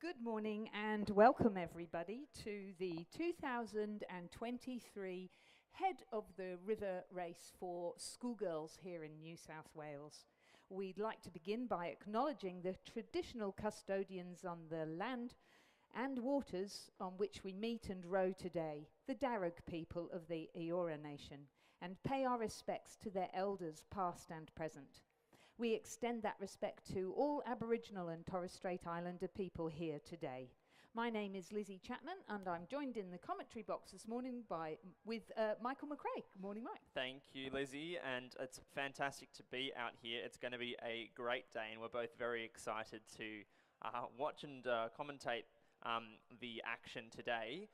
Good morning and welcome everybody to the 2023 Head of the River race for schoolgirls here in New South Wales. We'd like to begin by acknowledging the traditional custodians on the land and waters on which we meet and row today, the Darug people of the Eora Nation, and pay our respects to their elders past and present. We extend that respect to all Aboriginal and Torres Strait Islander people here today. My name is Lizzie Chapman, and I'm joined in the commentary box this morning with Michael McRae. Good morning, Mike. Thank you, Lizzie, and it's fantastic to be out here. It's going to be a great day, and we're both very excited to watch and commentate the action today.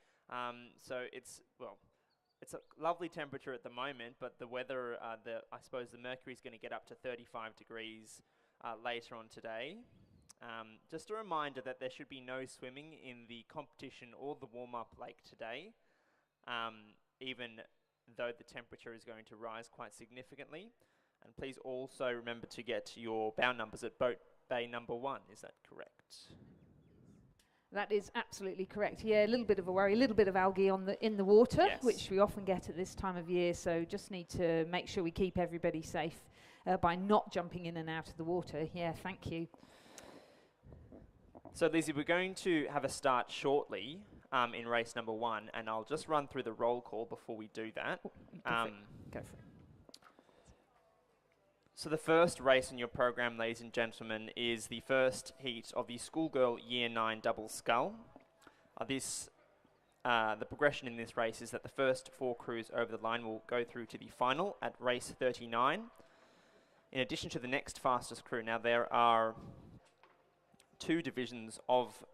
It's a lovely temperature at the moment, but the weather, I suppose the mercury is going to get up to 35 degrees later on today. Just a reminder that there should be no swimming in the competition or the warm-up lake today, even though the temperature is going to rise quite significantly. And please also remember to get your bow numbers at boat bay number 1. Is that correct? That is absolutely correct. Yeah, a little bit of a worry, a little bit of algae in the water, yes, which we often get at this time of year. So just need to make sure we keep everybody safe by not jumping in and out of the water. Yeah, thank you. So Lizzie, we're going to have a start shortly in race number 1, and I'll just run through the roll call before we do that. Go for it. So the first race in your program, ladies and gentlemen, is the first heat of the Schoolgirl Year 9 Double Scull. The progression in this race is that the first 4 crews over the line will go through to the final at race 39. In addition to the next fastest crew, now there are 2 divisions of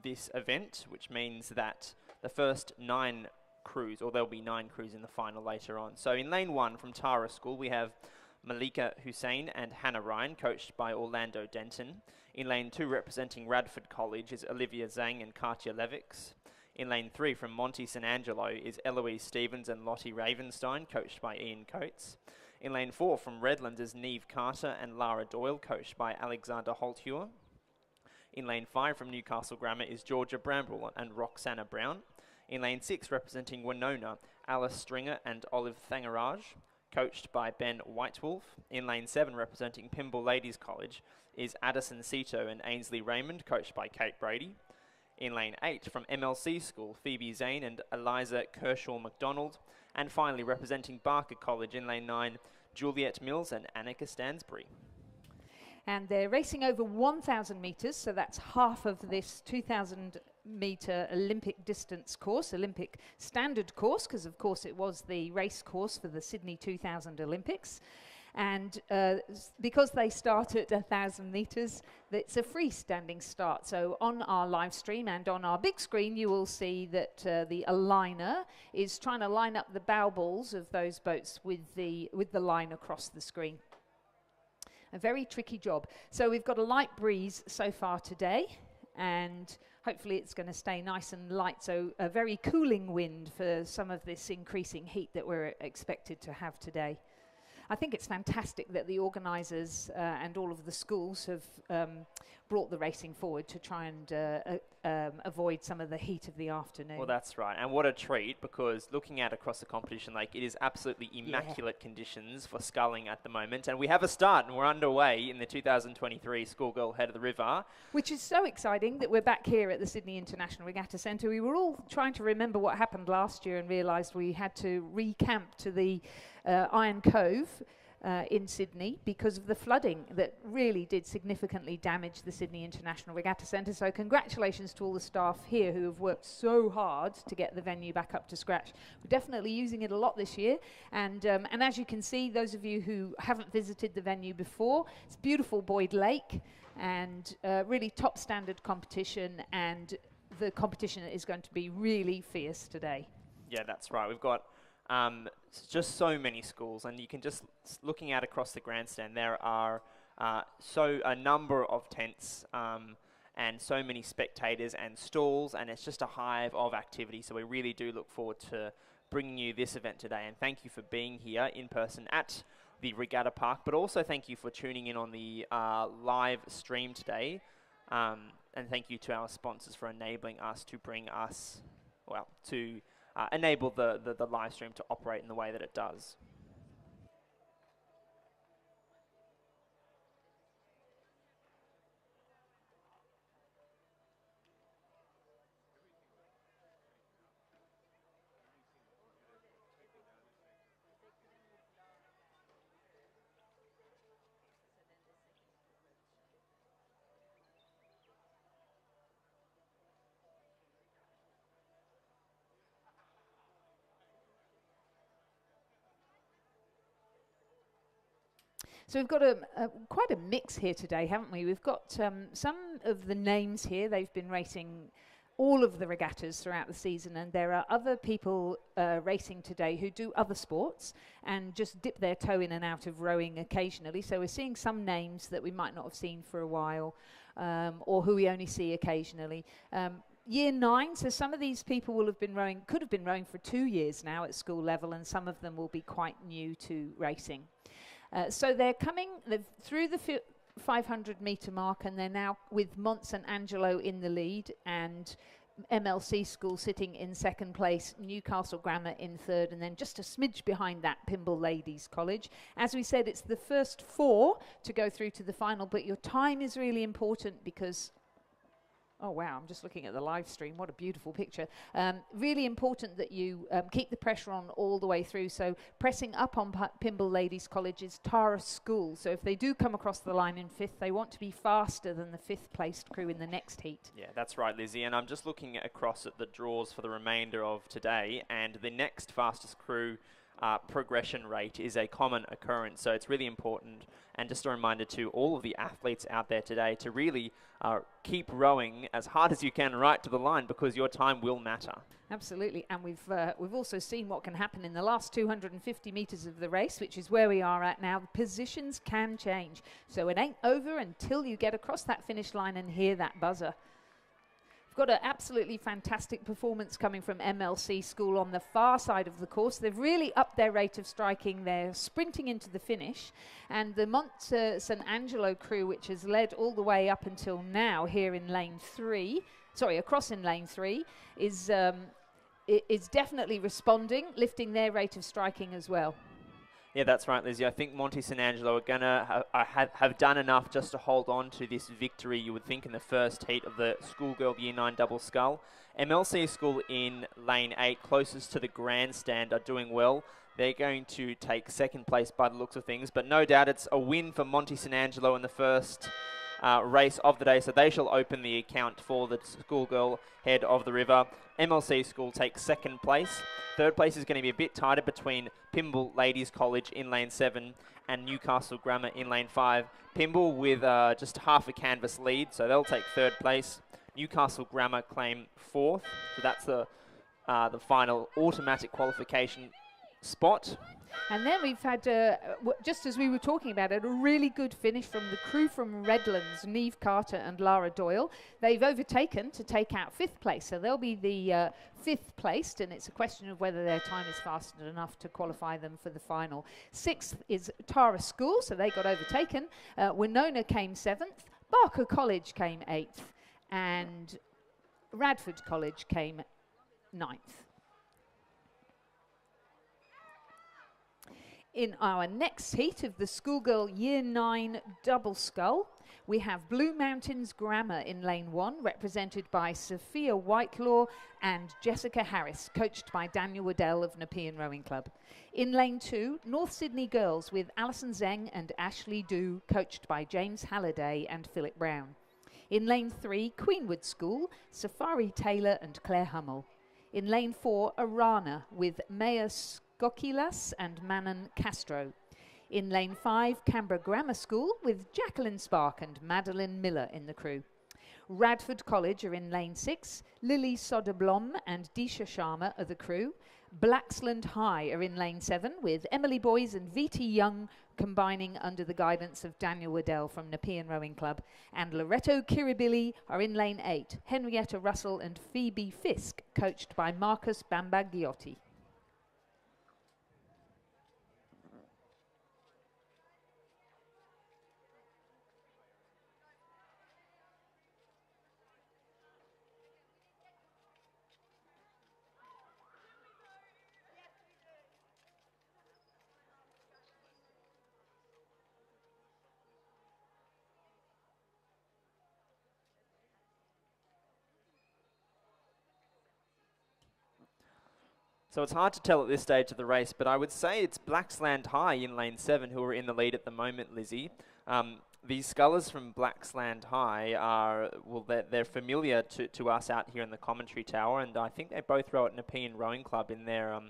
this event, which means that the first 9 crews, or there'll be 9 crews in the final later on. So in lane 1 from Tara School, we have Malika Hussein and Hannah Ryan, coached by Orlando Denton. In lane 2, representing Radford College, is Olivia Zhang and Katya Levix. In lane 3 from Monty St Angelo is Eloise Stevens and Lottie Ravenstein, coached by Ian Coates. In lane 4 from Redlands is Neve Carter and Lara Doyle, coached by Alexander Holthuer. In lane 5 from Newcastle Grammar is Georgia Bramble and Roxana Brown. In lane 6, representing Winona, Alice Stringer and Olive Thangaraj, coached by Ben Whitewolf. In lane 7, representing Pymble Ladies College, is Addison Cito and Ainsley Raymond, coached by Kate Brady. In lane 8, from MLC School, Phoebe Zane and Eliza Kershaw McDonald. And finally, representing Barker College in lane 9, Juliet Mills and Annika Stansbury. And they're racing over 1,000 metres, so that's half of this 2,000-metre Olympic distance course, Olympic standard course, because of course it was the race course for the Sydney 2000 Olympics. And because they start at 1,000 metres, it's a freestanding start. So on our live stream and on our big screen, you will see that the aligner is trying to line up the bow balls of those boats with the line across the screen. A very tricky job. So we've got a light breeze so far today, and hopefully it's going to stay nice and light. So a very cooling wind for some of this increasing heat that we're expected to have today. I think it's fantastic that the organisers and all of the schools have brought the racing forward to try and avoid some of the heat of the afternoon. Well, that's right. And what a treat, because looking out across the competition lake, it is absolutely immaculate conditions for sculling at the moment. And we have a start, and we're underway in the 2023 Schoolgirl Head of the River. Which is so exciting that we're back here at the Sydney International Regatta Centre. We were all trying to remember what happened last year and realised we had to recamp to the Iron Cove in Sydney because of the flooding that really did significantly damage the Sydney International Regatta Centre. So congratulations to all the staff here who have worked so hard to get the venue back up to scratch. We're definitely using it a lot this year, and as you can see, those of you who haven't visited the venue before, it's beautiful Boyd Lake and really top standard competition, and the competition is going to be really fierce today. Yeah, that's right. We've got just so many schools, and you can just, looking out across the grandstand, there are a number of tents and so many spectators and stalls, and it's just a hive of activity. So we really do look forward to bringing you this event today, and thank you for being here in person at the Regatta Park, but also thank you for tuning in on the live stream today. And thank you to our sponsors for enabling us to bring us, well, to enable the live stream to operate in the way that it does. So we've got quite a mix here today, haven't we? We've got some of the names here. They've been racing all of the regattas throughout the season, and there are other people racing today who do other sports and just dip their toe in and out of rowing occasionally. So we're seeing some names that we might not have seen for a while, or who we only see occasionally. Year 9, so some of these people will have been rowing, could have been rowing for 2 years now at school level, and some of them will be quite new to racing. So they're coming through the 500 metre mark, and they're now with Mont St Angelo in the lead and MLC School sitting in second place, Newcastle Grammar in third, and then just a smidge behind that, Pymble Ladies College. As we said, it's the first 4 to go through to the final, but your time is really important because... Oh, wow, I'm just looking at the live stream. What a beautiful picture. Really important that you keep the pressure on all the way through. So pressing up on Pymble Ladies College is Tara School. So if they do come across the line in 5th, they want to be faster than the 5th placed crew in the next heat. Yeah, that's right, Lizzie. And I'm just looking across at the draws for the remainder of today. And the next fastest crew progression rate is a common occurrence. So it's really important. And just a reminder to all of the athletes out there today to really keep rowing as hard as you can right to the line, because your time will matter. Absolutely, and we've also seen what can happen in the last 250 metres of the race, which is where we are at now. Positions can change, so it ain't over until you get across that finish line and hear that buzzer. We've got an absolutely fantastic performance coming from MLC School on the far side of the course. They've really upped their rate of striking. They're sprinting into the finish. And the Mont St Angelo crew, which has led all the way up until now here in lane 3, across in lane 3, is definitely responding, lifting their rate of striking as well. Yeah, that's right, Lizzie. I think Monty St Angelo are going to have done enough just to hold on to this victory, you would think, in the first heat of the Schoolgirl Year 9 double scull. MLC School in lane 8, closest to the grandstand, are doing well. They're going to take second place by the looks of things, but no doubt it's a win for Monty St Angelo in the first race of the day, so they shall open the account for the Schoolgirl head of the river. MLC School takes second place. Third place is going to be a bit tighter between Pymble Ladies College in lane 7 and Newcastle Grammar in lane 5. Pymble with just half a canvas lead, so they'll take third place. Newcastle Grammar claim 4th, so that's the final automatic qualification spot. And then we've had, just as we were talking about it, a really good finish from the crew from Redlands, Neve Carter and Lara Doyle. They've overtaken to take out 5th place, so they'll be the 5th placed, and it's a question of whether their time is fast enough to qualify them for the final. 6th is Tara School, so they got overtaken. Winona came 7th, Barker College came 8th, and Radford College came 9th. In our next heat of the Schoolgirl Year 9 double scull, we have Blue Mountains Grammar in lane 1, represented by Sophia Whitelaw and Jessica Harris, coached by Daniel Waddell of Nepean Rowing Club. In lane 2, North Sydney Girls with Alison Zeng and Ashley Dew, coached by James Halliday and Philip Brown. In lane 3, Queenwood School, Safari Taylor and Claire Hummel. In lane 4, Arana with Maya Skokilas and Manon Castro. In lane 5, Canberra Grammar School with Jacqueline Spark and Madeline Miller in the crew. Radford College are in lane 6, Lily Soderblom and Disha Sharma are the crew. Blacksland High are in lane 7 with Emily Boys and VT Young combining under the guidance of Daniel Waddell from Nepean Rowing Club. And Loretto Kiribili are in lane 8, Henrietta Russell and Phoebe Fisk, coached by Marcus Bambagliotti. So it's hard to tell at this stage of the race, but I would say it's Blacksland High in lane 7 who are in the lead at the moment, Lizzie. These scullers from Blacksland High are, well, they're familiar to us out here in the commentary tower, and I think they both row at Nepean Rowing Club in their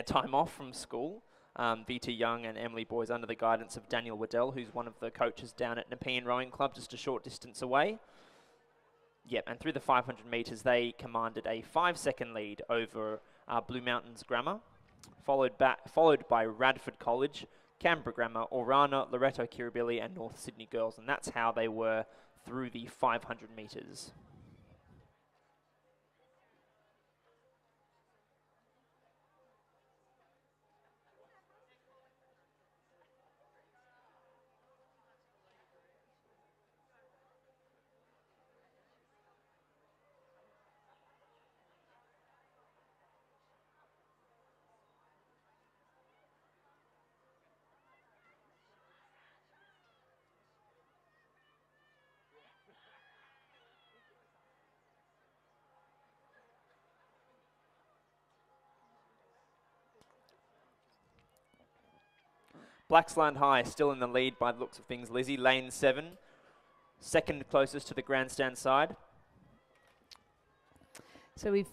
time off from school. VT Young and Emily Boys under the guidance of Daniel Waddell, who's one of the coaches down at Nepean Rowing Club, just a short distance away. Yep, and through the 500 metres, they commanded a 5-second lead over Blue Mountains Grammar, followed by Radford College, Canberra Grammar, Orana, Loreto Kirribilli, and North Sydney Girls, and that's how they were through the 500 metres. Blacksland High still in the lead by the looks of things, Lizzie. Lane 7, second closest to the grandstand side. So we've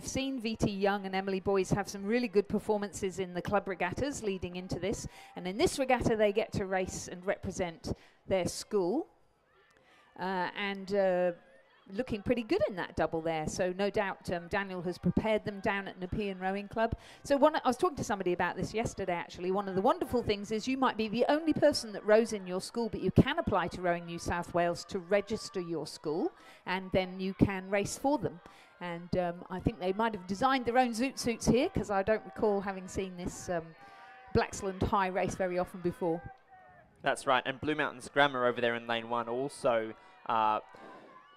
seen VT Young and Emily Boys have some really good performances in the club regattas leading into this. And in this regatta, they get to race and represent their school. Looking pretty good in that double there. So no doubt Daniel has prepared them down at Nepean Rowing Club. So I was talking to somebody about this yesterday, actually. One of the wonderful things is you might be the only person that rows in your school, but you can apply to Rowing New South Wales to register your school, and then you can race for them. And I think they might have designed their own zoot suits here, because I don't recall having seen this Blacksland High race very often before. That's right, and Blue Mountains Grammar over there in lane 1 also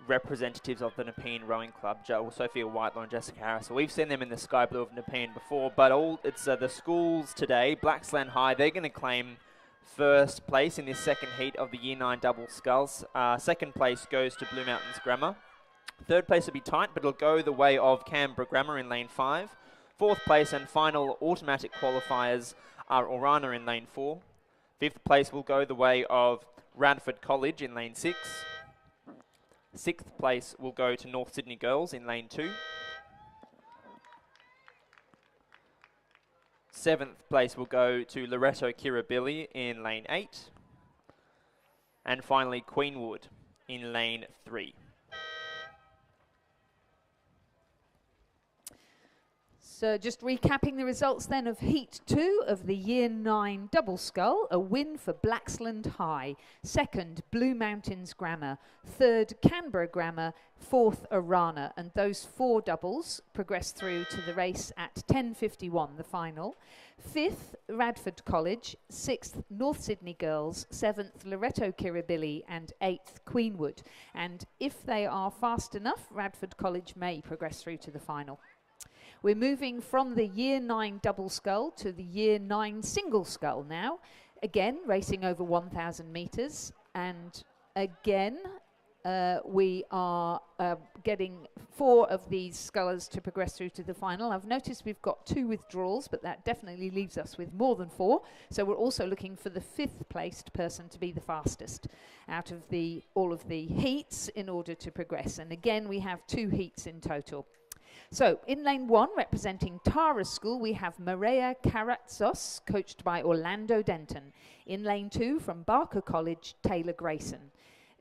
representatives of the Nepean Rowing Club, Sophia Whitelaw and Jessica Harris. So we've seen them in the sky blue of Nepean before, but it's the schools today. Blacksland High, they're going to claim first place in this second heat of the Year 9 double sculls. Second place goes to Blue Mountains Grammar. Third place will be tight, but it'll go the way of Canberra Grammar in lane 5. Fourth place and final automatic qualifiers are Orana in lane 4. Fifth place will go the way of Radford College in lane 6. Sixth place will go to North Sydney Girls in lane 2. Seventh place will go to Loreto Kirribilli in lane 8. And finally Queenwood in lane 3. So just recapping the results then of Heat 2 of the Year 9 double scull. A win for Blacksland High. Second, Blue Mountains Grammar. Third, Canberra Grammar. Fourth, Orana. And those 4 doubles progressed through to the race at 10:51, the final. Fifth, Radford College. Sixth, North Sydney Girls. Seventh, Loreto Kirribilli. And 8th, Queenwood. And if they are fast enough, Radford College may progress through to the final. We're moving from the Year 9 double scull to the Year 9 single scull now. Again, racing over 1,000 metres. And again, we are getting 4 of these scullers to progress through to the final. I've noticed we've got 2 withdrawals, but that definitely leaves us with more than 4. So we're also looking for the 5th placed person to be the fastest out of all of the heats in order to progress. And again, we have 2 heats in total. So in lane 1, representing Tara School, we have Maria Karatzos, coached by Orlando Denton. In lane 2, from Barker College, Taylor Grayson.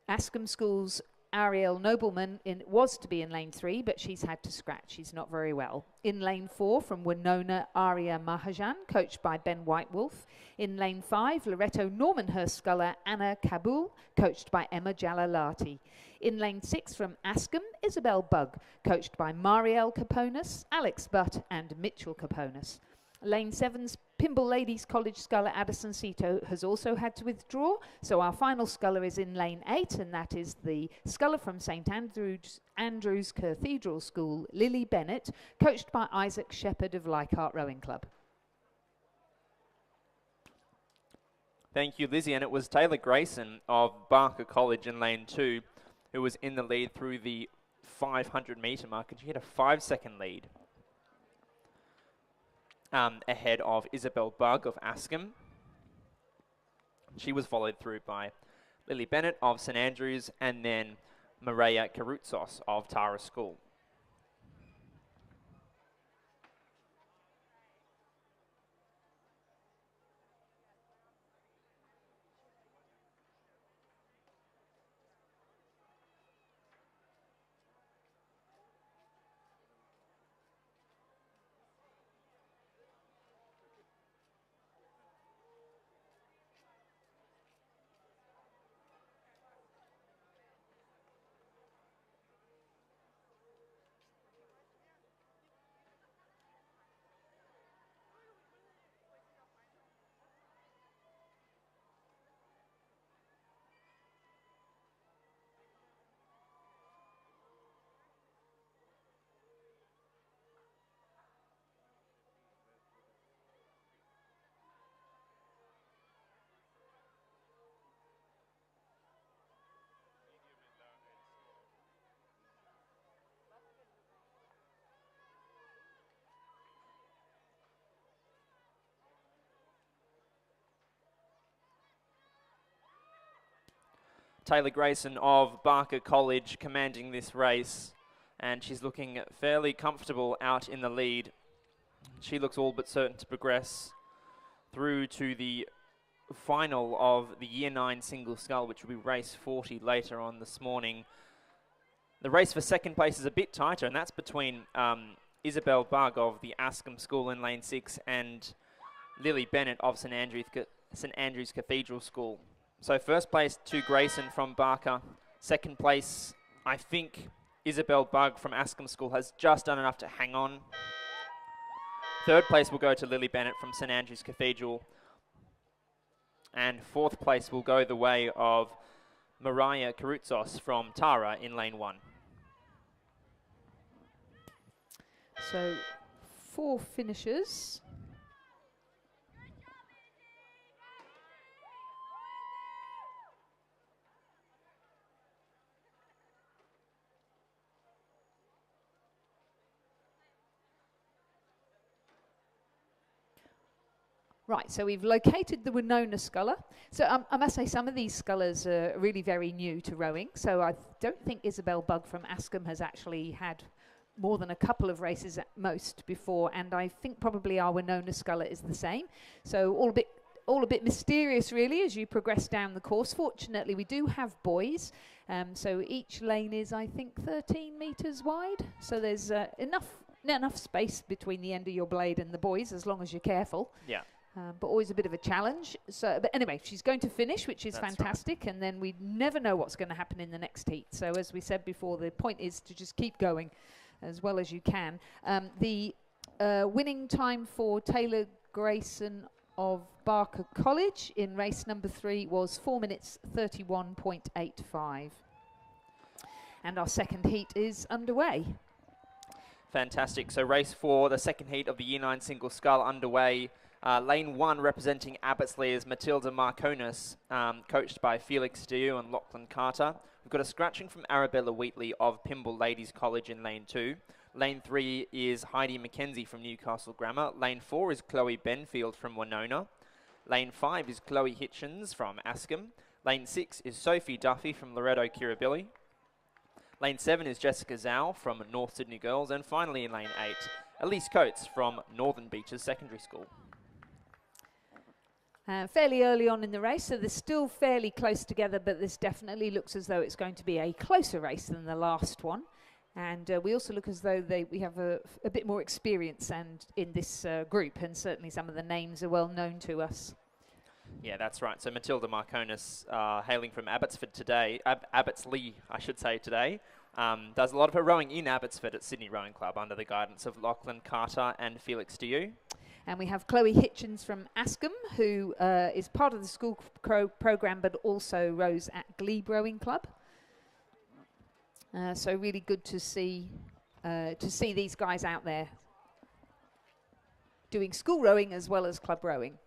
Ascombe School's Ariel Nobleman was to be in lane 3, but she's had to scratch. She's not very well. In lane 4, from Winona, Aria Mahajan, coached by Ben Whitewolf. In lane 5, Loreto Normanhurst sculler Anna Kabul, coached by Emma Jalalati. In lane 6, from Ascombe, Isabel Bugg, coached by Marielle Caponis, Alex Butt and Mitchell Caponis. Lane 7's Pymble Ladies College sculler Addison Cito has also had to withdraw, so our final sculler is in lane 8, and that is the sculler from St Andrew's Cathedral School, Lily Bennett, coached by Isaac Shepherd of Leichhardt Rowing Club. Thank you, Lizzie, and it was Taylor Grayson of Barker College in lane 2 who was in the lead through the 500 metre mark, and she had a 5-second lead. ahead of Isabel Bugg of Askham. She was followed through by Lily Bennett of St Andrews, and then Maria Karoutsos of Tara School. Taylor Grayson of Barker College commanding this race, and she's looking fairly comfortable out in the lead. She looks all but certain to progress through to the final of the Year 9 single scull, which will be race 40 later on this morning. The race for second place is a bit tighter, and that's between Isabel Bugg of the Askham School in lane 6 and Lily Bennett of St Andrews Cathedral School. So first place to Grayson from Barker. Second place, I think Isabel Bugg from Askham School has just done enough to hang on. Third place will go to Lily Bennett from St Andrews Cathedral. And fourth place will go the way of Maria Karoutsos from Tara in lane 1. So 4 finishers. Right, so we've located the Winona sculler. So I must say some of these scullers are really very new to rowing. So I don't think Isabel Bugg from Askham has actually had more than a couple of races at most before. And I think probably our Winona sculler is the same. So all a bit mysterious really as you progress down the course. Fortunately, we do have buoys. So each lane is, I think, 13 metres wide. So there's enough space between the end of your blade and the buoys, as long as you're careful. Yeah. But always a bit of a challenge. So, but anyway, she's going to finish, which is That's fantastic. Right. And then we never know what's going to happen in the next heat. So as we said before, the point is to just keep going as well as you can. The winning time for Taylor Grayson of Barker College in race number 3 was 4 minutes 31.85. And our second heat is underway. Fantastic. So race 4, the second heat of the Year 9 single scull underway. Lane 1 representing Abbottsley is Matilda Marconis, coached by Felix Diu and Lachlan Carter. We've got a scratching from Arabella Wheatley of Pymble Ladies College in lane 2. Lane 3 is Heidi McKenzie from Newcastle Grammar. Lane 4 is Chloe Benfield from Winona. Lane 5 is Chloe Hitchens from Askham. Lane 6 is Sophie Duffy from Loretto Kirribilli. Lane 7 is Jessica Zhao from North Sydney Girls. And finally in lane 8, Elise Coates from Northern Beaches Secondary School. Fairly early on in the race, so they're still fairly close together, but this definitely looks as though it's going to be a closer race than the last one. And we also look as though we have a bit more experience and in this group, and certainly some of the names are well known to us. Yeah, that's right. So Matilda Marconis, hailing from Abbotsford today, Abbottsley, I should say today, does a lot of her rowing in Abbotsford at Sydney Rowing Club under the guidance of Lachlan Carter and Felix Diu. And we have Chloe Hitchens from Askham, who is part of the school program, but also rows at Glebe Rowing Club. So really good to see these guys out there doing school rowing as well as club rowing.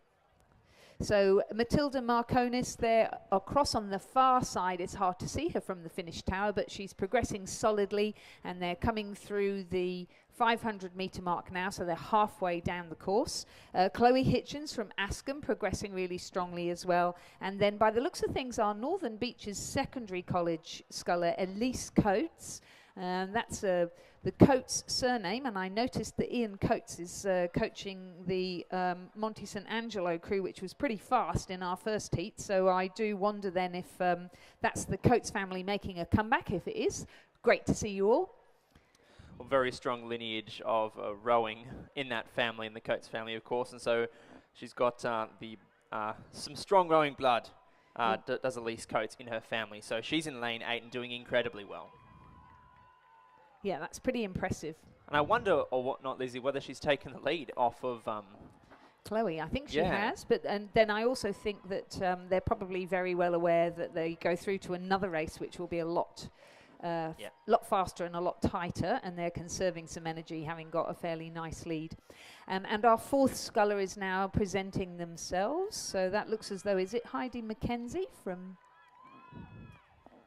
So Matilda Marconis there across on the far side. It's hard to see her from the finish tower, but she's progressing solidly, and they're coming through the 500 metre mark now, so they're halfway down the course. Chloe Hitchens from Ascombe progressing really strongly as well. And then by the looks of things, our Northern Beaches Secondary College sculler, Elise Coates. That's the Coates surname, and I noticed that Ian Coates is coaching the Monte St Angelo crew, which was pretty fast in our first heat. So I do wonder then if that's the Coates family making a comeback. If it is, great to see you all. Well, very strong lineage of rowing in that family, in the Coates family, of course, and so she's got some strong rowing blood, does Elise Coates in her family. So she's in lane 8 and doing incredibly well. Yeah, that's pretty impressive. And I wonder, or whatnot, Lizzie, whether she's taken the lead off of Chloe. I think she has, but and then I also think that they're probably very well aware that they go through to another race, which will be a lot faster and a lot tighter, and they're conserving some energy, having got a fairly nice lead. And our fourth sculler is now presenting themselves. So that looks as though, is it Heidi Mackenzie from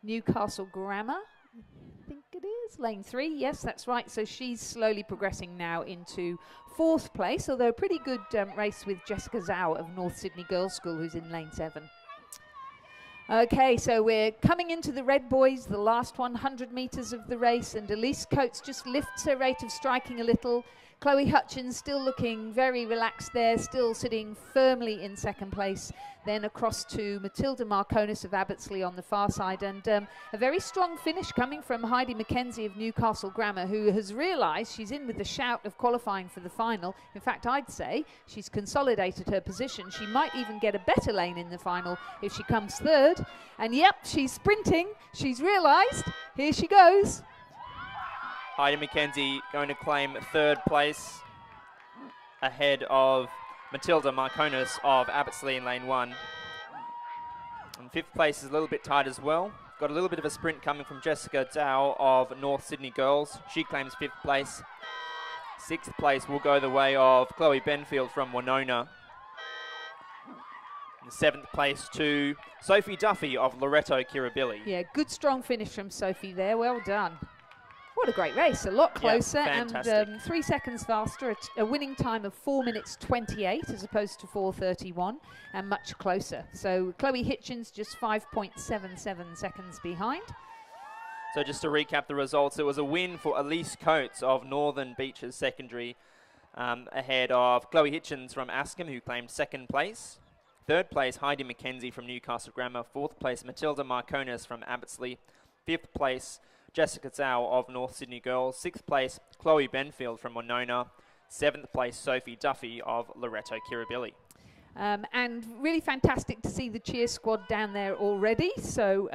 Newcastle Grammar? I think it is lane 3. Yes, that's right. So she's slowly progressing now into 4th place, although a pretty good race with Jessica Zhao of North Sydney Girls' School, who's in lane 7. Okay, so we're coming into the red boys, the last 100 metres of the race, and Elise Coates just lifts her rate of striking a little. Chloe Hutchins still looking very relaxed there, still sitting firmly in 2nd place. Then across to Matilda Marconis of Abbottsley on the far side, and a very strong finish coming from Heidi Mackenzie of Newcastle Grammar, who has realised she's in with the shout of qualifying for the final. In fact, I'd say she's consolidated her position. She might even get a better lane in the final if she comes 3rd. And yep, she's sprinting. She's realised. Here she goes. Heidi Mackenzie going to claim 3rd place ahead of Matilda Marconis of Abbottsley in lane 1. And 5th place is a little bit tight as well. Got a little bit of a sprint coming from Jessica Dow of North Sydney Girls. She claims 5th place. 6th place will go the way of Chloe Benfield from Winona. And 7th place to Sophie Duffy of Loreto Kirribilli. Yeah, good strong finish from Sophie there. Well done. What a great race, a lot closer, and 3 seconds faster, a winning time of 4 minutes 28 as opposed to 4:31, and much closer. So Chloe Hitchens just 5.77 seconds behind. So just to recap the results, it was a win for Elise Coates of Northern Beaches Secondary ahead of Chloe Hitchens from Ascombe, who claimed 2nd place. 3rd place, Heidi Mackenzie from Newcastle Grammar. 4th place, Matilda Marconis from Abbottsley. 5th place, Jessica Zhao of North Sydney Girls. 6th place, Chloe Benfield from Winona. 7th place, Sophie Duffy of Loreto Kirribilli. And really fantastic to see the cheer squad down there already. So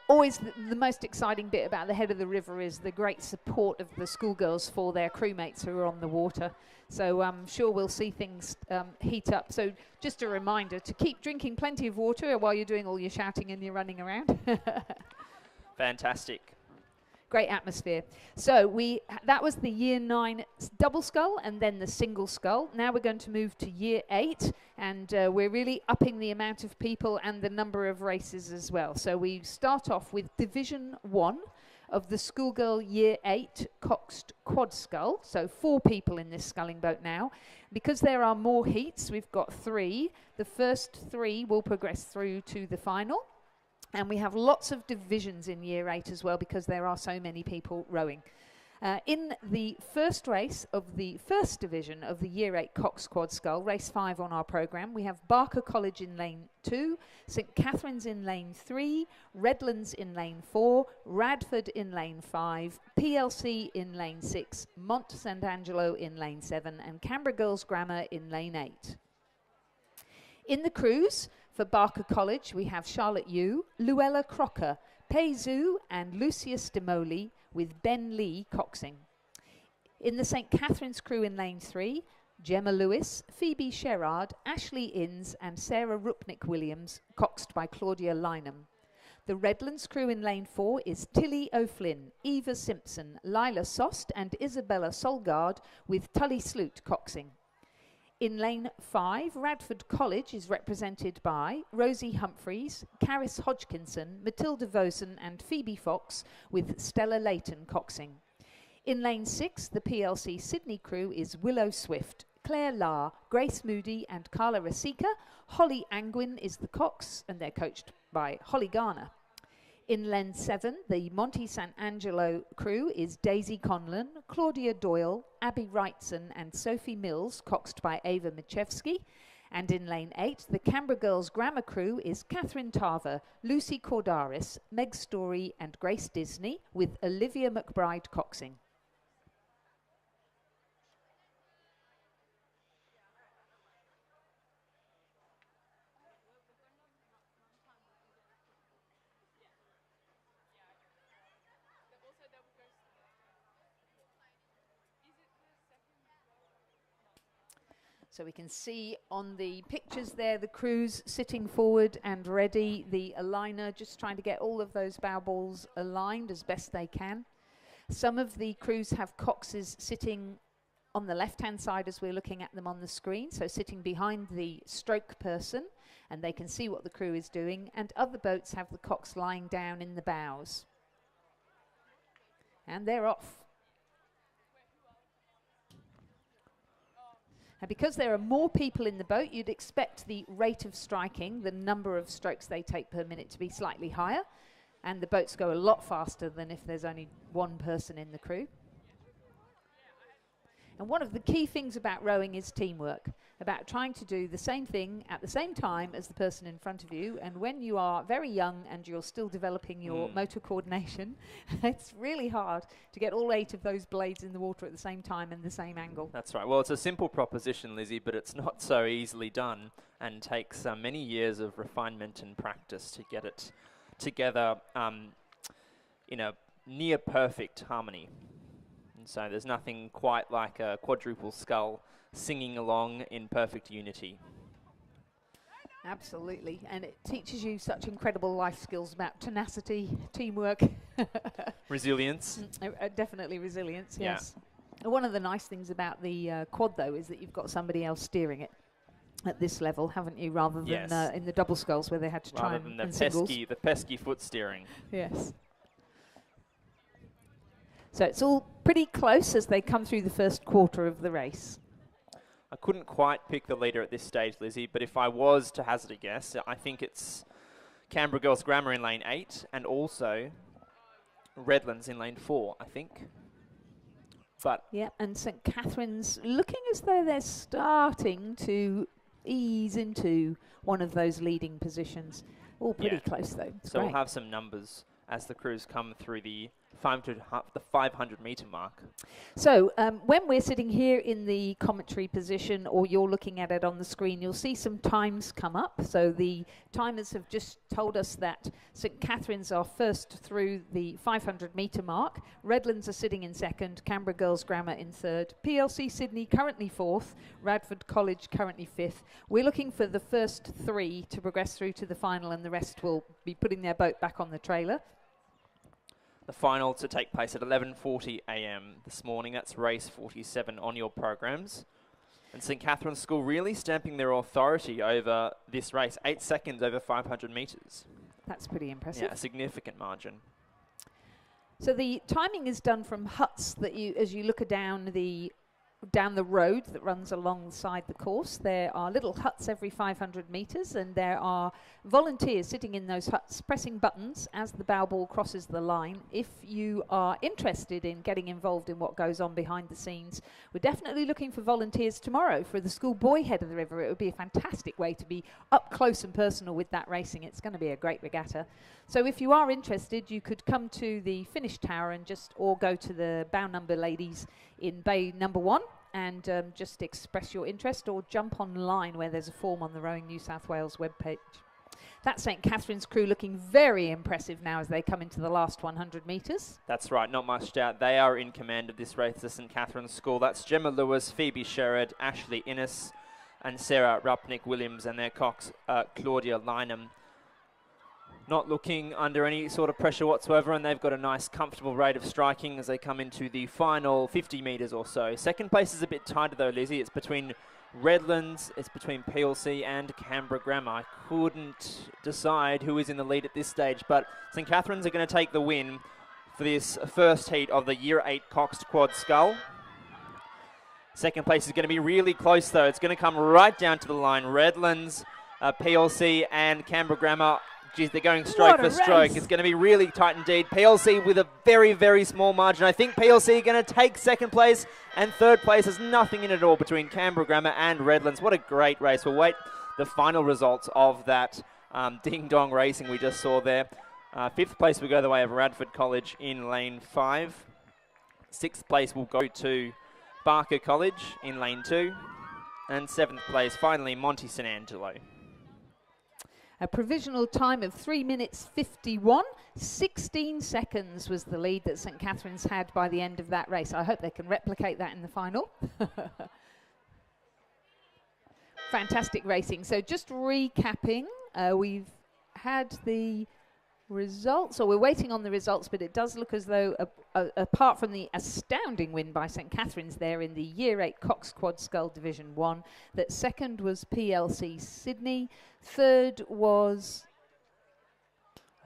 always the most exciting bit about the head of the river is the great support of the schoolgirls for their crewmates who are on the water. So I'm sure we'll see things heat up. So just a reminder to keep drinking plenty of water while you're doing all your shouting and your running around. Fantastic. Great atmosphere. So that was the year 9 double scull and then the single scull. Now we're going to move to year 8, and we're really upping the amount of people and the number of races as well. So we start off with Division 1 of the Schoolgirl Year 8 Coxed Quad Scull. So 4 people in this sculling boat now. Because there are more heats, we've got 3. The first 3 will progress through to the final. And we have lots of divisions in Year 8 as well because there are so many people rowing. In the first race of the first division of the Year 8 Cox Quad Scull, race 5 on our programme, we have Barker College in lane 2, St Catherine's in lane 3, Redlands in lane 4, Radford in lane 5, PLC in lane 6, Mont St Angelo in lane 7, and Canberra Girls Grammar in lane 8. In the crews, for Barker College, we have Charlotte Yu, Luella Crocker, Pei Zhu, and Lucius Demoli, with Ben Lee coxing. In the St Catherine's crew in lane 3, Gemma Lewis, Phoebe Sherrard, Ashley Inns, and Sarah Rupnick-Williams, coxed by Claudia Lynham. The Redlands crew in lane 4 is Tilly O'Flynn, Eva Simpson, Lila Sost, and Isabella Solgard, with Tully Sloot coxing. In lane 5, Radford College is represented by Rosie Humphreys, Caris Hodgkinson, Matilda Vosen and Phoebe Fox, with Stella Layton coxing. In lane 6, the PLC Sydney crew is Willow Swift, Claire Lahr, Grace Moody and Carla Rasica. Holly Angwin is the cox, and they're coached by Holly Garner. In lane 7, the Monte San Angelo crew is Daisy Conlon, Claudia Doyle, Abby Wrightson and Sophie Mills, coxed by Ava Michevsky. And in lane 8, the Canberra Girls Grammar crew is Catherine Tarver, Lucy Cordaris, Meg Story and Grace Disney, with Olivia McBride coxing. So we can see on the pictures there the crews sitting forward and ready, the aligner just trying to get all of those bow balls aligned as best they can. Some of the crews have coxes sitting on the left-hand side as we're looking at them on the screen, so sitting behind the stroke person, and they can see what the crew is doing, and other boats have the cox lying down in the bows. And they're off. And because there are more people in the boat, you'd expect the rate of striking, the number of strokes they take per minute, to be slightly higher. And the boats go a lot faster than if there's only one person in the crew. And one of the key things about rowing is teamwork, about trying to do the same thing at the same time as the person in front of you. And when you are very young and you're still developing your motor coordination, it's really hard to get all 8 of those blades in the water at the same time and the same angle. That's right. Well, it's a simple proposition, Lizzie, but it's not so easily done and takes many years of refinement and practice to get it together in a near perfect harmony. And so there's nothing quite like a quadruple scull singing along in perfect unity. Absolutely, and it teaches you such incredible life skills about tenacity, teamwork. Resilience. Definitely resilience, yes. Yeah. One of the nice things about the quad, though, is that you've got somebody else steering it at this level, haven't you, rather than in the double sculls where they had to try and singles. The pesky foot steering. Yes. So it's all pretty close as they come through the first quarter of the race. I couldn't quite pick the leader at this stage, Lizzie, but if I was to hazard a guess, I think it's Canberra Girls Grammar in lane 8 and also Redlands in lane 4, I think. But yeah, and St Catherine's looking as though they're starting to ease into one of those leading positions. All pretty close, though. It's so great. We'll have some numbers as the crews come through the 500-metre mark. So when we're sitting here in the commentary position, or you're looking at it on the screen, you'll see some times come up. So the timers have just told us that St Catherine's are first through the 500-metre mark. Redlands are sitting in second, Canberra Girls Grammar in third, PLC Sydney currently fourth, Radford College currently fifth. We're looking for the first 3 to progress through to the final, and the rest will be putting their boat back on the trailer. The final to take place at 11:40 a.m. this morning. That's race 47 on your programs. And St Catherine's School really stamping their authority over this race. 8 seconds over 500 metres. That's pretty impressive. Yeah, a significant margin. So the timing is done from huts that you, as you look down the road that runs alongside the course. There are little huts every 500 metres, and there are volunteers sitting in those huts pressing buttons as the bow ball crosses the line. If you are interested in getting involved in what goes on behind the scenes, we're definitely looking for volunteers tomorrow for the schoolboy head of the river. It would be a fantastic way to be up close and personal with that racing. It's going to be a great regatta. So if you are interested, you could come to the finish tower and or go to the bow number ladies in bay number 1 and just express your interest, or jump online where there's a form on the Rowing New South Wales webpage. That's St Catherine's crew looking very impressive now as they come into the last 100 metres. That's right, not much doubt. They are in command of this race, the St Catherine's School. That's Gemma Lewis, Phoebe Sherrod, Ashley Innes and Sarah Rupnick-Williams, and their cox Claudia Lynham. not looking under any sort of pressure whatsoever, and they've got a nice comfortable rate of striking as they come into the final 50 metres or so. Second place is a bit tighter though, Lizzie. It's between Redlands, it's between PLC and Canberra Grammar. I couldn't decide who is in the lead at this stage, but St Catherine's are going to take the win for this first heat of the Year 8 Coxed Quad Scull. Second place is going to be really close though. It's going to come right down to the line. Redlands, PLC and Canberra Grammar. Geez, they're going stroke for stroke. It's going to be really tight indeed. PLC with a very, very small margin. I think PLC are going to take second place, and third place is nothing in it at all between Canberra Grammar and Redlands. What a great race. We'll wait the final results of that ding-dong racing we just saw there. Fifth place will go the way of Radford College in lane 5. Sixth place will go to Barker College in lane 2. And seventh place, finally, Monty St Angelo. A provisional time of 3 minutes 51. 16 seconds was the lead that St Catherine's had by the end of that race. I hope they can replicate that in the final. Fantastic racing. So just recapping, we've had the results, or we're waiting on the results, but it does look as though, apart from the astounding win by St Catherine's there in the Year 8 Cox Quad Scull Division 1, that second was PLC Sydney, third was...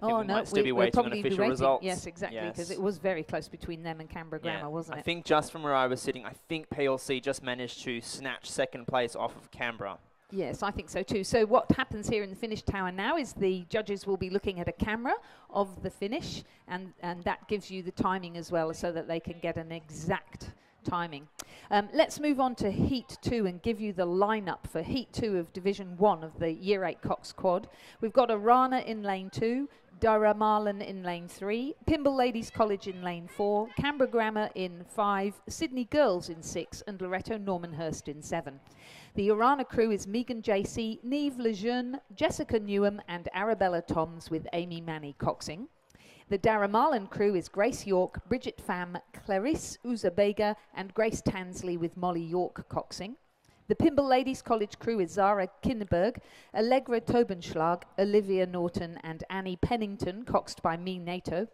Oh no, we'll probably be waiting. Results. Yes, exactly, because it was very close between them and Canberra Grammar, wasn't it? I think just from where I was sitting, I think PLC just managed to snatch second place off of Canberra. Yes, I think so too. So what happens here in the finish tower now is the judges will be looking at a camera of the finish, and that gives you the timing as well, so that they can get an exact timing. Let's move on to Heat 2 and give you the lineup for Heat 2 of Division 1 of the Year 8 Cox Quad. We've got Arana in lane 2, Darramalan in lane 3, Pymble Ladies College in lane 4, Canberra Grammar in 5, Sydney Girls in 6, and Loreto Normanhurst in 7. The Arana crew is Megan JC, Neve Lejeune, Jessica Newham and Arabella Toms, with Amy Manny coxing. The Darramalan crew is Grace York, Bridget Pham, Clarice Uzabega and Grace Tansley, with Molly York coxing. The Pymble Ladies College crew is Zara Kinneberg, Allegra Tobenschlag, Olivia Norton and Annie Pennington, coxed by Me Nato.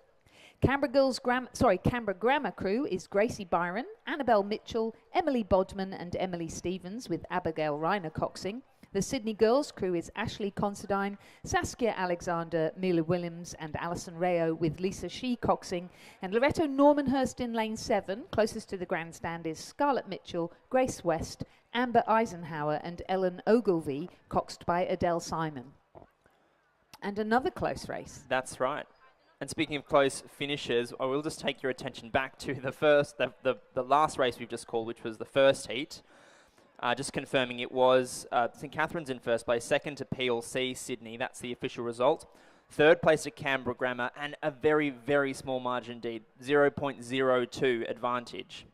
Canberra Grammar crew is Gracie Byron, Annabelle Mitchell, Emily Bodman and Emily Stevens, with Abigail Reiner coxing. The Sydney Girls crew is Ashley Considine, Saskia Alexander, Mila Williams and Alison Rayo, with Lisa Shee coxing. And Loreto Normanhurst in lane 7, closest to the grandstand, is Scarlett Mitchell, Grace West, Amber Eisenhower and Ellen Ogilvie, coxed by Adele Simon. And another close race. That's right. And speaking of close finishes, I will just take your attention back to the last race we've just called, which was the first heat. Just confirming it was St Catherine's in first place, second to PLC Sydney. That's the official result. Third place to Canberra Grammar, and a very, very small margin indeed, 0.02 advantage.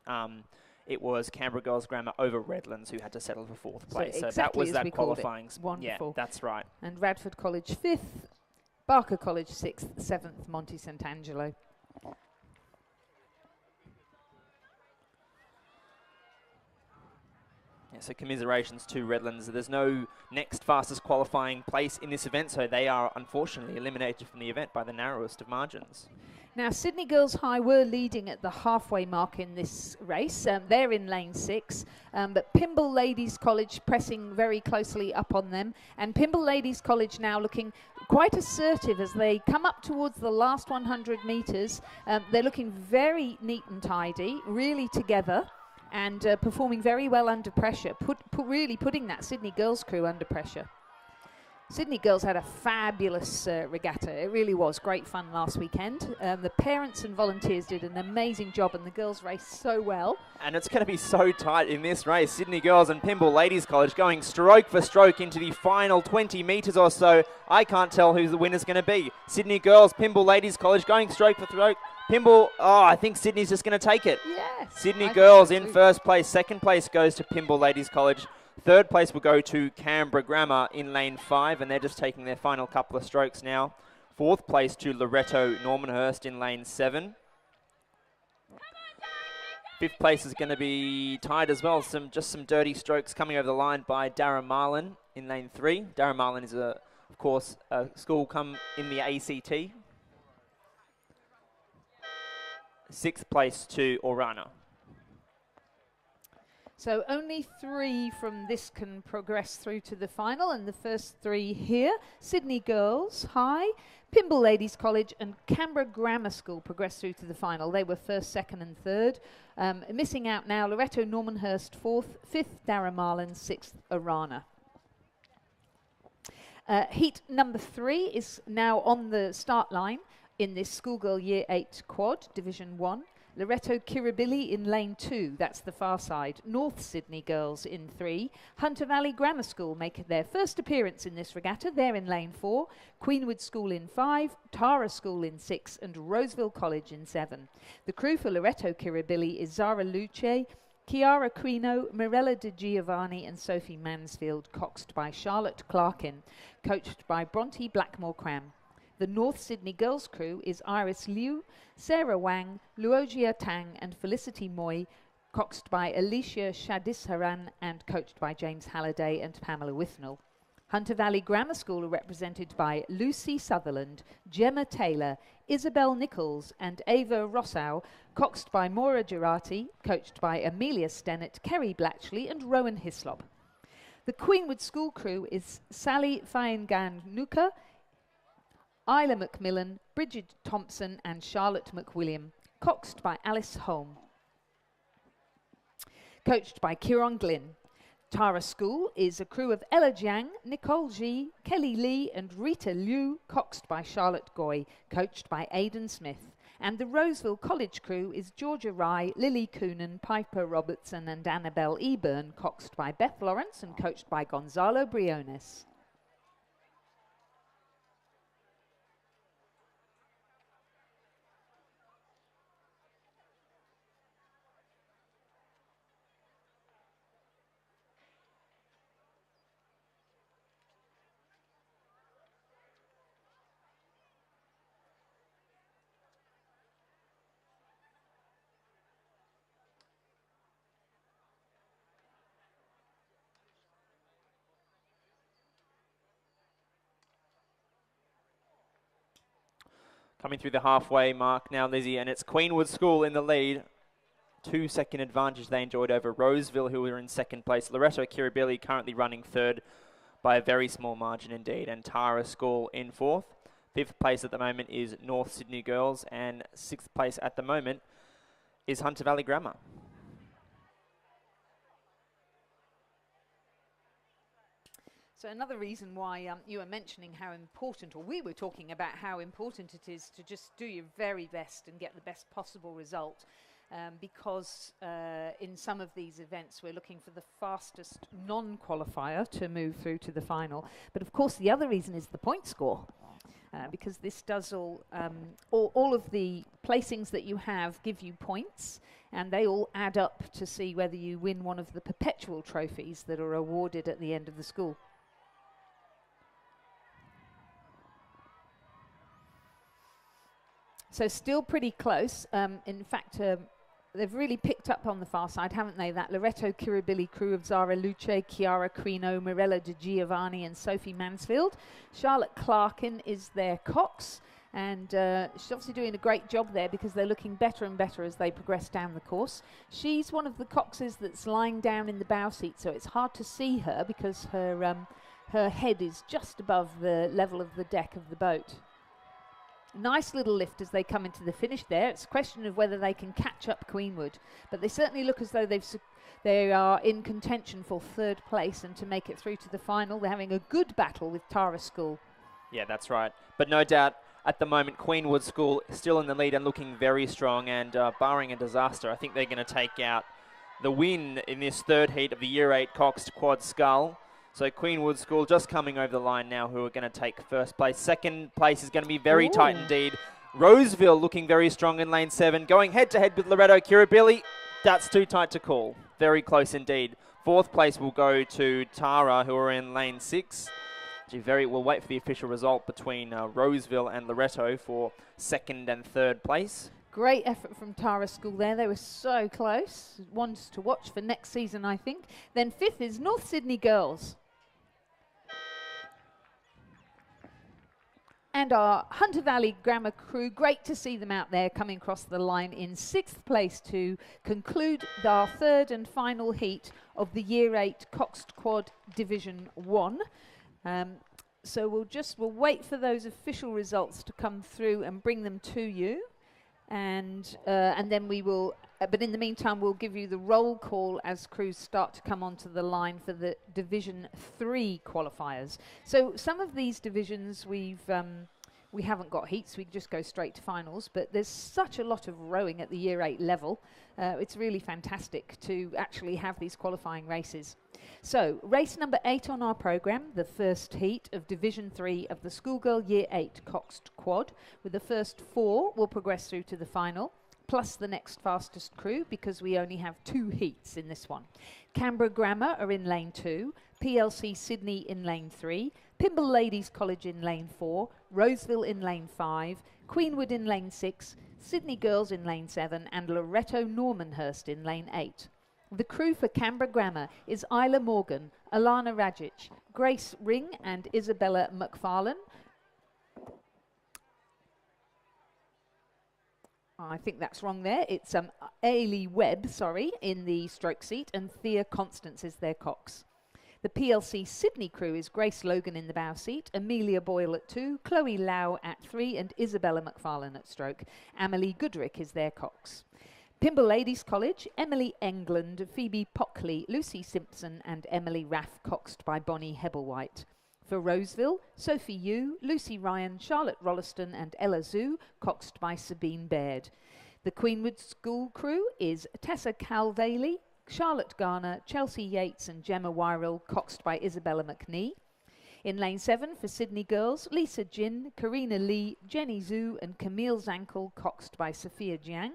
It was Canberra Girls Grammar over Redlands, who had to settle for fourth place. So that was that qualifying. Wonderful. Yeah, that's right. And Radford College 5th, Barker College 6th, 7th Monty St Angelo. Yeah, so commiserations to Redlands. There's no next fastest qualifying place in this event, so they are unfortunately eliminated from the event by the narrowest of margins. Now, Sydney Girls High were leading at the halfway mark in this race. They're in lane 6, but Pymble Ladies College pressing very closely up on them. And Pymble Ladies College now looking quite assertive as they come up towards the last 100 metres. They're looking very neat and tidy, really together, and performing very well under pressure, really putting that Sydney Girls crew under pressure. Sydney Girls had a fabulous regatta. It really was great fun last weekend. The parents and volunteers did an amazing job, and the girls raced so well. And it's going to be so tight in this race. Sydney Girls and Pymble Ladies College going stroke for stroke into the final 20 metres or so. I can't tell who the winner's going to be. Sydney Girls, Pymble Ladies College going stroke for stroke. Pymble, I think Sydney's just going to take it. Yes. Sydney Girls in first place. Second place goes to Pymble Ladies College. Third place will go to Canberra Grammar in lane 5, and they're just taking their final couple of strokes now. Fourth place to Loreto Normanhurst in lane 7. Fifth place is going to be tied as well. Just some dirty strokes coming over the line by Darramalan in lane 3. Darramalan is a of course, school come in the ACT. 6th place to Orana. So only 3 from this can progress through to the final, and the first 3 here: Sydney Girls High, Pymble Ladies College and Canberra Grammar School progress through to the final. They were 1st, 2nd and 3rd. Missing out now, Loretto Normanhurst 4th, 5th Darramarlin, 6th Orana. Heat number 3 is now on the start line in this Schoolgirl Year 8 quad, Division 1. Loretto Kirribilli in lane 2, that's the far side. North Sydney Girls in 3. Hunter Valley Grammar School make their first appearance in this regatta. They're in lane 4. Queenwood School in 5. Tara School in 6. And Roseville College in 7. The crew for Loretto Kirribilli is Zara Luce, Chiara Quino, Mirella De Giovanni and Sophie Mansfield, coxed by Charlotte Clarkin, coached by Bronte Blackmore-Cram. The North Sydney Girls crew is Iris Liu, Sarah Wang, Luogia Tang and Felicity Moy, coxed by Alicia Shadisharan and coached by James Halliday and Pamela Withnell. Hunter Valley Grammar School are represented by Lucy Sutherland, Gemma Taylor, Isabel Nichols and Ava Rossau, coxed by Maura Girardi, coached by Amelia Stennett, Kerry Blatchley and Rowan Hislop. The Queenwood School crew is Sally Fayengan-Nuka, Isla Macmillan, Bridget Thompson and Charlotte McWilliam, coxed by Alice Holm. Coached by Kieron Glynn. Tara School is a crew of Ella Jiang, Nicole Ji, Kelly Lee and Rita Liu, coxed by Charlotte Goy, coached by Aidan Smith. And the Roseville College crew is Georgia Rye, Lily Coonan, Piper Robertson and Annabelle Eburn, coxed by Beth Lawrence and coached by Gonzalo Briones. Coming through the halfway mark now, Lizzie, and it's Queenwood School in the lead. 2-second advantage they enjoyed over Roseville, who were in 2nd place. Loretto Kirribilli currently running 3rd by a very small margin indeed, and Tara School in 4th. 5th place at the moment is North Sydney Girls, and 6th place at the moment is Hunter Valley Grammar. So another reason why you were mentioning how important, or we were talking about how important it is to just do your very best and get the best possible result, because in some of these events we're looking for the fastest non-qualifier to move through to the final. But of course the other reason is the point score, because this does all of the placings that you have give you points, and they all add up to see whether you win one of the perpetual trophies that are awarded at the end of the school. So still pretty close. In fact, they've really picked up on the far side, haven't they? That Loretto Kirribilli crew of Zara Luce, Chiara Quino, Mirella De Giovanni and Sophie Mansfield. Charlotte Clarkin is their cox, and she's obviously doing a great job there because they're looking better and better as they progress down the course. She's one of the coxes that's lying down in the bow seat, so it's hard to see her because her head is just above the level of the deck of the boat. Nice little lift as they come into the finish there. It's a question of whether they can catch up Queenwood, but they certainly look as though they are in contention for 3rd place and to make it through to the final. They're having a good battle with Tara School. Yeah, that's right. But no doubt at the moment Queenwood School is still in the lead and looking very strong, and barring a disaster, I think they're going to take out the win in this 3rd heat of the Year 8 Coxed Quad Scull. So Queenwood School just coming over the line now, who are going to take 1st place. 2nd place is going to be very tight indeed. Roseville looking very strong in lane 7, going head-to-head with Loretto Kirribilli. That's too tight to call. Very close indeed. 4th place will go to Tara, who are in lane 6. We'll wait for the official result between Roseville and Loretto for 2nd and 3rd place. Great effort from Tara School there. They were so close. Ones to watch for next season, I think. Then 5th is North Sydney Girls. And our Hunter Valley Grammar crew, great to see them out there coming across the line in 6th place to conclude our 3rd and final heat of the Year 8 Coxed Quad Division 1. So we'll wait for those official results to come through and bring them to you. And then we will, but in the meantime, we'll give you the roll call as crews start to come onto the line for the Division 3 qualifiers. So some of these divisions we haven't got heats, we just go straight to finals, but there's such a lot of rowing at the Year 8 level. It's really fantastic to actually have these qualifying races. So, race number 8 on our programme, the first heat of Division 3 of the Schoolgirl Year 8 Coxed Quad, with the first 4 will progress through to the final, plus the next fastest crew, because we only have 2 heats in this one. Canberra Grammar are in lane 2, PLC Sydney in lane 3, Pymble Ladies College in lane 4, Roseville in lane 5, Queenwood in lane 6, Sydney Girls in lane 7, and Loretto Normanhurst in lane 8. The crew for Canberra Grammar is Isla Morgan, Alana Rajic, Grace Ring and Isabella McFarlane. I think that's wrong there. It's Ailey Webb, in the stroke seat, and Thea Constance is their cox. The PLC Sydney crew is Grace Logan in the bow seat, Amelia Boyle at 2, Chloe Lau at 3, and Isabella McFarlane at stroke. Amelie Goodrick is their cox. Pymble Ladies College, Emily England, Phoebe Pockley, Lucy Simpson, and Emily Raff, coxed by Bonnie Hebblewhite. For Roseville, Sophie Yu, Lucy Ryan, Charlotte Rolliston, and Ella Zhu, coxed by Sabine Baird. The Queenwood School crew is Tessa Calvaley, Charlotte Garner, Chelsea Yates, and Gemma Wyrell, coxed by Isabella McNee. In lane 7 for Sydney Girls, Lisa Jin, Karina Lee, Jenny Zhu, and Camille Zankel, coxed by Sophia Jiang.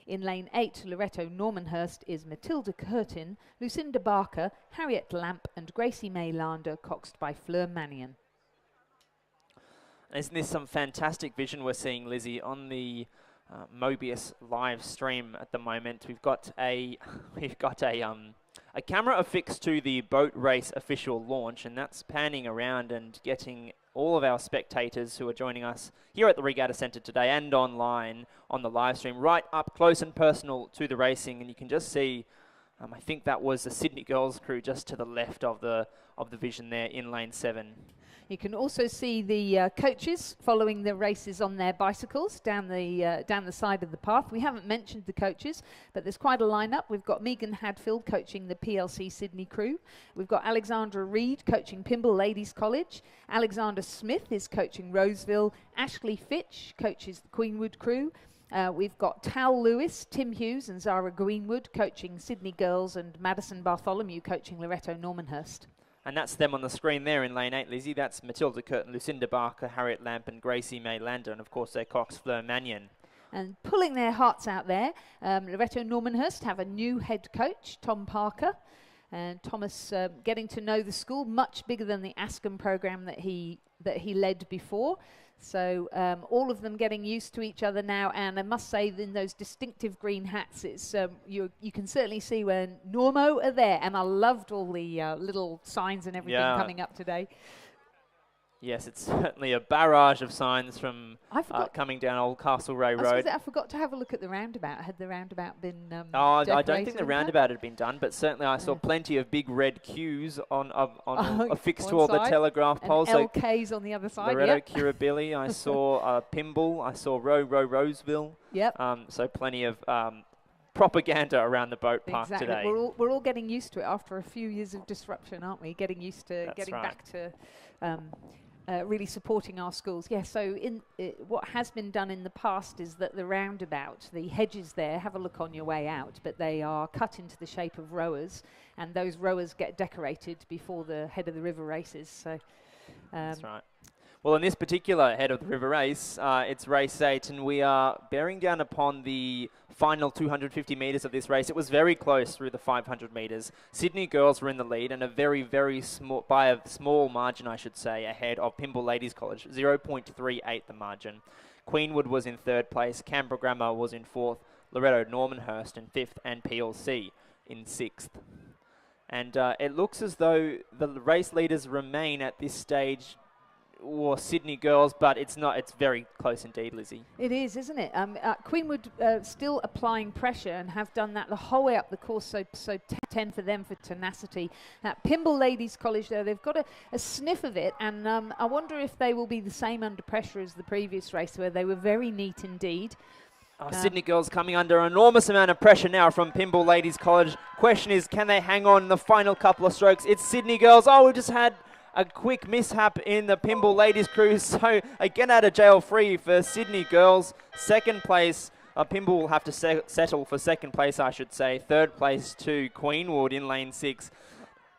In lane 8, Loretto Normanhurst is Matilda Curtin, Lucinda Barker, Harriet Lamp, and Gracie May Lander, coxed by Fleur Mannion. Isn't this some fantastic vision we're seeing, Lizzie, on the Mobius live stream at the moment? We've got a camera affixed to the boat race official launch, and that's panning around and getting all of our spectators who are joining us here at the Regatta Centre today and online on the live stream right up close and personal to the racing. And you can just see, I think that was the Sydney Girls crew just to the left of the vision there in lane 7. You can also see the coaches following the races on their bicycles down the side of the path. We haven't mentioned the coaches, but there's quite a lineup. We've got Megan Hadfield coaching the PLC Sydney crew. We've got Alexandra Reid coaching Pymble Ladies College. Alexander Smith is coaching Roseville. Ashley Fitch coaches the Queenwood crew. We've got Tal Lewis, Tim Hughes, and Zara Greenwood coaching Sydney Girls, and Madison Bartholomew coaching Loretto Normanhurst. And that's them on the screen there in lane 8, Lizzie. That's Matilda Curtin, Lucinda Barker, Harriet Lamp, and Gracie May Lander, and of course their cox, Fleur Mannion. And pulling their hearts out there, Loretto Normanhurst have a new head coach, Tom Parker. And Thomas getting to know the school, much bigger than the Ascombe program that he led before. So all of them getting used to each other now, and I must say, in those distinctive green hats, it's you can certainly see when Normo are there, and I loved all the little signs and everything coming up today. Yes, it's certainly a barrage of signs from coming down Old Castlereagh Road. I forgot to have a look at the roundabout. Had the roundabout been I don't think the roundabout had been done, but certainly I saw plenty of big red Qs affixed to all the telegraph poles. And LKs on the other side. Loretto Kirribilli. I saw Pymble. I saw Roseville. Yep. So plenty of propaganda around the boat park today. We're all getting used to it after a few years of disruption, aren't we? Getting used to back to really supporting our schools. Yeah, so what has been done in the past is that the roundabout, the hedges there, have a look on your way out, but they are cut into the shape of rowers, and those rowers get decorated before the head of the river races. So that's right. Well, in this particular head of the river race, it's race 8, and we are bearing down upon the final 250 metres of this race. It was very close through the 500 metres. Sydney Girls were in the lead, and very small, by a small margin, I should say, ahead of Pymble Ladies College, 0.38 the margin. Queenwood was in 3rd place, Canberra Grammar was in 4th, Loretto Normanhurst in 5th, and PLC in 6th. And it looks as though the race leaders remain at this stage or Sydney Girls, but it's not. It's very close indeed, Lizzie. It is, isn't it? Queenwood still applying pressure and have done that the whole way up the course, so 10 for them for tenacity. That Pymble Ladies College, though, they've got a sniff of it, and I wonder if they will be the same under pressure as the previous race, where they were very neat indeed. Sydney Girls coming under an enormous amount of pressure now from Pymble Ladies College. Question is, can they hang on in the final couple of strokes? It's Sydney Girls. Oh, we just had a quick mishap in the Pymble Ladies crew. So again, out of jail free for Sydney Girls. Second place, Pymble will have to settle for second place, I should say. Third place to Queenwood in lane 6.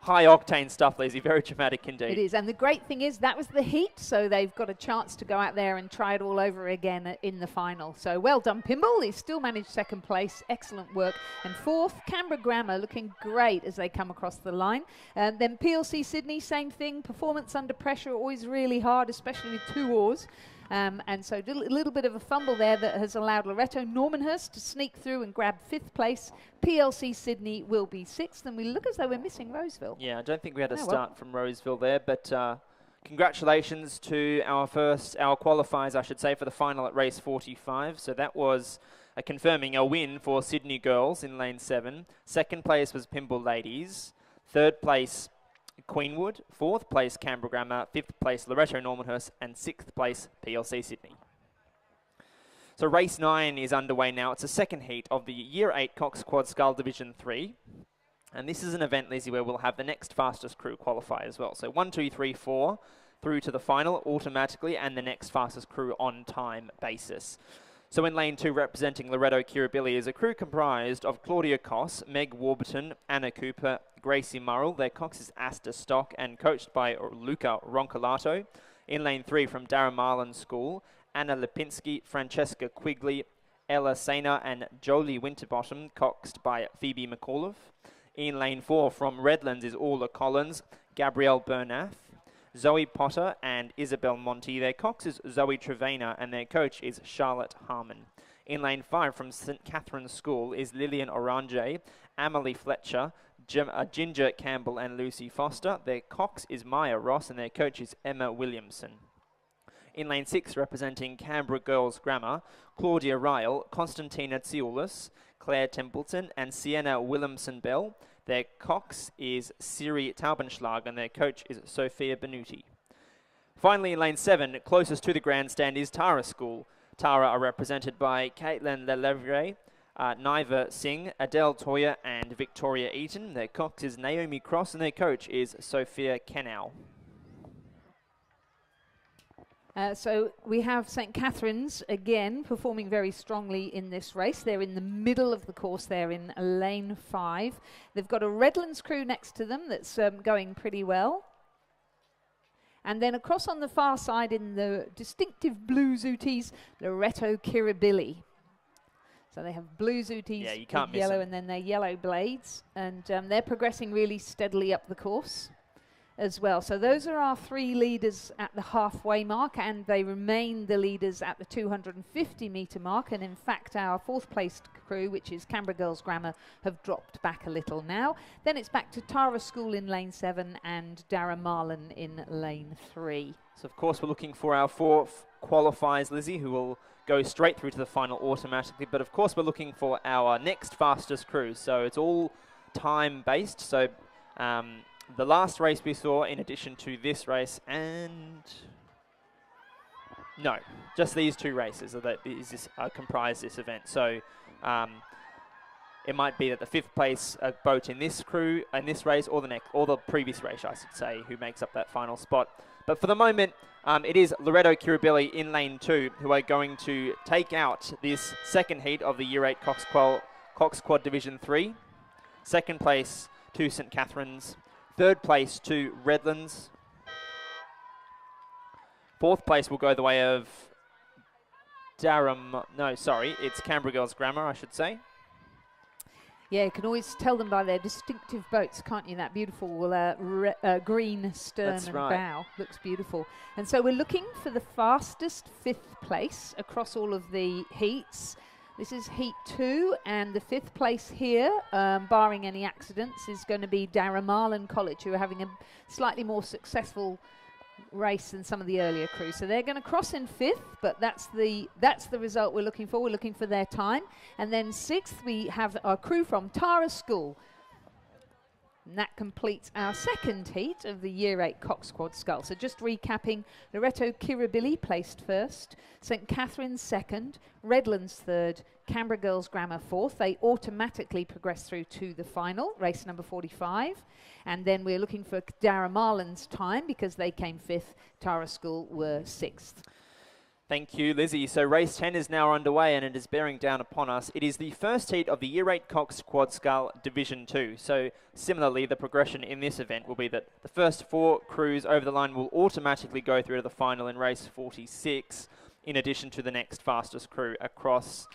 High octane stuff, Lizzie. Very dramatic indeed. It is, and the great thing is that was the heat, so they've got a chance to go out there and try it all over again in the final. So well done, Pymble. They still managed second place. Excellent work. And fourth, Canberra Grammar, looking great as they come across the line. Then PLC Sydney, same thing. Performance under pressure, always really hard, especially with 2 oars. And so a little bit of a fumble there that has allowed Loretto Normanhurst to sneak through and grab 5th place. PLC Sydney will be 6th, and we look as though we're missing Roseville. Yeah, I don't think we had a start from Roseville there, but congratulations to our qualifiers, I should say, for the final at race 45. So that was confirming a win for Sydney Girls in lane 7. Second place was Pymble Ladies. Third place, Queenwood. Fourth place, Canberra Grammar. 5th place, Loretto Normanhurst. And 6th place, PLC Sydney. So race 9 is underway now. It's the second heat of the Year 8 Cox Quad Scull Division 3. And this is an event, Lizzie, where we'll have the next fastest crew qualify as well. So 1, 2, 3, 4 through to the final automatically, and the next fastest crew on time basis. So in lane 2, representing Loretto Kirribilli, is a crew comprised of Claudia Koss, Meg Warburton, Anna Cooper, Gracie Murrell. Their Cox is Asta Stock and coached by Luca Roncolato. In lane 3, from Darramarlin School, Anna Lipinski, Francesca Quigley, Ella Sainer and Jolie Winterbottom, coxed by Phoebe McAuliffe. In lane 4, from Redlands, is Orla Collins, Gabrielle Bernath, Zoe Potter and Isabel Monti. Their cox is Zoe Trevena and their coach is Charlotte Harmon. In lane 5, from St Catherine's School, is Lillian Orange, Amelie Fletcher, Ginger Campbell and Lucy Foster. Their cox is Maya Ross and their coach is Emma Williamson. In lane 6, representing Canberra Girls Grammar, Claudia Ryle, Constantina Tsioulis, Claire Templeton and Sienna Williamson-Bell. Their cox is Siri Taubenschlag and their coach is Sophia Benuti. Finally, in lane 7, closest to the grandstand is Tara School. Tara are represented by Caitlin Lelevre, Niva Singh, Adele Toya and Victoria Eaton. Their cox is Naomi Cross and their coach is Sophia Kenau. So we have St Catherine's again performing very strongly in this race. They're in the middle of the course. They're in lane 5. They've got a Redlands crew next to them that's going pretty well. And then across on the far side in the distinctive blue zooties, Loretto Kirribilli. So they have blue zooties, yeah, you can't miss yellow, them. and then their yellow blades. And they're progressing really steadily up the course as well. So those are our 3 leaders at the halfway mark, and they remain the leaders at the 250 metre mark. And in fact, our 4th placed crew, which is Canberra Girls Grammar, have dropped back a little now. Then it's back to Tara School in lane 7 and Darramarlin in lane 3. So of course we're looking for our 4 qualifiers, Lizzie, who will go straight through to the final automatically. But of course we're looking for our next fastest crew. So it's all time based. So the last race we saw, in addition to this race, and no, just these 2 races comprise this event. So it might be that the 5th place boat in this crew, in this race, or the previous race, I should say, who makes up that final spot. But for the moment, it is Loretto Kirribilli in lane 2 who are going to take out this second heat of the Year 8 Cox Quad Division 3. Second place to St Catherine's. 3rd place to Redlands. 4th place will go the way of it's Canberra Girls Grammar, I should say. Yeah, you can always tell them by their distinctive boats, can't you? That beautiful green stern That's and right. bow. Looks beautiful. And so we're looking for the fastest 5th place across all of the heats. This is heat 2, and the 5th place here, barring any accidents, is going to be Darramarlin College, who are having a slightly more successful race than some of the earlier crews. So they're going to cross in 5th, but that's the result we're looking for. We're looking for their time. And then 6th, we have our crew from Tara School. And that completes our second heat of the Year 8 Cox Quad Scull. So just recapping, Loreto Kirribilli placed 1st, St Catherine's 2nd, Redlands 3rd, Canberra Girls Grammar 4th. They automatically progress through to the final, race number 45. And then we're looking for Darramalan's time because they came 5th. Tara School were 6th. Thank you, Lizzie. So race 10 is now underway and it is bearing down upon us. It is the first heat of the Year 8 Cox Quad Scull Division 2. So similarly, the progression in this event will be that the first 4 crews over the line will automatically go through to the final in race 46, in addition to the next fastest crew across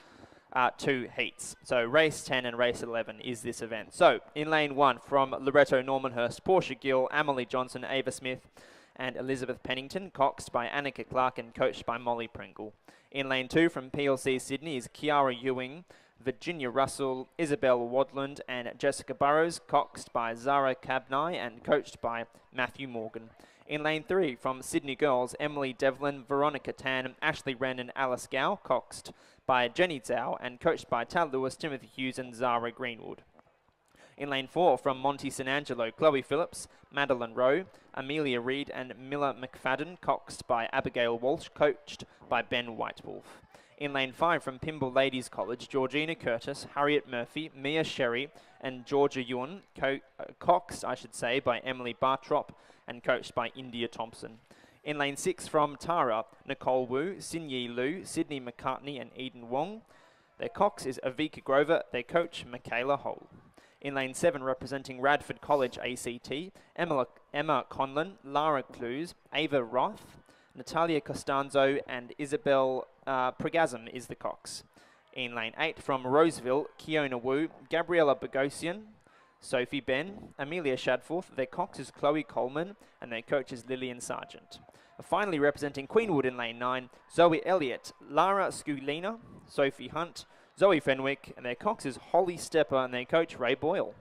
2 heats. So race 10 and race 11 is this event. So in lane 1 from Loreto Normanhurst, Portia Gill, Emily Johnson, Ava Smith, and Elizabeth Pennington, coxed by Annika Clark and coached by Molly Pringle. In lane 2 from PLC Sydney is Kiara Ewing, Virginia Russell, Isabel Wadland and Jessica Burrows, coxed by Zara Cabnai and coached by Matthew Morgan. In lane 3 from Sydney Girls, Emily Devlin, Veronica Tan, Ashley Wren and Alice Gow, coxed by Jenny Zhao and coached by Tal Lewis, Timothy Hughes and Zara Greenwood. In lane 4 from Monty St Angelo, Chloe Phillips, Madeline Rowe, Amelia Reid and Miller McFadden, coxed by Abigail Walsh, coached by Ben Whitewolf. In lane 5 from Pymble Ladies College, Georgina Curtis, Harriet Murphy, Mia Sherry and Georgia Ewan, coxed by Emily Bartrop and coached by India Thompson. In lane 6 from Tara, Nicole Wu, Sinyi Liu, Sydney McCartney and Eden Wong. Their cox is Avika Grover, their coach Michaela Hull. In lane 7, representing Radford College ACT, Emma Conlon, Lara Clues, Ava Roth, Natalia Costanzo and Isabel Prigazim is the cox. In lane 8, from Roseville, Kiona Wu, Gabriella Bogosian, Sophie Ben, Amelia Shadforth, their cox is Chloe Coleman and their coach is Lillian Sargent. Finally, representing Queenwood in lane 9, Zoe Elliott, Lara Sculina, Sophie Hunt, Zoe Fenwick, and their cox is Holly Stepper and their coach Ray Boyle.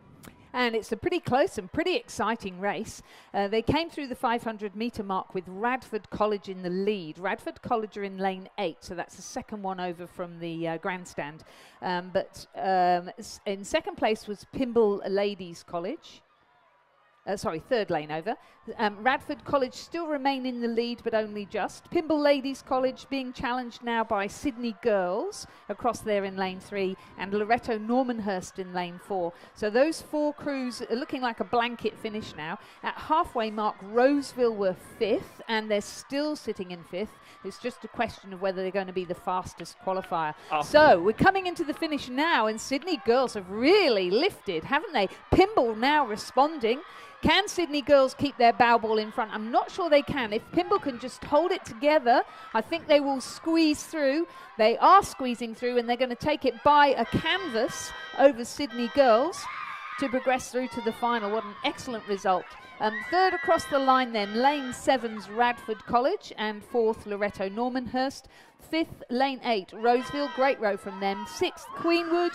And it's a pretty close and pretty exciting race. They came through the 500 metre mark with Radford College in the lead. Radford College are in lane 8, so that's the second one over from the grandstand. But in second place was Pymble Ladies College. Third lane over. Radford College still remain in the lead, but only just. Pymble Ladies College being challenged now by Sydney Girls across there in lane 3 and Loreto Normanhurst in lane 4. So those 4 crews are looking like a blanket finish now. At halfway mark, Roseville were 5th and they're still sitting in 5th. It's just a question of whether they're going to be the fastest qualifier. Oh. So we're coming into the finish now and Sydney Girls have really lifted, haven't they? Pymble now responding. Can Sydney Girls keep their bow ball in front? I'm not sure they can. If Pymble can just hold it together, I think they will squeeze through. They are squeezing through and they're going to take it by a canvas over Sydney Girls to progress through to the final. What an excellent result. Third across the line then, lane 7's Radford College and 4th Loreto Normanhurst. 5th, lane 8, Roseville, great row from them. 6th, Queenwood.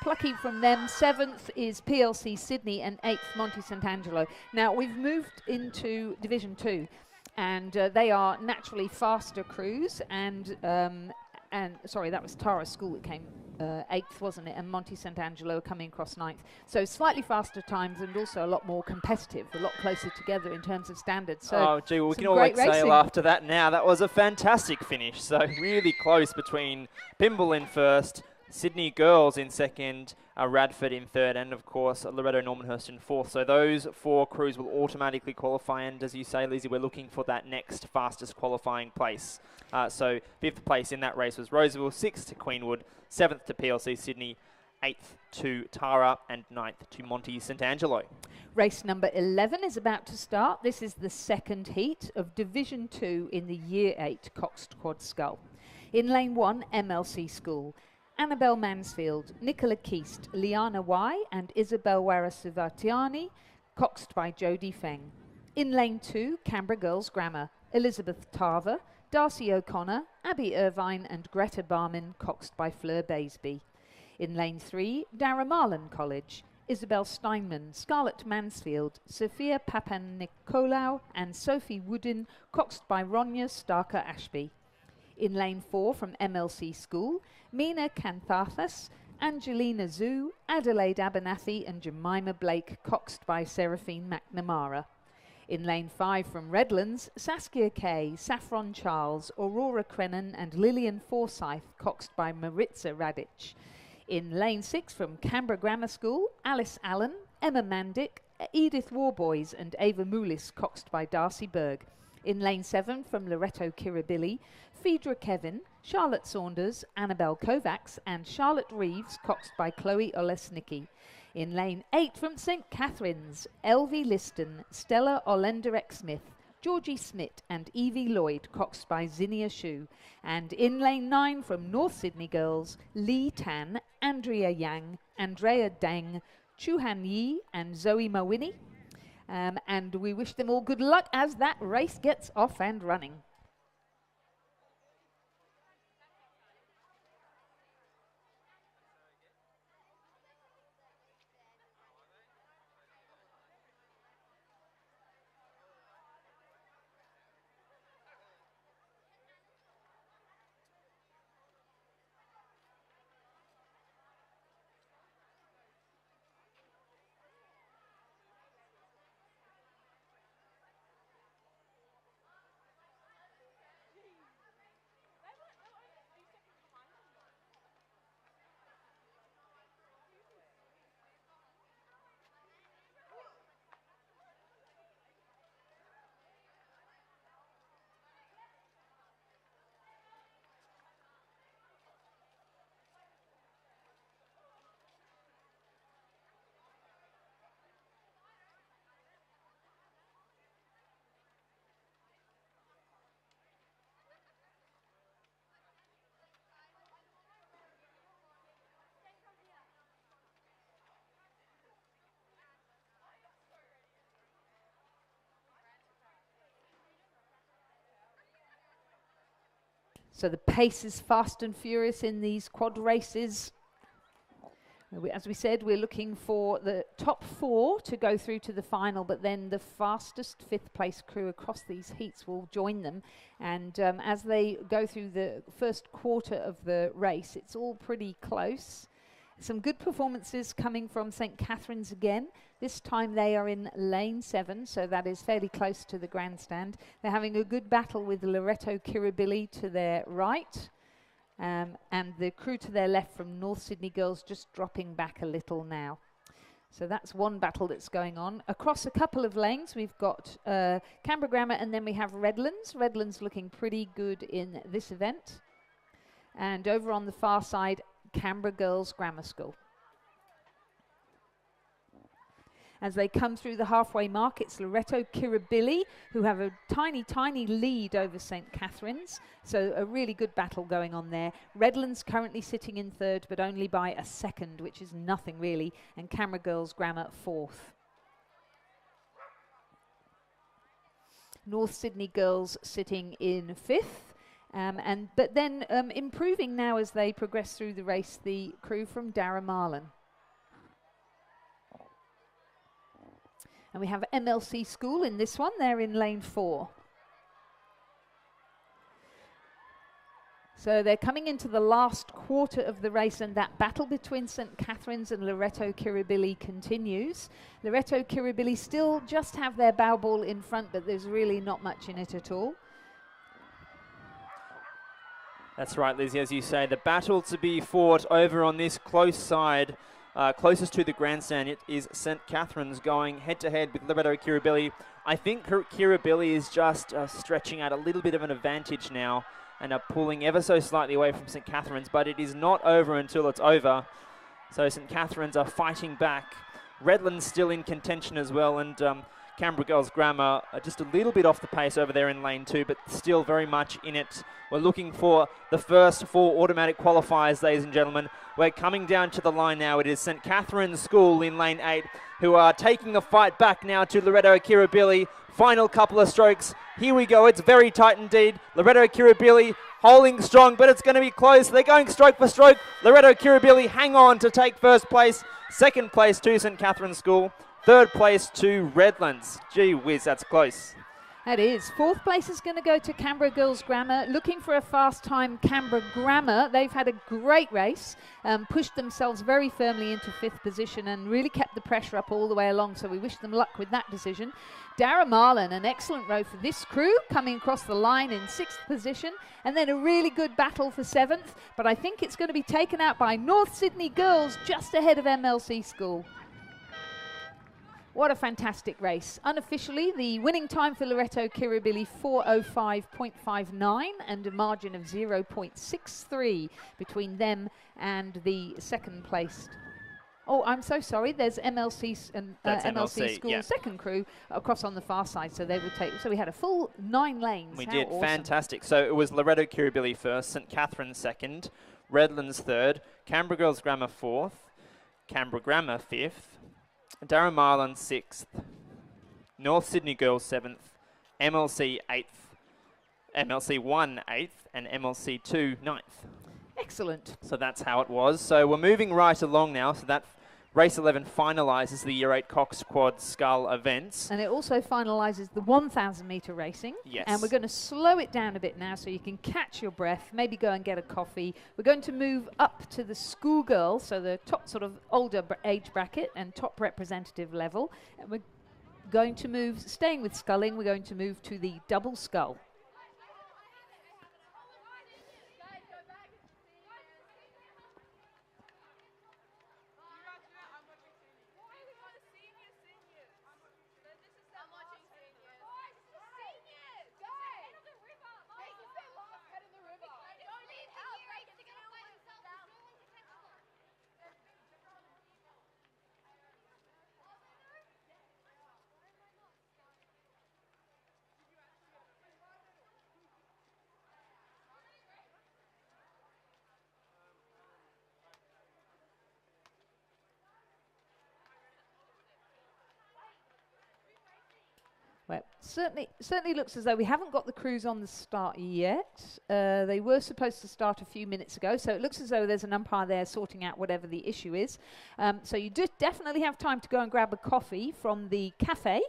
Plucky from them. 7th is PLC Sydney and 8th Monty St Angelo. Now we've moved into Division 2 and they are naturally faster crews and sorry, that was Tara School that came 8th, wasn't it? And Monty St Angelo coming across 9th. So slightly faster times and also a lot more competitive, a lot closer together in terms of standards. So we can all exhale after that now. That was a fantastic finish. So really close between Pymble in first, Sydney Girls in second, Radford in third, and of course Loreto Normanhurst in fourth. So those 4 crews will automatically qualify, and as you say, Lizzie, we're looking for that next fastest qualifying place. So 5th place in that race was Roseville, 6th to Queenwood, 7th to PLC Sydney, 8th to Tara, and 9th to Monty St Angelo. Race number 11 is about to start. This is the second heat of Division 2 in the Year 8 Cox Quad Scull. In lane 1, MLC School. Annabelle Mansfield, Nicola Keast, Liana Y and Isabel Warasuvatiani, coxed by Jodie Feng. In lane 2, Canberra Girls Grammar, Elizabeth Tarver, Darcy O'Connor, Abby Irvine and Greta Barman, coxed by Fleur Baisby. In lane 3, Darramalan College, Isabel Steinman, Scarlett Mansfield, Sophia Papanikolaou and Sophie Woodin, coxed by Ronya Starker-Ashby. In lane 4 from MLC School, Mina Canthathas, Angelina Zhu, Adelaide Abernathy and Jemima Blake, coxed by Seraphine McNamara. In lane 5 from Redlands, Saskia Kay, Saffron Charles, Aurora Crennan and Lillian Forsyth, coxed by Maritza Radic. In lane 6 from Canberra Grammar School, Alice Allen, Emma Mandick, Edith Warboys and Ava Moulis, coxed by Darcy Berg. In lane 7 from Loreto Kirribilli, Phaedra Kevin, Charlotte Saunders, Annabelle Kovacs and Charlotte Reeves, coxed by Chloe Olesnicki. In lane 8 from St Catherine's, Elvie Liston, Stella Olenderek-Smith, Georgie Smith and Evie Lloyd, coxed by Zinnia Shu. And in lane 9 from North Sydney Girls, Lee Tan, Andrea Yang, Andrea Deng, Chuhan Yi and Zoe Mawini. And we wish them all good luck as that race gets off and running. So the pace is fast and furious in these quad races. As we said, we're looking for the top 4 to go through to the final, but then the fastest 5th place crew across these heats will join them. And as they go through the first quarter of the race, it's all pretty close. Some good performances coming from St Catherine's again. This time they are in lane 7, so that is fairly close to the grandstand. They're having a good battle with Loreto Kirribilli to their right. And the crew to their left from North Sydney Girls just dropping back a little now. So that's one battle that's going on. Across a couple of lanes, we've got Canberra Grammar and then we have Redlands. Redlands looking pretty good in this event. And over on the far side, Canberra Girls Grammar School. As they come through the halfway mark, it's Loreto Kirribilli who have a tiny, tiny lead over St Catherine's. So a really good battle going on there. Redlands currently sitting in 3rd, but only by a 2nd, which is nothing really. And Canberra Girls Grammar 4th. North Sydney Girls sitting in 5th. But then improving now as they progress through the race, the crew from Darra Marlin. And we have MLC School in this one. They're in lane 4. So they're coming into the last quarter of the race, and that battle between St Catherine's and Loreto Kirribilli continues. Loreto Kirribilli still just have their bow ball in front, but there's really not much in it at all. That's right, Lizzie, as you say, the battle to be fought over on this close side, closest to the grandstand, it is St Catherine's going head-to-head with Loreto Kirribilli. I think Kirribilli is just stretching out a little bit of an advantage now and are pulling ever so slightly away from St Catherine's, but it is not over until it's over. So St Catherine's are fighting back. Redlands still in contention as well, and Canberra Girls Grammar are just a little bit off the pace over there in lane 2, but still very much in it. We're looking for the first 4 automatic qualifiers, ladies and gentlemen. We're coming down to the line now. It is St Catherine's School in lane 8 who are taking the fight back now to Loreto Kirribilli. Final couple of strokes. Here we go. It's very tight indeed. Loreto Kirribilli holding strong, but it's going to be close. They're going stroke for stroke. Loreto Kirribilli hang on to take first place. Second place to St Catherine's School. Third place to Redlands. Gee whiz, that's close. That is. Fourth place is going to go to Canberra Girls Grammar. Looking for a fast time, Canberra Grammar. They've had a great race, pushed themselves very firmly into fifth position and really kept the pressure up all the way along. So we wish them luck with that decision. Dara Marlin, an excellent row for this crew, coming across the line in sixth position. And then a really good battle for seventh. But I think it's going to be taken out by North Sydney Girls just ahead of MLC School. What a fantastic race. Unofficially, the winning time for Loreto Kirribilli, 4:05.59 and a margin of 0.63 between them and the second placed. Oh, I'm so sorry. There's MLC and MLC School yeah. second crew across on the far side, so they will take. So we had a full 9 lanes. We How did. awesome. Fantastic. So it was Loreto Kirribilli first, St Catherine's second, Redlands third, Canberra Girls Grammar fourth, Canberra Grammar fifth, Dara Marlin 6th, North Sydney Girls 7th, MLC 8th, MLC 1 8th, and MLC 2 9th. Excellent. So that's how it was. So we're moving right along now. So that race 11 finalises the Year 8 Cox Quad Scull events. And it also finalises the 1,000 metre racing. Yes. And we're going to slow it down a bit now so you can catch your breath, maybe go and get a coffee. We're going to move up to the Schoolgirl, so the top sort of older age bracket and top representative level. And we're going to move, staying with sculling, we're going to move to the double scull. Well, certainly looks as though we haven't got the crews on the start yet. They were supposed to start a few minutes ago, so it looks as though there's an umpire there sorting out whatever the issue is. So you do definitely have time to go and grab a coffee from the cafe,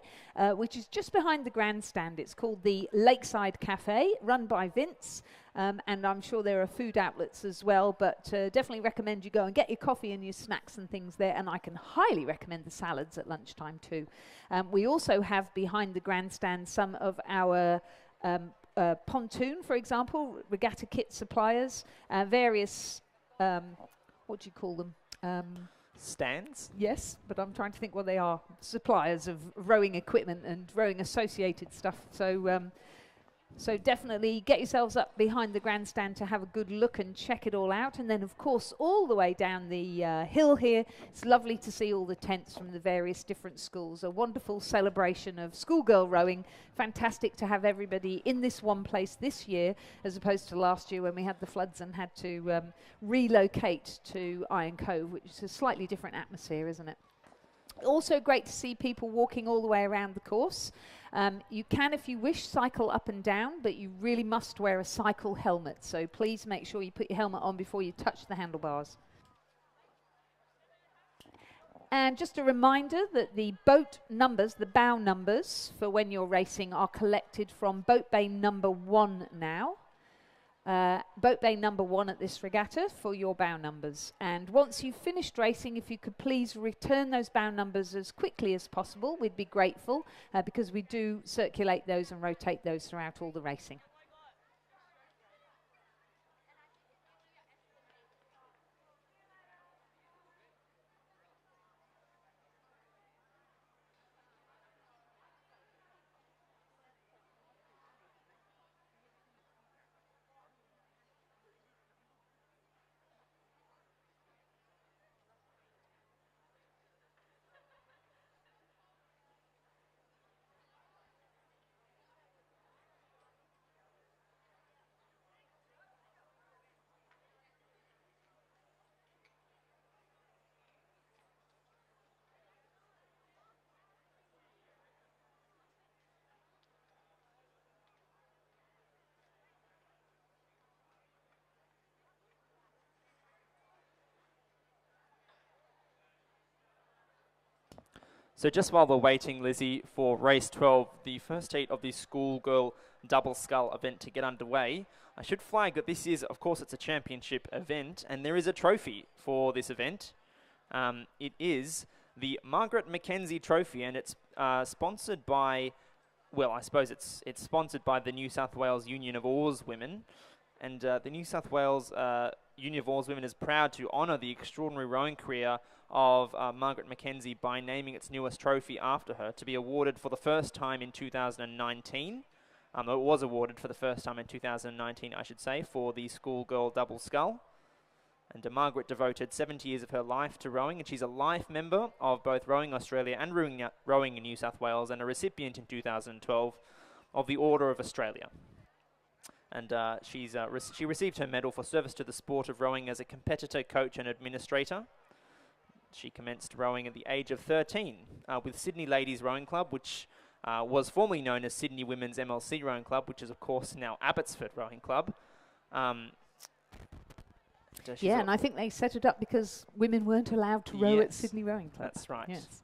which is just behind the grandstand. It's called the Lakeside Cafe, run by Vince. And I'm sure there are food outlets as well, but definitely recommend you go and get your coffee and your snacks and things there, and I can highly recommend the salads at lunchtime too. We also have behind the grandstand some of our pontoon, for example, regatta kit suppliers, various, what do you call them? Stands? Yes, but I'm trying to think what they are. Suppliers of rowing equipment and rowing associated stuff. So definitely get yourselves up behind the grandstand to have a good look and check it all out. And then, of course, all the way down the hill here, it's lovely to see all the tents from the various different schools. A wonderful celebration of schoolgirl rowing. Fantastic to have everybody in this one place this year, as opposed to last year when we had the floods and had to relocate to Iron Cove, which is a slightly different atmosphere, isn't it? Also great to see people walking all the way around the course. You can, if you wish, cycle up and down, but you really must wear a cycle helmet. So please make sure you put your helmet on before you touch the handlebars. And just a reminder that the boat numbers, the bow numbers for when you're racing, are collected from boat bay number 1 now. Boat bay number 1 at this regatta for your bow numbers. And once you've finished racing, if you could please return those bow numbers as quickly as possible, we'd be grateful, because we do circulate those and rotate those throughout all the racing. So just while we're waiting, Lizzie, for race 12, the first heat of the Schoolgirl double scull event to get underway, I should flag that this is, of course, it's a championship event, and there is a trophy for this event. It is the Margaret Mackenzie Trophy, and it's sponsored by, well, I suppose it's sponsored by the New South Wales Union of Oarswomen, and the New South Wales Union of Oarswomen is proud to honour the extraordinary rowing career of Margaret Mackenzie by naming its newest trophy after her, to be awarded for the first time in 2019. It was awarded for the first time in 2019, I should say, for the Schoolgirl double scull. And Margaret devoted 70 years of her life to rowing, and she's a life member of both Rowing Australia and Rowing in New South Wales, and a recipient in 2012 of the Order of Australia. And she received her medal for service to the sport of rowing as a competitor, coach and administrator. She commenced rowing at the age of 13 with Sydney Ladies Rowing Club, which was formerly known as Sydney Women's MLC Rowing Club, which is, of course, now Abbotsford Rowing Club. Yeah, and I think they set it up because women weren't allowed to row at Sydney Rowing Club. That's right. Yes.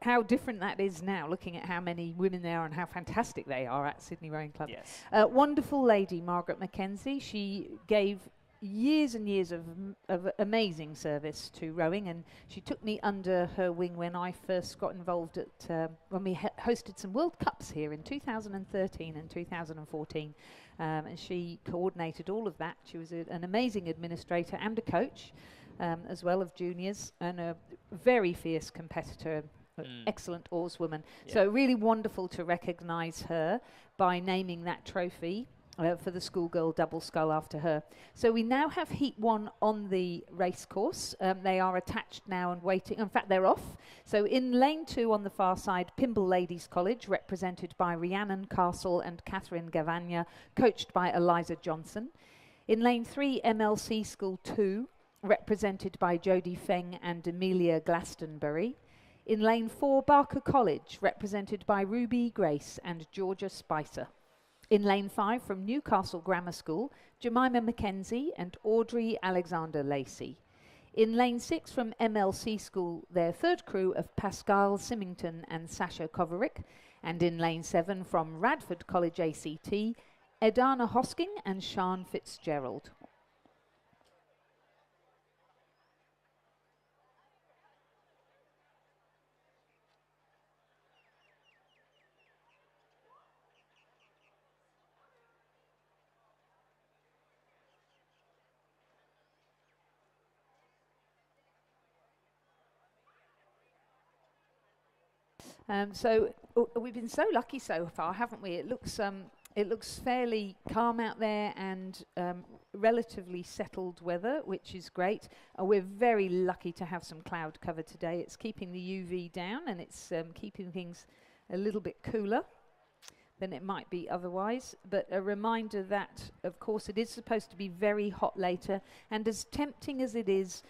How different that is now, looking at how many women there are and how fantastic they are at Sydney Rowing Club. Yes. Wonderful lady, Margaret Mackenzie. She gave years and years of amazing service to rowing, and she took me under her wing when I first got involved at when we hosted some World Cups here in 2013 and 2014, and she coordinated all of that. She was an amazing administrator and a coach as well of juniors, and a very fierce competitor, excellent oarswoman. Yeah. So really wonderful to recognise her by naming that trophy for the Schoolgirl double scull after her. So we now have Heat 1 on the race course. They are attached now and waiting. In fact, they're off. So in lane 2 on the far side, Pymble Ladies College, represented by Rhiannon Castle and Catherine Gavagna, coached by Eliza Johnson. In lane 3, MLC School 2, represented by Jodie Feng and Amelia Glastonbury. In lane 4, Barker College, represented by Ruby Grace and Georgia Spicer. In lane 5, from Newcastle Grammar School, Jemima Mackenzie and Audrey Alexander Lacey. In lane 6, from MLC School, their third crew of Pascal Symington and Sasha Koverick. And in lane 7, from Radford College ACT, Edana Hosking and Sian Fitzgerald. We've been so lucky so far, haven't we? It looks fairly calm out there, and relatively settled weather, which is great. We're very lucky to have some cloud cover today. It's keeping the UV down, and it's keeping things a little bit cooler than it might be otherwise. But a reminder that, of course, it is supposed to be very hot later, and as tempting as it is,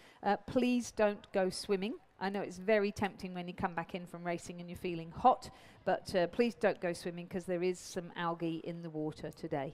please don't go swimming. I know it's very tempting when you come back in from racing and you're feeling hot, but please don't go swimming because there is some algae in the water today.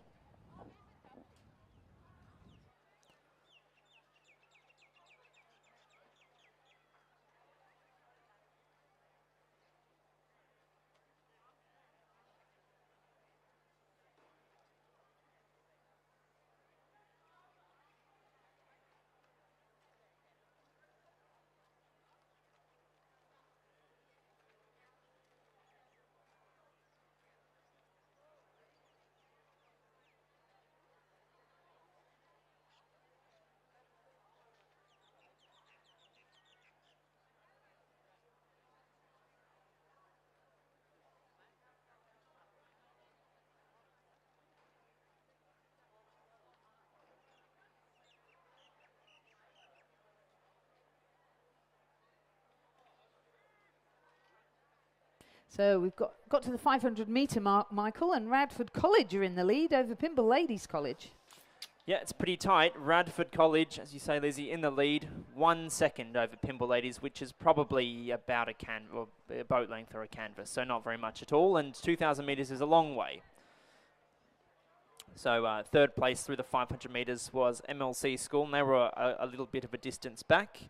So we've got to the 500 metre mark, Michael, and Radford College are in the lead over Pymble Ladies College. Yeah, it's pretty tight. Radford College, as you say, Lizzie, in the lead, 1 second over Pymble Ladies, which is probably about a boat length or a canvas, so not very much at all, and 2,000 metres is a long way. So third place through the 500 metres was MLC School, and they were a little bit of a distance back.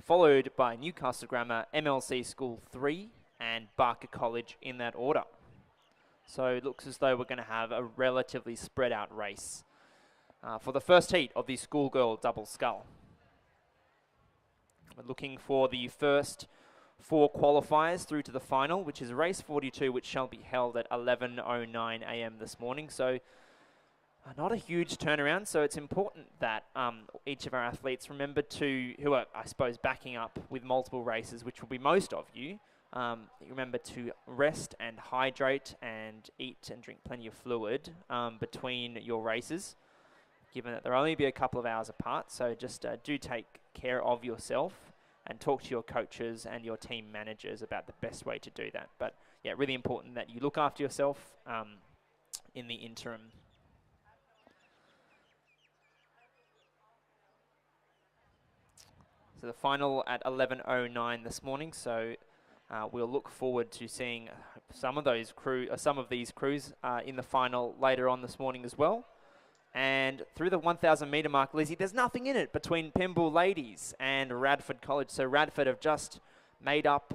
followed by Newcastle Grammar, MLC School 3 and Barker College in that order. So it looks as though we're going to have a relatively spread out race for the first heat of the Schoolgirl double scull. We're looking for the first 4 qualifiers through to the final, which is race 42, which shall be held at 11:09 a.m. this morning. So not a huge turnaround, so it's important that each of our athletes remember to, who are, I suppose, backing up with multiple races, which will be most of you, remember to rest and hydrate and eat and drink plenty of fluid between your races, given that they'll only be a couple of hours apart. So just do take care of yourself and talk to your coaches and your team managers about the best way to do that. But yeah, really important that you look after yourself in the interim. So the final at 11:09 this morning. So we'll look forward to seeing some of these crews in the final later on this morning as well. And through the 1,000 metre mark, Lizzie, there's nothing in it between Pymble Ladies and Radford College. So Radford have just made up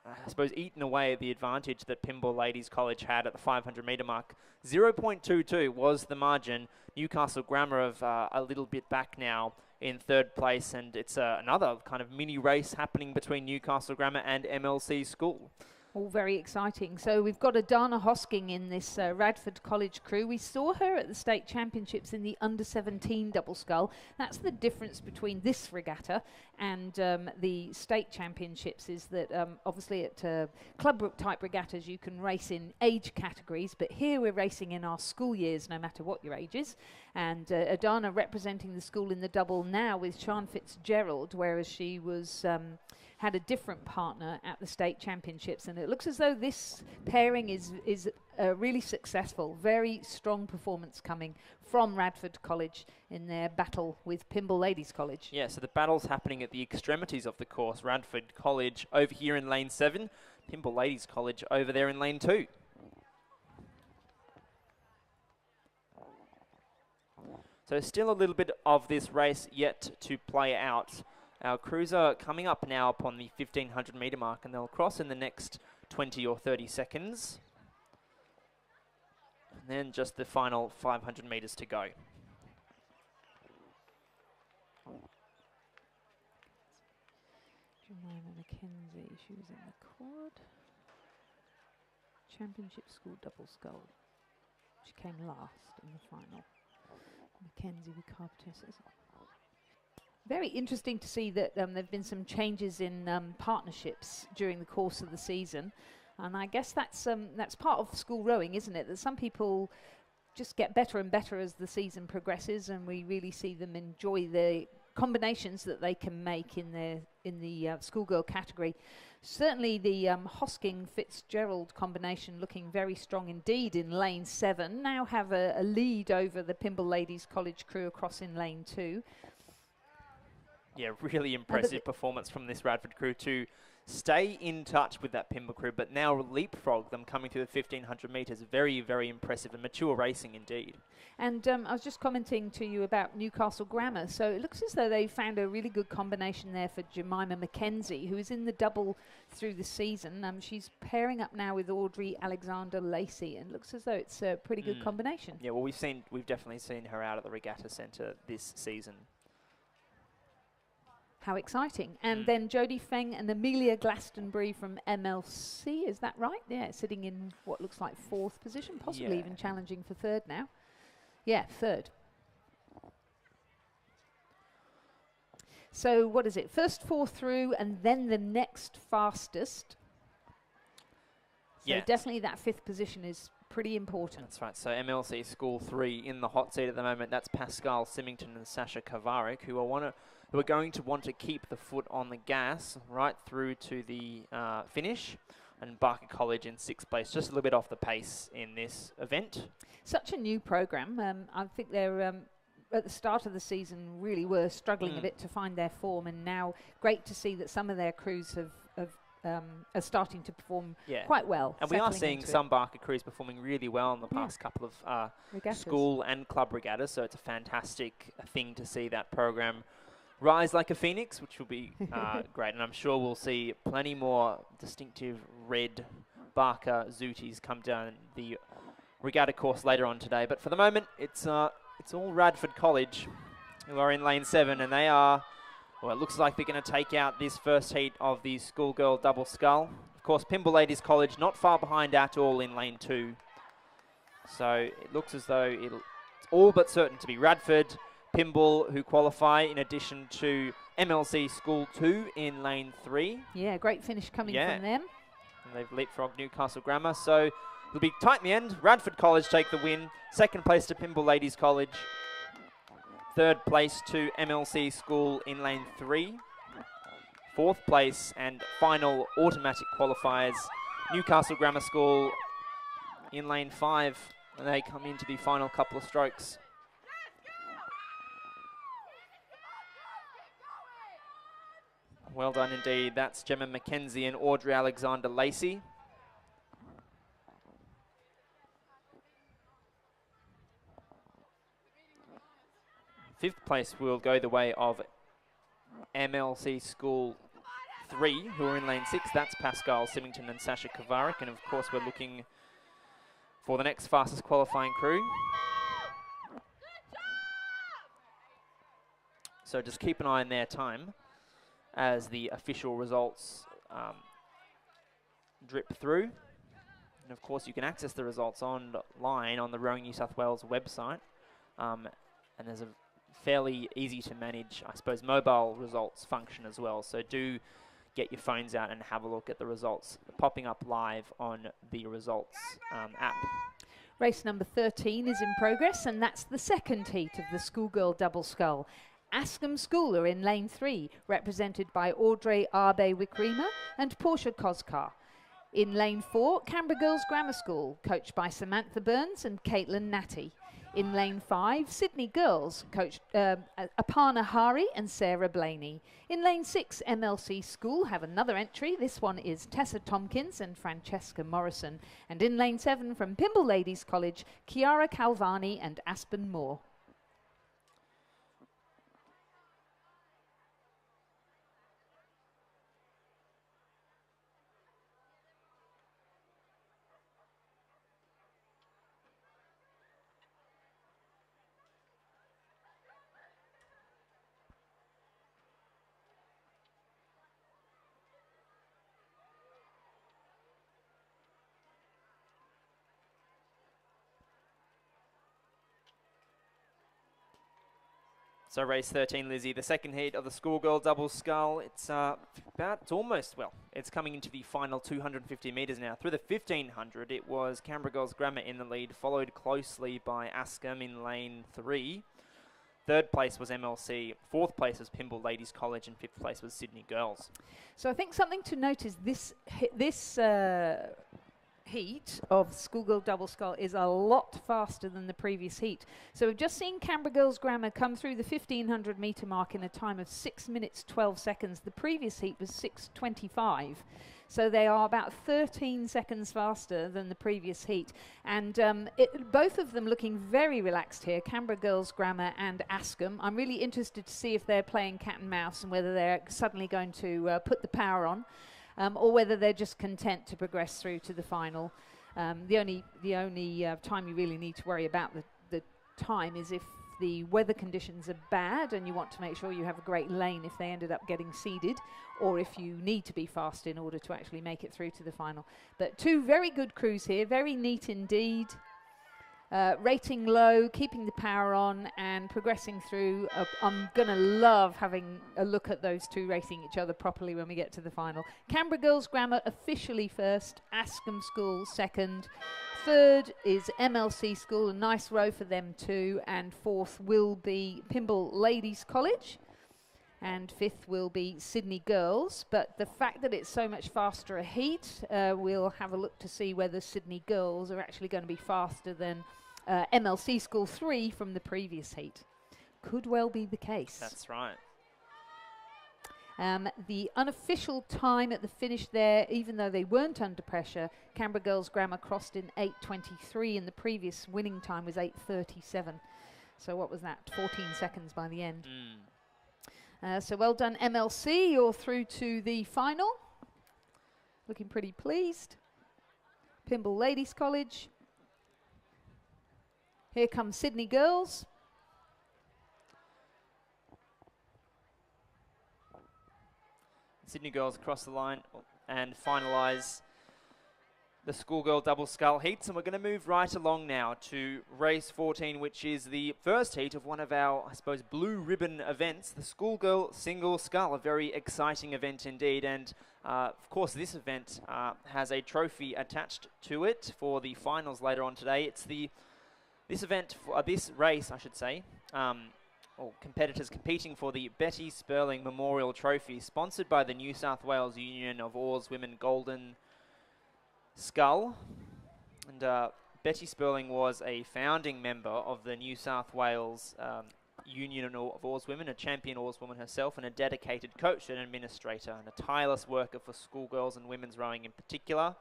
I suppose, eaten away the advantage that Pymble Ladies College had at the 500 metre mark. 0.22 was the margin. Newcastle Grammar of a little bit back now in 3rd place, and it's another kind of mini race happening between Newcastle Grammar and MLC School. All very exciting. So we've got Adana Hosking in this Radford College crew. We saw her at the state championships in the under-17 double scull. That's the difference between this regatta and the state championships, is that obviously at club type regattas you can race in age categories, but here we're racing in our school years no matter what your age is. And Adana representing the school in the double now with Sian Fitzgerald, whereas she was had a different partner at the state championships, and it looks as though this pairing is really successful. Very strong performance coming from Radford College in their battle with Pymble Ladies College. Yeah, so the battle's happening at the extremities of the course. Radford College over here in lane 7, Pymble Ladies College over there in lane 2. So still a little bit of this race yet to play out. Our crews are coming up now upon the 1,500 metre mark, and they'll cross in the next 20 or 30 seconds. And then just the final 500 metres to go. Jemima Mackenzie, she was in the quad. Championship school double scull. She came last in the final. Mackenzie with carpetesses. Very interesting to see that there have been some changes in partnerships during the course of the season, and I guess that's part of school rowing, isn't it? That some people just get better and better as the season progresses, and we really see them enjoy the combinations that they can make in the schoolgirl category. Certainly the Hosking Fitzgerald combination looking very strong indeed in lane 7. Now have a lead over the Pymble Ladies College crew across in lane 2. Yeah, really impressive performance from this Radford crew to stay in touch with that Pymble crew, but now leapfrog them coming through the 1,500 metres. Very, very impressive and mature racing indeed. And I was just commenting to you about Newcastle Grammar. So it looks as though they found a really good combination there for Jemima Mackenzie, who is in the double through the season. She's pairing up now with Audrey Alexander Lacey, and looks as though it's a pretty good combination. Yeah, well, we've definitely seen her out at the Regatta Centre this season. How exciting. And then Jodie Feng and Amelia Glastonbury from MLC, is that right? Yeah, sitting in what looks like 4th position, possibly even challenging for 3rd now. Yeah, 3rd. So what is it? First 4 through and then the next fastest. So definitely that 5th position is pretty important. That's right. So MLC School 3 in the hot seat at the moment. That's Pascal Symington and Sasha Kavarik, who are going to want to keep the foot on the gas right through to the finish. And Barker College in 6th place, just a little bit off the pace in this event. Such a new program. I think they're at the start of the season really were struggling a bit to find their form, and now great to see that some of their crews are starting to perform quite well. And we are seeing some Barker crews performing really well in the past couple of school and club regattas, so it's a fantastic thing to see that program rise like a phoenix, which will be great. And I'm sure we'll see plenty more distinctive red Barker Zooties come down the regatta course later on today. But for the moment, it's all Radford College who are in lane 7, and they are, well, it looks like they're going to take out this first heat of the Schoolgirl double scull. Of course, Pymble Ladies College not far behind at all in lane 2. So it looks as though it's all but certain to be Radford, Pymble who qualify, in addition to MLC School 2 in lane 3. Yeah, great finish coming from them. And they've leapfrogged Newcastle Grammar, so it'll be tight in the end. Radford College take the win. Second place to Pymble Ladies College. Third place to MLC School in lane 3. Fourth place and final automatic qualifiers, Newcastle Grammar School in lane 5. And they come into the final couple of strokes. Well done indeed. That's Gemma McKenzie and Audrey Alexander Lacey. Fifth place will go the way of MLC School 3, who are in lane 6. That's Pascal Symington and Sasha Kovarik. And of course, we're looking for the next fastest qualifying crew. So just keep an eye on their time as the official results drip through. And of course, you can access the results online on the Rowing New South Wales website. And there's a fairly easy to manage, I suppose, mobile results function as well. So do get your phones out and have a look at the results popping up live on the results app. Race number 13 is in progress, and that's the second heat of the Schoolgirl double scull. Askham School are in lane 3, represented by Audrey Arbe Wikrima and Portia Koskar. In lane 4, Canberra Girls Grammar School, coached by Samantha Burns and Caitlin Natty. In lane 5, Sydney Girls, coached Aparna Hari and Sarah Blaney. In lane 6, MLC School have another entry. This one is Tessa Tompkins and Francesca Morrison. And in lane 7, from Pymble Ladies College, Chiara Calvani and Aspen Moore. So race 13, Lizzie, the second heat of the Schoolgirl double scull. It's it's coming into the final 250 metres now. Through the 1500, it was Canberra Girls Grammar in the lead, followed closely by Askham in lane 3. Third place was MLC, fourth place was Pymble Ladies College, and fifth place was Sydney Girls. So I think something to note is this heat of Schoolgirl double scull is a lot faster than the previous heat. So we've just seen Canberra Girls Grammar come through the 1500 metre mark in a time of 6 minutes 12 seconds. The previous heat was 6:25. So they are about 13 seconds faster than the previous heat. And both of them looking very relaxed here, Canberra Girls Grammar and Askham. I'm really interested to see if they're playing cat and mouse and whether they're suddenly going to put the power on. Or whether they're just content to progress through to the final. The only time you really need to worry about the time is if the weather conditions are bad and you want to make sure you have a great lane if they ended up getting seeded, or if you need to be fast in order to actually make it through to the final. But two very good crews here, very neat indeed. Rating low, keeping the power on and progressing through. I'm going to love having a look at those two racing each other properly when we get to the final. Canberra Girls Grammar officially first, Askham School second. Third is MLC School, a nice row for them too. And fourth will be Pymble Ladies College. And fifth will be Sydney Girls. But the fact that it's so much faster a heat, we'll have a look to see whether Sydney Girls are actually going to be faster than MLC School 3 from the previous heat. Could well be the case. That's right. The unofficial time at the finish there, even though they weren't under pressure, Canberra Girls Grammar crossed in 8:23 and the previous winning time was 8:37. So what was that? 14 seconds by the end. So well done, MLC. You're through to the final. Looking pretty pleased. Pymble Ladies College. Here come Sydney Girls. Sydney Girls cross the line and finalise the Schoolgirl double scull heats, and we're going to move right along now to race 14, which is the first heat of one of our, I suppose, blue ribbon events, the Schoolgirl single scull, a very exciting event indeed. And of course, this event has a trophy attached to it for the finals later on today. It's this race, I should say, or competitors competing for the Betty Sperling Memorial Trophy, sponsored by the New South Wales Union of Oarswomen Golden Scull. And Betty Sperling was a founding member of the New South Wales Union of Oarswomen, a champion oarswoman herself, and a dedicated coach and administrator, and a tireless worker for schoolgirls and women's rowing in particular,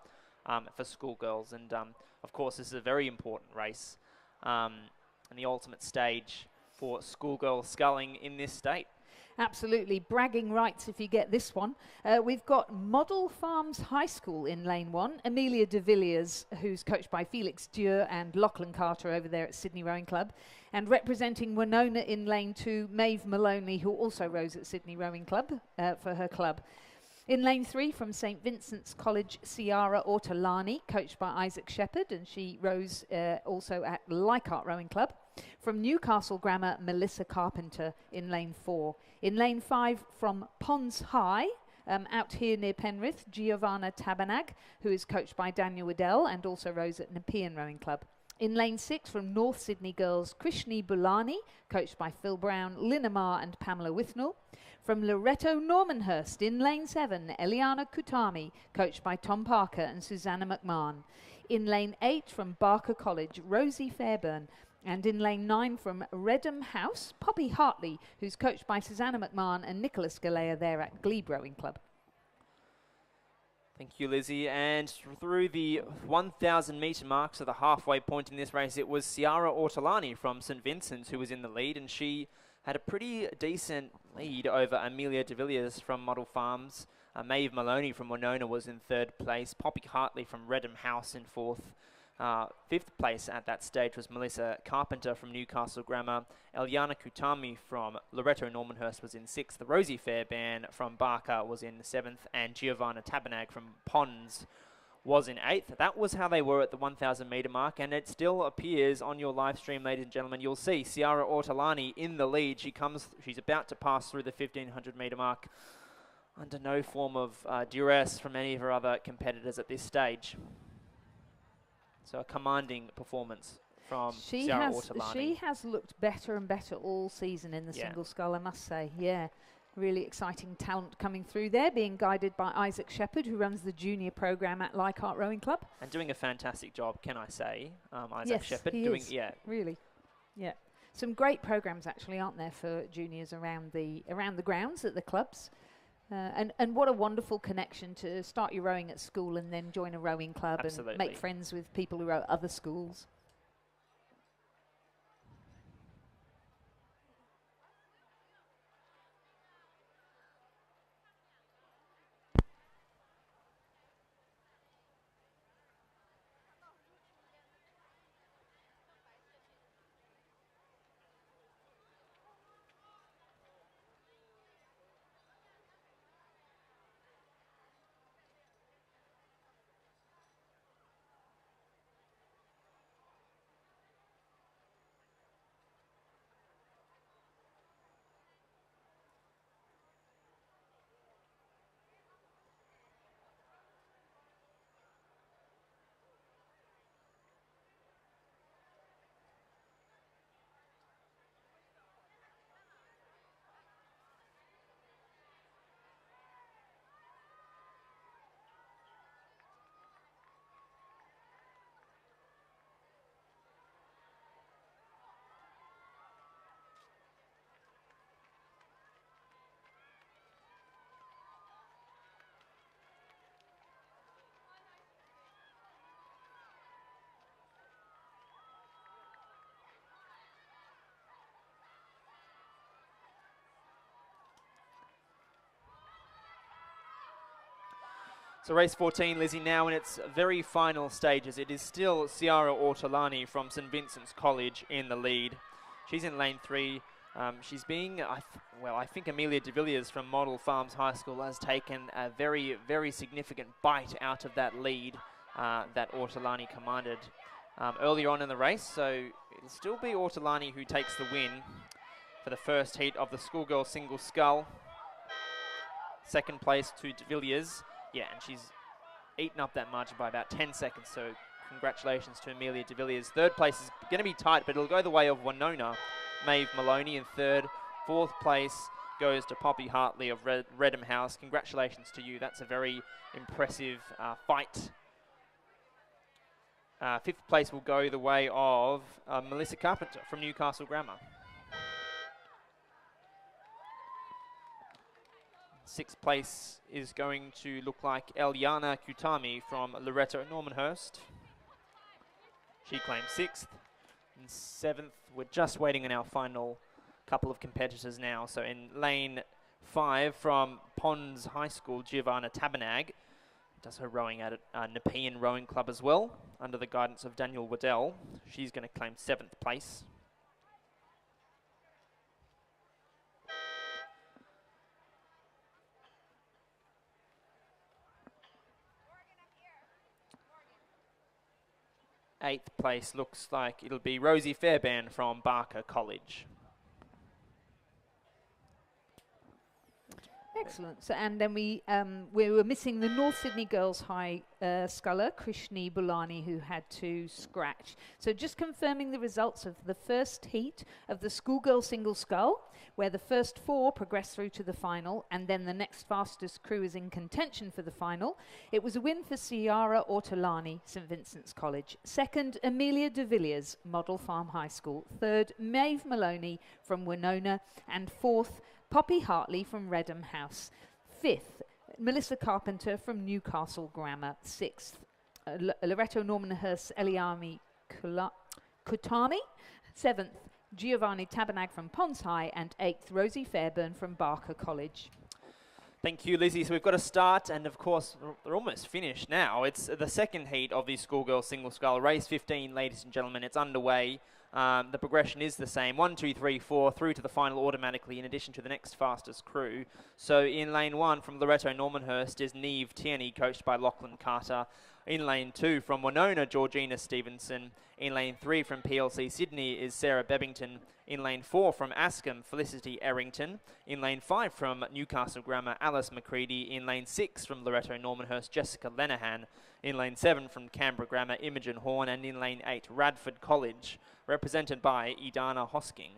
for schoolgirls. And of course, this is a very important race and the ultimate stage for schoolgirl sculling in this state. Absolutely, bragging rights if you get this one. We've got Model Farms High School in lane 1, Amelia de Villiers, who's coached by Felix Dure and Lachlan Carter over there at Sydney Rowing Club, and representing Winona in lane 2, Maeve Maloney, who also rows at Sydney Rowing Club for her club. In lane 3, from St Vincent's College, Ciara Ortolani, coached by Isaac Shepherd, and she rows also at Leichhardt Rowing Club. From Newcastle Grammar, Melissa Carpenter in lane 4. In lane 5, from Ponds High, out here near Penrith, Giovanna Tabanag, who is coached by Daniel Waddell and also rows at Nepean Rowing Club. In lane 6, from North Sydney Girls, Krishni Bulani, coached by Phil Brown, Linamar and Pamela Withnell. From Loretto Normanhurst, in lane 7, Eliana Kutami, coached by Tom Parker and Susanna McMahon. In lane 8, from Barker College, Rosie Fairburn. And in lane 9, from Redham House, Poppy Hartley, who's coached by Susanna McMahon and Nicholas Galea there at Glebe Rowing Club. Thank you, Lizzie. And through the 1,000 metre mark, so the halfway point in this race, it was Ciara Ortolani from St Vincent's who was in the lead, and she had a pretty decent lead over Amelia de Villiers from Model Farms. Maeve Maloney from Winona was in 3rd place. Poppy Hartley from Redham House in 4th. 5th place at that stage was Melissa Carpenter from Newcastle Grammar. Eliana Kutami from Loretto Normanhurst was in 6th. The Rosie Fairbairn from Barker was in 7th. And Giovanna Tabanag from Ponds was in 8th. That was how they were at the 1,000 metre mark, and it still appears on your live stream, ladies and gentlemen. You'll see Ciara Ortolani in the lead. She's about to pass through the 1,500 metre mark under no form of duress from any of her other competitors at this stage. So a commanding performance from Ciara Ortolani. She has looked better and better all season in the single scull, I must say. Yeah, really exciting talent coming through there, being guided by Isaac Shepherd, who runs the junior program at Leichhardt Rowing Club. And doing a fantastic job, can I say, Isaac Shepherd. He is. Yeah, really. Yeah, some great programs actually, aren't there, for juniors around the grounds at the clubs. And what a wonderful connection to start your rowing at school and then join a rowing club. Absolutely. And make friends with people who row at other schools. So race 14, Lizzie, now in its very final stages. It is still Ciara Ortolani from St Vincent's College in the lead. She's in lane 3. She's being, I think Amelia de Villiers from Model Farms High School has taken a very, very significant bite out of that lead that Ortolani commanded earlier on in the race. So it'll still be Ortolani who takes the win for the first heat of the Schoolgirl Single Scull. Second place to de Villiers. Yeah, and she's eaten up that margin by about 10 seconds. So congratulations to Amelia de Villiers. Third place is going to be tight, but it'll go the way of Winona. Maeve Maloney in third. Fourth place goes to Poppy Hartley of Redham House. Congratulations to you. That's a very impressive fight. Fifth place will go the way of Melissa Carpenter from Newcastle Grammar. Sixth place is going to look like Eliana Kutami from Loretto Normanhurst. She claims sixth. And seventh, we're just waiting on our final couple of competitors now. So in lane 5 from Pons High School, Giovanna Tabanag does her rowing at Nepean Rowing Club as well, under the guidance of Daniel Waddell. She's going to claim 7th place. Eighth place looks like it'll be Rosie Fairbairn from Barker College. Excellent. So, and then we were missing the North Sydney Girls High sculler, Krishni Bulani, who had to scratch. So just confirming the results of the first heat of the Schoolgirl Single Scull, where the first 4 progress through to the final, and then the next fastest crew is in contention for the final. It was a win for Ciara Ortolani, St Vincent's College. Second, Amelia de Villiers, Model Farm High School. Third, Maeve Maloney from Winona. And fourth, Poppy Hartley from Redham House. Fifth, Melissa Carpenter from Newcastle Grammar. Sixth, Loretto Normanhurst Eliami Kutami. Seventh, Giovanni Tabanag from Pons High. And eighth, Rosie Fairbairn from Barker College. Thank you, Lizzie. So we've got a start, and of course, they're almost finished now. It's the second heat of the Schoolgirl Single Scull. Race 15, ladies and gentlemen, it's underway. The progression is the same, 1, 2, 3, 4, through to the final automatically, in addition to the next fastest crew. So in lane 1 from Loretto Normanhurst is Neve Tierney, coached by Lachlan Carter. In lane 2 from Winona, Georgina Stevenson. In lane 3 from PLC Sydney is Sarah Bebbington. In lane 4 from Askham, Felicity Errington. In lane 5 from Newcastle Grammar, Alice McCready. In lane 6 from Loretto Normanhurst, Jessica Lenehan. In lane 7 from Canberra Grammar, Imogen Horn. And in lane 8, Radford College, represented by Idana Hosking.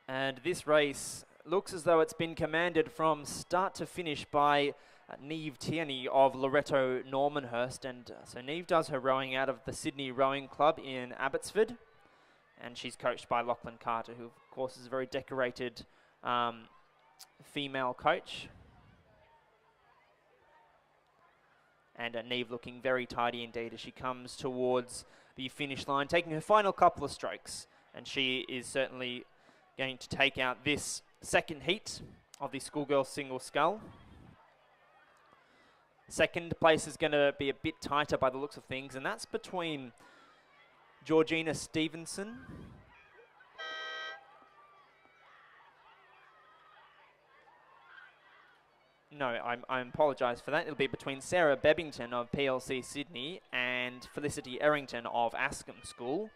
And this race looks as though it's been commanded from start to finish by Neve Tierney of Loretto Normanhurst. And so Neve does her rowing out of the Sydney Rowing Club in Abbotsford. And she's coached by Lachlan Carter, who of course is a very decorated female coach. And Neve looking very tidy indeed as she comes towards the finish line, taking her final couple of strokes. And she is certainly going to take out this second heat of the Schoolgirl Single Scull. Second place is going to be a bit tighter by the looks of things, and that's between Georgina Stevenson No, I apologise for that. It'll be between Sarah Bebbington of PLC Sydney and Felicity Errington of Askham School.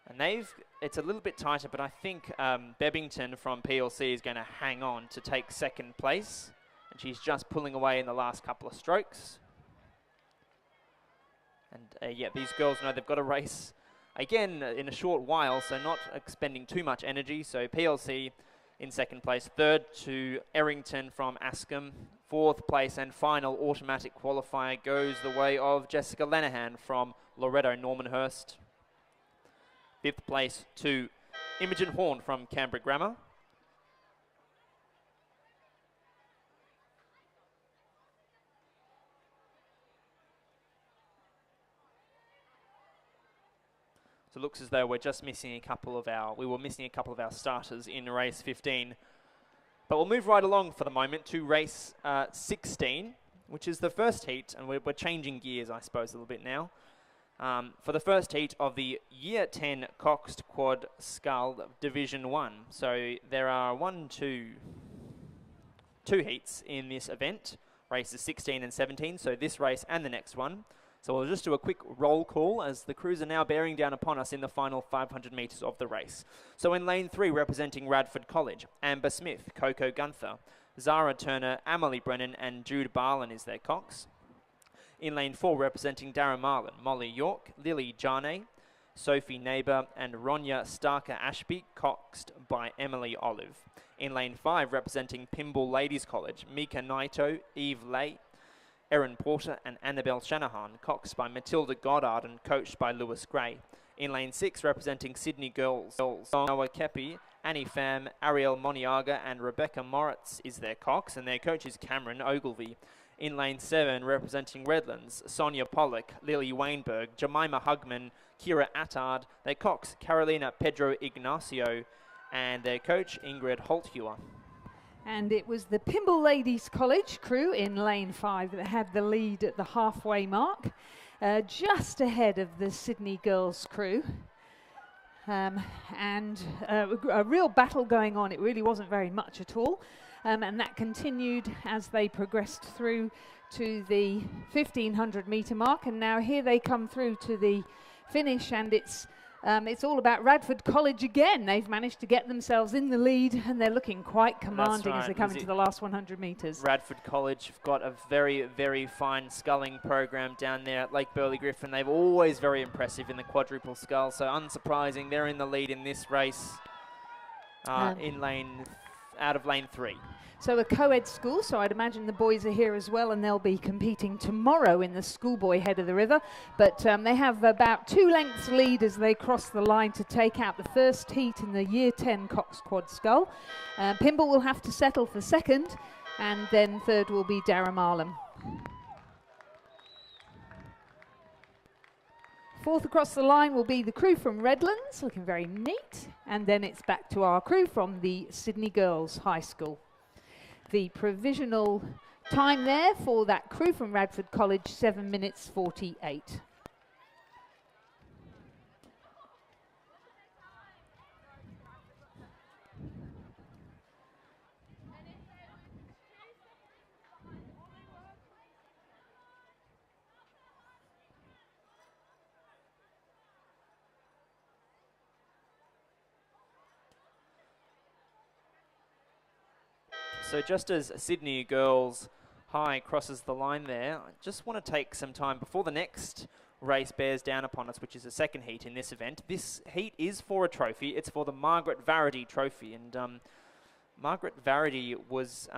And it's a little bit tighter, but I think Bebbington from PLC is going to hang on to take second place. And she's just pulling away in the last couple of strokes. And yeah, these girls know they've got a race again in a short while, so not expending too much energy. So PLC in second place, third to Errington from Askham. Fourth place and final automatic qualifier goes the way of Jessica Lenehan from Loretto Normanhurst. Fifth place to Imogen Horn from Canberra Grammar. So it looks as though we're just missing a couple of our starters in race 15. But we'll move right along for the moment to race 16, which is the first heat, and we're changing gears, I suppose, a little bit now. For the first heat of the Year 10 Coxed Quad Scull Division 1. So there are two heats in this event, races 16 and 17, so this race and the next one. So we'll just do a quick roll call as the crews are now bearing down upon us in the final 500 metres of the race. So in lane 3, representing Radford College, Amber Smith, Coco Gunther, Zara Turner, Emily Brennan and Jude Barlin is their cox. In lane 4, representing Darren Marlin, Molly York, Lily Jarnay, Sophie Neighbour and Ronya Starker Ashby, coxed by Emily Olive. In lane 5, representing Pymble Ladies College, Mika Naito, Eve Lay, Erin Porter and Annabelle Shanahan, coxed by Matilda Goddard and coached by Lewis Gray. In lane 6, representing Sydney Girls, Noah Kepi, Annie Pham, Ariel Moniaga and Rebecca Moritz is their cox, and their coach is Cameron Ogilvie. In lane 7, representing Redlands, Sonia Pollock, Lily Wainberg, Jemima Hugman, Kira Attard, their cox Carolina Pedro Ignacio, and their coach Ingrid Holthewer. And it was the Pymble Ladies College crew in lane 5 that had the lead at the halfway mark, just ahead of the Sydney Girls crew. A real battle going on. It really wasn't very much at all. And that continued as they progressed through to the 1500 metre mark. And now here they come through to the finish, and it's all about Radford College again. They've managed to get themselves in the lead, and they're looking quite commanding as they come into the last 100 metres. Radford College have got a very, very fine sculling program down there at Lake Burley Griffin. They've always very impressive in the quadruple scull, so unsurprising, they're in the lead in this race out of lane 3. So a co-ed school, so I'd imagine the boys are here as well, and they'll be competing tomorrow in the schoolboy head of the river. But they have about 2 lengths lead as they cross the line to take out the first heat in the Year 10 Cox Quad Scull. Pymble will have to settle for second, and then third will be Darren Marlin. Fourth across the line will be the crew from Redlands, looking very neat. And then it's back to our crew from the Sydney Girls High School. The provisional time there for that crew from Radford College, 7 minutes 48. So just as Sydney Girls High crosses the line there, I just want to take some time before the next race bears down upon us, which is the second heat in this event. This heat is for a trophy. It's for the Margaret Varady Trophy, and Margaret Varady was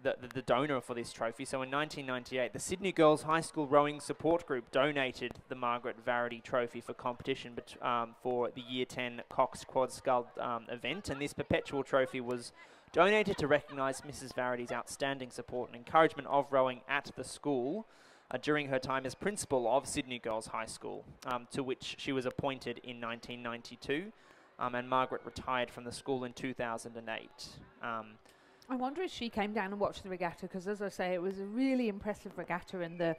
the donor for this trophy. So in 1998, the Sydney Girls High School Rowing Support Group donated the Margaret Varady Trophy for competition for the Year 10 Cox Quad Scull event, and this perpetual trophy was donated to recognise Mrs. Varady's outstanding support and encouragement of rowing at the school during her time as principal of Sydney Girls High School, to which she was appointed in 1992, and Margaret retired from the school in 2008. I wonder if she came down and watched the regatta, because as I say, it was a really impressive regatta, and the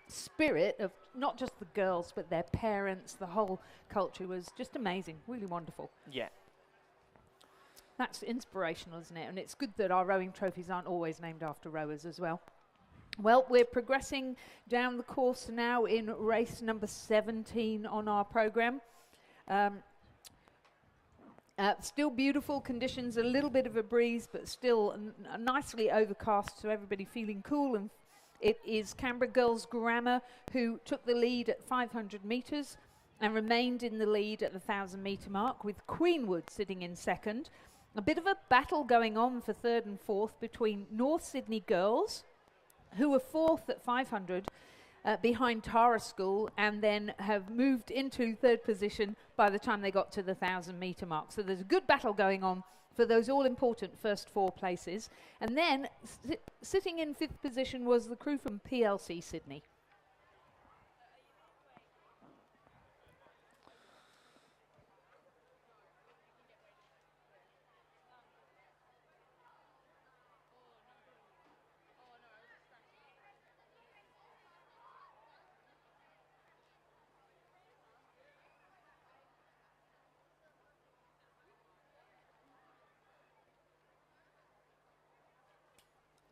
spirit of not just the girls but their parents, the whole culture was just amazing, really wonderful. Yeah. That's inspirational, isn't it? And it's good that our rowing trophies aren't always named after rowers as well. Well, we're progressing down the course now in race number 17 on our programme. Still beautiful conditions, a little bit of a breeze, but still nicely overcast, so everybody feeling cool. And it is Canberra Girls Grammar who took the lead at 500 metres and remained in the lead at the 1,000 metre mark, with Queenwood sitting in second. A bit of a battle going on for third and fourth between North Sydney Girls, who were fourth at 500 behind Tara School, and then have moved into third position by the time they got to the 1,000 metre mark. So there's a good battle going on for those all-important first 4 places. And then sitting in fifth position was the crew from PLC Sydney.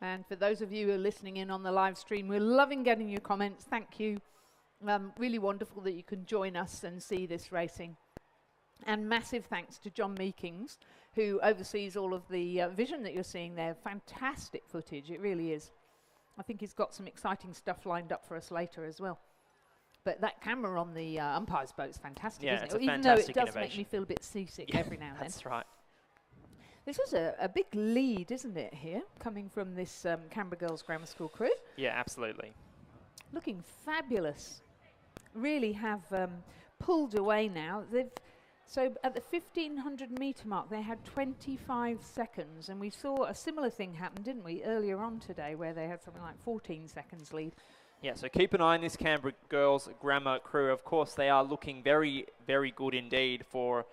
And for those of you who are listening in on the live stream, we're loving getting your comments. Thank you. Really wonderful that you can join us and see this racing. And massive thanks to John Meekings, who oversees all of the vision that you're seeing there. Fantastic footage, it really is. I think he's got some exciting stuff lined up for us later as well. But that camera on the umpire's boat is fantastic, Yeah, isn't it? it's a Even though it fantastic does make innovation. me feel a bit seasick every now and then. That's right. This is a big lead, isn't it, here, coming from this Canberra Girls Grammar School crew. Yeah, absolutely. Looking fabulous. Really have pulled away now. So at the 1500 metre mark, they had 25 seconds, and we saw a similar thing happen, didn't we, earlier on today, where they had something like 14 seconds lead. Yeah, so keep an eye on this Canberra Girls Grammar crew. Of course, they are looking very, very good indeed for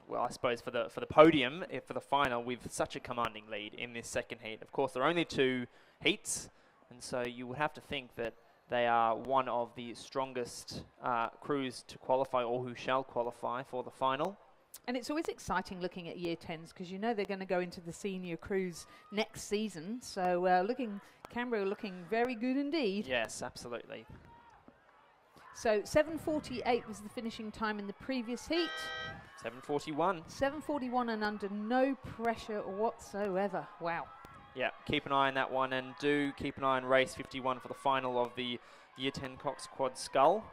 well, I suppose for the podium, for the final, with such a commanding lead in this second heat. Of course, there are only 2 heats, and so you would have to think that they are one of the strongest crews to qualify, or who shall qualify for the final. And it's always exciting looking at Year 10s, because you know they're going to go into the senior crews next season. So Canberra looking very good indeed. Yes, absolutely. So 7:48 was the finishing time in the previous heat. 7:41. 7:41 and under no pressure whatsoever. Wow. Yeah, keep an eye on that one, and do keep an eye on race 51 for the final of the Year 10 Cox Quad Scull.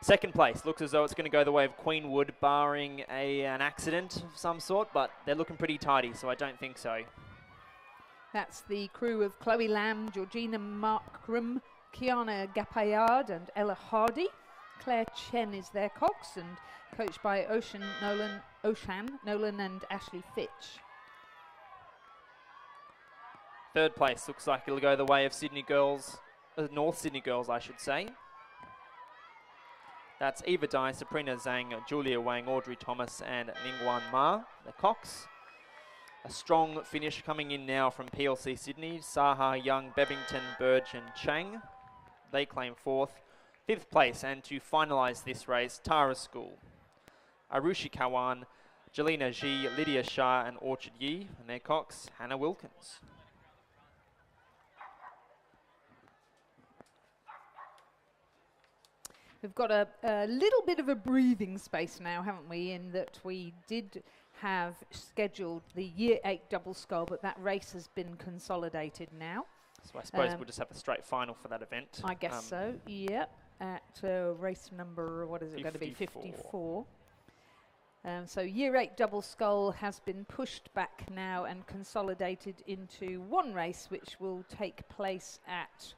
Second place looks as though it's going to go the way of Queenwood, barring an accident of some sort, but they're looking pretty tidy, so I don't think so. That's the crew of Chloe Lamb, Georgina Markram, Kiana Gapayard and Ella Hardy. Claire Chen is their cox, and coached by Oshan Nolan and Ashley Fitch. Third place looks like it'll go the way of Sydney Girls, North Sydney Girls, I should say. That's Eva Dai, Sabrina Zhang, Julia Wang, Audrey Thomas, and Ningwan Ma, the cox. A strong finish coming in now from PLC Sydney. Saha, Young, Bevington, Burge, and Chang. They claim 4th. 5th place, and to finalise this race, Tara School. Arushi Kawan, Jelena Ji, Lydia Shah, and Orchard Yi, and their cox, Hannah Wilkins. We've got a little bit of a breathing space now, haven't we, in that we did have scheduled the Year 8 double scull, but that race has been consolidated now. So I suppose we'll just have a straight final for that event. I guess so, yep, at race number, what is it going to be, 54. So Year 8 double scull has been pushed back now and consolidated into one race, which will take place at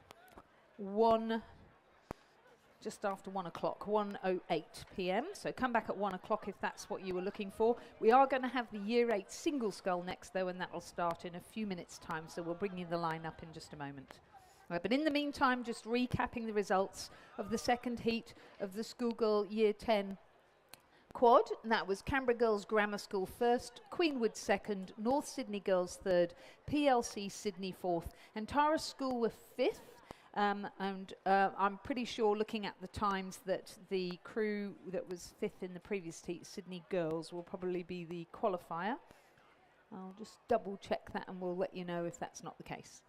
just after 1 o'clock, 1:08 p.m. So come back at 1 o'clock if that's what you were looking for. We are going to have the Year 8 single scull next, though, and that will start in a few minutes' time. So we'll bring you the lineup in just a moment. But in the meantime, just recapping the results of the second heat of the Schoolgirl Year 10 quad. And that was Canberra Girls Grammar School first, Queenwood second, North Sydney Girls third, PLC Sydney fourth, and Tara School were fifth. I'm pretty sure, looking at the times, that the crew that was fifth in the previous heat, Sydney Girls, will probably be the qualifier. I'll just double check that and we'll let you know if that's not the case.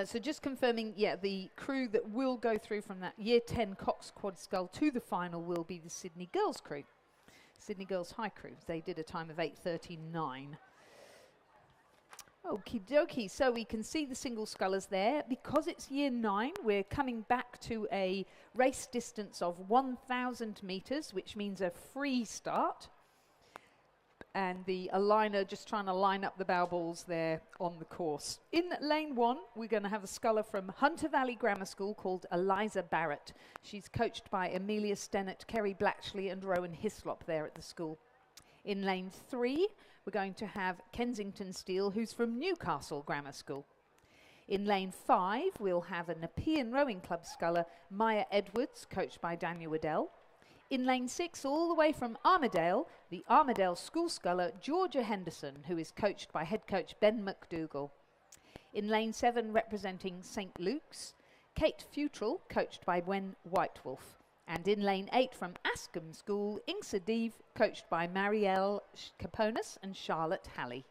So just confirming, yeah, the crew that will go through from that Year 10 Cox Quad Scull to the final will be the Sydney Girls crew. Sydney Girls High Crew. They did a time of 8:39. Okie dokie, so we can see the single scullers there. Because it's year 9, we're coming back to a race distance of 1,000 metres, which means a free start. And the aligner just trying to line up the bow balls there on the course. In lane 1, we're going to have a sculler from Hunter Valley Grammar School called Eliza Barrett. She's coached by Amelia Stennett, Kerry Blatchley and Rowan Hislop there at the school. In lane 3, we're going to have Kensington Steele, who's from Newcastle Grammar School. In lane 5, we'll have a Nepean Rowing Club sculler, Maya Edwards, coached by Daniel Waddell. In lane 6, all the way from Armidale, the Armidale School sculler, Georgia Henderson, who is coached by head coach Ben McDougall. In lane 7, representing St Luke's, Kate Futrell, coached by Wen Whitewolf. And in lane 8, from Ascombe School, Ingsa Deeve, coached by Marielle Caponis and Charlotte Halley.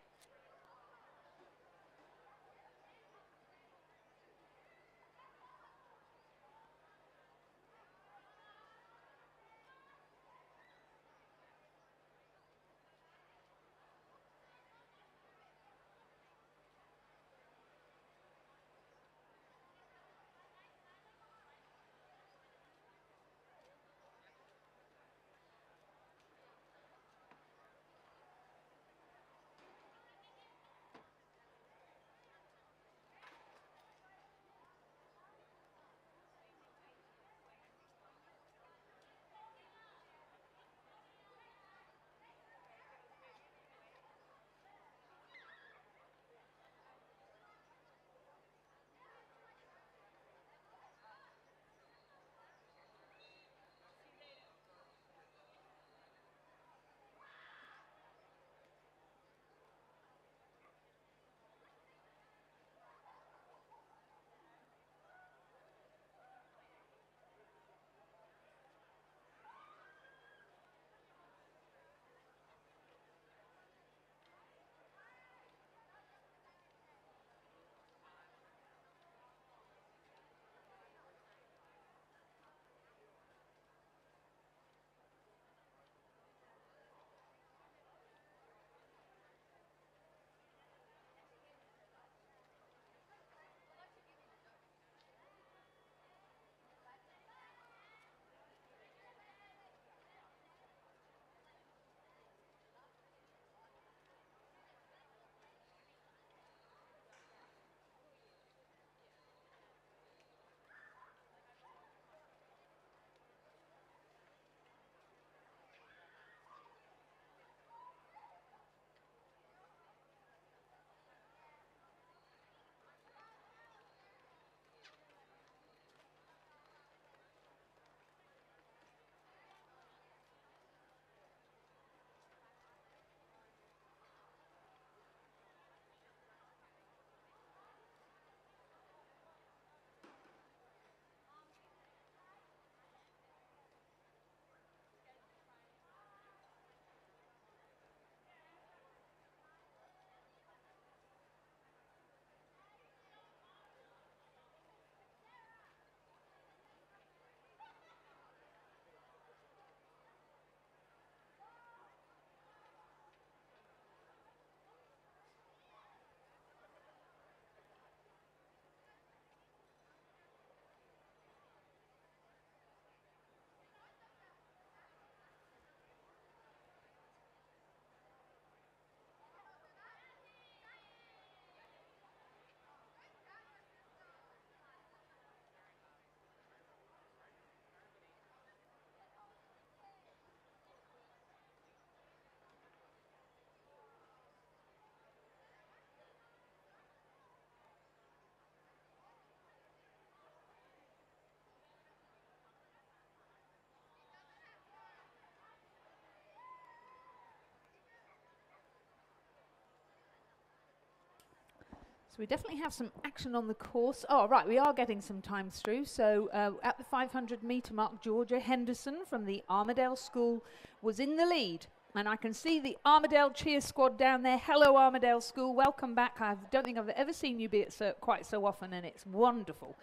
So we definitely have some action on the course. Oh, right, we are getting some times through. So at the 500 metre mark, Georgia Henderson from the Armidale School was in the lead. And I can see the Armidale cheer squad down there. Hello, Armidale School. Welcome back. I don't think I've ever seen you be at quite so often, and it's wonderful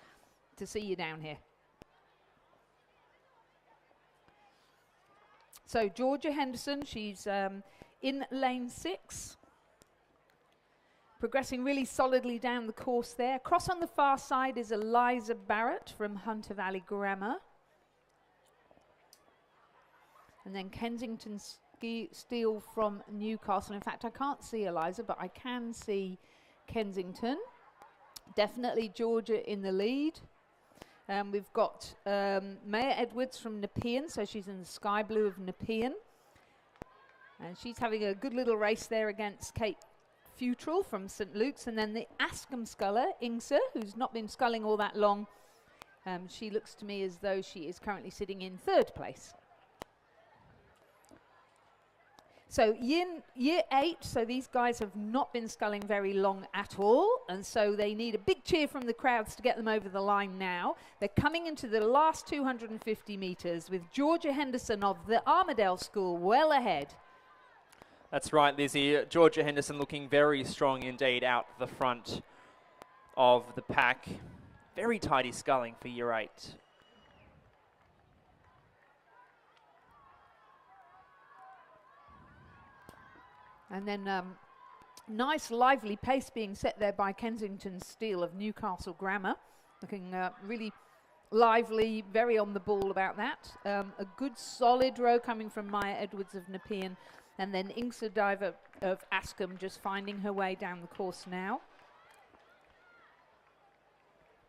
to see you down here. So Georgia Henderson, she's in lane 6. Progressing really solidly down the course there. Across on the far side is Eliza Barrett from Hunter Valley Grammar. And then Kensington Steele from Newcastle. In fact, I can't see Eliza, but I can see Kensington. Definitely Georgia in the lead. We've got Maya Edwards from Nepean, so she's in the sky blue of Nepean. And she's having a good little race there against Kate Futrell from St Luke's. And then the Ascombe sculler, Ingsa, who's not been sculling all that long. She looks to me as though she is currently sitting in 3rd place. So year 8, so these guys have not been sculling very long at all, and so they need a big cheer from the crowds to get them over the line now. They're coming into the last 250 metres with Georgia Henderson of the Armadale School well ahead. That's right, Lizzie. Georgia Henderson looking very strong indeed out the front of the pack. Very tidy sculling for year 8. And then nice lively pace being set there by Kensington Steele of Newcastle Grammar. Looking really lively, very on the ball about that. A good solid row coming from Maya Edwards of Nepean. And then Ingsa Diver of Ascombe just finding her way down the course now.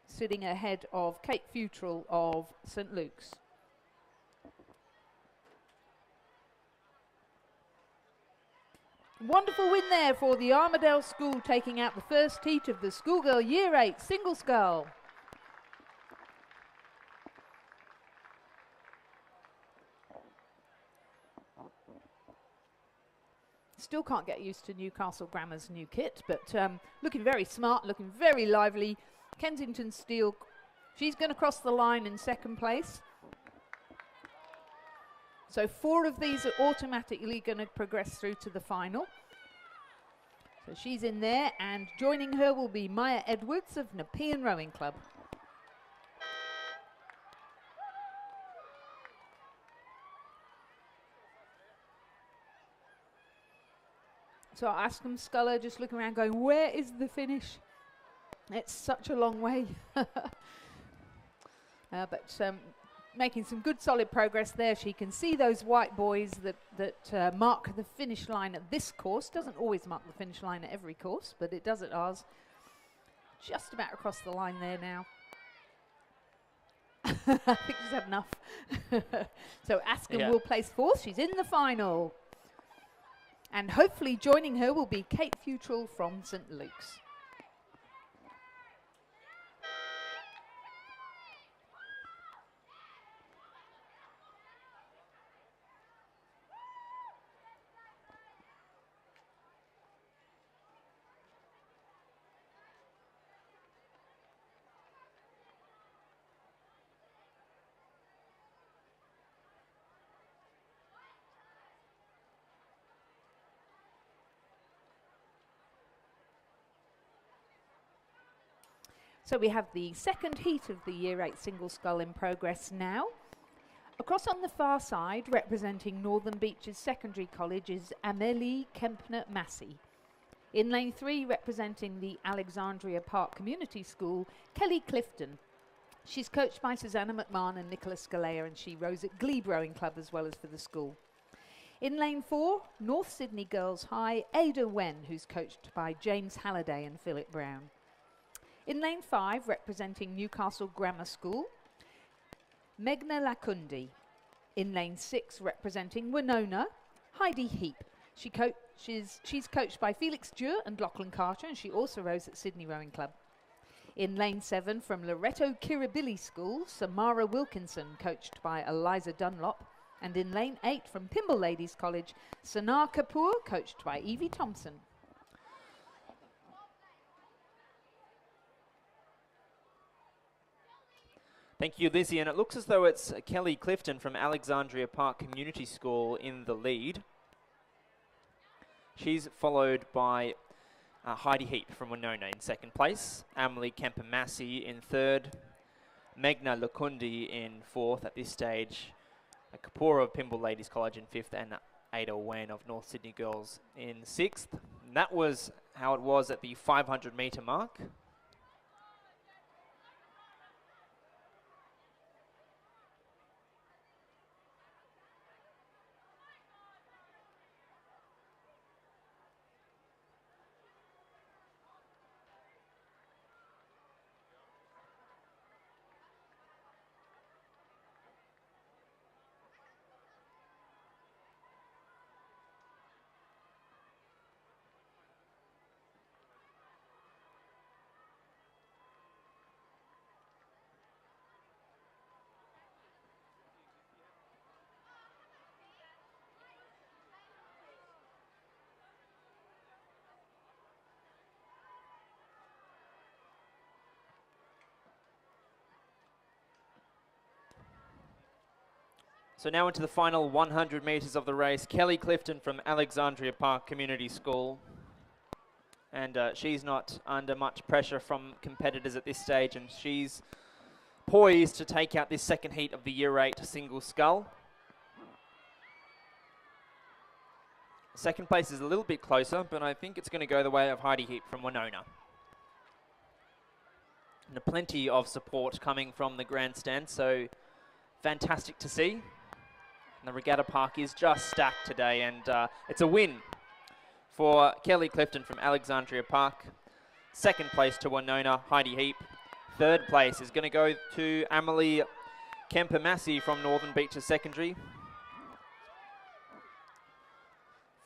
Sitting ahead of Kate Futrell of St Luke's. Wonderful win there for the Armadale School, taking out the first heat of the Schoolgirl Year 8 single scull. Still can't get used to Newcastle Grammar's new kit, but looking very smart, looking very lively. Kensington Steele, she's going to cross the line in 2nd place. So 4 of these are automatically going to progress through to the final. So she's in there, and joining her will be Maya Edwards of Nepean Rowing Club. So Ascombe sculler just looking around going, where is the finish? It's such a long way. But making some good solid progress there. She can see those white buoys that mark the finish line at this course. Doesn't always mark the finish line at every course, but it does at ours. Just about across the line there now. I think she's had enough. So Ascombe will place 4th. She's in the final. And hopefully joining her will be Kate Futrell from St Luke's. So we have the 2nd heat of the Year 8 single scull in progress now. Across on the far side, representing Northern Beaches Secondary College, is Amélie Kempner-Massey. In lane 3, representing the Alexandria Park Community School, Kelly Clifton. She's coached by Susanna McMahon and Nicholas Scalea, and she rows at Glebe Rowing Club as well as for the school. In lane 4, North Sydney Girls High, Ada Wen, who's coached by James Halliday and Philip Brown. In lane 5, representing Newcastle Grammar School, Meghna Lakundi. In lane 6, representing Winona, Heidi Heap. She's coached by Felix Dure and Lachlan Carter, and she also rows at Sydney Rowing Club. In lane 7, from Loreto Kirribilli School, Samara Wilkinson, coached by Eliza Dunlop. And in lane 8, from Pymble Ladies College, Sanar Kapoor, coached by Evie Thompson. Thank you, Lizzie. And it looks as though it's Kelly Clifton from Alexandria Park Community School in the lead. She's followed by Heidi Heap from Winona in 2nd place, Amélie Kempner-Massey in 3rd, Meghna Lakundi in 4th at this stage. Kapora of Pymble Ladies College in 5th, and Ada Wen of North Sydney Girls in 6th. And that was how it was at the 500 metre mark. So now into the final 100 metres of the race. Kelly Clifton from Alexandria Park Community School. And she's not under much pressure from competitors at this stage, and she's poised to take out this second heat of the Year 8 single scull. Second place is a little bit closer, but I think it's going to go the way of Heidi Heap from Winona. And plenty of support coming from the grandstand, so fantastic to see. And the regatta park is just stacked today, and it's a win for Kelly Clifton from Alexandria Park. Second place to Winona, Heidi Heap. Third place is going to go to Amelie Kemper-Massey from Northern Beaches Secondary.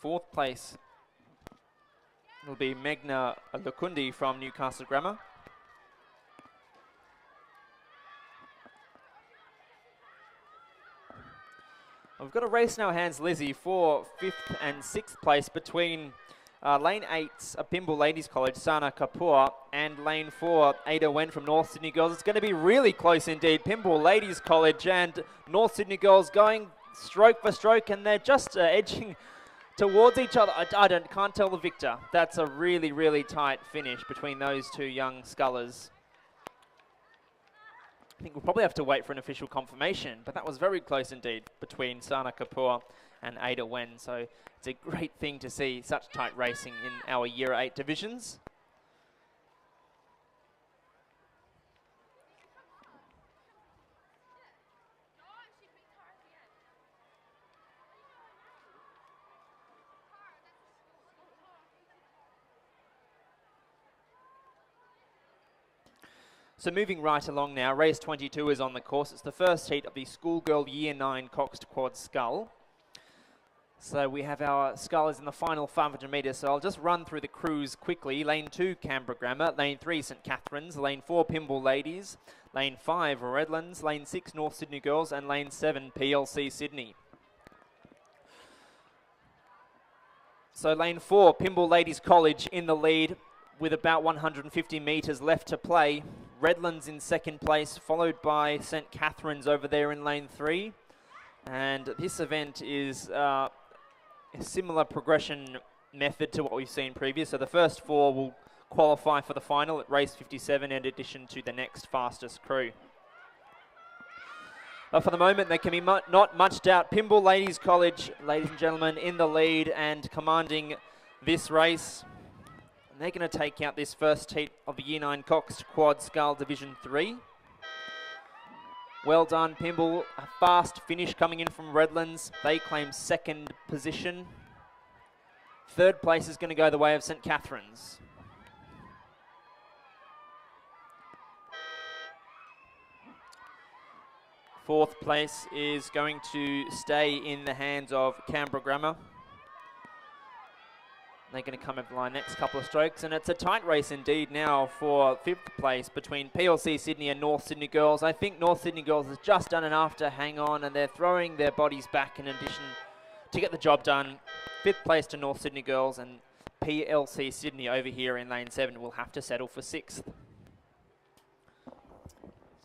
Fourth place will be Megna Lukundi from Newcastle Grammar. We've got a race in our hands, Lizzie, for 5th and 6th place between lane 8's Pymble Ladies College, Sana Kapoor, and lane 4, Ada Wen from North Sydney Girls. It's going to be really close indeed. Pymble Ladies College and North Sydney Girls going stroke for stroke, and they're just edging towards each other. I can't tell the victor. That's a really, really tight finish between those two young scullers. I think we'll probably have to wait for an official confirmation, but that was very close indeed between Sana Kapoor and Ada Wen. So it's a great thing to see such tight racing in our Year 8 divisions. So moving right along now, race 22 is on the course. It's the first heat of the Schoolgirl Year 9 Coxed Quad Scull. So we have our scullers in the final 500 metres, so I'll just run through the crews quickly. Lane 2, Canberra Grammar. Lane 3, St Catherine's. Lane 4, Pymble Ladies. Lane 5, Redlands. Lane 6, North Sydney Girls. And Lane 7, PLC Sydney. So Lane 4, Pymble Ladies College in the lead with about 150 metres left to play. Redlands in second place, followed by St Catherine's over there in lane 3. And this event is a similar progression method to what we've seen previous. So the first 4 will qualify for the final at race 57 in addition to the next fastest crew. But for the moment, there can be not much doubt. Pymble Ladies College, ladies and gentlemen, in the lead and commanding this race. They're going to take out this first heat of the Year 9 Coxed Quad Scull Division 3. Well done, Pymble. A fast finish coming in from Redlands. They claim second position. Third place is going to go the way of St Catherine's. Fourth place is going to stay in the hands of Canberra Grammar. They're going to come over the line next couple of strokes, and it's a tight race indeed now for 5th place between PLC Sydney and North Sydney Girls. I think North Sydney Girls has just done enough to hang on, and they're throwing their bodies back in addition to get the job done. 5th place to North Sydney Girls, and PLC Sydney over here in lane 7 will have to settle for 6th.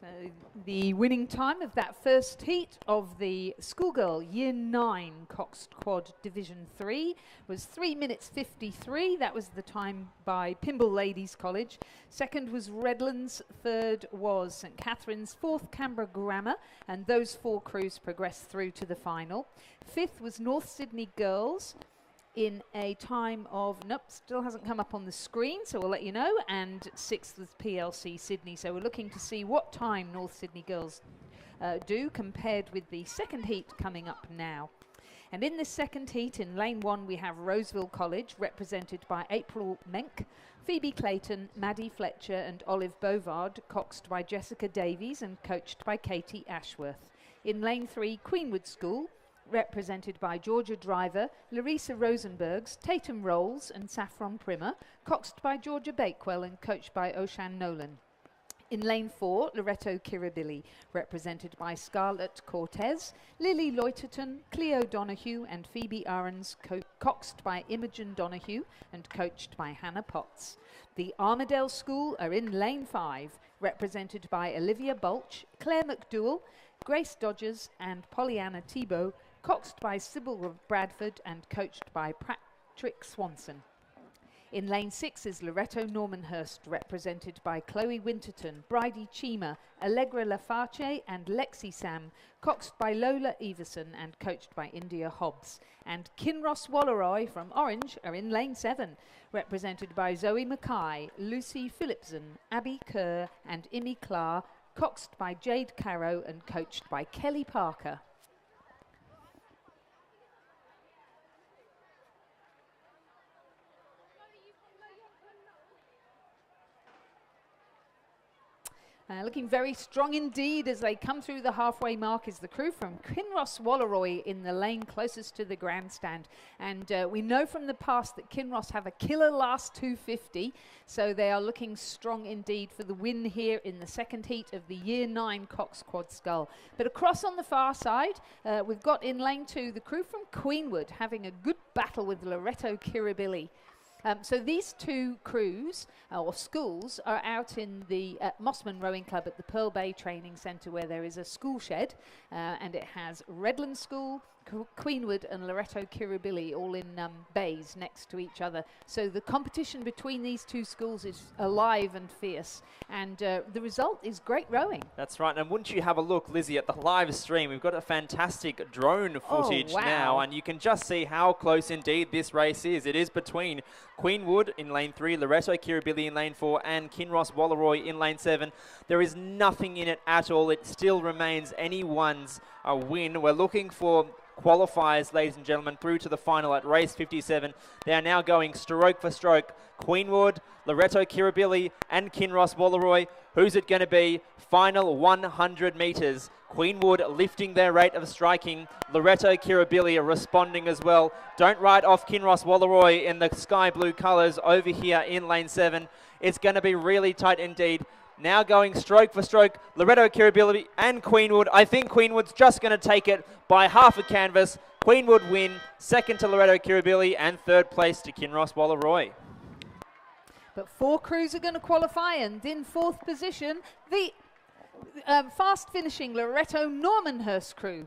So the winning time of that first heat of the Schoolgirl Year 9 Coxed Quad Division 3 was 3 minutes 53. That was the time by Pymble Ladies College. Second was Redlands. Third was St Catherine's. Fourth, Canberra Grammar. And those 4 crews progressed through to the final. Fifth was North Sydney Girls in a time of, nope, still hasn't come up on the screen, so we'll let you know. And 6th was PLC Sydney. So we're looking to see what time North Sydney Girls do compared with the second heat coming up now. And in this second heat, in lane 1, we have Roseville College, represented by April Menck, Phoebe Clayton, Maddie Fletcher and Olive Bovard, coxed by Jessica Davies and coached by Katie Ashworth. In lane 3, Queenwood School, represented by Georgia Driver, Larissa Rosenbergs, Tatum Rolls and Saffron Primer, coxed by Georgia Bakewell and coached by Oshan Nolan. In lane 4, Loretto Kirribilli, represented by Scarlett Cortez, Lily Loiterton, Cleo Donahue and Phoebe Ahrens, coxed by Imogen Donahue and coached by Hannah Potts. The Armadale School are in lane 5, represented by Olivia Bulch, Claire McDowell, Grace Dodgers and Pollyanna Thibault, coxed by Sybil Bradford and coached by Patrick Swanson. In lane 6 is Loretto Normanhurst, represented by Chloe Winterton, Bridie Chima, Allegra Lafarche and Lexi Sam, coxed by Lola Everson and coached by India Hobbs. And Kinross Walleroy from Orange are in lane 7, represented by Zoe Mackay, Lucy Phillipson, Abby Kerr and Imi Clark, coxed by Jade Carrow and coached by Kelly Parker. Looking very strong indeed as they come through the halfway mark is the crew from Kinross Walleroy in the lane closest to the grandstand. And we know from the past that Kinross have a killer last 250, so they are looking strong indeed for the win here in the second heat of the Year 9 Cox Quad Scull. But across on the far side, we've got in lane 2 the crew from Queenwood having a good battle with Loretto Kirribilli. So these 2 crews or schools are out in the Mossman Rowing Club at the Pearl Bay Training Centre, where there is a school shed and it has Redland School, Queenwood and Loretto Kirribilli all in bays next to each other. So the competition between these 2 schools is alive and fierce, and the result is great rowing. That's right, and wouldn't you have a look, Lizzie, at the live stream? We've got a fantastic drone footage now, and you can just see how close indeed this race is. It is between Queenwood in lane 3, Loretto Kirribilli in lane 4 and Kinross Walleroy in lane 7. There is nothing in it at all. It still remains anyone's win. We're looking for qualifiers, ladies and gentlemen, through to the final at race 57. They are now going stroke for stroke. Queenwood, Loretto Kirribilli and Kinross Walleroy. Who's it going to be? Final 100 metres. Queenwood lifting their rate of striking. Loretto Kirribilli are responding as well. Don't write off Kinross Walleroy in the sky blue colours over here in lane 7. It's going to be really tight indeed. Now going stroke for stroke, Loretto Kirribilli and Queenwood. I think Queenwood's just going to take it by half a canvas. Queenwood win, second to Loretto Kirribilli and third place to Kinross Walleroy. But 4 crews are going to qualify, and in 4th position, the fast finishing Loretto Normanhurst crew.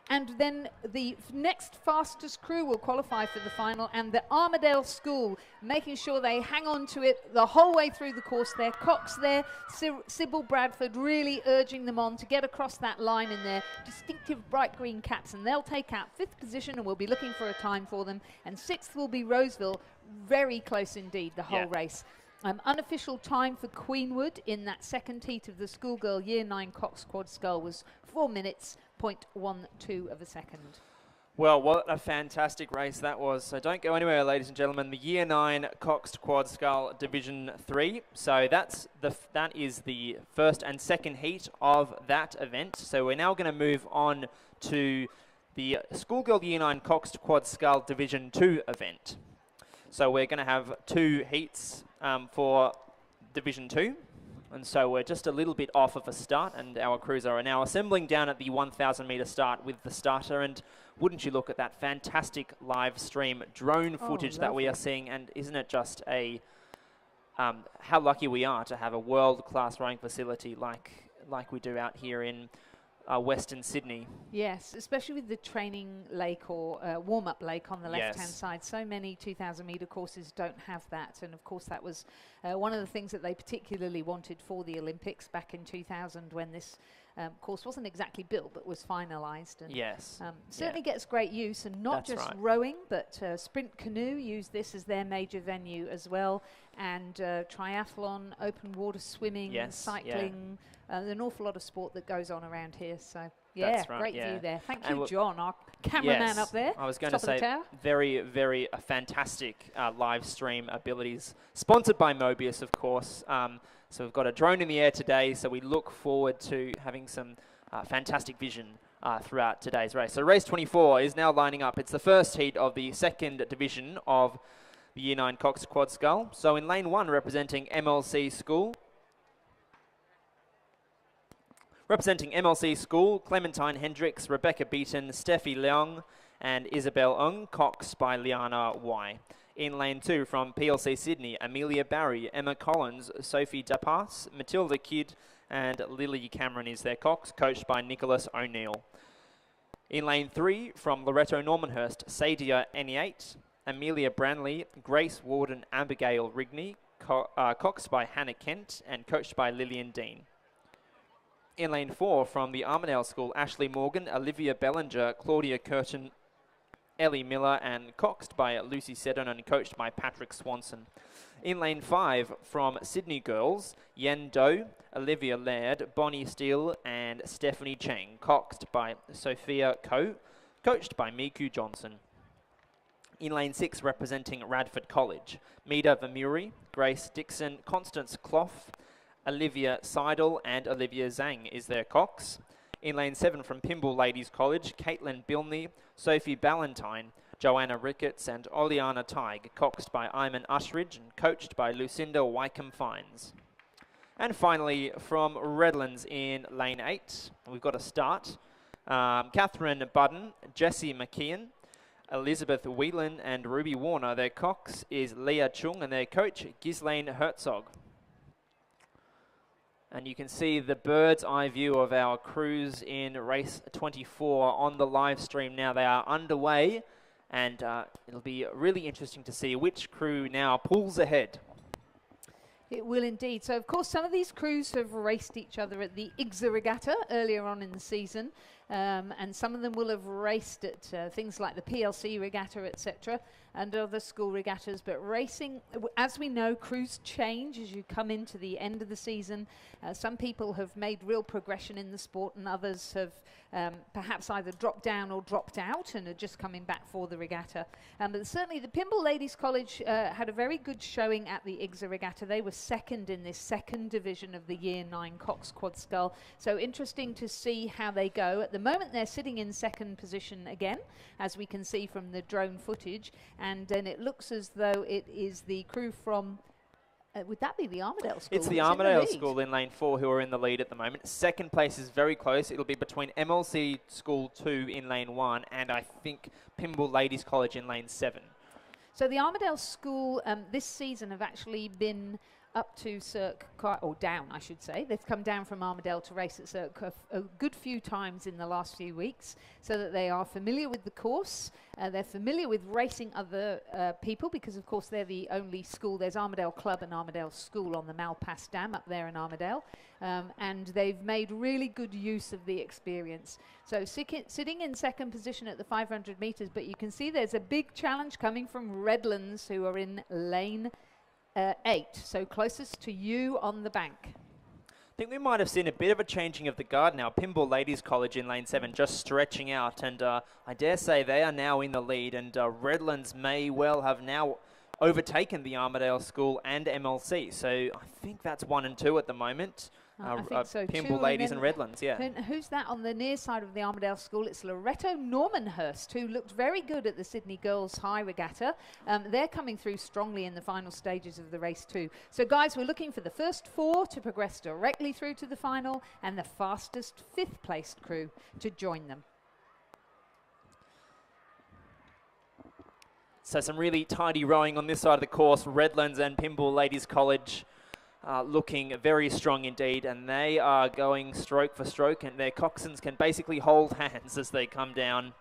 And then the next fastest crew will qualify for the final, and the Armadale School making sure they hang on to it the whole way through the course there. Cox there, Sybil Bradford really urging them on to get across that line in their distinctive bright green caps, and they'll take out 5th position, and we'll be looking for a time for them. And 6th will be Roseville, very close indeed the whole race. Unofficial time for Queenwood in that second heat of the Schoolgirl Year 9 Cox Quad Scull was 4 minutes, 0.12 of a second. Well, what a fantastic race that was. So don't go anywhere, ladies and gentlemen. The Year 9 Cox Quad Scull Division 3. So that is the first and second heat of that event. So we're now going to move on to the Schoolgirl Year 9 Cox Quad Scull Division 2 event. So we're going to have 2 heats for Division 2. And so we're just a little bit off of a start, and our crews are now assembling down at the 1,000 metre start with the starter. And wouldn't you look at that fantastic live stream drone footage that we are seeing, and isn't it just a how lucky we are to have a world-class rowing facility like we do out here in Western Sydney. Yes, especially with the training lake or warm-up lake on the left-hand side. So many 2,000 metre courses don't have that. And of course, that was one of the things that they particularly wanted for the Olympics back in 2000 when this course wasn't exactly built but was finalised. And certainly gets great use, and not just rowing, but sprint canoe use this as their major venue as well. And triathlon, open water swimming, cycling, an awful lot of sport that goes on around here. So great view there. Thank you, John, our cameraman up there. I was going to say, very, very fantastic live stream abilities. Sponsored by Mobius, of course. So we've got a drone in the air today, so we look forward to having some fantastic vision throughout today's race. So race 24 is now lining up. It's the first heat of the second division of the Year 9 Cox Quad Scull. So in lane 1, representing MLC School, Clementine Hendricks, Rebecca Beaton, Steffi Leong, and Isabel Ung, Cox by Liana Y. In lane 2, from PLC Sydney, Amelia Barry, Emma Collins, Sophie Dapas, Matilda Kidd, and Lily Cameron is their Cox, coached by Nicholas O'Neill. In lane 3, from Loreto Normanhurst, Sadia Eniate, Amelia Branley, Grace Warden, Abigail Rigney, coxed by Hannah Kent, and coached by Lillian Dean. In lane 4, from the Armadale School, Ashley Morgan, Olivia Bellinger, Claudia Curtin, Ellie Miller, and coxed by Lucy Seddon and coached by Patrick Swanson. In lane 5, from Sydney Girls, Yen Do, Olivia Laird, Bonnie Steele, and Stephanie Chang, coxed by Sophia Ko, coached by Miku Johnson. In lane 6, representing Radford College, Mida Vermuri, Grace Dixon, Constance Clough, Olivia Seidel, and Olivia Zhang is their Cox. In lane 7, from Pymble Ladies College, Caitlin Bilney, Sophie Ballantyne, Joanna Ricketts, and Oleana Tighe, coxed by Iman Ushridge and coached by Lucinda Wycombe Fines. And finally, from Redlands in lane 8, we've got a start. Catherine Budden, Jessie McKeon, Elizabeth Whelan, and Ruby Warner. Their Cox is Leah Chung, and their coach, Ghislaine Herzog. And you can see the bird's eye view of our crews in race 24 on the live stream now. They are underway, and it'll be really interesting to see which crew now pulls ahead. It will indeed. So, of course, some of these crews have raced each other at the IGSA Regatta earlier on in the season, and some of them will have raced at things like the PLC Regatta, etc., and other school regattas. But racing, as we know, crews change as you come into the end of the season. Some people have made real progression in the sport, and others have perhaps either dropped down or dropped out and are just coming back for the regatta. But certainly the Pymble Ladies College had a very good showing at the IGSA Regatta. They were second in this second division of the Year 9 Cox Quad Scull. So interesting to see how they go. At the moment, they're sitting in second position again, as we can see from the drone footage. And then it looks as though it is the crew from... would that be the Armadale School? It's the Armadale School in lane 4 who are in the lead at the moment. Second place is very close. It'll be between MLC School 2 in lane 1 and I think Pymble Ladies College in lane 7. So the Armadale School this season have actually been up to Cirque, or down I should say. They've come down from Armadale to race at Cirque a good few times in the last few weeks, so that they are familiar with the course. They're familiar with racing other people, because of course they're the only school. There's Armadale Club and Armadale School on the Malpass Dam up there in Armadale, and they've made really good use of the experience. So sitting in second position at the 500 metres, but you can see there's a big challenge coming from Redlands, who are in lane 8, so closest to you on the bank. I think we might have seen a bit of a changing of the guard now. Pymble Ladies College in lane 7 just stretching out, and I dare say they are now in the lead, and Redlands may well have now overtaken the Armadale School and MLC. So I think that's 1 and 2 at the moment. I think so Pymble too. Ladies and Redlands, yeah. And who's that on the near side of the Armadale School? It's Loreto Normanhurst, who looked very good at the Sydney Girls High Regatta. They're coming through strongly in the final stages of the race too. So guys, we're looking for the first 4 to progress directly through to the final, and the fastest 5th placed crew to join them. So some really tidy rowing on this side of the course. Redlands and Pymble Ladies College looking very strong indeed, and they are going stroke for stroke, and their coxswains can basically hold hands as they come down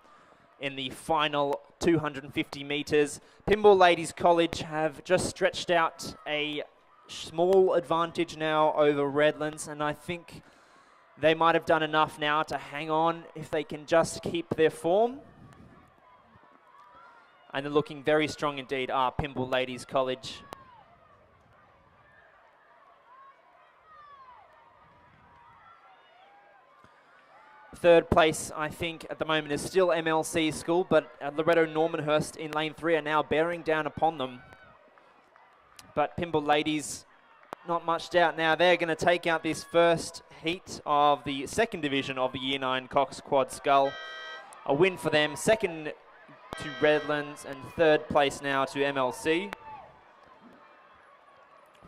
in the final 250 metres. Pymble Ladies College have just stretched out a small advantage now over Redlands, and I think they might have done enough now to hang on if they can just keep their form. And they're looking very strong indeed, Pymble Ladies College. Third place, I think, at the moment is still MLC School, but Loretto Normanhurst in lane 3 are now bearing down upon them. But Pymble Ladies, not much doubt now, they're going to take out this first heat of the second division of the Year 9 Cox Quad Scull. A win for them, second to Redlands and third place now to MLC.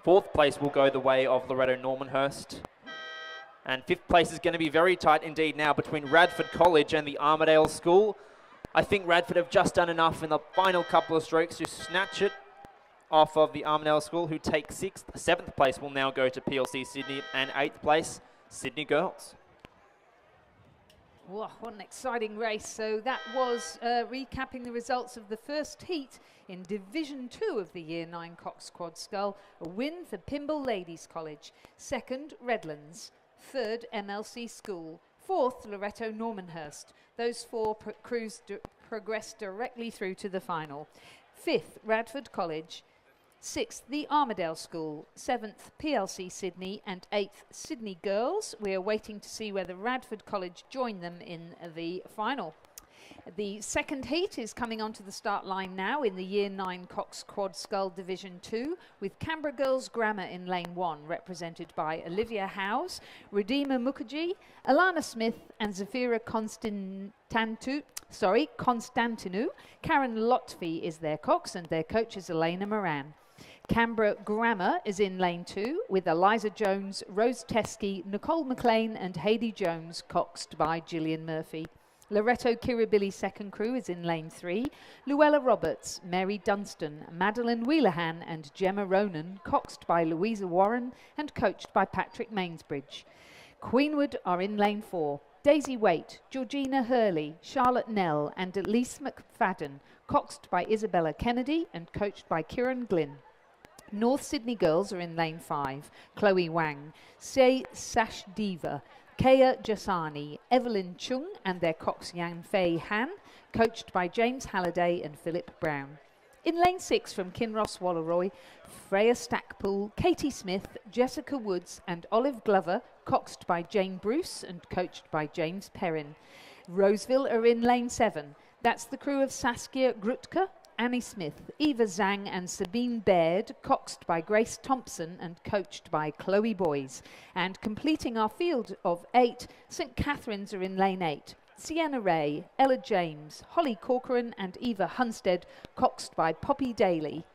Fourth place will go the way of Loretto Normanhurst. And fifth place is going to be very tight indeed now between Radford College and the Armidale School. I think Radford have just done enough in the final couple of strokes to snatch it off of the Armidale School, who take sixth. Seventh place will now go to PLC Sydney, and eighth place, Sydney Girls. Wow, what an exciting race. So that was recapping the results of the first heat in Division 2 of the Year 9 Cox Quad Scull. A win for Pymble Ladies College. Second, Redlands. Third, MLC School. Fourth, Loretto Normanhurst. Those four crews progressed directly through to the final. Fifth, Radford College. Sixth, the Armidale School. Seventh, PLC Sydney. And eighth, Sydney Girls. We are waiting to see whether Radford College join them in the final. The second heat is coming onto the start line now in the Year 9 Cox Quad Scull Division 2, with Canberra Girls Grammar in lane 1, represented by Olivia Howes, Redeemer Mukherjee, Alana Smith and Zafira Constantinou. Karen Lotfi is their cox and their coach is Elena Moran. Canberra Grammar is in lane 2 with Eliza Jones, Rose Teskey, Nicole McLean and Hayley Jones, coxed by Gillian Murphy. Loretto Kirribilli second crew is in lane 3. Luella Roberts, Mary Dunstan, Madeline Wheelahan and Gemma Ronan, coxed by Louisa Warren and coached by Patrick Mainsbridge. Queenwood are in lane 4. Daisy Waite, Georgina Hurley, Charlotte Nell and Elise McFadden, coxed by Isabella Kennedy and coached by Kieran Glynn. North Sydney Girls are in lane 5. Chloe Wang, Say Sash Diva, Kea Jasani, Evelyn Chung and their cox Yan Fei Han, coached by James Halliday and Philip Brown. In lane 6 from Kinross Walleroy, Freya Stackpool, Katie Smith, Jessica Woods and Olive Glover, coxed by Jane Bruce and coached by James Perrin. Roseville are in lane 7. That's the crew of Saskia Grutka, Annie Smith, Eva Zhang and Sabine Baird, coxed by Grace Thompson and coached by Chloe Boys. And completing our field of 8, St Catherine's are in lane 8. Sienna Ray, Ella James, Holly Corcoran and Eva Hunstead, coxed by Poppy Daly.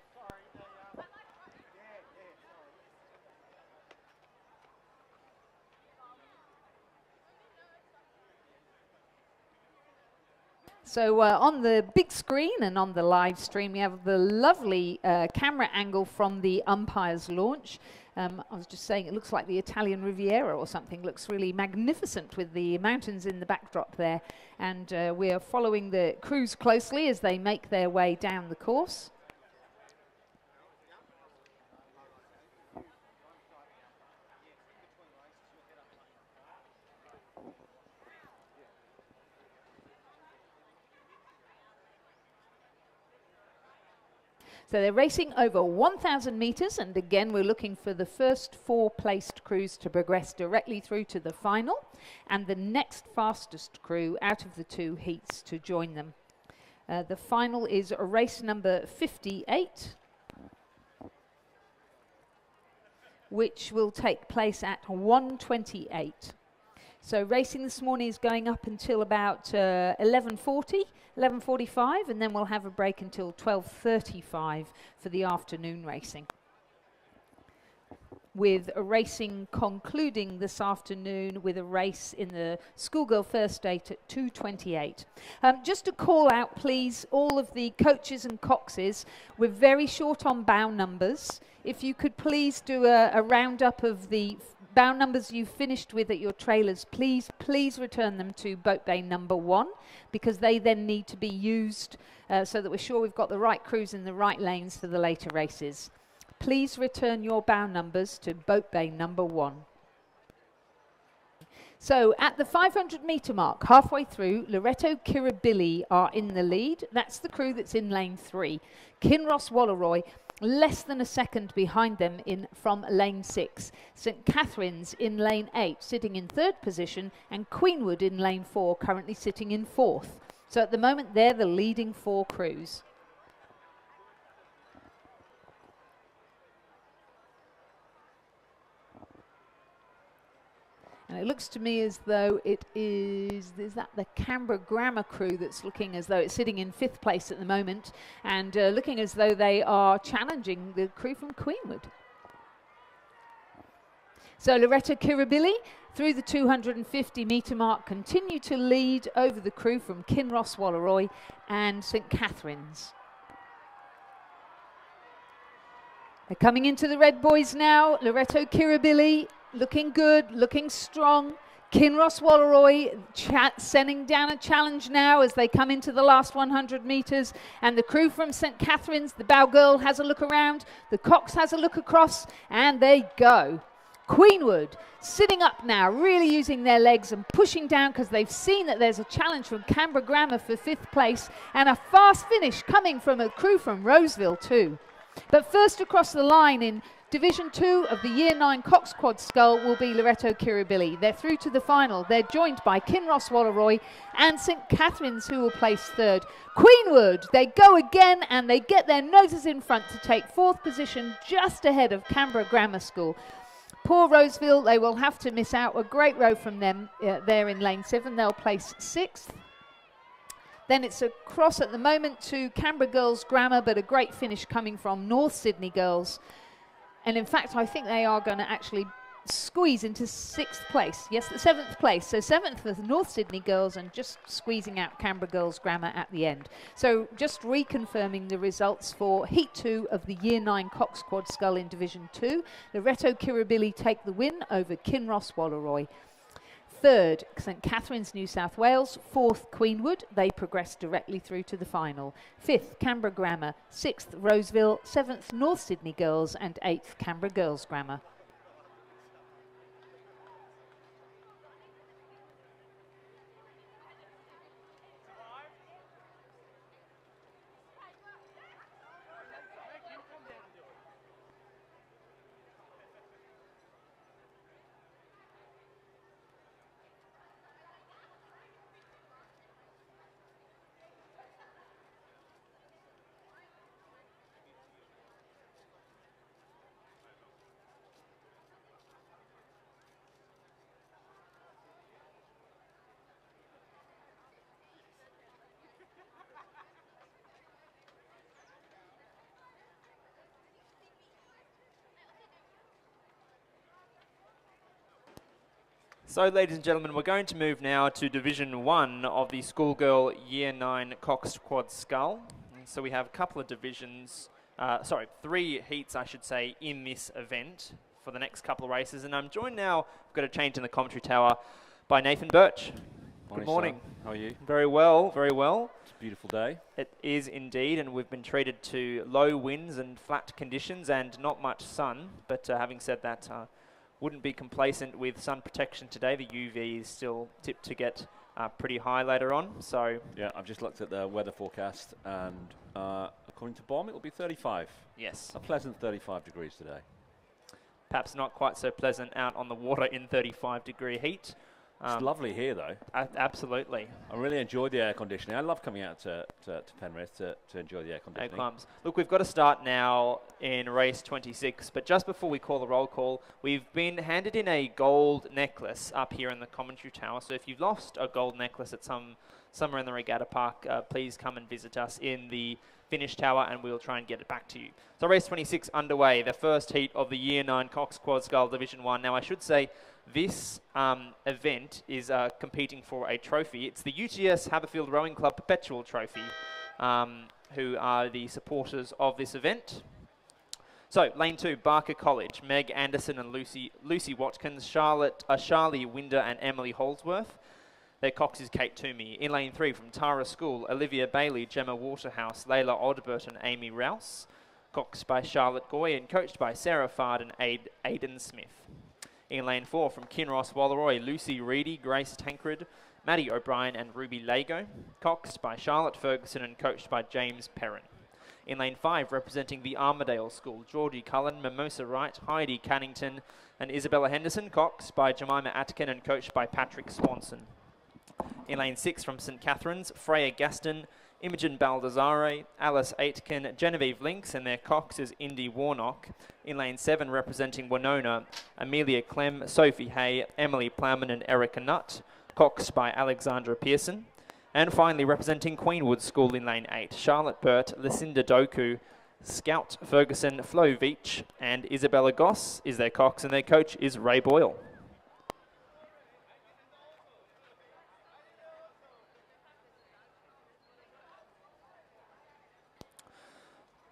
So on the big screen and on the live stream, we have the lovely camera angle from the umpire's launch. I was just saying it looks like the Italian Riviera or something. Looks really magnificent with the mountains in the backdrop there. And we are following the crews closely as they make their way down the course. So they're racing over 1,000 metres, and again we're looking for the first 4 placed crews to progress directly through to the final, and the next fastest crew out of the 2 heats to join them. The final is race number 58, which will take place at 1:28. So racing this morning is going up until about 11:45, and then we'll have a break until 12:35 for the afternoon racing. with a racing concluding this afternoon with a race in the Schoolgirl first date at 2:28. Just to call out, please, all of the coaches and coxes, we're very short on bow numbers. If you could please do a roundup of the bow numbers you finished with at your trailers, please return them to boat bay number 1, because they then need to be used so that we're sure we've got the right crews in the right lanes for the later races. Please return your bow numbers to boat bay number 1. So at the 500 metre mark, halfway through, Loreto Kirribilli are in the lead. That's the crew that's in lane 3. Kinross Walleroy less than a second behind them from lane 6. St Catherine's in lane 8, sitting in 3rd position, and Queenwood in lane 4, currently sitting in 4th. So at the moment, they're the leading 4 crews. And it looks to me as though it is that the Canberra Grammar crew that's looking as though it's sitting in 5th place at the moment, and looking as though they are challenging the crew from Queenwood. So Loreto Kirribilli through the 250 metre mark continue to lead over the crew from Kinross Walleroy and St Catherine's. They're coming into the red boys now. Loreto Kirribilli looking good, looking strong. Kinross Walleroy sending down a challenge now as they come into the last 100 metres. And the crew from St Catherine's, the bow girl has a look around, the cox has a look across, and they go. Queenwood sitting up now, really using their legs and pushing down because they've seen that there's a challenge from Canberra Grammar for 5th place, and a fast finish coming from a crew from Roseville too. But first across the line in Division 2 of the Year 9 Cox Quad Scull will be Loreto Kirribilli. They're through to the final. They're joined by Kinross Walleroy and St Catherine's, who will place 3rd. Queenwood, they go again and they get their noses in front to take 4th position, just ahead of Canberra Grammar School. Poor Roseville, they will have to miss out a great row from them there in lane 7. They'll place 6th. Then it's across at the moment to Canberra Girls Grammar, but a great finish coming from North Sydney Girls. And in fact, I think they are going to actually squeeze into 6th place. Yes, the 7th place. So 7th with North Sydney Girls and just squeezing out Canberra Girls Grammar at the end. So just reconfirming the results for Heat 2 of the Year 9 Cox Quad Scull in Division 2. Loreto Kirribilli take the win over Kinross Walleroy. 3rd, St Catherine's, New South Wales. 4th, Queenwood. They progress directly through to the final. 5th, Canberra Grammar. 6th, Roseville. 7th, North Sydney Girls. And 8th, Canberra Girls Grammar. So, ladies and gentlemen, we're going to move now to Division 1 of the Schoolgirl Year 9 Cox Quad Scull. And so we have a couple of divisions, 3 heats, I should say, in this event for the next couple of races. And I'm joined now, I've got a change in the commentary tower, by Nathan Birch. Good morning. Sir. How are you? Very well, very well. It's a beautiful day. It is indeed, and we've been treated to low winds and flat conditions and not much sun. But having said that, wouldn't be complacent with sun protection today. The UV is still tipped to get pretty high later on. So yeah, I've just looked at the weather forecast, and according to BOM, it will be 35. yes, A pleasant 35 degrees today. perhaps not quite so pleasant out on the water in 35-degree heat. It's lovely here, though. Absolutely. I really enjoyed the air conditioning. I love coming out to Penrith to enjoy the air No conditioning. qualms. Look, we've got to start now in race 26, but just before we call the roll call, we've been handed in a gold necklace up here in the commentary tower. So if you've lost a gold necklace at some somewhere in the regatta park, please come and visit us in the finish tower and we'll try and get it back to you. So race 26 underway, the first heat of the Year 9 Cox Quad Scull Division 1. Now I should say this event is competing for a trophy. It's the UTS Haberfield Rowing Club Perpetual Trophy, who are the supporters of this event. So, lane 2, Barker College, Meg Anderson and Lucy Watkins, Charlie Winder and Emily Holdsworth. Their cox is Kate Toomey. In lane 3 from Tara School, Olivia Bailey, Gemma Waterhouse, Layla Odbert and Amy Rouse. Coxed by Charlotte Goy and coached by Sarah Fard and Aidan Smith. In lane 4 from Kinross Walleroy, Lucy Reedy, Grace Tancred, Maddie O'Brien and Ruby Lago. Coxed by Charlotte Ferguson and coached by James Perrin. In lane 5, representing the Armadale School, Georgie Cullen, Mimosa Wright, Heidi Cannington and Isabella Henderson. Coxed by Jemima Atkin and coached by Patrick Swanson. In lane 6 from St Catherine's, Freya Gaston, Imogen Baldassare, Alice Aitken, Genevieve Links, and their cox is Indy Warnock. In lane 7, representing Winona, Amelia Clem, Sophie Hay, Emily Plowman and Erica Nutt, coxed by Alexandra Pearson. And finally, representing Queenwood School in lane 8, Charlotte Burt, Lucinda Doku, Scout Ferguson, Flo Veach, and Isabella Goss is their cox, and their coach is Ray Boyle.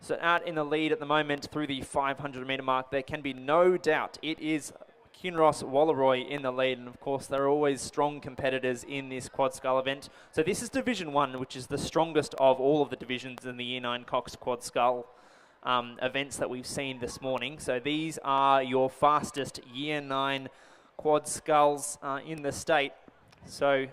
So out in the lead at the moment through the 500 metre mark, there can be no doubt it is Kinross Walleroy in the lead, and of course there are always strong competitors in this Quad Scull event. So this is Division 1, which is the strongest of all of the divisions in the Year 9 Cox Quad Scull events that we've seen this morning. So these are your fastest Year 9 Quad Sculls in the state. So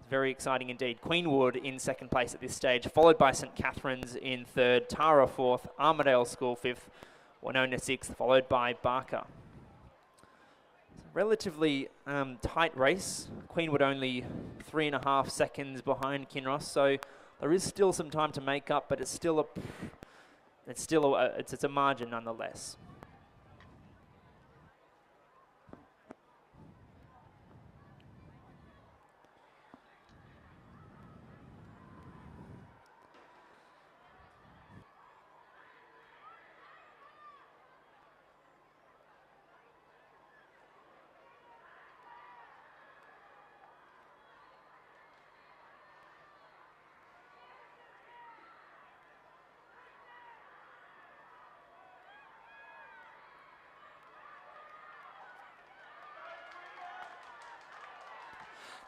very exciting indeed. Queenwood in second place at this stage, followed by St Catherine's in third, Tara fourth, Armadale School fifth, Winona sixth, followed by Barker. It's a relatively tight race. Queenwood only 3.5 seconds behind Kinross, so there is still some time to make up, but it's a margin nonetheless.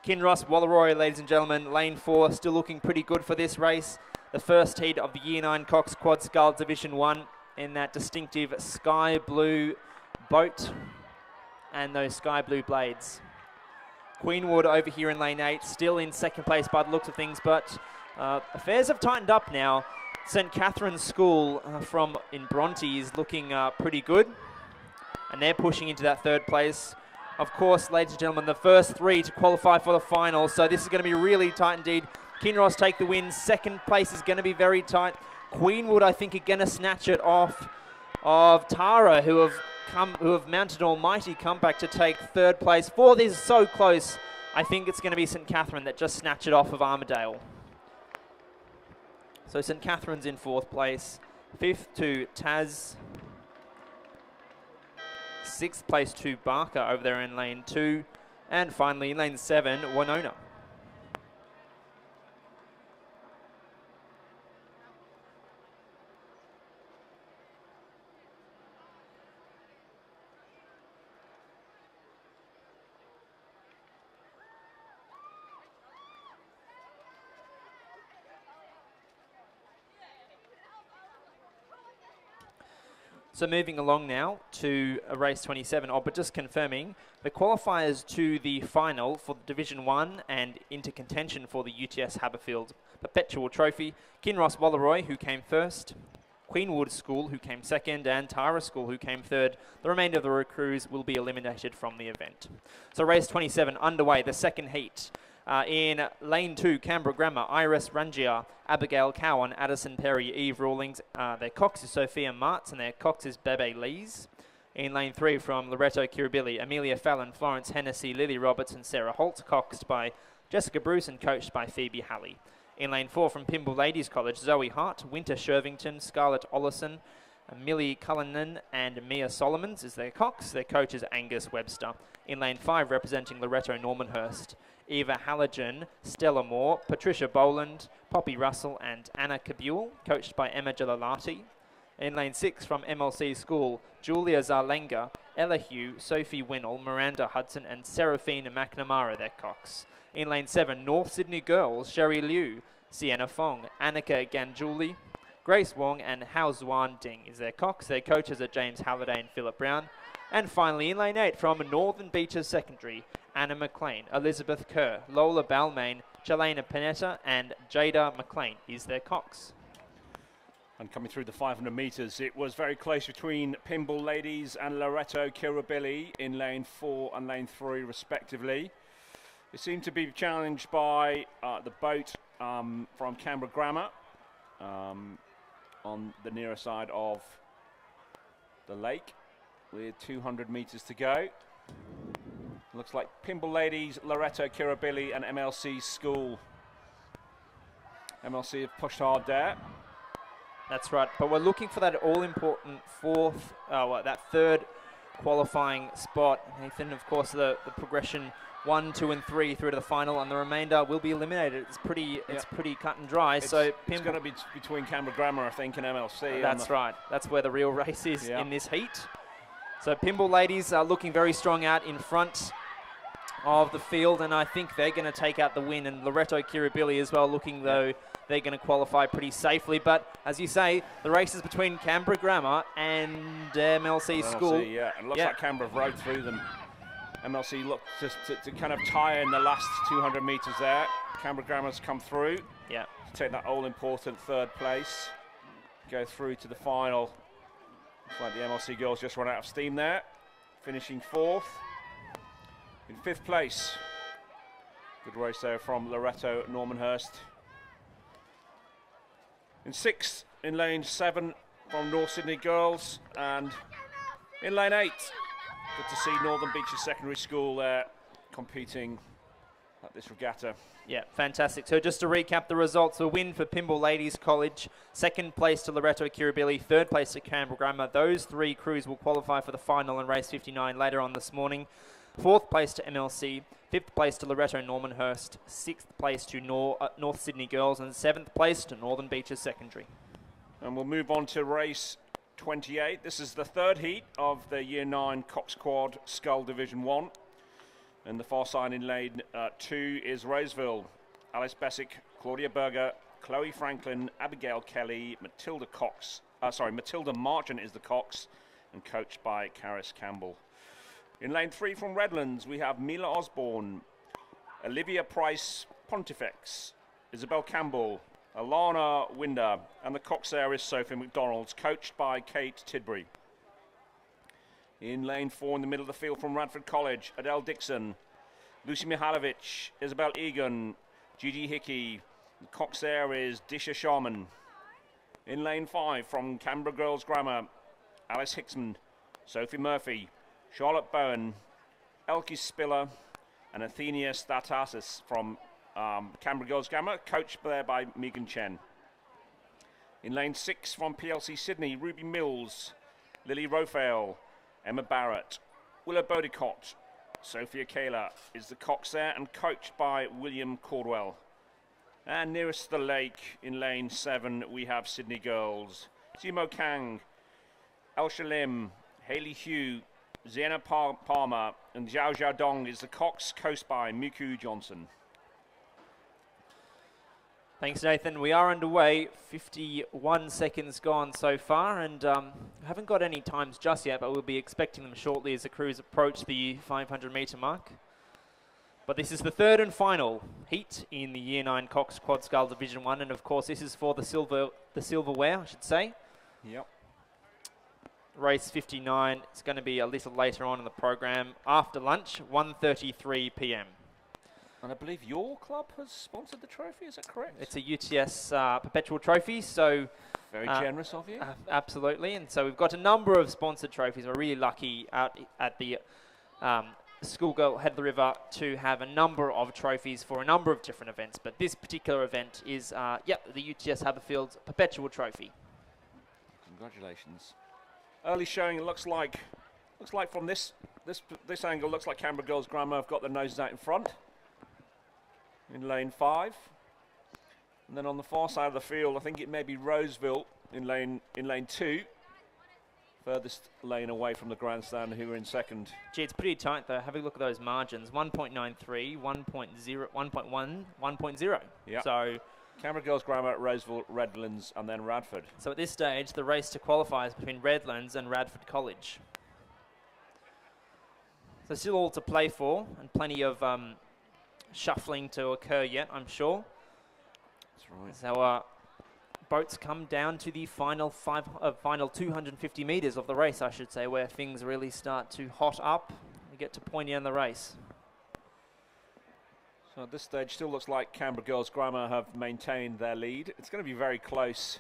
Kinross Walleroy, ladies and gentlemen, lane 4, still looking pretty good for this race. The first heat of the Year 9 Cox Quad Scull Division 1 in that distinctive sky blue boat and those sky blue blades. Queenwood over here in lane 8, still in second place by the looks of things, but affairs have tightened up now. St Catherine's School from in Bronte is looking pretty good, and they're pushing into that third place. Of course, ladies and gentlemen, the first 3 to qualify for the final, so this is going to be really tight indeed. Kinross take the win. Second place is going to be very tight. Queenwood, I think, are going to snatch it off of Tara, who have mounted an almighty comeback to take third place. Fourth is so close. I think it's going to be St Catherine that just snatch it off of Armadale. So St Catherine's in fourth place. Fifth to Taz. Sixth place to Barker over there in lane 2. And finally in lane 7, Winona. So moving along now to race 27, but just confirming, the qualifiers to the final for the Division 1 and into contention for the UTS Haberfield Perpetual Trophy. Kinross Walleroy, who came first, Queenwood School, who came second, and Tara School, who came third. The remainder of the crews will be eliminated from the event. So race 27 underway, the second heat. In lane 2, Canberra Grammar, Iris Rangier, Abigail Cowan, Addison Perry, Eve Rawlings. Their cox is Sophia Martz, and their cox is Bebe Lees. In lane 3, from Loretto Kirribilli, Amelia Fallon, Florence Hennessy, Lily Roberts, and Sarah Holt, coxed by Jessica Bruce and coached by Phoebe Halley. In lane 4 from Pymble Ladies College, Zoe Hart, Winter Shervington, Scarlett Ollison, Millie Cullinan and Mia Solomons is their cocks. Their coach is Angus Webster. In lane 5, representing Loretto Normanhurst, Eva Halligan, Stella Moore, Patricia Boland, Poppy Russell and Anna Kabule, coached by Emma Gilalati. In lane 6 from MLC School, Julia Zarlenga, Ella Hugh, Sophie Winnell, Miranda Hudson and Seraphine McNamara their cocks. In lane 7, North Sydney Girls, Sherry Liu, Sienna Fong, Annika Ganjuli, Grace Wong and Hao Zuan Ding is their cocks. Their coaches are James Halliday and Philip Brown. And finally, in lane 8 from Northern Beaches Secondary, Anna McLean, Elizabeth Kerr, Lola Balmain, Jelena Panetta and Jada McLean is their cocks. And coming through the 500 metres, it was very close between Pymble Ladies and Loretto Kirribilli in lane 4 and lane 3 respectively. It seemed to be challenged by the boat from Canberra Grammar on the nearer side of the lake with 200 metres to go. Looks like Pymble Ladies, Loretto Kirribilli and MLC School. MLC have pushed hard there. That's right, but we're looking for that all-important that third qualifying spot. Nathan, of course, the progression 1, 2 and 3 through to the final, and the remainder will be eliminated. It's pretty cut and dry. It's going to be between Canberra Grammar, I think, and MLC. That's right. That's where the real race is in this heat. So Pymble Ladies are looking very strong out in front of the field, and I think they're going to take out the win. And Loretto Kirribilli as well, looking though they're going to qualify pretty safely. But as you say, the race is between Canberra Grammar and MLC School. Yeah, it looks like Canberra have rode through them. MLC looked just to kind of tie in the last 200 metres there. Canberra Grammar's come through. Yeah. To take that all-important third place. Go through to the final. Looks like the MLC girls just run out of steam there. Finishing 4th. In 5th place. Good race there from Loretto Normanhurst. In 6th, in lane 7 from North Sydney Girls. And in lane 8. Good to see Northern Beaches Secondary School there competing at this regatta. Yeah, fantastic. So just to recap the results, a win for Pymble Ladies College, 2nd place to Loretto Kirribilli, 3rd place to Canberra Grammar. Those 3 crews will qualify for the final in race 59 later on this morning. 4th place to MLC, 5th place to Loretto Normanhurst, 6th place to North Sydney Girls and 7th place to Northern Beaches Secondary. And we'll move on to race 28. This is the 3rd heat of the Year 9 Cox Quad Scull Division 1. And the far side in lane 2 is Roseville. Alice Bessick, Claudia Berger, Chloe Franklin, Abigail Kelly, Matilda Marchant is the Cox, and coached by Caris Campbell. In lane 3 from Redlands, we have Mila Osborne, Olivia Price Pontifex, Isabel Campbell, Alana Winder, and the Cox there is Sophie McDonald's, coached by Kate Tidbury. In lane 4 in the middle of the field from Radford College, Adele Dixon, Lucy Mihalovic, Isabel Egan, Gigi Hickey. The Cox there is Disha Sharman. In lane 5 from Canberra Girls Grammar, Alice Hickson, Sophie Murphy, Charlotte Bowen, Elkie Spiller, and Athenia Statasis from Canberra Girls Grammar, coached there by Megan Chen. In lane 6 from PLC Sydney, Ruby Mills, Lily Rofael, Emma Barrett, Willow Bodicott, Sophia Kayla is the Cox there and coached by William Caldwell. And nearest to the lake in lane 7 we have Sydney Girls, Simo Kang, Elsha Lim, Hayley Hugh, Ziena Palmer and Zhao Xiaodong is the Cox, coached by Miku Johnson. Thanks, Nathan. We are underway. 51 seconds gone so far, and haven't got any times just yet, but we'll be expecting them shortly as the crews approach the 500-metre mark. But this is the 3rd and final heat in the Year 9 Cox Quad Scull Division 1, and of course this is for the silverware, I should say. Yep. Race 59 is going to be a little later on in the program after lunch, 1:33 p.m. And I believe your club has sponsored the trophy, is that correct? It's a UTS perpetual trophy, so... Very generous of you. Absolutely, and so we've got a number of sponsored trophies. We're really lucky out at the Schoolgirl head the river to have a number of trophies for a number of different events, but this particular event is, the UTS Haberfield's Perpetual Trophy. Congratulations. Early showing, it looks like from this angle, looks like Canberra Girls Grammar have got their noses out in front in lane 5. And then on the far side of the field, I think it may be Roseville in lane 2. Furthest lane away from the grandstand, who are in second. Gee, it's pretty tight though. Have a look at those margins. 1.93, 1.0, 1.1, 1.0. Yeah. So Canberra Girls Grammar, Roseville, Redlands, and then Radford. So at this stage, the race to qualify is between Redlands and Radford College. So still all to play for, and plenty of shuffling to occur yet, I'm sure. That's right. So boats come down to the final 250 metres of the race, I should say, where things really start to hot up. We get to pointy end the race. So at this stage, still looks like Canberra Girls Grammar have maintained their lead. It's going to be very close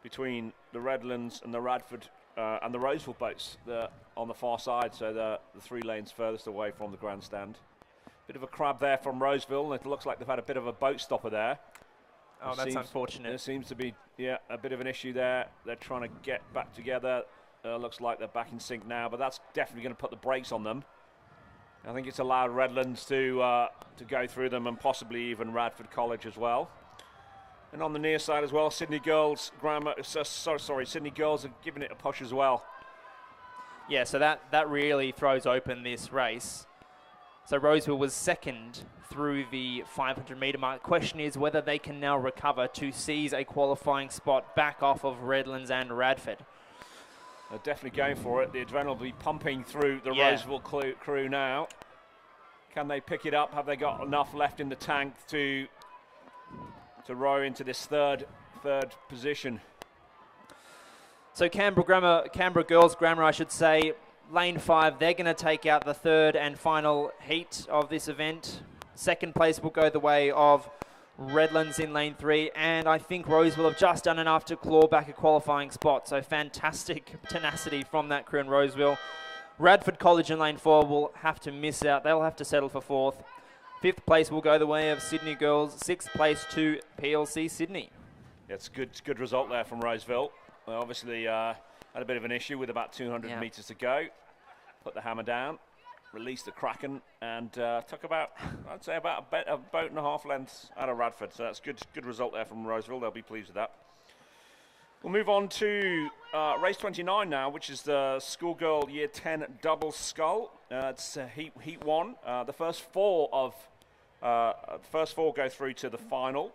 between the Redlands and the Radford and the Roseville boats on the far side, so the 3 lanes furthest away from the grandstand. Bit of a crab there from Roseville, and it looks like they've had a bit of a boat stopper there. Oh, that's unfortunate. There seems to be, a bit of an issue there. They're trying to get back together. Looks like they're back in sync now, but that's definitely going to put the brakes on them. I think it's allowed Redlands to go through them, and possibly even Radford College as well. And on the near side as well, Sydney Girls Sydney Girls are giving it a push as well. Yeah, so that really throws open this race. So Roseville was second through the 500 metre mark. Question is whether they can now recover to seize a qualifying spot back off of Redlands and Radford. They're definitely going for it. The adrenaline will be pumping through the Roseville crew now. Can they pick it up? Have they got enough left in the tank to row into this third position? So Canberra Girls Grammar, I should say, lane 5, they're going to take out the third and final heat of this event. Second place will go the way of Redlands in lane 3, and I think Roseville have just done enough to claw back a qualifying spot. So fantastic tenacity from that crew in Roseville. Radford College in lane 4 will have to miss out. They'll have to settle for 4th. 5th place will go the way of Sydney Girls. 6th place to PLC Sydney. Yeah, it's a good result there from Roseville. They obviously had a bit of an issue with about 200 metres to go. Put the hammer down, released the Kraken, and took about, I'd say, about a boat and a half lengths out of Radford. So that's good result there from Roseville. They'll be pleased with that. We'll move on to race 29 now, which is the Schoolgirl Year 10 Double Scull. It's heat 1. The first four go through to the final.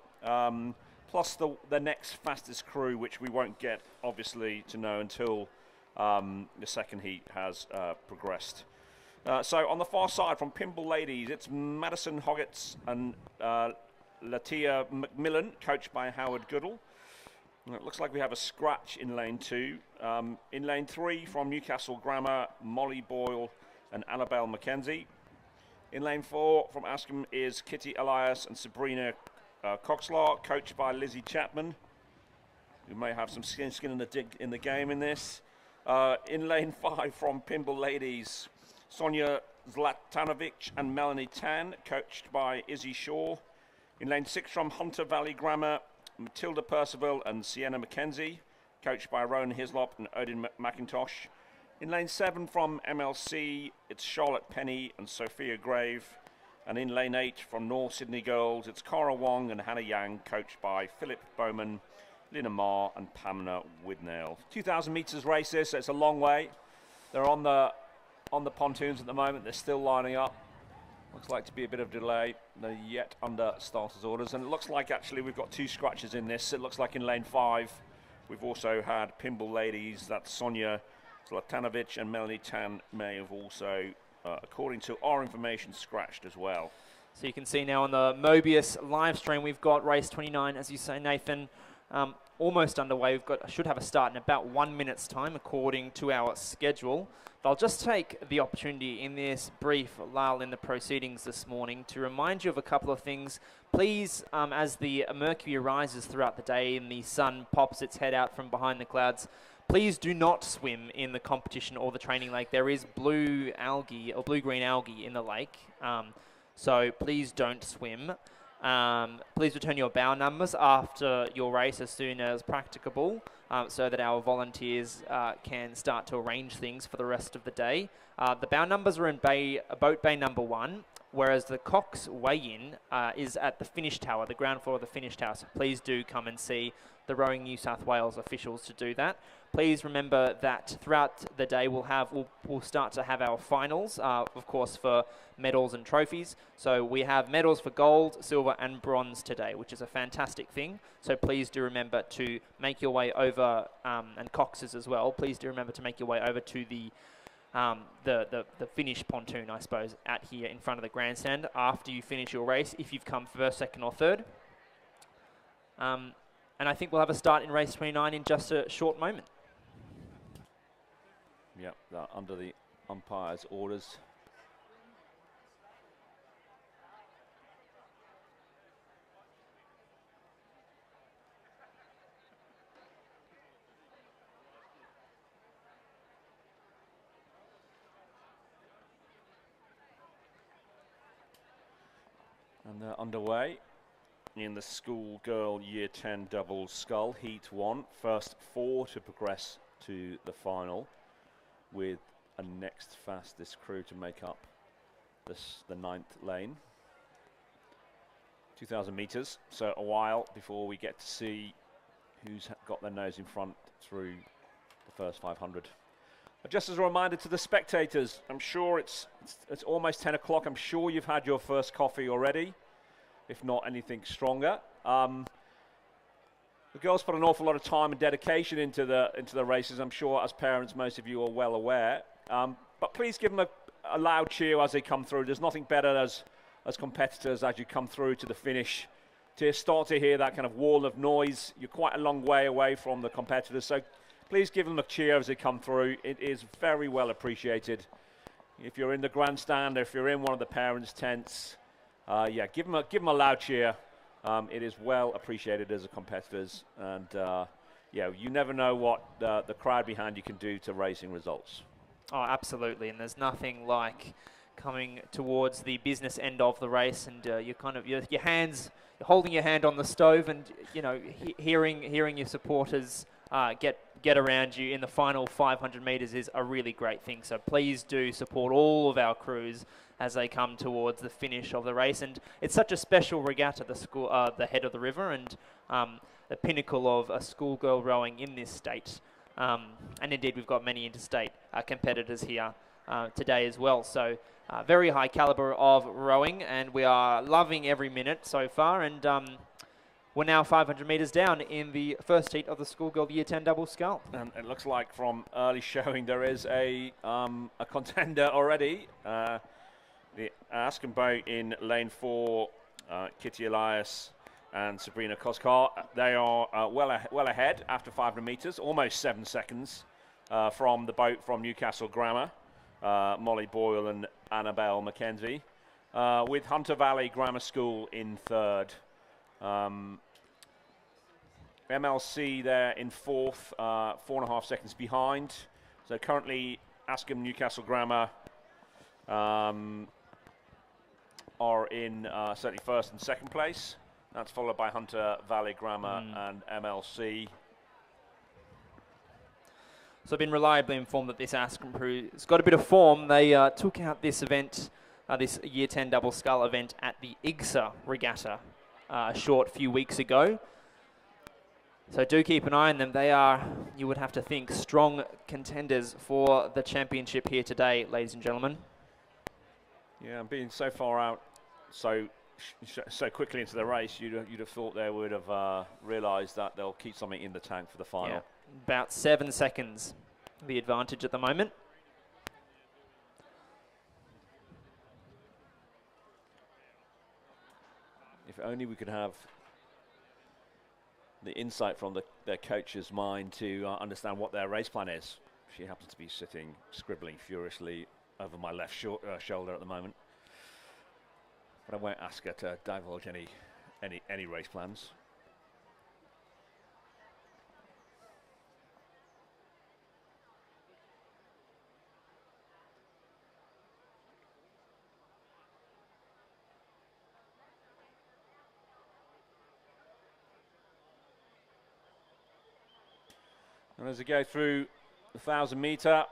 Plus the next fastest crew, which we won't get, obviously, to know until the second heat has progressed. So on the far side, from Pimble Ladies, it's Madison Hoggets and Latia McMillan, coached by Howard Goodall. It looks like we have a scratch in lane 2. In lane 3, from Newcastle Grammar, Molly Boyle and Annabelle McKenzie. In lane 4, from Askham, is Kitty Elias and Sabrina Coxlaw, coached by Lizzie Chapman, who may have some skin in the game in this. In lane 5, from Pimble Ladies, Sonia Zlatanovic and Melanie Tan, coached by Izzy Shaw. In lane 6, from Hunter Valley Grammar, Matilda Percival and Sienna McKenzie, coached by Rowan Hislop and Odin McIntosh. In lane 7, from MLC, it's Charlotte Penny and Sophia Grave. And in lane 8, from North Sydney Girls, it's Cara Wong and Hannah Yang, coached by Philip Bowman, Lina Marr and Pamela Widnail. 2,000 metres race this, so it's a long way. They're on the pontoons at the moment. They're still lining up. Looks like to be a bit of delay. They're yet under starters orders. And it looks like actually we've got 2 scratches in this. It looks like in lane 5, we've also had Pimble Ladies. That's Sonia Zlatanovic and Melanie Tan may have also, according to our information, scratched as well. So you can see now on the Mobius live stream, we've got race 29, as you say, Nathan. almost underway. Should have a start in about 1 minute's time according to our schedule. But I'll just take the opportunity in this brief lull in the proceedings this morning to remind you of a couple of things. Please, as the mercury rises throughout the day and the sun pops its head out from behind the clouds, please do not swim in the competition or the training lake. There is blue algae or blue-green algae in the lake, so please don't swim. Please return your bow numbers after your race as soon as practicable, so that our volunteers can start to arrange things for the rest of the day. The bow numbers are in boat bay number 1, whereas the Cox weigh-in is at the finish tower, the ground floor of the finish tower. So please do come and see the Rowing New South Wales officials to do that. Please remember that throughout the day we'll start to have our finals, of course, for medals and trophies. So we have medals for gold, silver and bronze today, which is a fantastic thing. So please do remember to make your way over, and Cox's as well, please do remember to make your way over to the finish pontoon, I suppose, at here in front of the grandstand after you finish your race, if you've come first, second or third. And I think we'll have a start in race 29 in just a short moment. Yep, under the umpire's orders. And they're underway in the Schoolgirl Year 10 double scull, Heat 1. First 4 to progress to the final, with a next fastest crew to make up the 9th lane. 2,000 metres, so a while before we get to see who's got their nose in front through the first 500. But just as a reminder to the spectators, I'm sure it's almost 10 o'clock. I'm sure you've had your first coffee already, if not anything stronger. The girls put an awful lot of time and dedication into the races. I'm sure, as parents, most of you are well aware. But please give them a loud cheer as they come through. There's nothing better as competitors as you come through to the finish to start to hear that kind of wall of noise. You're quite a long way away from the competitors, so please give them a cheer as they come through. It is very well appreciated. If you're in the grandstand or if you're in one of the parents' tents, yeah, give them a loud cheer. It is well appreciated as a competitors, and yeah, you never know what the crowd behind you can do to racing results. Oh, absolutely, and there's nothing like coming towards the business end of the race, and you're holding your hand on the stove, and hearing your supporters get around you in the final 500 metres is a really great thing. So please do support all of our crews as they come towards the finish of the race. And it's such a special regatta, the head of the river, and the pinnacle of a schoolgirl rowing in this state. And indeed, we've got many interstate competitors here today as well. So very high caliber of rowing, and we are loving every minute so far. And we're now 500 metres down in the first heat of the Schoolgirl Year 10 double scull. And it looks like from early showing there is a contender already. The Askham boat in lane 4, Kitty Elias and Sabrina Koskar. They are well ahead after 500 metres, almost 7 seconds from the boat from Newcastle Grammar, Molly Boyle and Annabelle Mackenzie, with Hunter Valley Grammar School in 3rd. MLC there in 4th, 4.5 seconds behind. So currently Askham Newcastle Grammar are in certainly 1st and 2nd place. That's followed by Hunter Valley Grammar and MLC. So I've been reliably informed that this Askham crew has got a bit of form. They took out this event, this Year 10 double scull event at the IGSA regatta a short few weeks ago. So do keep an eye on them. They are, you would have to think, strong contenders for the championship here today, ladies and gentlemen. Yeah, and being so far out so quickly into the race, you'd have thought they would have realised that they'll keep something in the tank for the final. Yeah, about 7 seconds, the advantage at the moment. If only we could have the insight from their coach's mind to understand what their race plan is. She happens to be sitting, scribbling furiously over my left shoulder at the moment. But I won't ask her to divulge any race plans. And as we go through the 1,000 metre,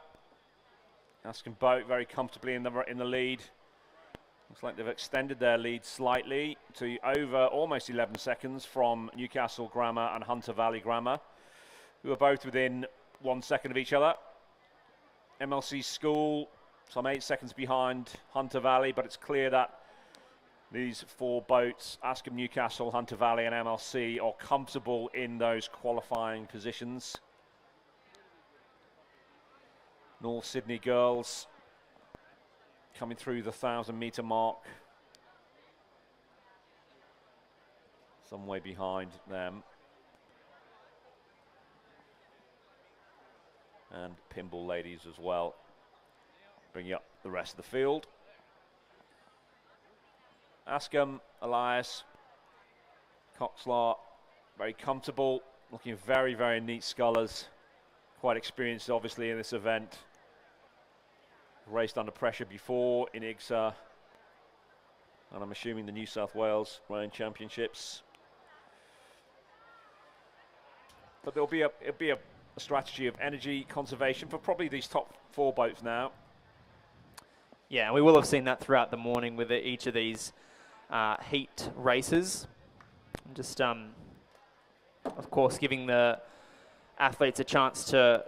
Askham Boat very comfortably in the lead. Looks like they've extended their lead slightly to over almost 11 seconds from Newcastle Grammar and Hunter Valley Grammar, who are both within 1 second of each other. MLC School, some 8 seconds behind Hunter Valley, but it's clear that these 4 boats, Askham, Newcastle, Hunter Valley and MLC, are comfortable in those qualifying positions. North Sydney girls coming through the 1,000 metre mark, some way behind them. And Pimble ladies as well, bringing up the rest of the field. Askham, Elias, Coxlar, very comfortable, looking very, very neat scullers. Quite experienced, obviously, in this event. Raced under pressure before in IGSA, and I'm assuming the New South Wales Rowing Championships. But it'll be a strategy of energy conservation for probably these top 4 boats now. Yeah, we will have seen that throughout the morning with each of these heat races. Just, of course, giving the athletes a chance to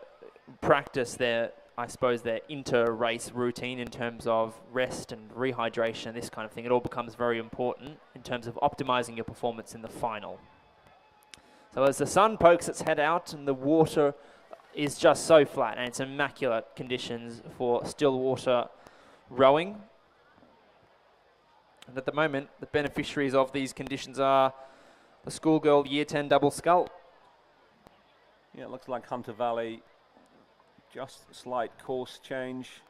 practice their inter-race routine in terms of rest and rehydration, this kind of thing. It all becomes very important in terms of optimizing your performance in the final. So as the sun pokes its head out and the water is just so flat, and it's immaculate conditions for still water rowing. And at the moment, the beneficiaries of these conditions are the Schoolgirl Year 10 double scull. Yeah, it looks like Hunter Valley, just a slight course change.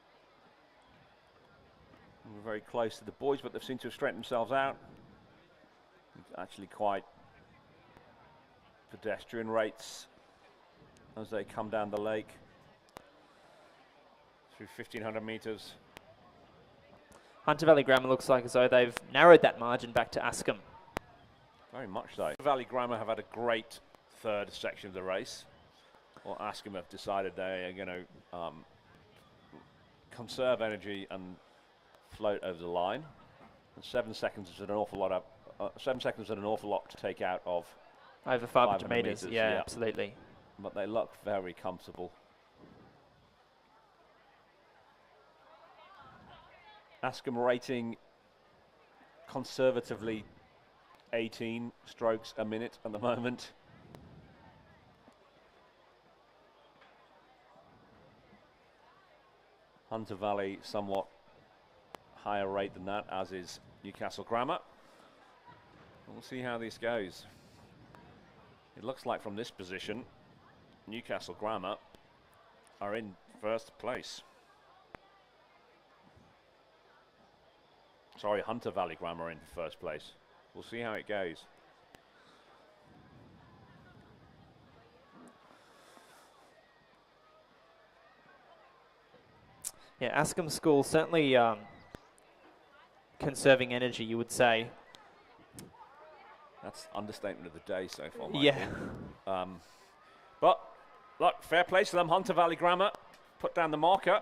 We're very close to the boys, but they seem to have straightened themselves out. It's actually quite pedestrian rates as they come down the lake through 1,500 metres. Hunter Valley Grammar looks like as though they've narrowed that margin back to Askham. Very much so. Hunter Valley Grammar have had a great third section of the race. Well, Askham have decided they are going to conserve energy and float over the line. And 7 seconds is an awful lot of 7 seconds is an awful lot to take out of over 500 metres. Yeah, absolutely. But they look very comfortable. Askham rating conservatively 18 strokes a minute at the moment. Hunter Valley somewhat higher rate than that, as is Newcastle Grammar. We'll see how this goes. It looks like from this position, Newcastle Grammar are in first place. Sorry, Hunter Valley Grammar are in first place. We'll see how it goes. Yeah, Askham School certainly conserving energy, you would say. That's understatement of the day so far, Michael. Yeah. But look, fair play to them. Hunter Valley Grammar put down the marker.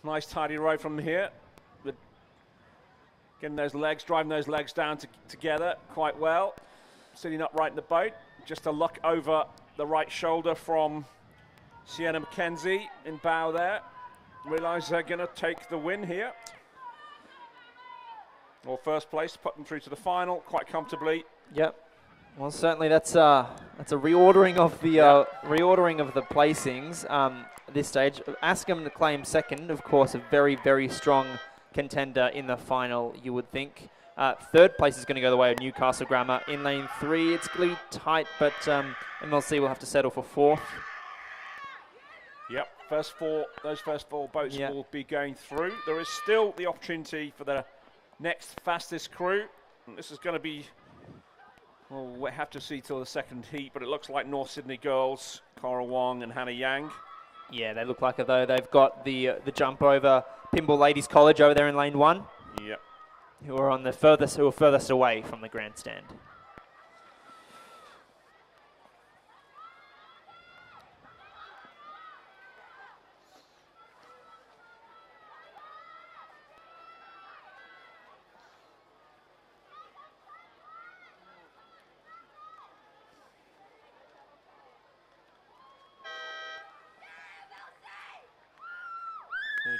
Nice tidy row from here. With getting those legs, driving those legs down together quite well. Sitting upright in the boat. Just a look over the right shoulder from Sienna McKenzie in bow there. Realise they're going to take the win here. Or first place, put them through to the final quite comfortably. Yep. Well, certainly that's a reordering of the reordering of the placings at this stage. Askham to claim second, of course, a very, very strong contender in the final, you would think. Third place is going to go the way of Newcastle Grammar. In lane 3, it's going to be tight, but MLC will have to settle for 4th. Yep, those first four boats will be going through. There is still the opportunity for the next fastest crew. And this is going to be, well, we'll have to see till the second heat, but it looks like North Sydney girls, Cora Wong and Hannah Yang. Yeah, they look like it though. They've got the jump over Pymble Ladies College over there in lane 1. Yep. Who are furthest away from the grandstand.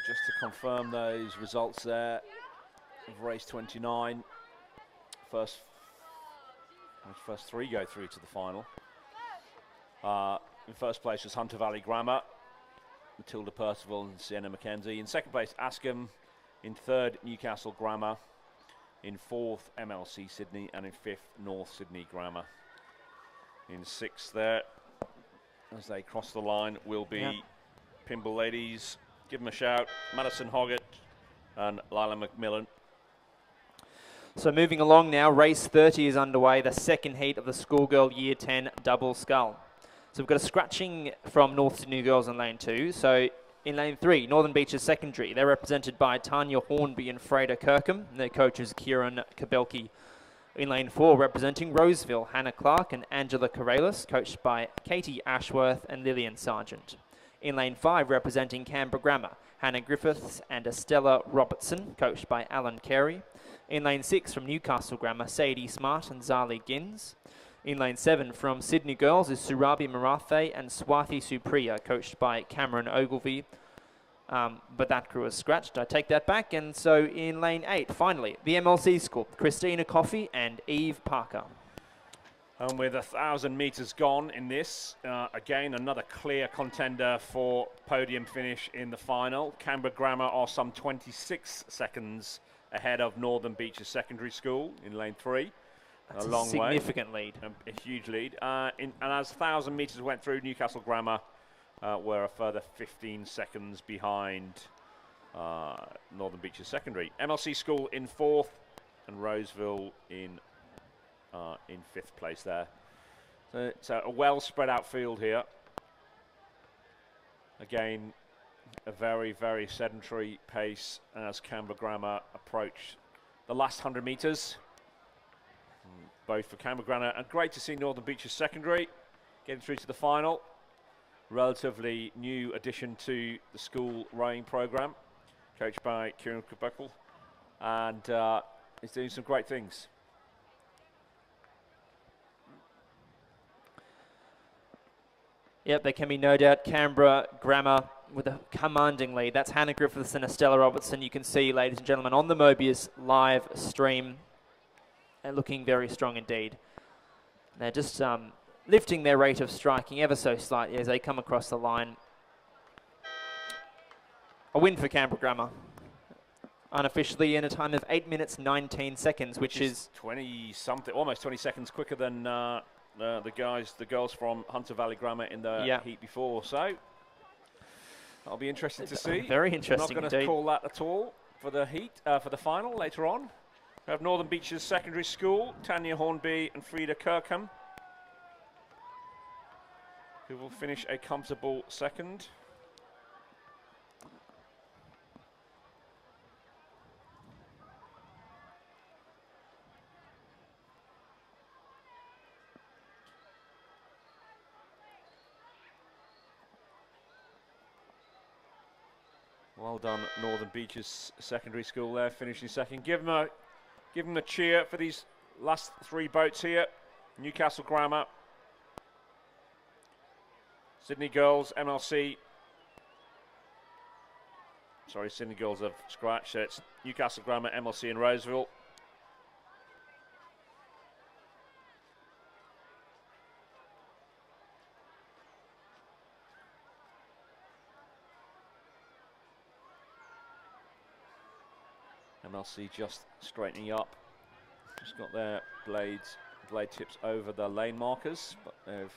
Just to confirm those results there of race 29. First 3 go through to the final. In first place was Hunter Valley Grammar, Matilda Percival and Sienna Mackenzie. In second place, Askham. In third, Newcastle Grammar. In fourth, MLC Sydney. And in fifth, North Sydney Grammar. In sixth there, as they cross the line, will be Pymble Ladies. Give them a shout, Madison Hoggett and Lila McMillan. So moving along now, race 30 is underway, the second heat of the Schoolgirl Year 10 double scull. So we've got a scratching from North Sydney girls in lane 2. So in lane 3, Northern Beaches Secondary, they're represented by Tanya Hornby and Freda Kirkham. Their coaches Kieran Kabelki. In lane 4, representing Roseville, Hannah Clark and Angela Corrales, coached by Katie Ashworth and Lillian Sargent. In lane 5, representing Canberra Grammar, Hannah Griffiths and Estella Robertson, coached by Alan Carey. In lane 6, from Newcastle Grammar, Sadie Smart and Zali Gins. In lane 7, from Sydney Girls, is Surabi Marathe and Swathi Supriya, coached by Cameron Ogilvie. But that crew is scratched. I take that back. And so in lane 8, finally, the MLC school, Christina Coffey and Eve Parker. And with 1,000 metres gone in this, again, another clear contender for podium finish in the final. Canberra Grammar are some 26 seconds ahead of Northern Beaches Secondary School in lane 3. That's a long significant lead. A huge lead. And as 1,000 metres went through, Newcastle Grammar were a further 15 seconds behind Northern Beaches Secondary. MLC School in 4th and Roseville in 5th place there. So a well spread out field here. Again, a very, very sedentary pace as Canberra Grammar approach the last 100 metres. Both for Canberra Grammar, and great to see Northern Beaches Secondary getting through to the final. Relatively new addition to the school rowing programme, coached by Kieran Kubuckle, and is doing some great things. Yep, there can be no doubt Canberra Grammar with a commanding lead. That's Hannah Griffiths and Estella Robertson. You can see, ladies and gentlemen, on the Mobius live stream. They're looking very strong indeed. They're just lifting their rate of striking ever so slightly as they come across the line. A win for Canberra Grammar. Unofficially in a time of 8 minutes 19 seconds, which is 20 something, almost 20 seconds quicker than the girls from Hunter Valley Grammar in the heat before. So that'll be interesting to see. Very interesting. I'm not going to call that at all for the heat, for the final later on. We have Northern Beaches Secondary School, Tanya Hornby and Freda Kirkham, who will finish a comfortable second. Well done, Northern Beaches Secondary School there, finishing second. Give them a cheer for these last 3 boats here. Newcastle Grammar, Sydney Girls, MLC. Sorry, Sydney Girls have scratched. So it's Newcastle Grammar, MLC and Roseville. MLC just straightening up Just got their blade tips over the lane markers, but they're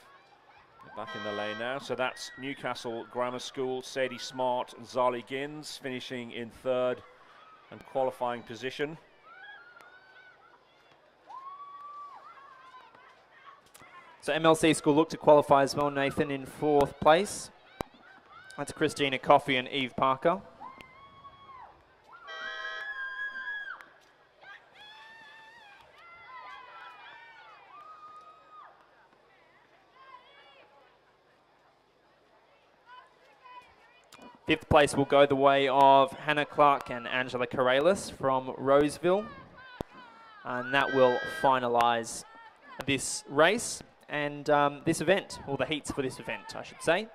back in the lane now. So that's Newcastle Grammar School, Sadie Smart and Zali Gins finishing in third and qualifying position. So MLC School look to qualify as well, Nathan, in fourth place. That's Christina Coffey and Eve Parker. Fifth place will go the way of Hannah Clark and Angela Corrales from Roseville. And that will finalise this race and this event, or the heats for this event, I should say.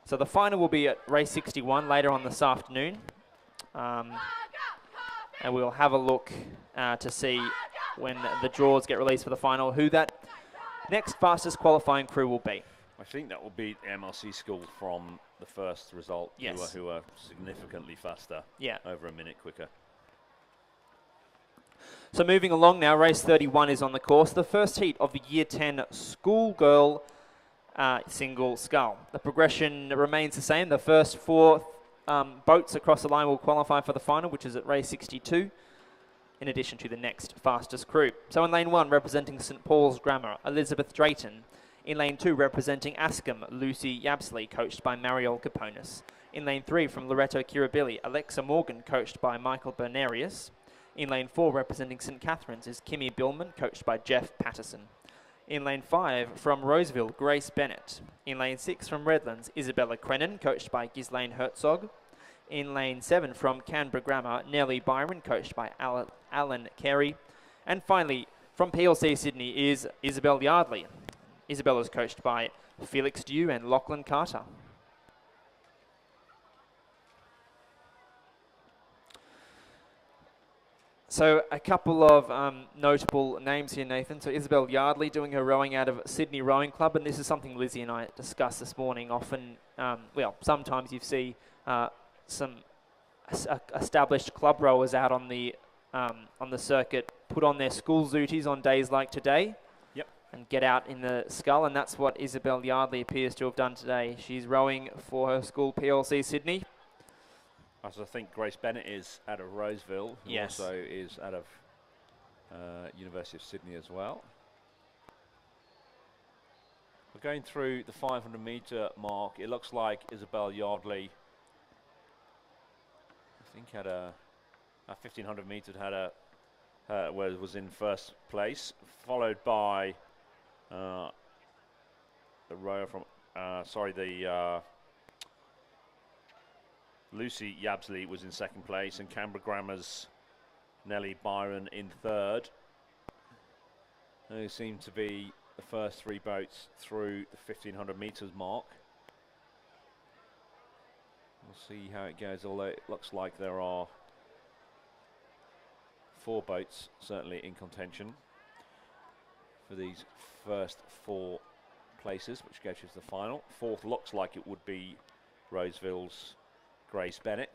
So the final will be at race 61 later on this afternoon. And we'll have a look to see when the draws get released for the final, who that next fastest qualifying crew will be. I think that will be MLC School from the first result, yes, who are significantly faster, over a minute quicker. So moving along now, race 31 is on the course. The first heat of the Year 10 Schoolgirl single scull. The progression remains the same. The first four boats across the line will qualify for the final, which is at race 62, in addition to the next fastest crew. So in lane 1, representing St Paul's Grammar, Elizabeth Drayton. In lane 2, representing Askham, Lucy Yabsley, coached by Mariol Caponis. In lane 3, from Loreto Kirribilli, Alexa Morgan, coached by Michael Bernarius. In lane 4, representing St Catherine's, is Kimmy Billman, coached by Jeff Patterson. In lane 5, from Roseville, Grace Bennett. In lane 6, from Redlands, Isabella Crennan, coached by Ghislaine Herzog. In lane 7, from Canberra Grammar, Nellie Byron, coached by Alan Carey. And finally, from PLC Sydney is Isabel Yardley. Isabel is coached by Felix Dew and Lachlan Carter. So a couple of notable names here, Nathan. So Isabel Yardley doing her rowing out of Sydney Rowing Club, and this is something Lizzie and I discussed this morning. Often, well, sometimes you see some established club rowers out on the circuit put on their school zooties on days like today. And get out in the scull, and that's what Isabel Yardley appears to have done today. She's rowing for her school, PLC Sydney. As I think Grace Bennett is out of Roseville, who also is out of University of Sydney as well. We're going through the 500 metre mark. It looks like Isabel Yardley, I think, had a 1500 metres was in first place, followed by the rower from, Lucy Yabsley was in second place, and Canberra Grammar's Nellie Byron in third. They seem to be the first three boats through the 1500 metres mark. We'll see how it goes, although it looks like there are 4 boats certainly in contention for these first 4 places, which goes to the final. Fourth looks like it would be Roseville's Grace Bennett.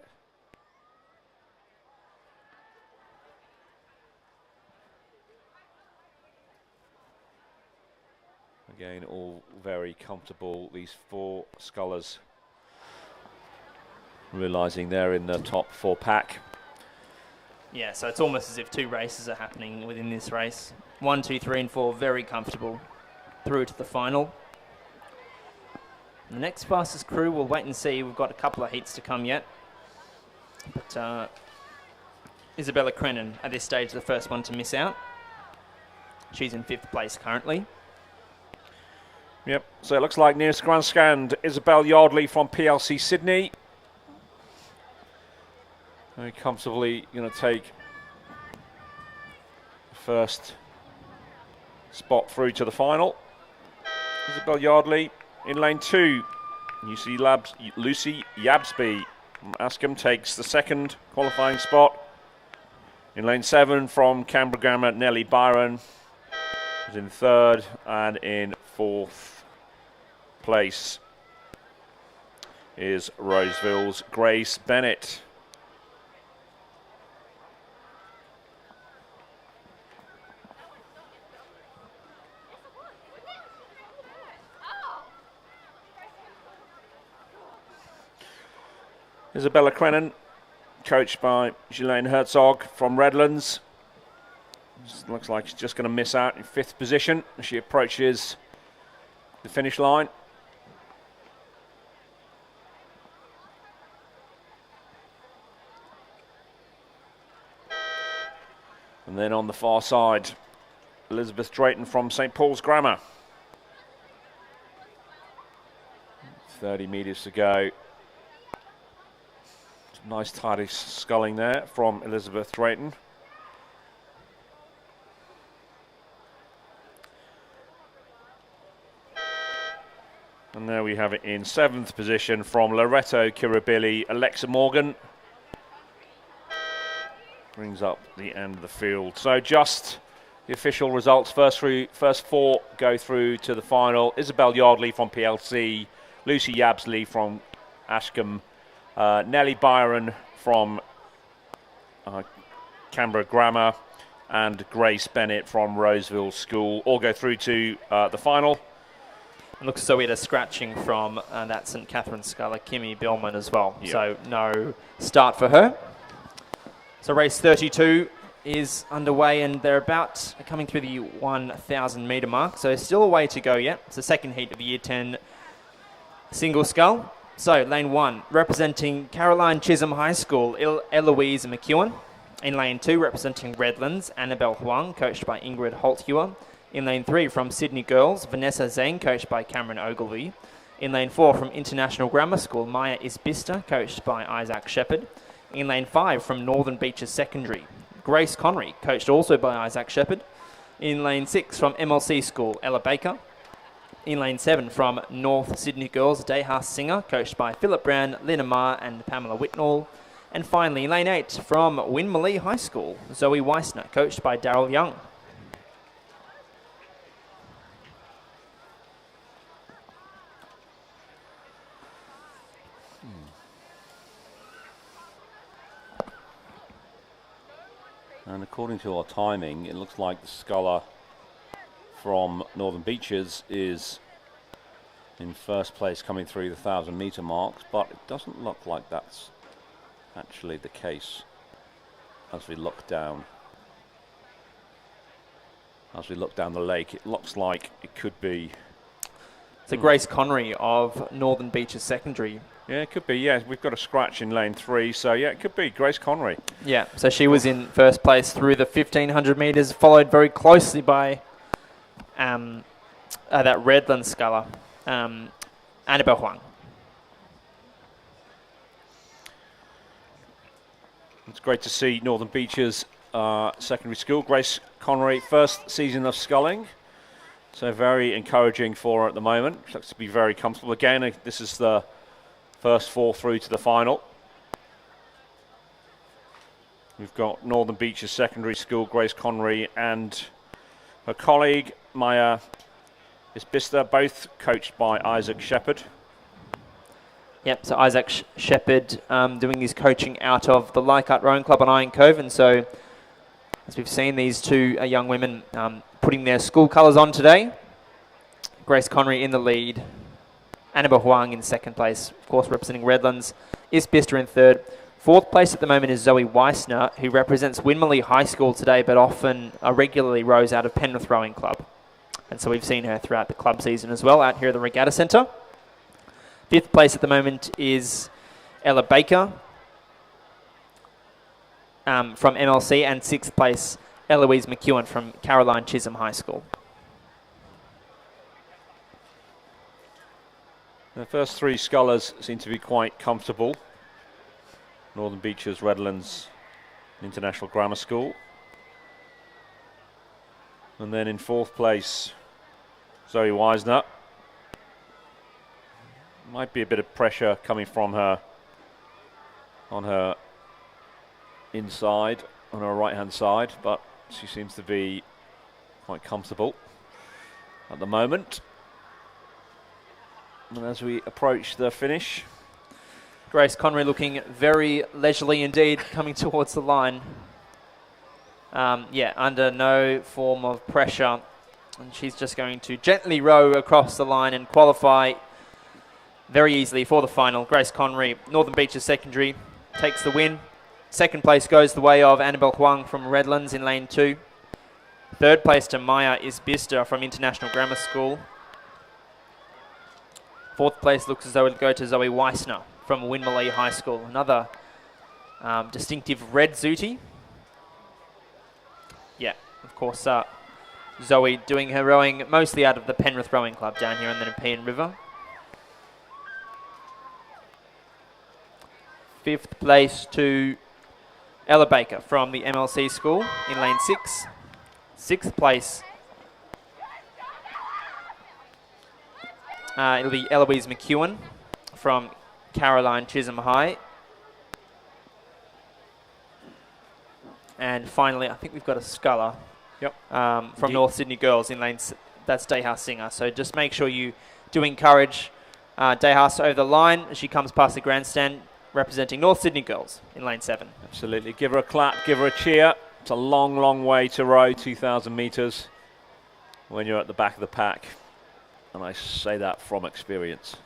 Again, all very comfortable, these 4 scullers, realising they're in the top 4 pack. Yeah, so it's almost as if 2 races are happening within this race. 1, 2, 3 and 4 very comfortable through to the final. The next fastest crew, we'll wait and see. We've got a couple of heats to come yet. But Isabella Crennan at this stage, the first one to miss out. She's in 5th place currently. Yep, so it looks like nearest grandstand, Isabel Yardley from PLC Sydney. Very comfortably going to take the first spot through to the final. Isabel Yardley in lane 2. You see Lucy Yabsby from Askham takes the second qualifying spot. In lane 7 from Canberra Grammar, Nellie Byron is in 3rd, and in 4th place is Roseville's Grace Bennett. Isabella Crennan, coached by Ghislaine Herzog from Redlands. Looks like she's just going to miss out in 5th position as she approaches the finish line. And then on the far side, Elizabeth Drayton from St Paul's Grammar. 30 metres to go. Nice tidy sculling there from Elizabeth Drayton. And there we have it in 7th position from Loreto Kiribili, Alexa Morgan. Brings up the end of the field. So just the official results. First 4 go through to the final. Isabel Yardley from PLC, Lucy Yabsley from Ashcombe, Nellie Byron from Canberra Grammar, and Grace Bennett from Roseville School all go through to the final. It looks as though we had a scratching from that St Catherine sculler, Kimmy Billman, as well. Yep. So no start for her. So race 32 is underway, and they're about coming through the 1,000 metre mark. So still a way to go yet. It's the second heat of the Year 10 single scull. So lane 1, representing Caroline Chisholm High School, Eloise McEwen. In lane 2, representing Redlands, Annabelle Huang, coached by Ingrid Holthewer. In lane 3, from Sydney Girls, Vanessa Zhang, coached by Cameron Ogilvie. In lane 4, from International Grammar School, Maya Isbista, coached by Isaac Shepherd. In lane 5, from Northern Beaches Secondary, Grace Connery, coached also by Isaac Shepherd. In lane 6, from MLC School, Ella Baker. In lane 7, from North Sydney Girls, Dehas Singer, coached by Philip Brown, Lina Ma and Pamela Whitnall. And finally, in lane 8, from Winmalee High School, Zoe Weissner, coached by Daryl Young. And according to our timing, it looks like the sculler from Northern Beaches is in first place coming through the 1,000 metre marks, but it doesn't look like that's actually the case as we look down. As we look down the lake, it looks like it could be... It's a Grace Connery of Northern Beaches Secondary. Yeah, it could be, yeah. We've got a scratch in lane 3, so yeah, it could be Grace Connery. Yeah, so she was in first place through the 1,500 metres, followed very closely by that Redland sculler, Annabelle Huang. It's great to see Northern Beaches Secondary School. Grace Connery, first season of sculling. So very encouraging for her at the moment. She looks to be very comfortable. Again, this is the first 4 through to the final. We've got Northern Beaches Secondary School, Grace Connery, and her colleague, Maya Isbista, both coached by Isaac Shepherd. Yep, so Isaac Shepherd doing his coaching out of the Leichhardt Rowing Club on Iron Cove. And so, as we've seen, these two young women putting their school colours on today. Grace Connery in the lead. Annabelle Huang in second place, of course, representing Redlands. Isbista in third. Fourth place at the moment is Zoe Weissner, who represents Winmalee High School today, but often regularly rows out of Penrith Rowing Club. And so we've seen her throughout the club season as well, out here at the Regatta Centre. Fifth place at the moment is Ella Baker from MLC, and sixth place, Eloise McEwen from Caroline Chisholm High School. The first 3 scullers seem to be quite comfortable. Northern Beaches, Redlands, International Grammar School. And then in 4th place, Zoe Weissner. Might be a bit of pressure coming from her on her inside, on her right-hand side, but she seems to be quite comfortable at the moment. And as we approach the finish, Grace Connery looking very leisurely indeed, coming towards the line. Yeah, under no form of pressure. And she's just going to gently row across the line and qualify very easily for the final. Grace Connery, Northern Beaches Secondary, takes the win. Second place goes the way of Annabelle Huang from Redlands in lane 2. Third place to Maya Isbista from International Grammar School. Fourth place looks as though it'll go to Zoe Weissner from Winmalee High School. Another distinctive red zooty. Yeah, of course, Zoe doing her rowing mostly out of the Penrith Rowing Club down here on the Nepean River. Fifth place to Ella Baker from the MLC school in lane 6. Sixth place, it'll be Eloise McEwen from Caroline Chisholm High. And finally, I think we've got a sculler from North Sydney Girls in lane, that's Dayhouse Singer. So just make sure you do encourage Dayhouse over the line as she comes past the grandstand, representing North Sydney Girls in lane 7. Absolutely. Give her a clap, give her a cheer. It's a long, long way to row, 2,000 metres, when you're at the back of the pack. And I say that from experience.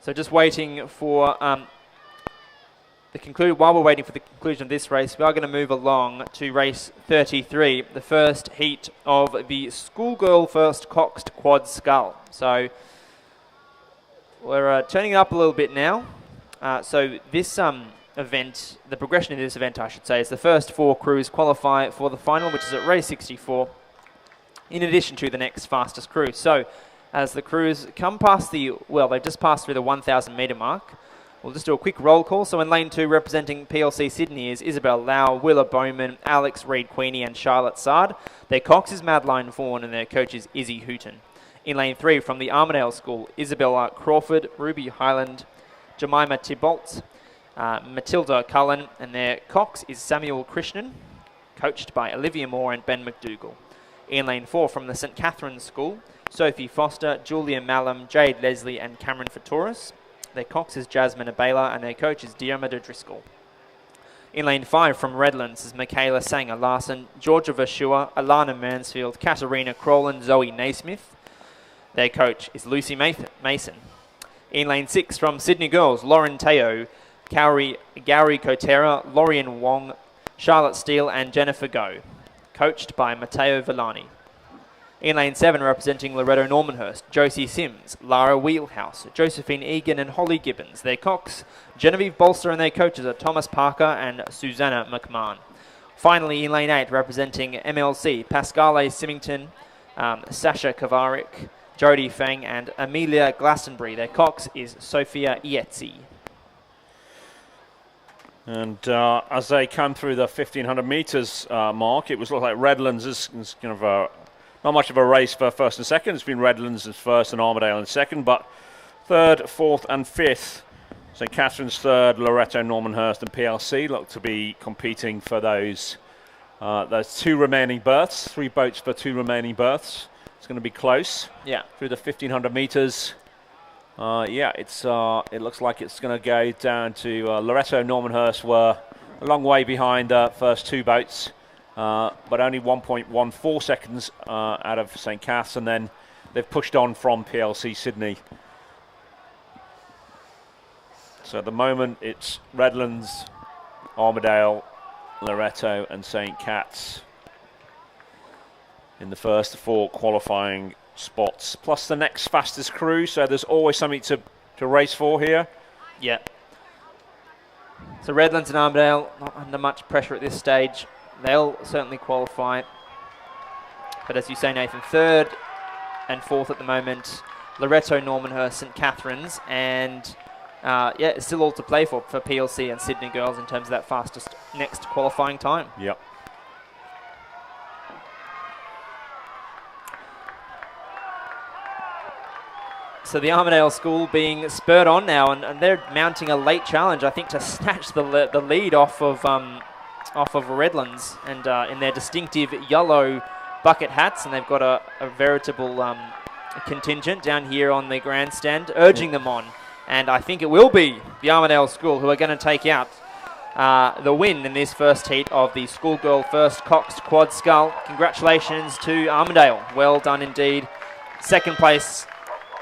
So just waiting for while we're waiting for the conclusion of this race, we are going to move along to race 33, the first heat of the Schoolgirl First Coxed Quad Scull. So we're turning it up a little bit now. So this event, the progression of this event, I should say, is the first 4 crews qualify for the final, which is at race 64, in addition to the next fastest crew. So as the crews come past they've just passed through the 1,000 metre mark. We'll just do a quick roll call. So in lane 2, representing PLC Sydney is Isabel Lau, Willa Bowman, Alex Reid-Queenie and Charlotte Sard. Their cox is Madeline Vaughan and their coach is Izzy Hooton. In lane 3, from the Armidale School, Isabella Crawford, Ruby Highland, Jemima Thibault, Matilda Cullen, and their cox is Samuel Krishnan, coached by Olivia Moore and Ben McDougall. In lane 4, from the St Catherine's School, Sophie Foster, Julia Mallam, Jade Leslie and Cameron Fatoris. Their cox is Jasmine Abela and their coach is Diarmida Driscoll. In lane 5 from Redlands is Michaela Sanger Larson, Georgia Vashua, Alana Mansfield, Katarina Crowland, Zoe Naismith. Their coach is Lucy Mason. In lane 6 from Sydney Girls, Lauren Teo, Gary Kotera, Lorian Wong, Charlotte Steele and Jennifer Go, coached by Matteo Villani. In lane 7, representing Loretto Normanhurst, Josie Sims, Lara Wheelhouse, Josephine Egan and Holly Gibbons. Their cox, Genevieve Bolster and their coaches are Thomas Parker and Susanna McMahon. Finally, in lane 8, representing MLC, Pascale Symington, Sasha Kavarik, Jodie Fang and Amelia Glastonbury. Their cox is Sophia Ietzi. And as they come through the 1,500 metres mark, it was like Redlands is kind of not much of a race for first and second. It's been Redlands as first and Armidale in second, but third, fourth and fifth, St Catherine's third, Loretto, Normanhurst and PLC look to be competing for those 2 remaining berths, 3 boats for 2 remaining berths. It's going to be close. Yeah. Through the 1,500 metres. It looks like it's going to go down to Loretto, Normanhurst were a long way behind the first 2 boats. But only 1.14 seconds out of St Cath's, and then they've pushed on from PLC Sydney. So at the moment it's Redlands, Armidale, Loretto and St Cath's in the first 4 qualifying spots, plus the next fastest crew, so there's always something to race for here. Yeah. So Redlands and Armidale not under much pressure at this stage. They'll certainly qualify. But as you say, Nathan, 3rd and 4th at the moment, Loretto, Normanhurst, St Catherine's, and it's still all to play for PLC and Sydney Girls in terms of that fastest next qualifying time. Yep. So the Armidale School being spurred on now, and they're mounting a late challenge, I think, to snatch the lead off of off of Redlands, and in their distinctive yellow bucket hats, and they've got a veritable contingent down here on the grandstand urging them on. And I think it will be the Armidale School who are going to take out the win in this first heat of the Schoolgirl First Cox Quad Scull. Congratulations to Armidale. Well done indeed. Second place,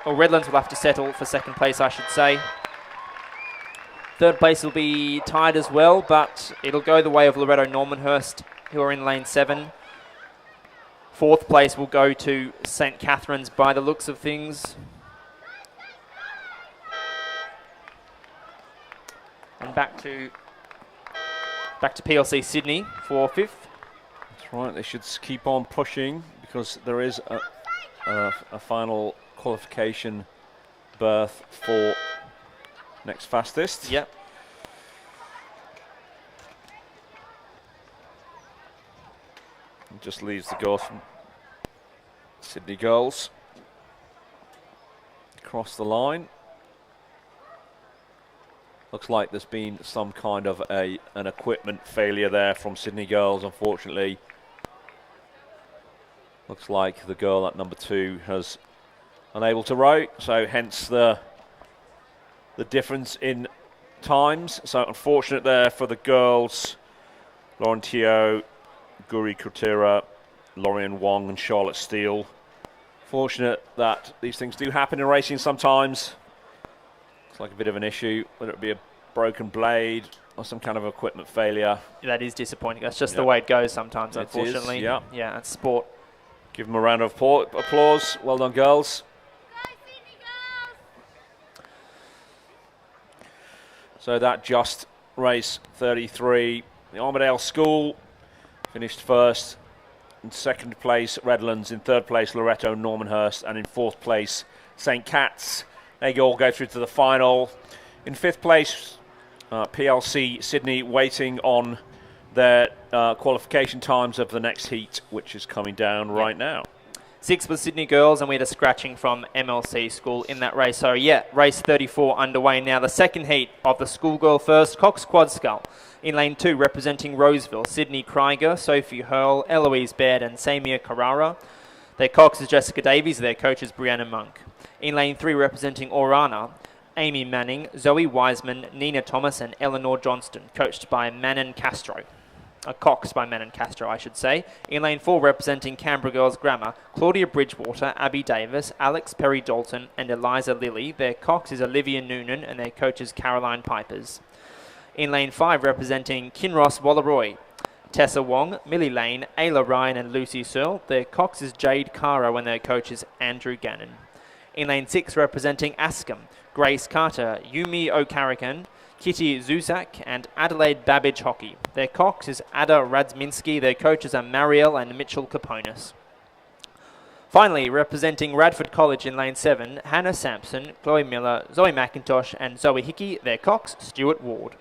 or Redlands will have to settle for second place, I should say. Third place will be tied as well, but it'll go the way of Loretto Normanhurst, who are in lane 7. Fourth place will go to St. Catherine's by the looks of things. And back to PLC Sydney for fifth. That's right, they should keep on pushing because there is a final qualification berth for next fastest. Yep. It just leaves the girls from Sydney girls across the line. Looks like there's been some kind of an equipment failure there from Sydney girls, unfortunately. Looks like the girl at number 2 has unable to row, so hence the difference in times. So unfortunate there for the girls. Lauren Teo, Guri Kutera, Lorian Wong and Charlotte Steele. Fortunate that these things do happen in racing sometimes. Looks like a bit of an issue, whether it be a broken blade or some kind of equipment failure. That is disappointing. That's just the way it goes sometimes, It unfortunately. is, yeah. Yeah, that's sport. Give them a round of applause. Well done, girls. So that just race 33. The Armidale School finished first. In second place, Redlands. In third place, Loretto Normanhurst. And in fourth place, St. Cat's. They all go through to the final. In fifth place, PLC Sydney, waiting on their qualification times of the next heat, which is coming down right now. Sixth was Sydney girls, and we had a scratching from MLC School in that race. So yeah, race 34 underway now. The second heat of the Schoolgirl First Cox Quad Scull. In lane 2, representing Roseville, Sydney Krieger, Sophie Hurl, Eloise Baird and Samia Carrara. Their cox is Jessica Davies, their coach is Brianna Monk. In lane 3, representing Orana, Amy Manning, Zoe Wiseman, Nina Thomas and Eleanor Johnston, coached by Manon Castro. Cox by Manon Castro, I should say. In lane 4, representing Canberra Girls Grammar, Claudia Bridgewater, Abby Davis, Alex Perry Dalton and Eliza Lilly. Their cox is Olivia Noonan and their coach is Caroline Pipers. In lane 5, representing Kinross Walleroy, Tessa Wong, Millie Lane, Ayla Ryan and Lucy Searle. Their cox is Jade Caro and their coach is Andrew Gannon. In lane 6, representing Askham, Grace Carter, Yumi O'Carrican, Kitty Zuzak and Adelaide Babbage Hockey. Their cox is Ada Radzminski. Their coaches are Marielle and Mitchell Caponis. Finally, representing Radford College in lane 7, Hannah Sampson, Chloe Miller, Zoe McIntosh and Zoe Hickey. Their cox, Stuart Ward.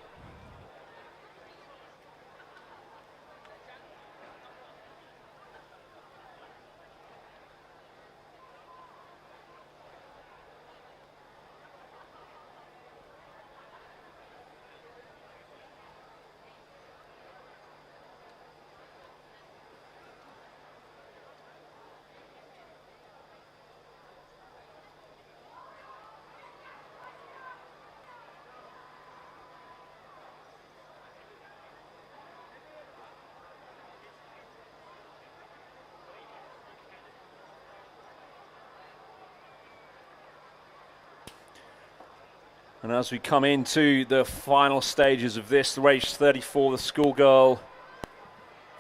And as we come into the final stages of this, race 34, the Schoolgirl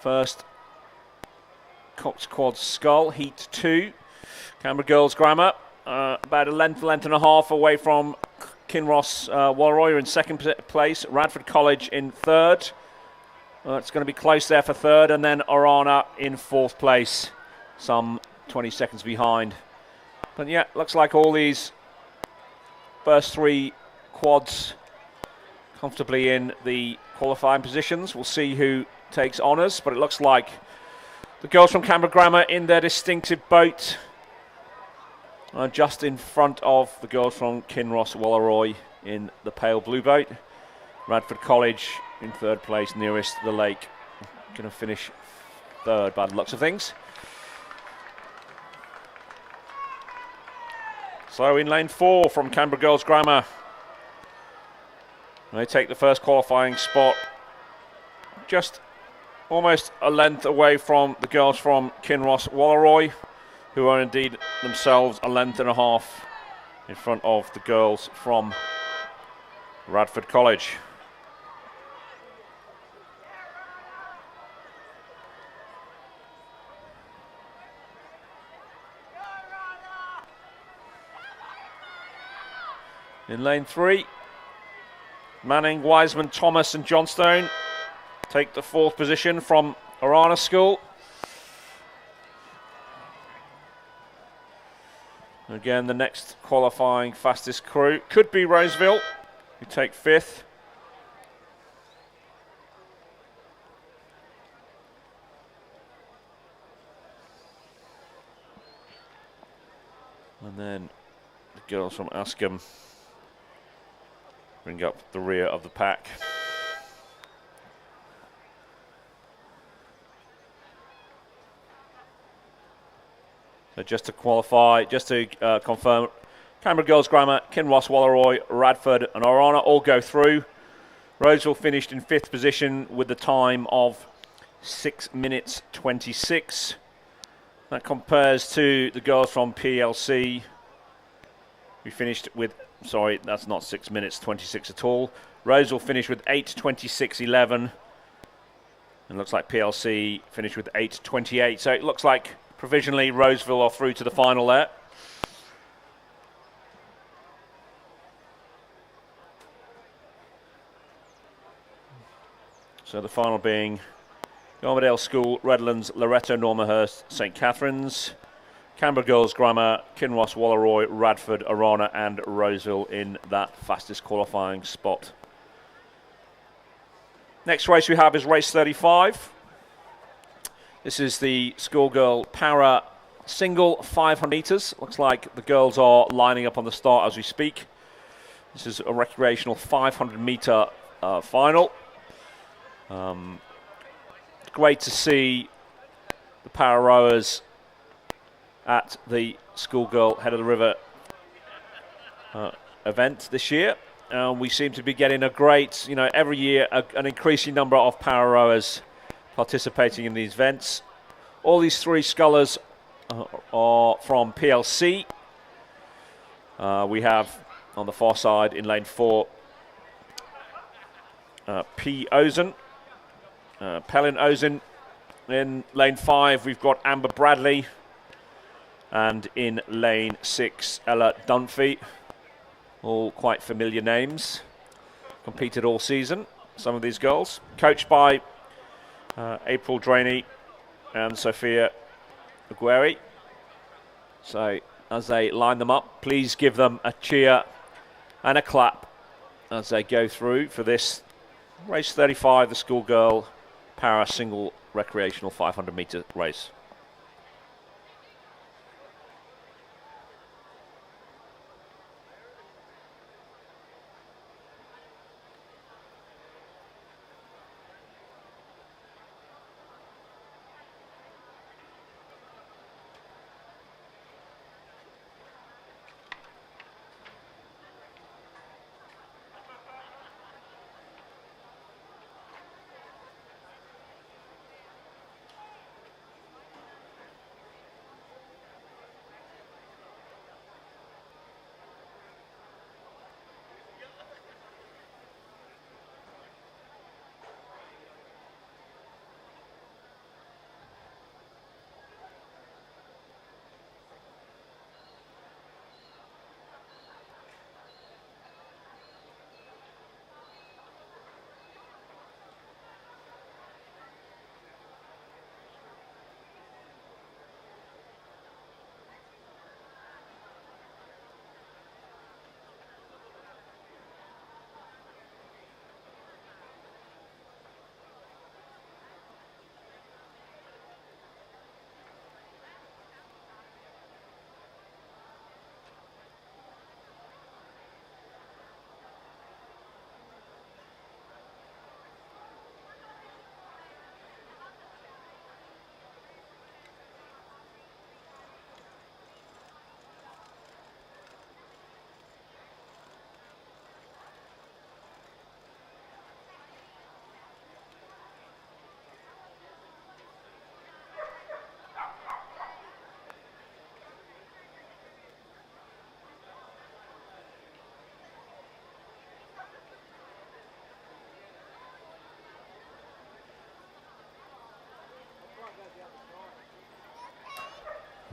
First Cox Quad Scull, Heat 2. Canberra Girls Grammar, about a length and a half away from Kinross Walleroy in second place. Radford College in third. It's going to be close there for third. And then Orana in fourth place, some 20 seconds behind. But yeah, looks like all these first 3 quads comfortably in the qualifying positions. We'll see who takes honours, but it looks like the girls from Canberra Grammar in their distinctive boat are just in front of the girls from Kinross Walleroy in the pale blue boat. Radford College in third place, nearest the lake going to finish third by the looks of things. So in lane 4 from Canberra Girls Grammar, they take the first qualifying spot, just almost a length away from the girls from Kinross Wallaroi, who are indeed themselves a length and a half in front of the girls from Radford College. In lane 3, Manning, Wiseman, Thomas and Johnstone take the 4th position from Arana School. Again, the next qualifying fastest crew could be Roseville, who take 5th. And then the girls from Askham bring up the rear of the pack. So just to qualify, just to confirm, Canberra Girls Grammar, Kinross, Wallaroi, Radford and Arana all go through. Roseville finished in 5th position with the time of 6 minutes 26. That compares to the girls from PLC. We finished with, sorry, that's not 6 minutes 26 at all. Roseville finished with 8:26.11. And looks like PLC finished with 8:28. So it looks like provisionally Roseville are through to the final there. So the final being Armadale School, Redlands, Loretto, Normanhurst, St Catherine's, Canberra Girls Grammar, Kinross, Wallaroi, Radford, Arana and Roseville in that fastest qualifying spot. Next race we have is race 35. This is the Schoolgirl Para Single 500 metres. Looks like the girls are lining up on the start as we speak. This is a recreational 500 metre final. Great to see the para rowers at the Schoolgirl Head of the River event this year. We seem to be getting a great, every year an increasing number of para rowers participating in these events. All these 3 scullers are from PLC. We have on the far side in lane 4 P. Ozen, Pelin Ozen. In lane 5 we've got Amber Bradley, and in lane 6 Ella Dunphy. All quite familiar names. Competed all season, some of these girls. Coached by April Draney and Sophia Agueri. So as they line them up, please give them a cheer and a clap as they go through for this race 35, the Schoolgirl Para Single Recreational 500 metre race.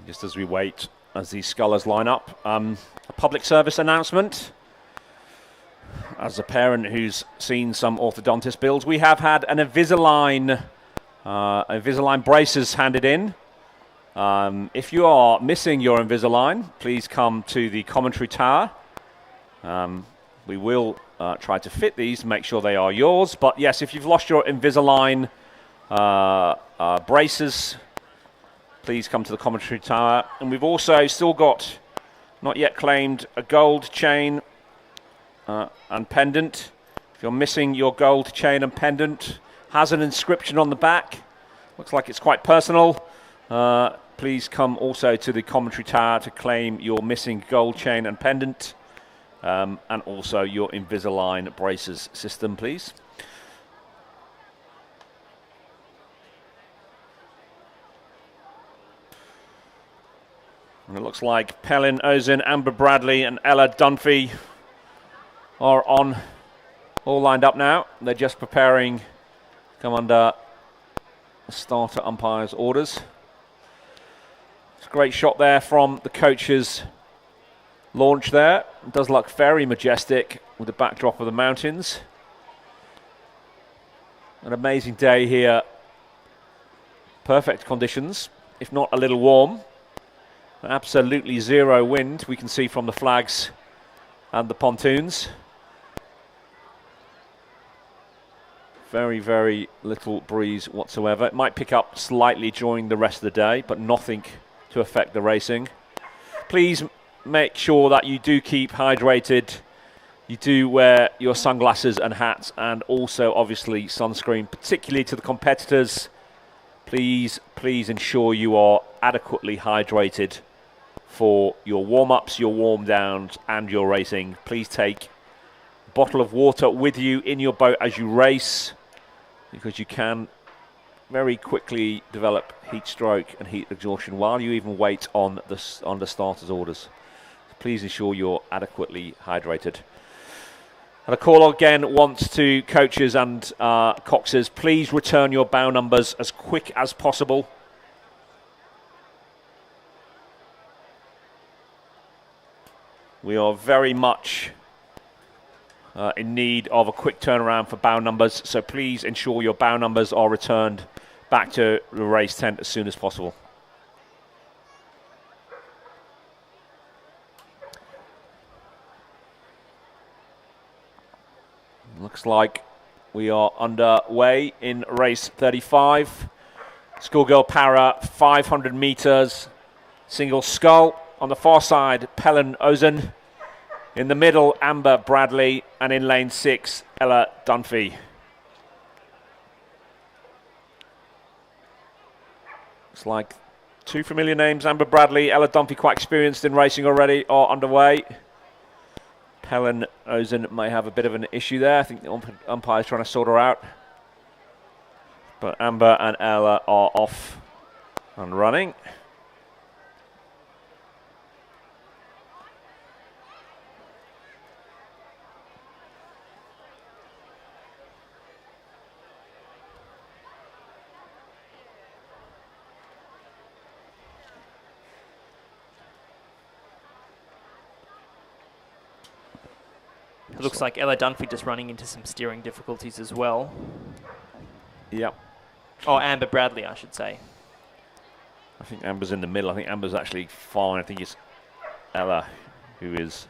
Just as we wait, as these scullers line up, a public service announcement. As a parent who's seen some orthodontist bills, we have had an Invisalign braces handed in. If you are missing your Invisalign, please come to the commentary tower. We will try to fit these, make sure they are yours. But yes, if you've lost your Invisalign braces, please come to the commentary tower. And we've also still got, not yet claimed, a gold chain and pendant. If you're missing your gold chain and pendant, has an inscription on the back. Looks like it's quite personal. Please come also to the commentary tower to claim your missing gold chain and pendant, and also your Invisalign braces system, please. And it looks like Pelin Ozin, Amber Bradley and Ella Dunphy are on, all lined up now. They're just preparing, come under the starter umpire's orders. It's a great shot there from the coach's launch there. It does look very majestic with the backdrop of the mountains. An amazing day here. Perfect conditions, if not a little warm. Absolutely zero wind, we can see from the flags and the pontoons. Very, very little breeze whatsoever. It might pick up slightly during the rest of the day, but nothing to affect the racing. Please make sure that you do keep hydrated. You do wear your sunglasses and hats, and also obviously sunscreen, particularly to the competitors. Please ensure you are adequately hydrated for your warm-ups, your warm-downs and your racing. Please take a bottle of water with you in your boat as you race, because you can very quickly develop heat stroke and heat exhaustion while you even wait on the starter's orders. So please ensure you're adequately hydrated. And a call again once to coaches and coxers, please return your bow numbers as quick as possible. We are very much in need of a quick turnaround for bow numbers, so please ensure your bow numbers are returned back to the race tent as soon as possible. Looks like we are underway in race 35. Schoolgirl Para, 500 meters, single scull. On the far side, Pelin Ozin. In the middle, Amber Bradley. And in lane 6, Ella Dunphy. It's like two familiar names, Amber Bradley, Ella Dunphy, quite experienced in racing already, are underway. Pelin Ozin may have a bit of an issue there. I think the umpire's trying to sort her out. But Amber and Ella are off and running. It looks like Ella Dunphy just running into some steering difficulties as well. Yep. Oh, Amber Bradley, I should say. I think Amber's in the middle. I think Amber's actually fine. I think it's Ella who is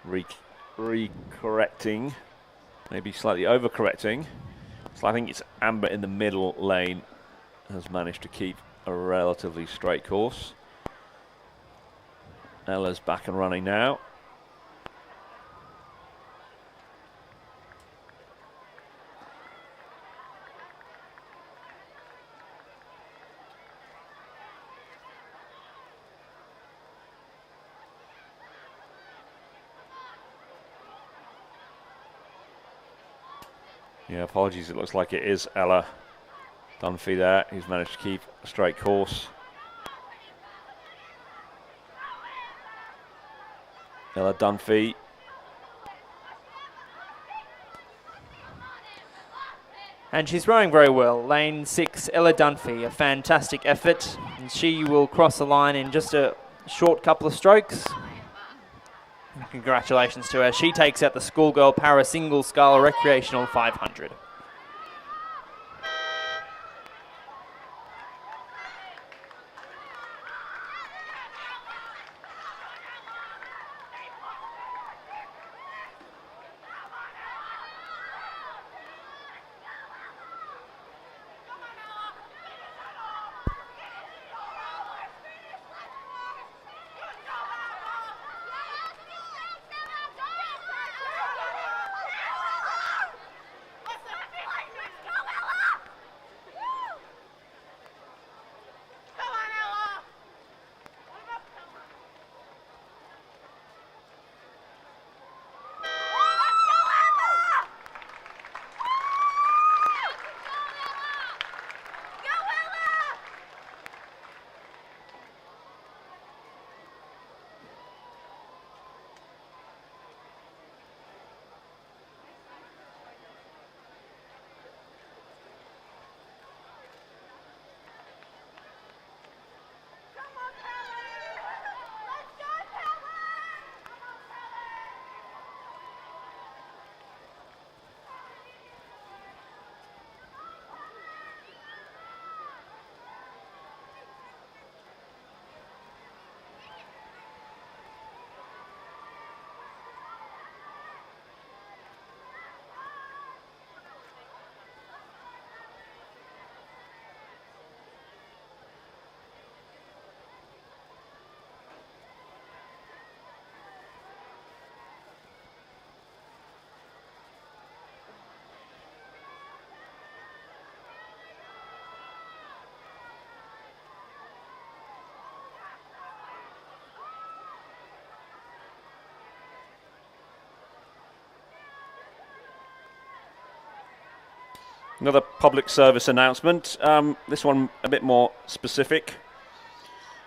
re-correcting, maybe slightly overcorrecting. So I think it's Amber in the middle lane has managed to keep a relatively straight course. Ella's back and running now. Yeah, apologies, it looks like it is Ella Dunphy there, who's managed to keep a straight course. Ella Dunphy. And she's rowing very well. Lane 6, Ella Dunphy, a fantastic effort. And she will cross the line in just a short couple of strokes. Congratulations to her. She takes out the Schoolgirl Para Single Scull Recreational 500. Another public service announcement, this one a bit more specific.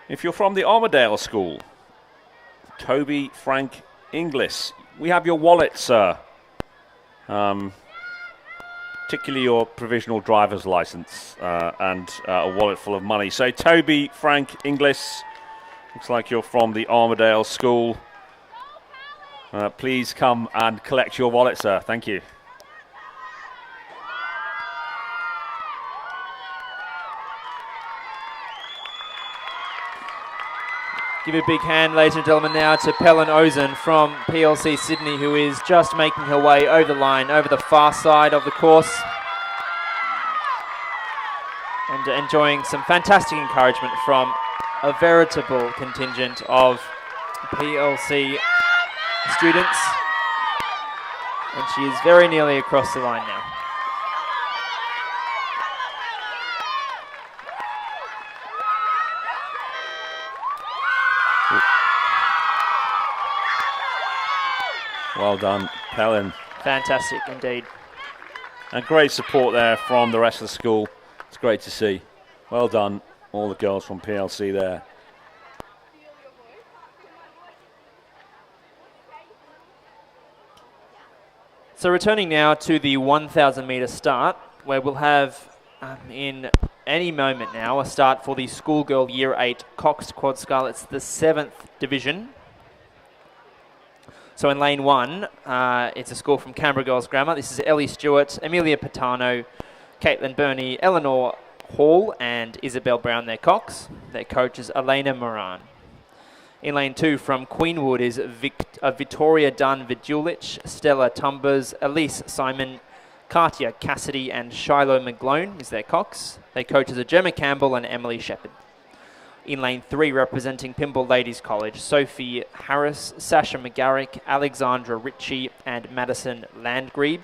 If you're from the Armadale School, Toby Frank Inglis, we have your wallet, sir. Particularly your provisional driver's license and a wallet full of money. So Toby Frank Inglis, looks like you're from the Armadale School. Please come and collect your wallet, sir. Thank you. Give a big hand, ladies and gentlemen, now to Pellen Ozen from PLC Sydney, who is just making her way over the line, over the far side of the course. And enjoying some fantastic encouragement from a veritable contingent of PLC students. And she is very nearly across the line now. Well done, Pellen. Fantastic indeed. And great support there from the rest of the school. It's great to see. Well done, all the girls from PLC there. So returning now to the 1,000 metre start, where we'll have in any moment now a start for the Schoolgirl Year 8 Cox Quad Scull. It's the 7th division. So in lane 1, it's a score from Canberra Girls Grammar. This is Ellie Stewart, Amelia Patano, Caitlin Burney, Eleanor Hall and Isabel Brown, their Cox. Their coach is Elena Moran. In lane 2 from Queenwood is Victoria Dunn Vidulich, Stella Tumbers, Elise Simon, Katia Cassidy and Shiloh McGlone is their Cox. Their coaches are Gemma Campbell and Emily Shepherd. In lane 3, representing Pymble Ladies College, Sophie Harris, Sasha McGarrick, Alexandra Ritchie and Madison Landgrebe,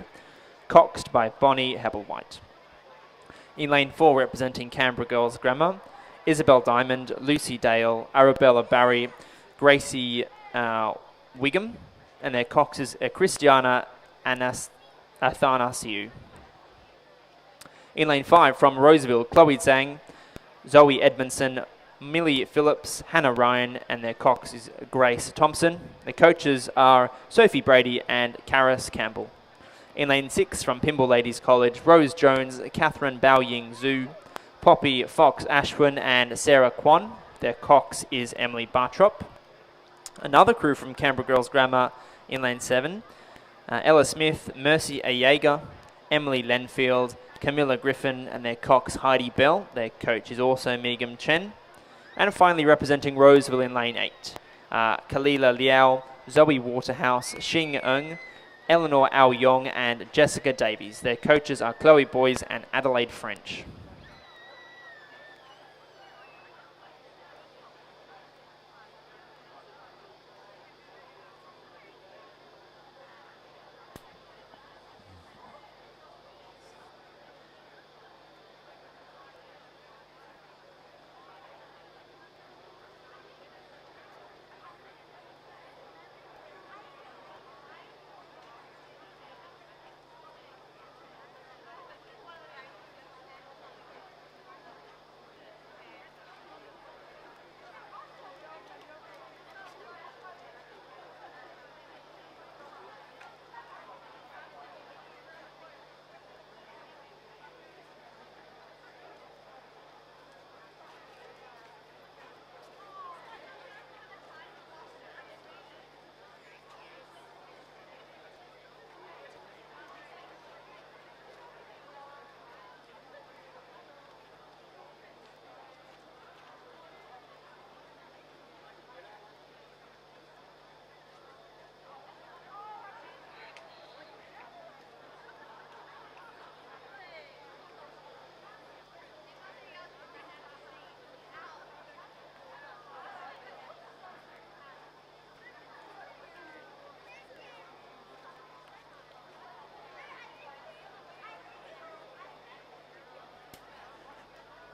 coxed by Bonnie Hebblewhite. In lane 4, representing Canberra Girls Grammar, Isabel Diamond, Lucy Dale, Arabella Barry, Gracie Wiggum, and their coxes are Christiana Athanasiou. In lane 5, from Roseville, Chloe Zhang, Zoe Edmondson, Millie Phillips, Hannah Ryan, and their cox is Grace Thompson. The coaches are Sophie Brady and Karis Campbell. In lane 6 from Pimble Ladies College, Rose Jones, Catherine Bao-Ying Zhu, Poppy Fox Ashwin and Sarah Kwan. Their cox is Emily Bartrop. Another crew from Canberra Girls Grammar in lane 7, Ella Smith, Mercy Ayaga, Emily Lenfield, Camilla Griffin and their cox Heidi Bell. Their coach is also Megan Chen. And finally representing Roseville in lane 8, Kalila Liao, Zoe Waterhouse, Xing Ng, Eleanor Ao Yong and Jessica Davies. Their coaches are Chloe Boys and Adelaide French.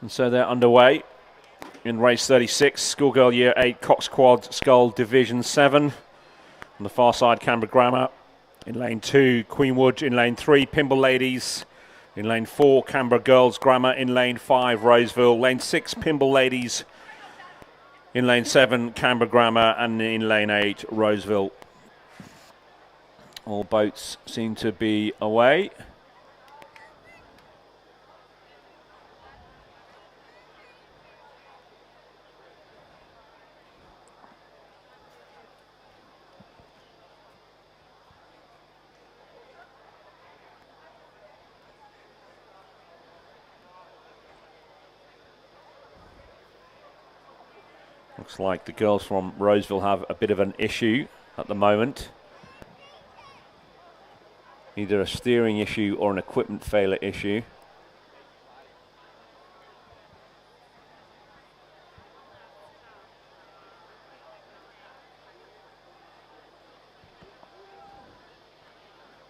And so they're underway in race 36, Schoolgirl Year 8 Cox Quad Skull Division 7. On the far side, Canberra Grammar. In lane 2, Queenwood. In lane 3, Pimble Ladies. In lane 4, Canberra Girls Grammar. In lane 5, Roseville. Lane 6, Pimble Ladies. In lane 7, Canberra Grammar. And in lane 8, Roseville. All boats seem to be away. Looks like the girls from Roseville have a bit of an issue at the moment. Either a steering issue or an equipment failure issue.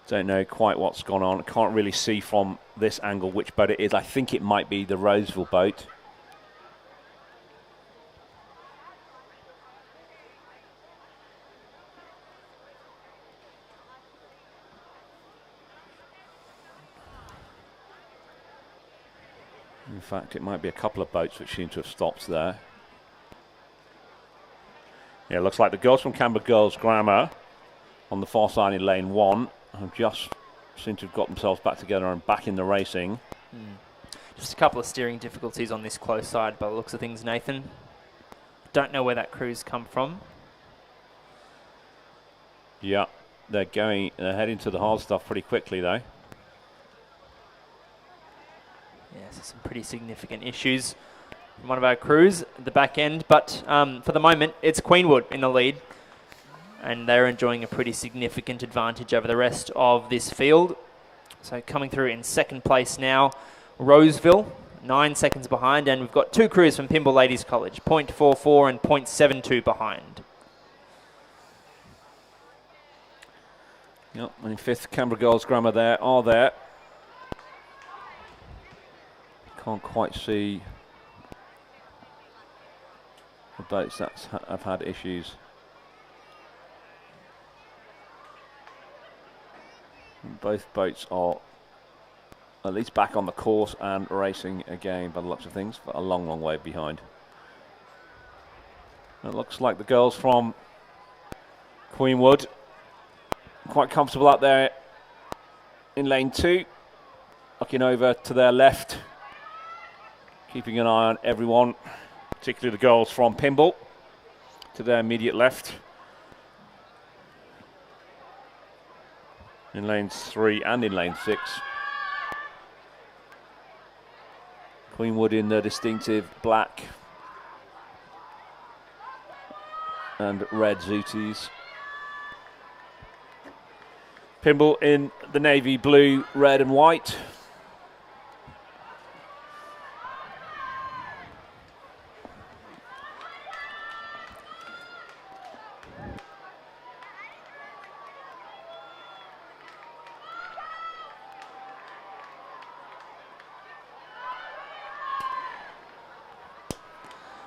Don't know quite what's gone on. I can't really see from this angle which boat it is. I think it might be the Roseville boat. In fact, it might be a couple of boats which seem to have stopped there. Yeah, it looks like the girls from Canberra Girls Grammar on the far side in lane 1 have just seem to have got themselves back together and back in the racing. Just a couple of steering difficulties on this close side by the looks of things, Nathan. Don't know where that crew's come from. Yeah, they're heading to the hard stuff pretty quickly though. Yeah, so some pretty significant issues from one of our crews at the back end, but for the moment it's Queenwood in the lead and they're enjoying a pretty significant advantage over the rest of this field. So coming through in second place now, Roseville, 9 seconds behind, and we've got two crews from Pimble Ladies College, 0.44 and 0.72 behind. Yep, and in fifth, Canberra Girls Grammar there. Can't quite see the boats that have had issues. And both boats are at least back on the course and racing again by the looks of things, but a long, long way behind. It looks like the girls from Queenwood quite comfortable out there in lane 2, looking over to their left, keeping an eye on everyone, particularly the girls from Pimble, to their immediate left. In lanes 3 and in lane 6. Queenwood in the distinctive black and red zooties. Pimble in the navy blue, red and white.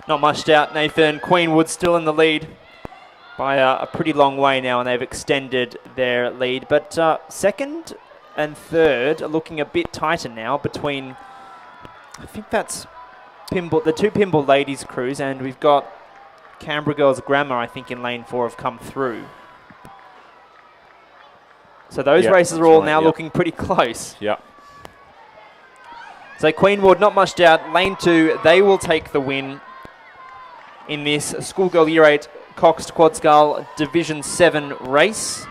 Not much doubt, Nathan. Queenwood still in the lead by a pretty long way now, and they've extended their lead. But second and third are looking a bit tighter now between, I think that's Pimble, the two Pimble ladies crews, and we've got Canberra Girls Grammar, I think, in lane 4 have come through. So those races are all now looking pretty close. Yeah. So Queenwood, not much doubt. Lane 2, they will take the win in this Schoolgirl Year 8 Cox Quad Scull Division 7 race.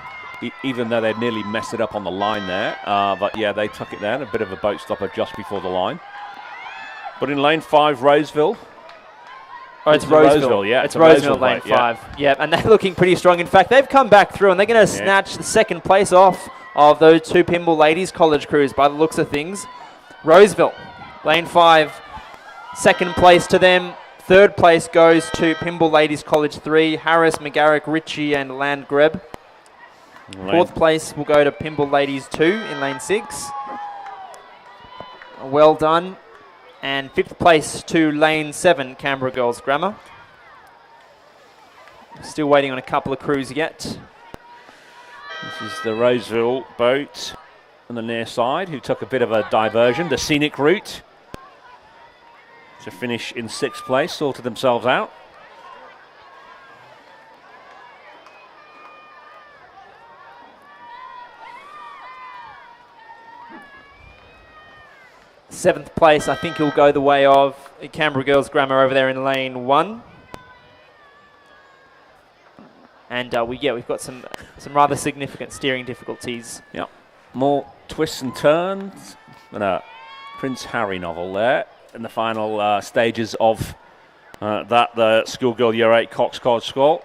Even though they nearly messed it up on the line there. But yeah, they took it there. A bit of a boat stopper just before the line. But in lane 5, Roseville. Oh, it's Roseville. Yeah, it's Roseville lane 5. Yeah, and they're looking pretty strong. In fact, they've come back through and they're going to snatch the second place off of those two Pimble ladies college crews by the looks of things. Roseville, lane 5, second place to them. Third place goes to Pimble Ladies College 3, Harris, McGarrick, Ritchie and Landgreb. Fourth place will go to Pimble Ladies 2 in lane 6. Well done. And fifth place to lane 7, Canberra Girls Grammar. Still waiting on a couple of crews yet. This is the Roseville boat on the near side, who took a bit of a diversion, the scenic route, to finish in 6th place, sorted themselves out. Seventh place, I think he'll go the way of Canberra Girls Grammar over there in lane 1. And we've got some rather significant steering difficulties. Yep. More twists and turns than a Prince Harry novel there in the final stages of the Schoolgirl Year 8 Cox Quad Scull.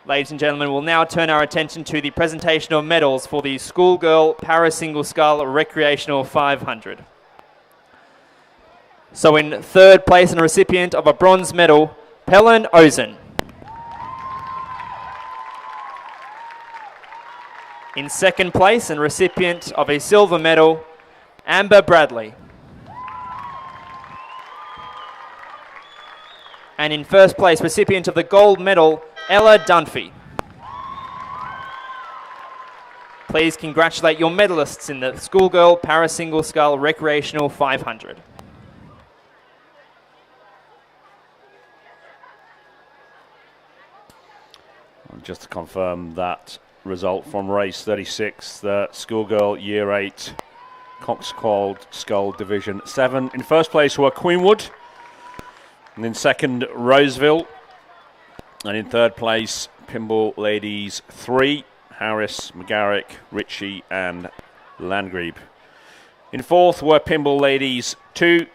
Ladies and gentlemen, we'll now turn our attention to the presentation of medals for the Schoolgirl Para Single Scull Recreational 500. So in third place and a recipient of a bronze medal, Helen Ozen. In second place and recipient of a silver medal, Amber Bradley. And in first place, recipient of the gold medal, Ella Dunphy. Please congratulate your medalists in the Schoolgirl Para Single Scull Recreational 500. Just to confirm that result from race 36, the Schoolgirl Year 8 Cox Quad Scull Division 7. In first place were Queenwood, and in second, Roseville. And in third place, Pimble Ladies 3, Harris, McGarrick, Ritchie and Landgrebe. In fourth were Pimble Ladies 2.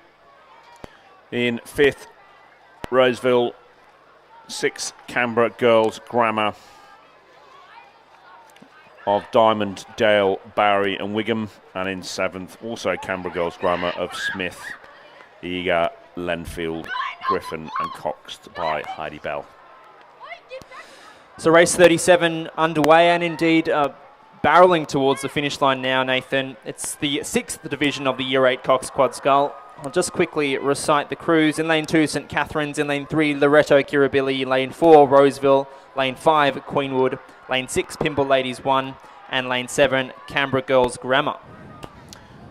In fifth, Roseville. 6, Canberra Girls Grammar of Diamond, Dale, Barry and Wigham. And in seventh, also Canberra Girls Grammar of Smith, Eager Lenfield, Griffin, and coxed by Heidi Bell. So race 37 underway, and indeed barreling towards the finish line now, Nathan. It's the 6th division of the Year 8 Cox Quad Scull. I'll just quickly recite the crews. In lane 2, St Catherine's. In lane 3, Loretto Kirribilli. Lane 4, Roseville. Lane 5, Queenwood. Lane 6, Pimble Ladies 1. And lane 7, Canberra Girls Grammar.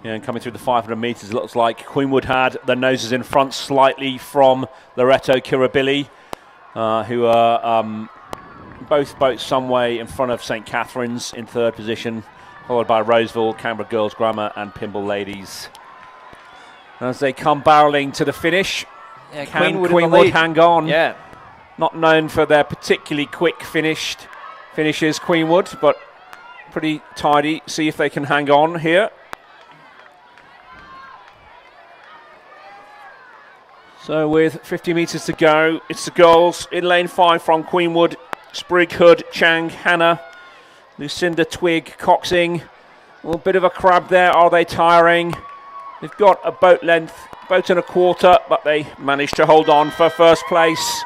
Yeah, and coming through the 500 metres, it looks like Queenwood had their noses in front slightly from Loretto Kirribilli, who are both boats some way in front of St Catherine's in 3rd position, followed by Roseville, Canberra Girls Grammar, and Pimble Ladies. As they come barrelling to the finish, Yeah, can Queenwood hang on? Yeah. Not known for their particularly quick finishes, Queenwood, but pretty tidy. See if they can hang on here. So with 50 metres to go, it's the girls in lane 5 from Queenwood. Sprigg, Hood, Chang, Hannah, Lucinda, Twig, Coxing. A little bit of a crab there. Are they tiring? They've got a boat length, boat and a quarter, but they managed to hold on for first place.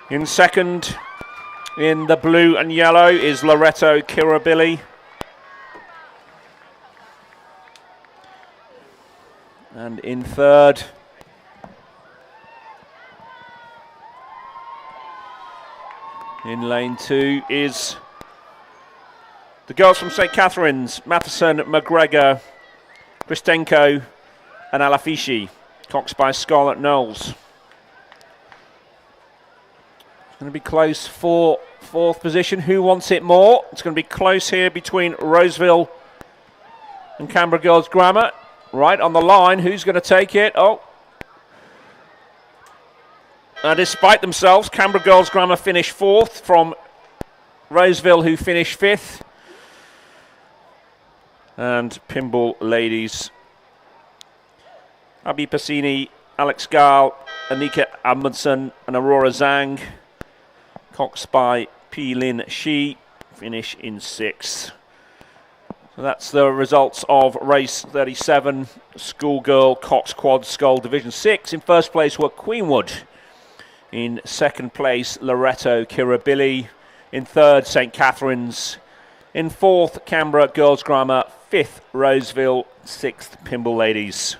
In second, in the blue and yellow, is Loretto Kirribilli. And in third, in lane 2 is the girls from St Catherine's, Matheson, McGregor, Christenko and Alafishi, coxed by Scarlett Knowles. It's going to be close for 4th position. Who wants it more? It's going to be close here between Roseville and Canberra Girls Grammar. Right on the line, who's going to take it? Oh. Despite themselves, Canberra Girls Grammar finished 4th from Roseville, who finished 5th. And Pimble Ladies, Abby Passini, Alex Gall, Anika Amundsen and Aurora Zhang, coxed by P. Lin Shi, finish in 6th. So that's the results of race 37, Schoolgirl Cox Quad Scull Division 6. In first place were Queenwood. In second place, Loretto Kirribilli. In third, St Catherine's. In fourth, Canberra Girls Grammar. 5th, Roseville. 6th, Pimble Ladies.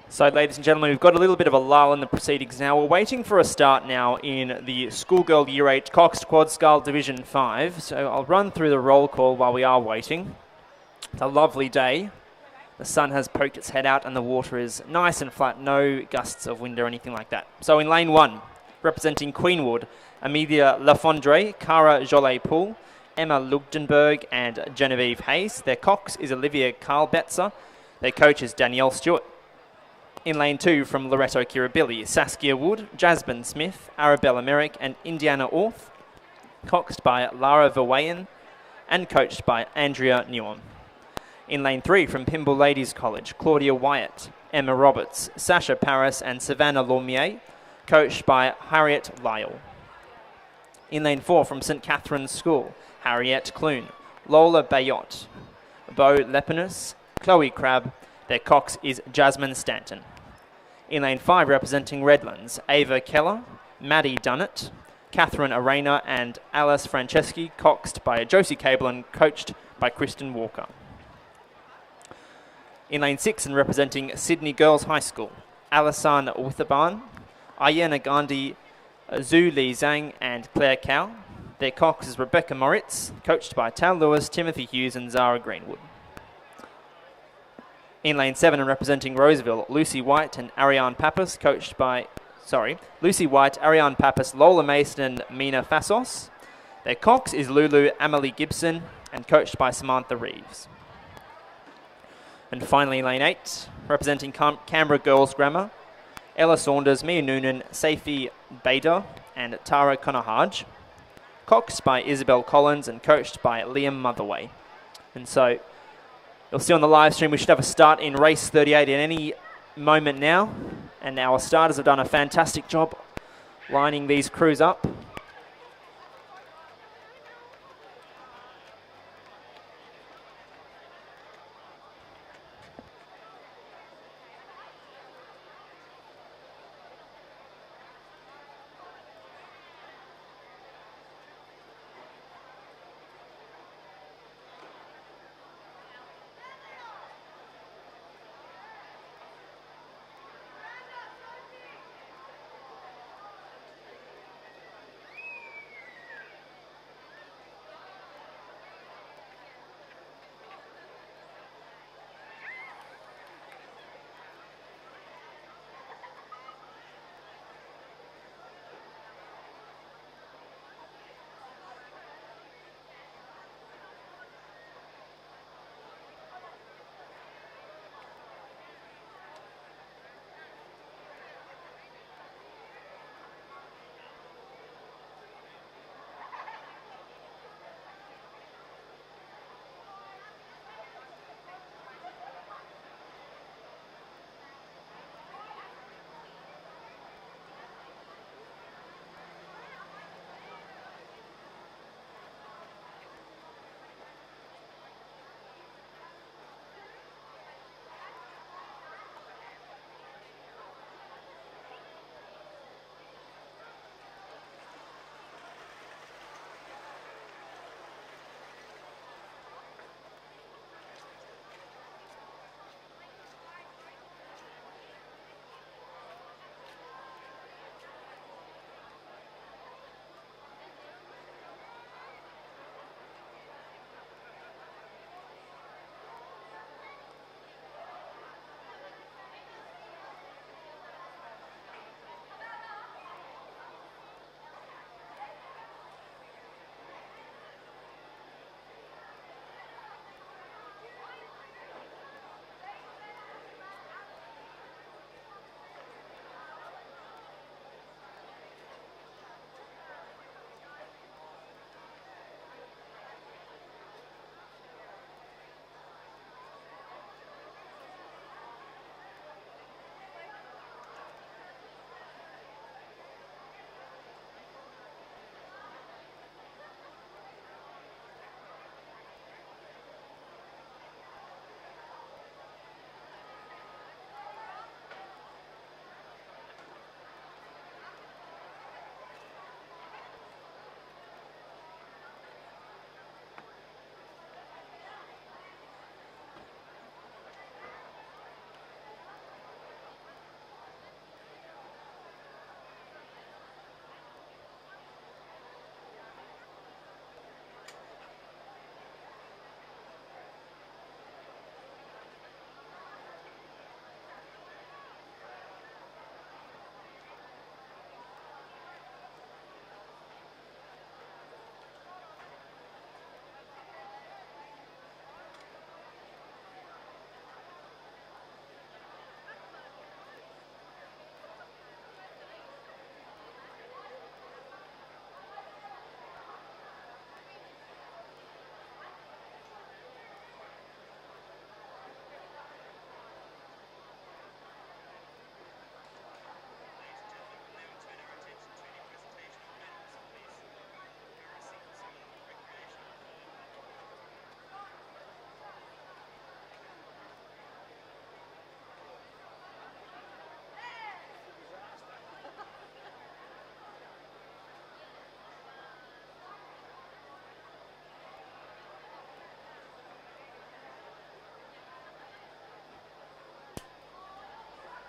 So, ladies and gentlemen, we've got a little bit of a lull in the proceedings now. We're waiting for a start now in the Schoolgirl Year 8 Cox Quad Scull Division 5. So I'll run through the roll call while we are waiting. It's a lovely day. The sun has poked its head out and the water is nice and flat. No gusts of wind or anything like that. So in lane 1, representing Queenwood, Amelia Lafondre, Cara Jolet-Poole, Emma Lugdenberg and Genevieve Hayes. Their cox is Olivia Carl-Betzer. Their coach is Danielle Stewart. In lane 2 from Loretto Kirribilli, Saskia Wood, Jasmine Smith, Arabella Merrick and Indiana Orth, coxed by Lara Verwayen and coached by Andrea Newham. In lane 3 from Pimble Ladies College, Claudia Wyatt, Emma Roberts, Sasha Paris and Savannah Laumier, coached by Harriet Lyle. In lane 4 from St Catherine's School, Harriet Clune, Lola Bayot, Bo Lepinus, Chloe Crabb. Their cox is Jasmine Stanton. In lane 5, representing Redlands, Ava Keller, Maddie Dunnett, Catherine Arena and Alice Franceschi, coxed by Josie Cable and coached by Kristen Walker. In lane 6 and representing Sydney Girls High School, Alasan Withaban, Ayana Gandhi, Zhu Li Zhang and Claire Cow. Their cox is Rebecca Moritz, coached by Tal Lewis, Timothy Hughes and Zara Greenwood. In lane 7 and representing Roseville, Lucy White and Ariane Pappas, Lucy White, Ariane Pappas, Lola Mason and Mina Fassos. Their cox is Lulu Amelie Gibson and coached by Samantha Reeves. And finally, lane 8, representing Canberra Girls Grammar, Ella Saunders, Mia Noonan, Safi Bader and Tara Conahaj, coxed by Isabel Collins and coached by Liam Motherway. And so you'll see on the live stream we should have a start in race 38 in any moment now. And our starters have done a fantastic job lining these crews up.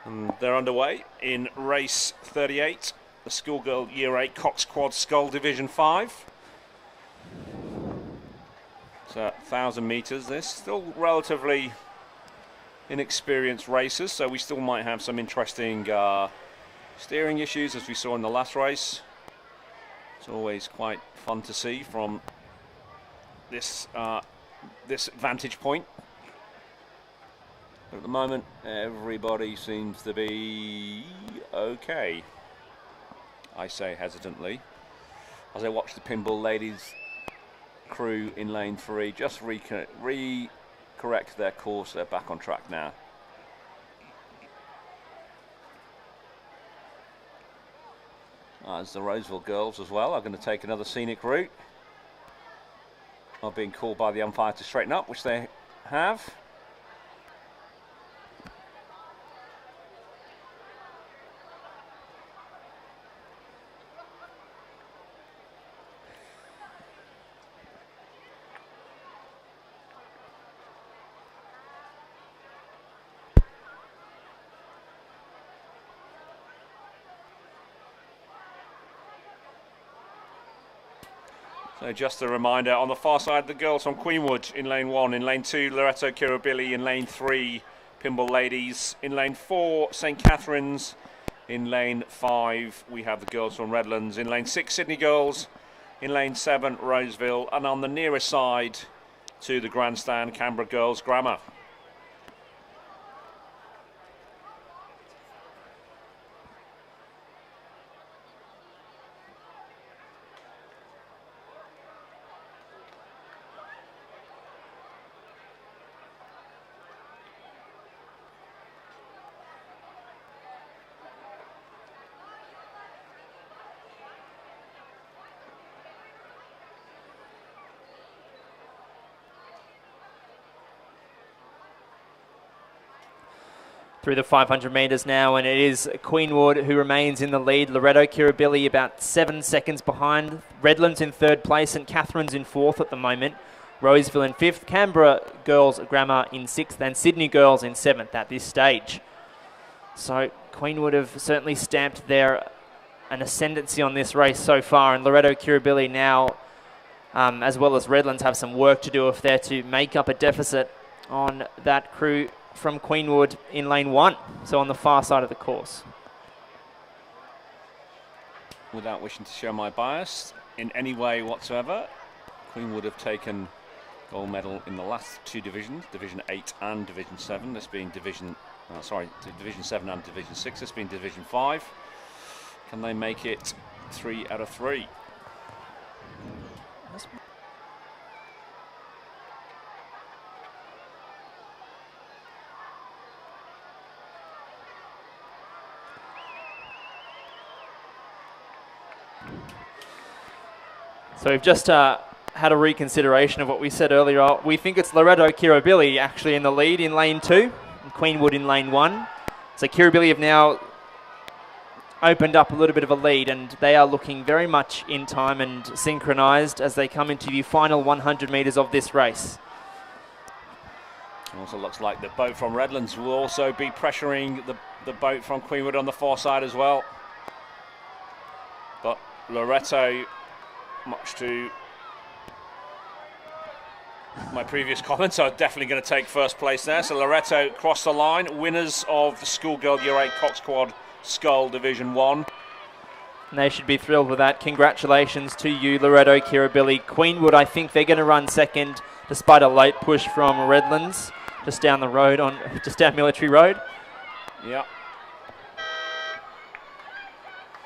And they're underway in race 38, the Schoolgirl Year 8 Cox Quad Scull Division 5. It's 1,000 metres. They're still relatively inexperienced racers, so we still might have some interesting steering issues as we saw in the last race. It's always quite fun to see from this this vantage point. At the moment, everybody seems to be okay, I say hesitantly, as I watch the pinball ladies crew in lane 3 just re-correct their course. They're back on track now. As the Roseville girls as well are going to take another scenic route. Are being called by the umpire to straighten up, which they have. So just a reminder, on the far side, the girls from Queenwood in lane 1, in lane 2, Loretto Kirribilli, in lane 3, Pimble Ladies, in lane 4, St Catherine's, in lane 5, we have the girls from Redlands, in lane 6, Sydney Girls, in lane 7, Roseville, and on the nearest side to the grandstand, Canberra Girls Grammar. Through the 500 metres now, and it is Queenwood who remains in the lead. Loretto Kirribilli about 7 seconds behind. Redlands in 3rd place, St Catherine's in 4th at the moment. Roseville in 5th, Canberra Girls Grammar in 6th, and Sydney Girls in 7th at this stage. So Queenwood have certainly stamped an ascendancy on this race so far, and Loretto Kirribilli now, as well as Redlands, have some work to do if they're to make up a deficit on that crew from Queenwood in lane 1, so on the far side of the course. Without wishing to show my bias in any way whatsoever, Queenwood have taken gold medal in the last 2 divisions, Division 8 and Division 7. This being Division 7 and Division 6. This being Division 5. Can they make it 3 out of 3? So we've just had a reconsideration of what we said earlier. We think it's Loretto Kirribilli actually in the lead in lane 2, and Queenwood in lane 1. So Kirribilli have now opened up a little bit of a lead, and they are looking very much in time and synchronised as they come into the final 100 metres of this race. Also looks like the boat from Redlands will also be pressuring the boat from Queenwood on the far side as well. But Loretto, much to my previous comments, are definitely going to take first place there. So Loretto crossed the line, winners of the Schoolgirl Year 8 Cox Quad Scull Division 1. And they should be thrilled with that. Congratulations to you, Loretto Kirribilli. Queenwood, I think they're going to run second, despite a late push from Redlands, just down the road, just down Military Road. Yeah.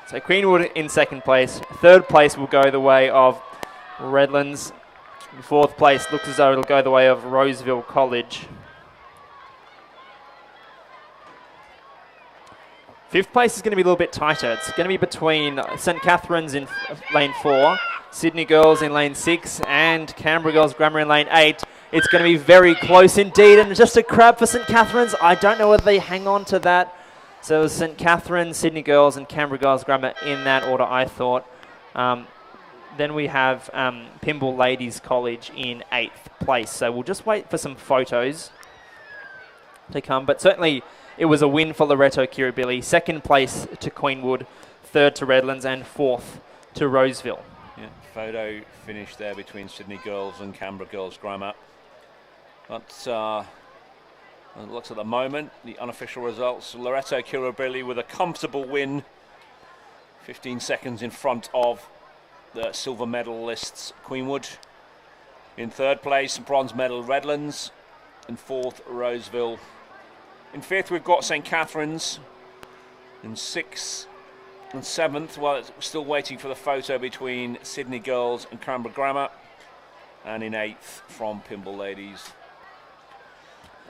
So Queenwood in 2nd place. 3rd place will go the way of Redlands. 4th place looks as though it'll go the way of Roseville College. 5th place is going to be a little bit tighter. It's going to be between St Catherine's in lane 4, Sydney Girls in lane 6, and Canberra Girls Grammar in lane 8. It's going to be very close indeed, and just a crab for St Catherine's. I don't know whether they hang on to that. So it was St Catherine's, Sydney Girls, and Canberra Girls Grammar in that order, I thought. Then we have Pimble Ladies College in 8th place. So we'll just wait for some photos to come. But certainly it was a win for Loretto Kirribilli. 2nd place to Queenwood, 3rd to Redlands, and 4th to Roseville. Yeah, photo finish there between Sydney Girls and Canberra Girls Grammar. But it looks at the moment, the unofficial results, Loretto Kirribilli with a comfortable win, 15 seconds in front of the silver medalists Queenwood. In 3rd place, bronze medal Redlands. In 4th, Roseville. In 5th, we've got St Catherine's. In 6th and 7th, well, we're still waiting for the photo between Sydney Girls and Canberra Grammar. And in 8th from Pimble Ladies,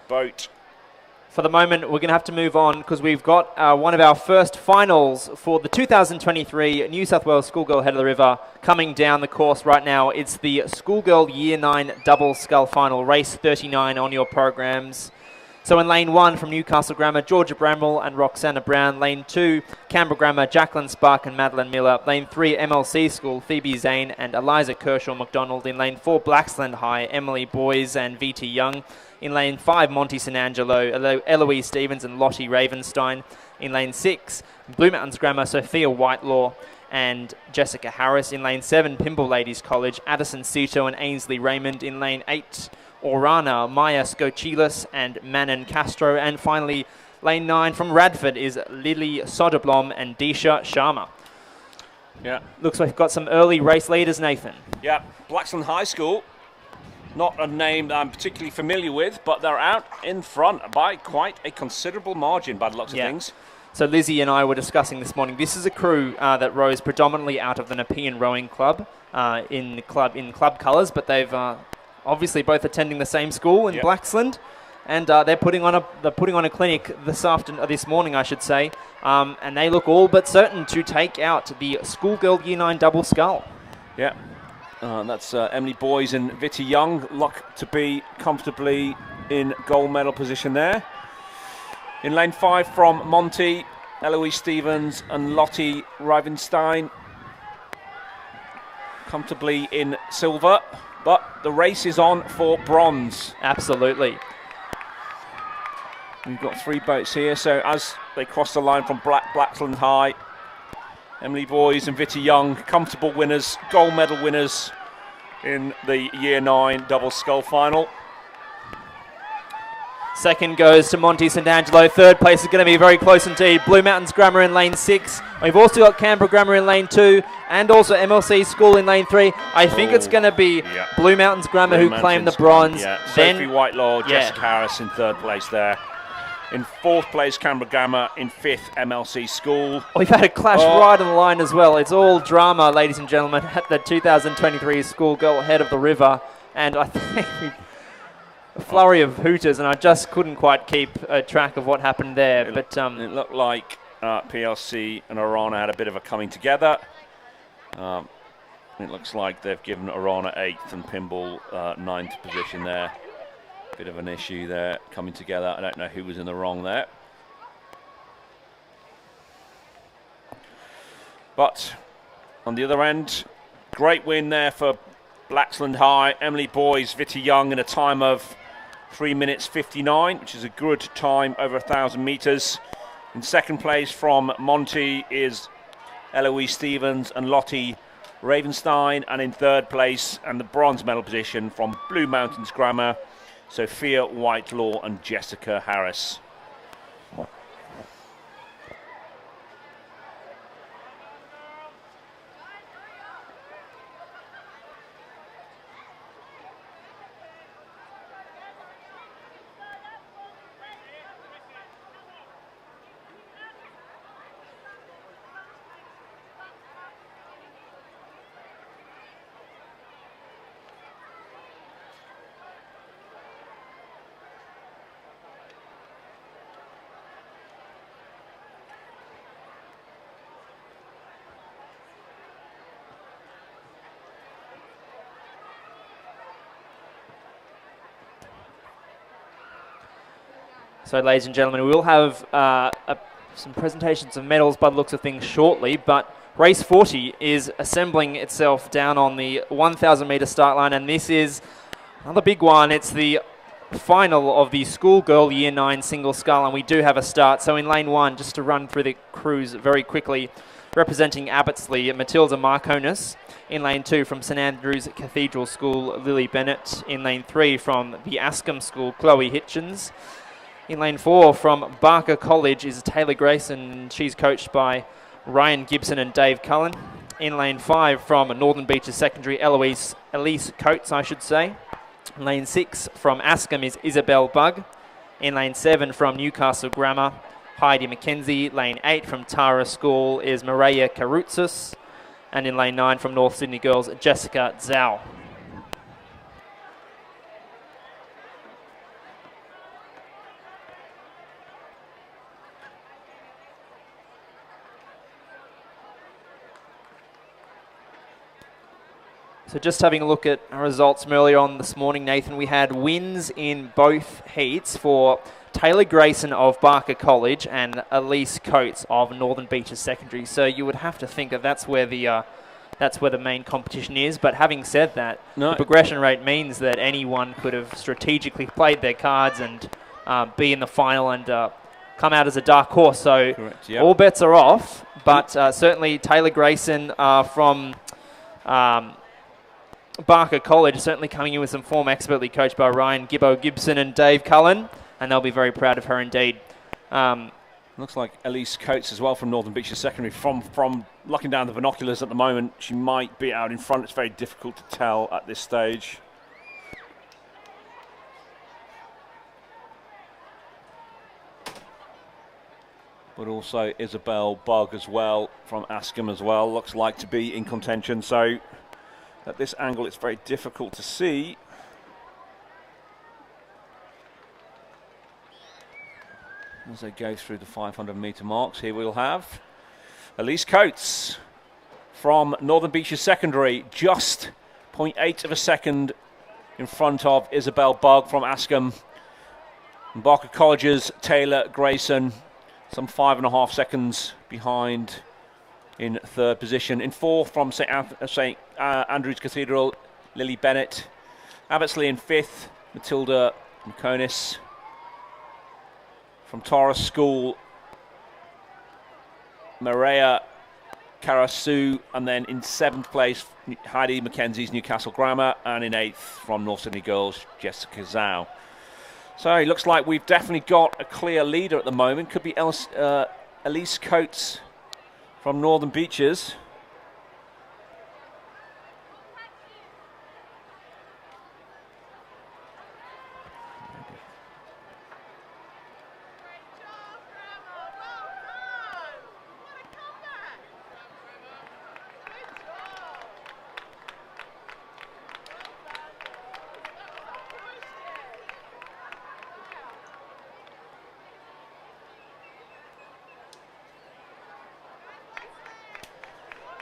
Boat. For the moment, we're going to have to move on because we've got one of our first finals for the 2023 New South Wales Schoolgirl Head of the River coming down the course right now. It's the Schoolgirl Year 9 Double Scull Final, race 39 on your programs. So in lane 1 from Newcastle Grammar, Georgia Bramwell and Roxana Brown. Lane 2, Canberra Grammar, Jacqueline Spark and Madeline Miller. Lane 3, MLC School, Phoebe Zane and Eliza Kershaw McDonald. In lane 4, Blacksland High, Emily Boys and VT Young. In lane 5, Monty St. Angelo, Eloise Stevens and Lottie Ravenstein. In lane 6, Blue Mountains Grammar, Sophia Whitelaw and Jessica Harris. In lane 7, Pimble Ladies College, Addison Cito and Ainsley Raymond. In lane 8, Orana, Maya Skochilas and Manon Castro. And finally, lane 9 from Radford is Lily Soderblom and Disha Sharma. Yeah. Looks like we've got some early race leaders, Nathan. Yeah, Blacksland High School. Not a name that I'm particularly familiar with, but they're out in front by quite a considerable margin by the looks of things. So Lizzie and I were discussing this morning. This is a crew that rows predominantly out of the Nepean Rowing Club in club colours, but they've obviously both attending the same school in Blacksland, and they're putting on a clinic this morning, I should say, and they look all but certain to take out the Schoolgirl Year 9 Double Scull. Yeah. That's Emily Boys and Vitti Young, luck to be comfortably in gold medal position there. In lane 5 from Monty, Eloise Stevens and Lottie Rivenstein, comfortably in silver, but the race is on for bronze. Absolutely. We've got 3 boats here, so as they cross the line from Blacksland High, Emily Boys and Vitti Young, comfortable winners, gold medal winners in the Year 9 Double Scull Final. Second goes to Monty St. Angelo. Third place is going to be very close indeed. Blue Mountains Grammar in lane 6. We've also got Canberra Grammar in lane 2 and also MLC School in lane 3. I think it's going to be Blue Mountains Grammar who claim the bronze. Yeah. Then Sophie Whitelaw, Jessica Harris in 3rd place there. In 4th place, Canberra Grammar. In 5th, MLC School. We've had a clash right on the line as well. It's all drama, ladies and gentlemen, at the 2023 Schoolgirl Head of the River. And I think a flurry of hooters, and I just couldn't quite keep track of what happened there. It looked like PLC and Orana had a bit of a coming together. It looks like they've given Orana 8th and Pimble 9th position there. Bit of an issue there, coming together. I don't know who was in the wrong there. But on the other end, great win there for Blacksland High. Emily Boys, Vitti Young in a time of 3 minutes 59, which is a good time over 1,000 metres. In 2nd place from Monty is Eloise Stevens and Lottie Ravenstein. And in 3rd place, and the bronze medal position from Blue Mountains Grammar, Sophia Whitelaw and Jessica Harris. So, ladies and gentlemen, we will have some presentations of medals by the looks of things shortly, but race 40 is assembling itself down on the 1,000 metre start line, and this is another big one. It's the final of the Schoolgirl Year 9 Single Scull, and we do have a start. So in lane 1, just to run through the crews very quickly, representing Abbottsley, Matilda Marconis. In lane 2 from St Andrew's Cathedral School, Lily Bennett. In lane 3 from the Ascombe School, Chloe Hitchens. In lane 4 from Barker College is Taylor Grayson. She's coached by Ryan Gibson and Dave Cullen. In lane 5 from Northern Beaches Secondary, Elise Coates, I should say. In lane 6 from Ascombe is Isabel Bugg. In lane 7 from Newcastle Grammar, Heidi McKenzie. Lane 8 from Tara School is Maria Karoutsis. And in lane 9 from North Sydney Girls, Jessica Zhao. So just having a look at our results from earlier on this morning, Nathan, we had wins in both heats for Taylor Grayson of Barker College and Elise Coates of Northern Beaches Secondary. So you would have to think that that's where the main competition is. But having said that, the progression rate means that anyone could have strategically played their cards and be in the final and come out as a dark horse. So Correct, yep. All bets are off. But certainly Taylor Grayson from Barker College certainly coming in with some form, expertly coached by Ryan Gibbo-Gibson and Dave Cullen, and they'll be very proud of her indeed. Looks like Elise Coates as well from Northern Beaches Secondary. From looking down the binoculars at the moment, she might be out in front. It's very difficult to tell at this stage. But also Isabel Bugg as well from Askham as well. Looks like to be in contention. So at this angle, it's very difficult to see. As they go through the 500-metre marks, here we'll have Elise Coates from Northern Beaches Secondary, just 0.8 of a second in front of Isabel Bugg from Askham. And Barker College's Taylor Grayson, some 5.5 seconds behind in third position. In fourth from St. Andrew's Cathedral, Lily Bennett. Abbottsley in fifth, Matilda McConis. From Tara School, Maria Karasu, and then in seventh place, Heidi Mackenzie's Newcastle Grammar, and in eighth from North Sydney Girls, Jessica Zhao. So it looks like we've definitely got a clear leader at the moment. Could be Elise Coates from Northern Beaches.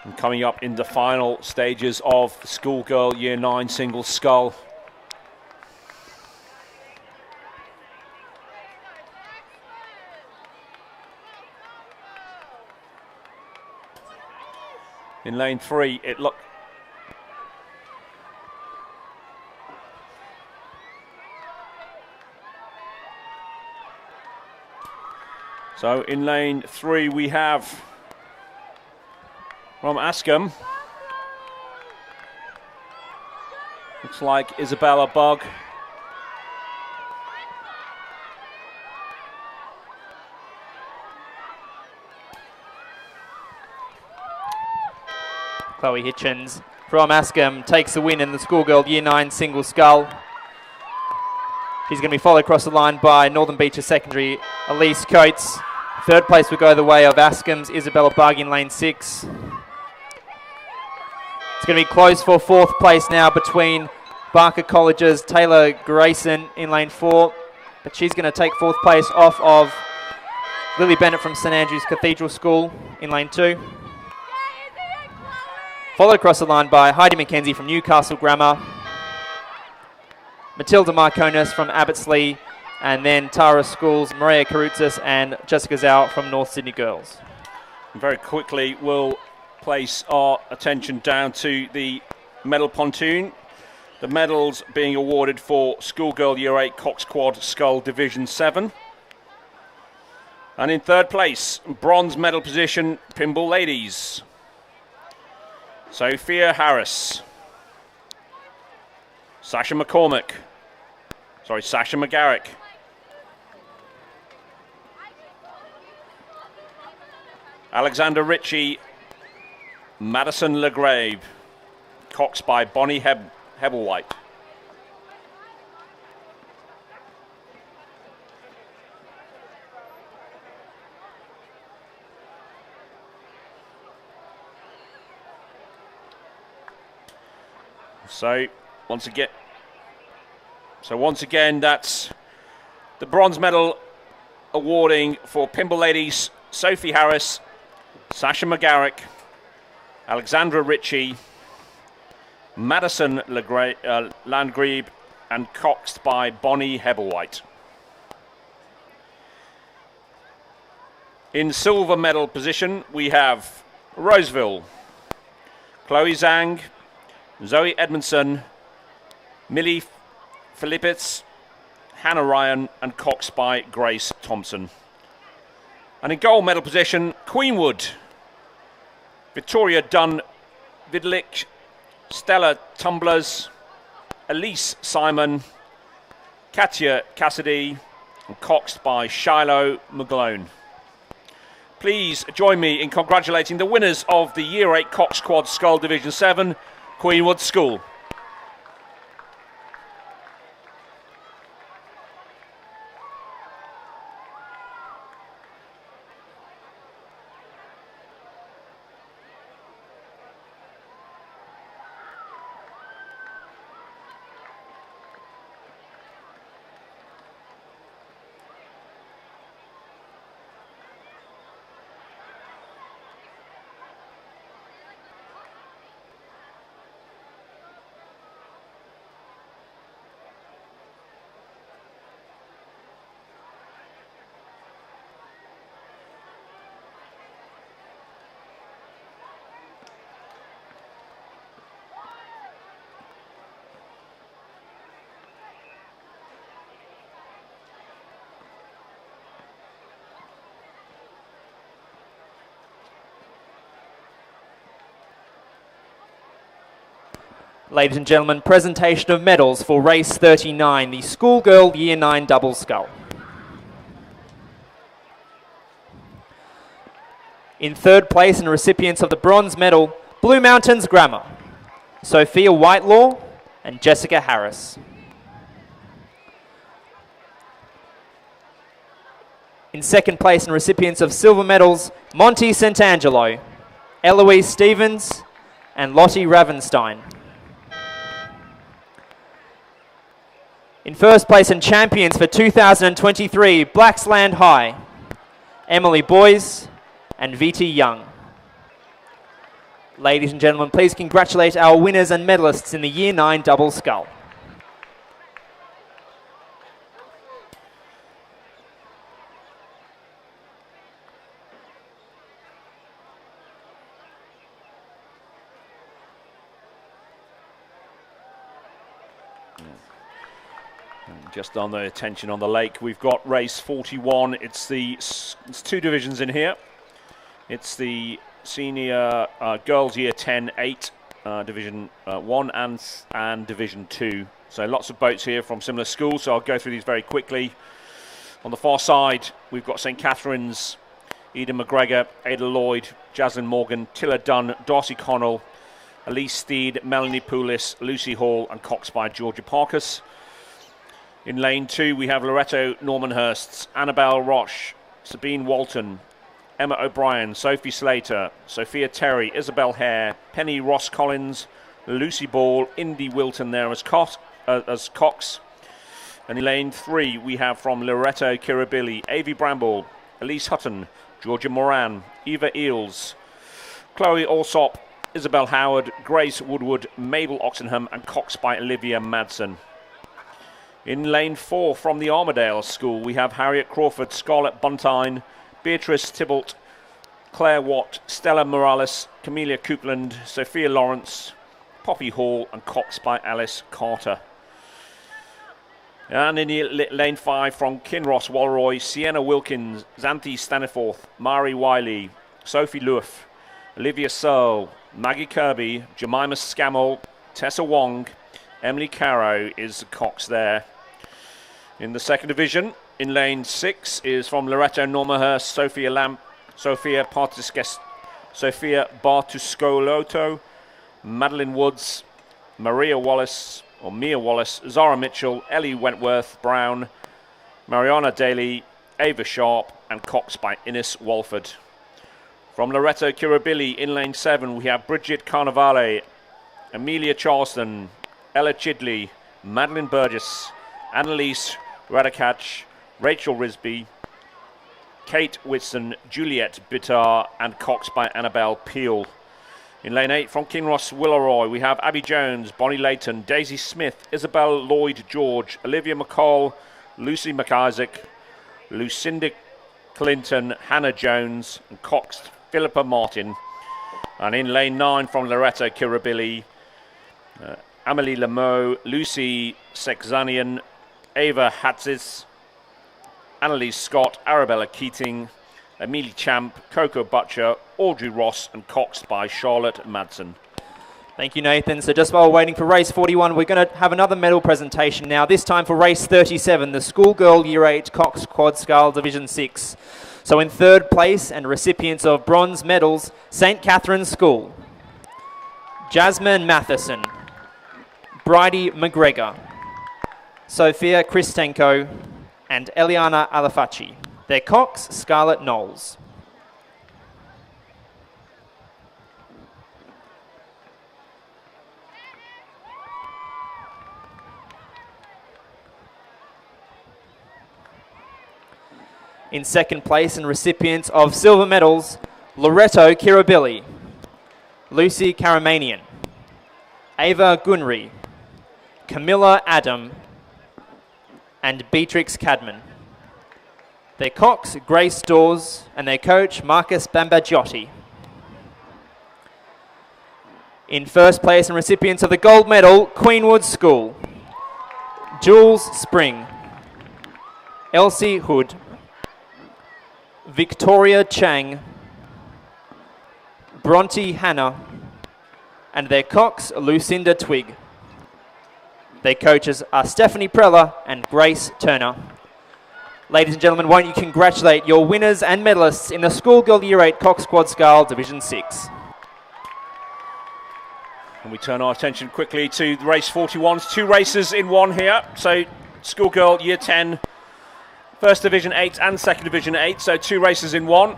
And coming up in the final stages of the Schoolgirl Year 9 Single Scull. In lane 3, it looked... So in lane 3 we have from Askham, looks like Isabella Bugg. Chloe Hitchens from Askham takes the win in the Schoolgirl Year 9 Single Scull. She's going to be followed across the line by Northern Beaches Secondary, Elise Coates. Third place will go the way of Askham's Isabella Bugg in lane 6. It's going to be close for fourth place now between Barker College's Taylor Grayson in lane 4, but she's going to take fourth place off of Lily Bennett from St Andrew's Cathedral School in lane 2. Followed across the line by Heidi Mackenzie from Newcastle Grammar, Matilda Marconis from Abbottsley, and then Tara School's Maria Karutzis and Jessica Zhao from North Sydney Girls. Very quickly, we'll place our attention down to the medal pontoon. The medals being awarded for Schoolgirl Year 8 Cox Quad Scull Division 7. And in third place, bronze medal position, Pinball Ladies. Sophia Harris. Sasha McGarrick. Alexander Ritchie, Madison Legrave, Cox by Bonnie Hebblewhite. So once again, that's the bronze medal awarding for Pinball Ladies, Sophie Harris, Sasha McGarrick, Alexandra Ritchie, Madison Landgrebe, and coxed by Bonnie Hebblewhite. In silver medal position, we have Roseville, Chloe Zhang, Zoe Edmondson, Millie Philippitz, Hannah Ryan, and coxed by Grace Thompson. And in gold medal position, Queenwood, Victoria Dunn Vidlick, Stella Tumblers, Elise Simon, Katia Cassidy, and coxed by Shiloh McGlone. Please join me in congratulating the winners of the Year 8 Cox Quad Scull Division 7, Queenwood School. Ladies and gentlemen, presentation of medals for race 39, the Schoolgirl Year 9 Double Scull. In third place and recipients of the bronze medal, Blue Mountains Grammar, Sophia Whitelaw and Jessica Harris. In second place and recipients of silver medals, Monty Sant'Angelo, Eloise Stevens and Lottie Ravenstein. In first place and champions for 2023, Blacksland High, Emily Boyes and VT Young. Ladies and gentlemen, please congratulate our winners and medalists in the Year 9 Double Scull. Just on the attention on the lake, we've got race 41. It's two divisions in here. It's the senior girls year 10-8 division 1 and division 2. So lots of boats here from similar schools, so I'll go through these very quickly. On the far side, we've got St. Catherine's, Eden McGregor, Ada Lloyd, Jaslyn Morgan, Tilla Dunn, Darcy Connell, Elise Steed, Melanie Poulis, Lucy Hall, and coxed by Georgia Parkus. In lane 2, we have Loretto Normanhursts, Annabelle Roche, Sabine Walton, Emma O'Brien, Sophie Slater, Sophia Terry, Isabel Hare, Penny Ross Collins, Lucy Ball, Indy Wilton there as Cox. And in lane 3, we have from Loretto Kirribilli, Avi Bramble, Elise Hutton, Georgia Moran, Eva Eels, Chloe Alsop, Isabel Howard, Grace Woodward, Mabel Oxenham, and coxed by Olivia Madsen. In lane 4 from the Armadale School, we have Harriet Crawford, Scarlett Buntine, Beatrice Tybalt, Claire Watt, Stella Morales, Camellia Coupland, Sophia Lawrence, Poppy Hall, and coxed by Alice Carter. And in lane 5 from Kinross Walroy, Sienna Wilkins, Xanthi Staniforth, Mari Wiley, Sophie Loof, Olivia Searle, Maggie Kirby, Jemima Scammell, Tessa Wong, Emily Caro is the cox there. In the second division, in lane 6 is from Loretto Normanhurst, Sophia Lamp, Sophia Bartuscoloto, Madeline Woods, Mia Wallace, Zara Mitchell, Ellie Wentworth Brown, Mariana Daly, Ava Sharp, and coxed by Innes Walford. From Loretto Kirribilli, in lane 7, we have Bridget Carnevale, Amelia Charleston, Ella Chidley, Madeline Burgess, Annalise Radicach, Rachel Risby, Kate Whitson, Juliet Bittar, and coxed by Annabelle Peel. In lane 8, from Kinross Willeroy, we have Abby Jones, Bonnie Layton, Daisy Smith, Isabel Lloyd-George, Olivia McCall, Lucy McIsaac, Lucinda Clinton, Hannah Jones, and Cox Philippa Martin. And in lane 9, from Loretto Kirribilli, Amelie Lameau, Lucy Sexanian, Ava Hatzis, Annalise Scott, Arabella Keating, Amelie Champ, Coco Butcher, Audrey Ross, and Cox by Charlotte Madsen. Thank you, Nathan. So just while we're waiting for race 41, we're going to have another medal presentation now, this time for race 37, the Schoolgirl Year 8 Cox Quad Scull Division 6. So in third place and recipients of bronze medals, St. Catherine's School, Jasmine Matheson, Bridie McGregor, Sophia Kristenko, and Eliana Alafaci. They're Cox Scarlett Knowles. In second place and recipients of silver medals, Loretto Kirribilli, Lucy Karamanian, Ava Gunri, Camilla Adam, and Beatrix Cadman. Their Cox, Grace Dawes, and their coach, Marcus Bambagiotti. In first place and recipients of the gold medal, Queenwood School, Jules Spring, Elsie Hood, Victoria Chang, Bronte Hannah, and their Cox, Lucinda Twig. Their coaches are Stephanie Preller and Grace Turner. Ladies and gentlemen, won't you congratulate your winners and medalists in the Schoolgirl Year 8 Cox Quad Scull Division 6. And we turn our attention quickly to the race 41s. 2 races in one here. So Schoolgirl Year 10, First Division 8 and Second Division 8. So 2 races in one.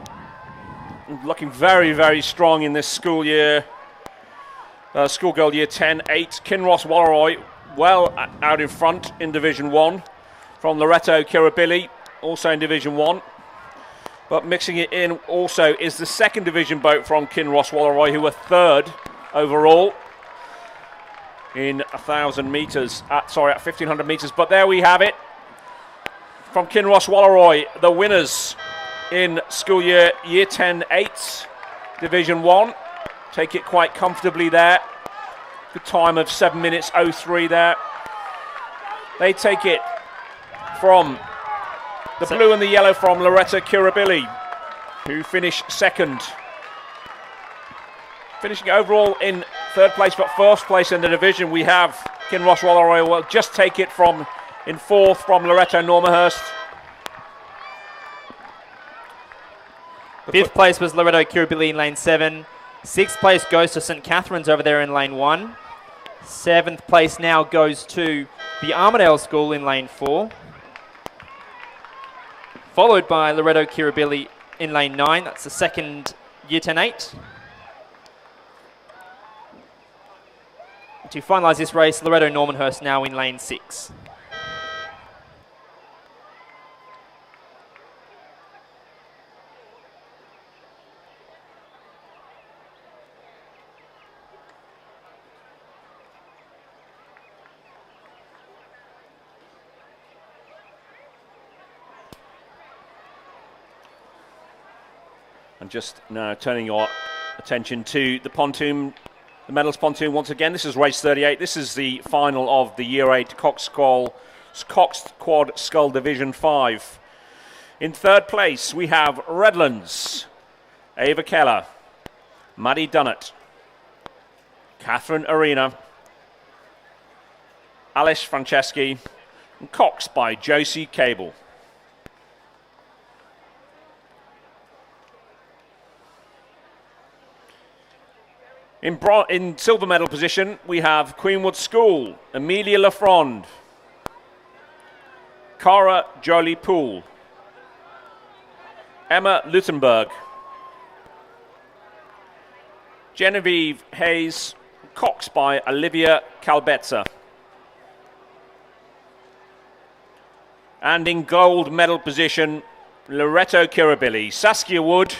Looking very, very strong in this school year. Schoolgirl Year 10, 8. Kinross Walleroy well out in front in Division 1. From Loretto Kirribilli, also in Division 1. But mixing it in also is the second division boat from Kinross Walleroy, who were 3rd overall in 1,000 metres, at 1,500 metres. But there we have it. From Kinross Walleroy, the winners in school year 10 8, Division 1. Take it quite comfortably there. Good time of 7 minutes 03 there. They take it from the blue and the yellow from Loretto Kirribilli, who finished 2nd. Finishing overall in 3rd place, but 1st place in the division, we have Kinross Walleroy will just take it from in 4th from Loretto Normanhurst. 5th place was Loretto Kirribilli in lane 7. 6th place goes to St. Catherine's over there in lane 1. 7th place now goes to the Armadale School in lane 4. Followed by Loretto Kirribilli in lane 9. That's the second Year 10 8. To finalise this race, Loretto Normanhurst now in lane 6. And just now turning your attention to the pontoon, the medals pontoon once again. This is race 38. This is the final of the Year 8 Cox Quad Scull Division 5. In 3rd place, we have Redlands, Ava Keller, Maddie Dunnett, Catherine Arena, Alice Franceschi, and Cox by Josie Cable. In silver medal position, we have Queenwood School, Amelia Lafronde, Cara Jolie Poole, Emma Luttenberg, Genevieve Hayes, Cox by Olivia Calbetza. And in gold medal position, Loretto Kirribilli, Saskia Wood,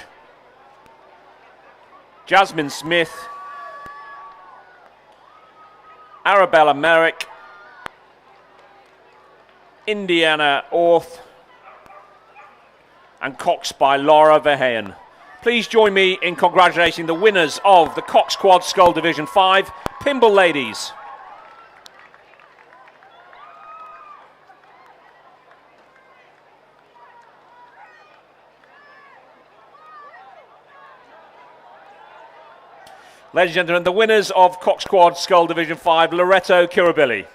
Jasmine Smith, Arabella Merrick, Indiana Orth, and Cox by Laura Verheyen. Please join me in congratulating the winners of the Cox Quad Scull Division 5 Pinball Ladies. Ladies and gentlemen, the winners of Cox Quad Scull Division 5, Loretto Kirribilli.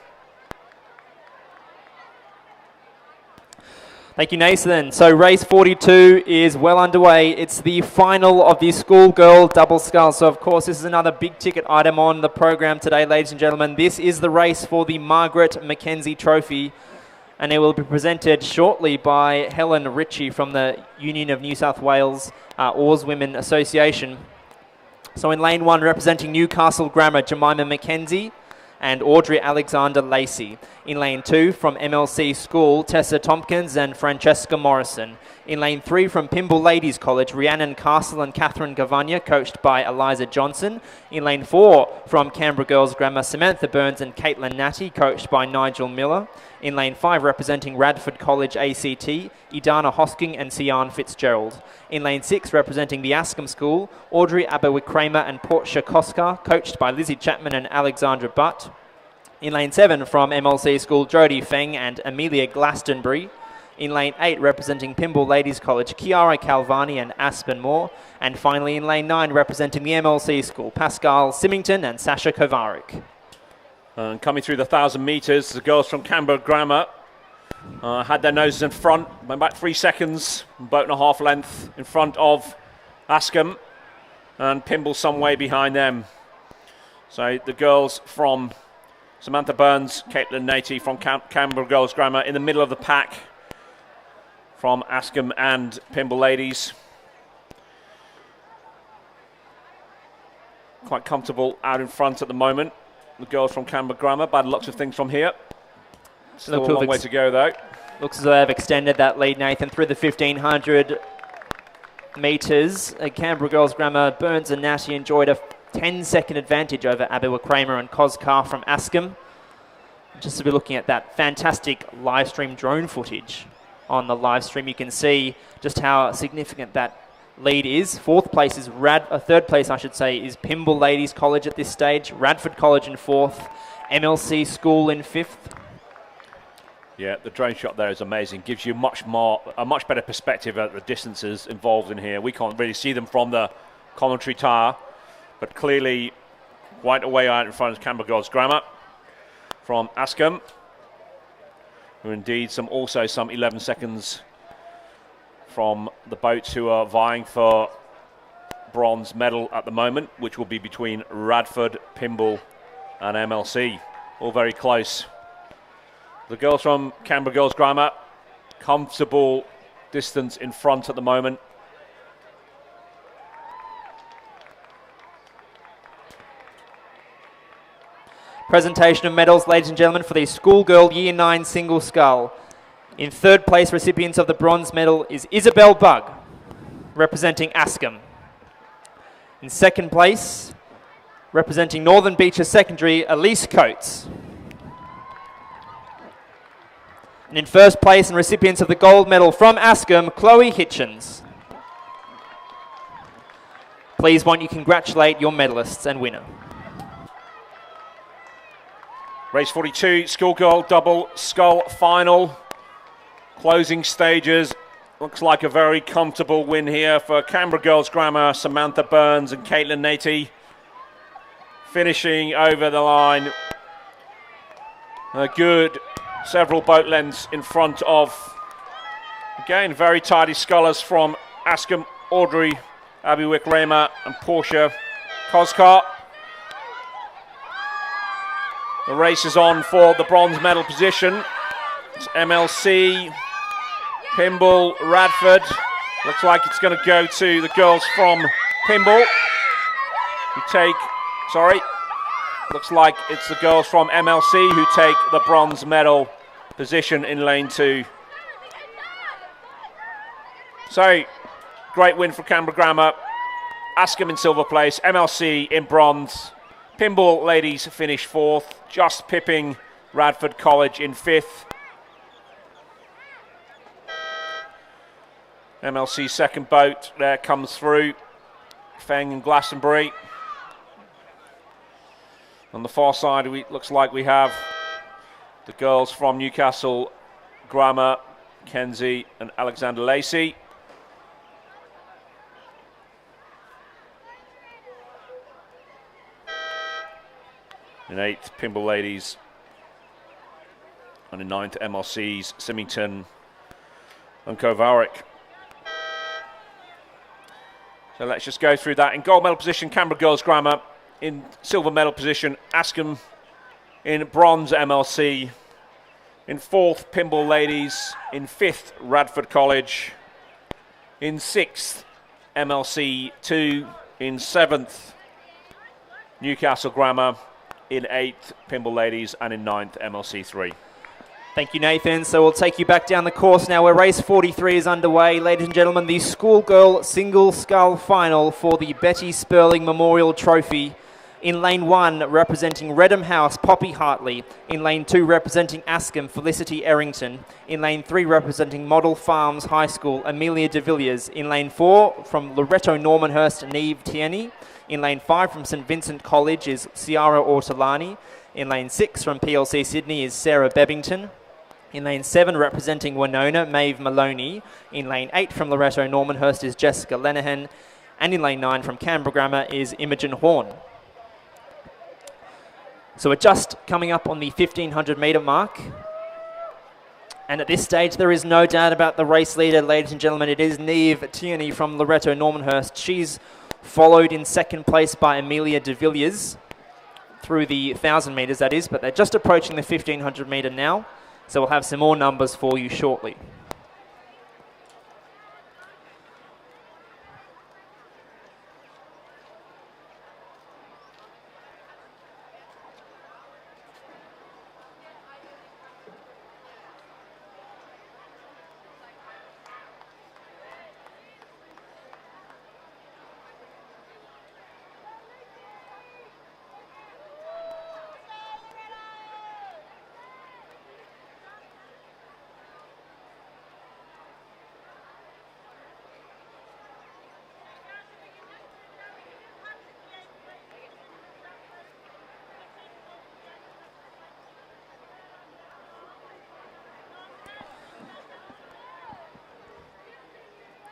Thank you, Nathan. So race 42 is well underway. It's the final of the Schoolgirl double scull. So of course this is another big ticket item on the program today, ladies and gentlemen. This is the race for the Margaret Mackenzie Trophy, and it will be presented shortly by Helen Ritchie from the Union of New South Wales Oars Women Association. So in lane 1, representing Newcastle Grammar, Jemima Mackenzie and Audrey Alexander Lacey. In lane 2, from MLC School, Tessa Tompkins and Francesca Morrison. In lane 3, from Pinball Ladies College, Rhiannon Castle and Catherine Gavagna, coached by Eliza Johnson. In lane 4, from Canberra Girls Grammar, Samantha Burns and Caitlin Natty, coached by Nigel Miller. In lane 5, representing Radford College ACT, Idana Hosking and Sian Fitzgerald. In lane 6, representing the Ascombe School, Audrey Aberwick-Kramer and Portia Koskar, coached by Lizzie Chapman and Alexandra Butt. In lane 7, from MLC School, Jodie Feng and Amelia Glastonbury. In lane 8, representing Pinball Ladies College, Kiara Calvani and Aspen Moore. And finally in lane 9, representing the MLC School, Pascal Symington and Sasha Kovarik. And coming through the 1,000 metres, the girls from Canberra Grammar had their noses in front, went back 3 seconds, boat and a half length in front of Ascombe, and Pinball some way behind them. So the girls from Samantha Burns, Caitlin Natty from Canberra Girls Grammar in the middle of the pack from Ascombe and Pinball Ladies. Quite comfortable out in front at the moment. The girls from Canberra Grammar, bad looks of things from here. Still a long way to go though. Looks as though they've extended that lead, Nathan, through the 1,500 metres. Canberra Girls Grammar, Burns and Natty enjoyed a 10-second advantage over Aberwick-Kramer and Koskar from Ascombe. Just to be looking at that fantastic live stream drone footage on the live stream, you can see just how significant that lead is. Third place, I should say, is Pinball Ladies College at this stage, Radford College in 4th, MLC School in 5th. Yeah, the drone shot there is amazing. Gives you a much better perspective at the distances involved in here. We can't really see them from the commentary tower, but clearly quite a way out in front of Canberra Girls Grammar from Ascombe, who indeed also some 11 seconds from the boats who are vying for bronze medal at the moment, which will be between Radford, Pinball and MLC. All very close. The girls from Canberra Girls Grammar, comfortable distance in front at the moment. Presentation of medals, ladies and gentlemen, for the Schoolgirl Year 9 Single Scull. In 3rd place, recipients of the bronze medal is Isabel Bugg, representing Ascombe. In 2nd place, representing Northern Beaches Secondary, Elise Coates. And in 1st place, and recipients of the gold medal from Ascombe, Chloe Hitchens. Please, won't you congratulate your medalists and winner. Race 42, Schoolgirl double scull final. Closing stages. Looks like a very comfortable win here for Canberra Girls Grammar, Samantha Burns and Caitlin Natty. Finishing over the line. A good several boat lengths in front of, again, very tidy scullers from Ascombe, Audrey Aberwick-Kramer and Portia Koskar. The race is on for the bronze medal position. It's MLC, Pinball, Radford. Looks like it's going to go to the girls from Pinball. Looks like it's the girls from MLC who take the bronze medal position in lane 2. So, great win for Canberra Grammar. Ascombe in silver place, MLC in bronze. Pimble ladies finish 4th, just pipping Radford College in 5th. MLC second boat there comes through, Feng and Glastonbury. On the far side, looks like we have the girls from Newcastle Grammar, Kenzie and Alexander Lacey. In 8th, Pimble ladies. And in 9th, MLCs, Symington and Kovarik. So let's just go through that. In gold medal position, Canberra Girls Grammar. In silver medal position, Askham. In bronze, MLC. In 4th, Pimble ladies. In 5th, Radford College. In 6th, MLC 2. In 7th, Newcastle Grammar. In 8th, Pimble ladies. And in 9th, MLC 3. Thank you, Nathan. So we'll take you back down the course now where race 43 is underway. Ladies and gentlemen, the Schoolgirl Single Scull Final for the Betty Sperling Memorial Trophy. In lane 1, representing Redham House, Poppy Hartley. In lane 2, representing Askham, Felicity Errington. In lane 3, representing Model Farms High School, Amelia de Villiers. In lane 4, from Loretto Normanhurst, Neve Tierney. In lane 5, from St Vincent College is Ciara Ortolani. In lane 6, from PLC Sydney is Sarah Bebbington. In lane 7, representing Winona, Maeve Maloney. In lane 8, from Loretto Normanhurst is Jessica Lenehan. And in lane 9, from Canberra Grammar is Imogen Horn. So we're just coming up on the 1500 metre mark. And at this stage, there is no doubt about the race leader, ladies and gentlemen. It is Neve Tierney from Loretto Normanhurst. She's followed in second place by Amelia de Villiers through the 1000 metres, that is. But they're just approaching the 1500 metre now. So we'll have some more numbers for you shortly.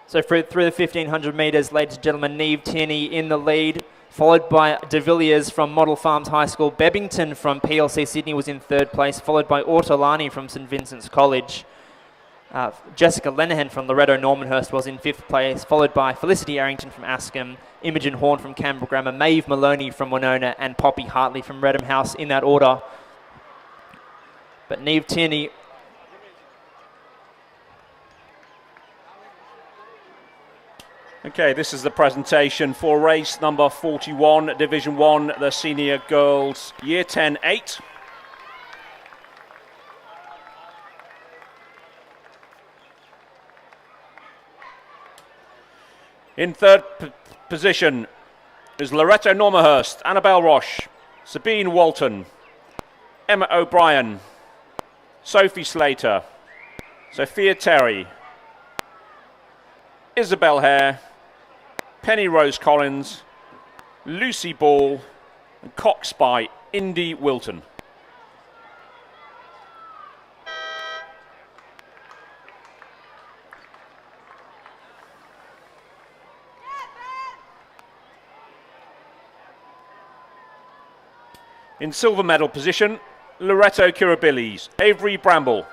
So through the 1500 metres, ladies and gentlemen, Neve Tierney in the lead, followed by de Villiers from Model Farms High School. Bebbington from PLC Sydney was in 3rd place, followed by Ortolani from St Vincent's College. Jessica Lenehan from Loretto Normanhurst was in 5th place, followed by Felicity Errington from Askham, Imogen Horn from Canberra Grammar, Maeve Maloney from Winona, and Poppy Hartley from Redham House in that order. But Neve Tierney Okay, this is the presentation for race number 41, Division 1, the Senior Girls Year 10-8. In 3rd position is Loretto Normanhurst, Annabelle Roche, Sabine Walton, Emma O'Brien, Sophie Slater, Sophia Terry, Isabel Hare, Penny Rose Collins, Lucy Ball, and Cox by Indy Wilton. In silver medal position, Loretto Kirribillis, Avery Bramble,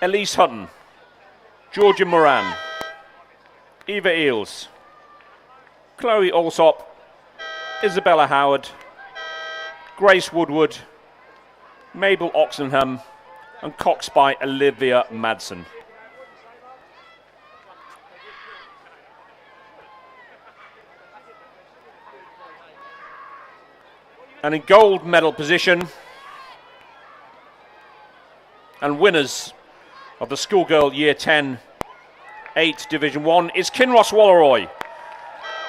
Elise Hutton, Georgia Moran, Eva Eels, Chloe Alsop, Isabella Howard, Grace Woodward, Mabel Oxenham, and Cox by Olivia Madsen. And in gold medal position, and winners of the Schoolgirl Year 10-8 Division 1 is Kinross Walleroy.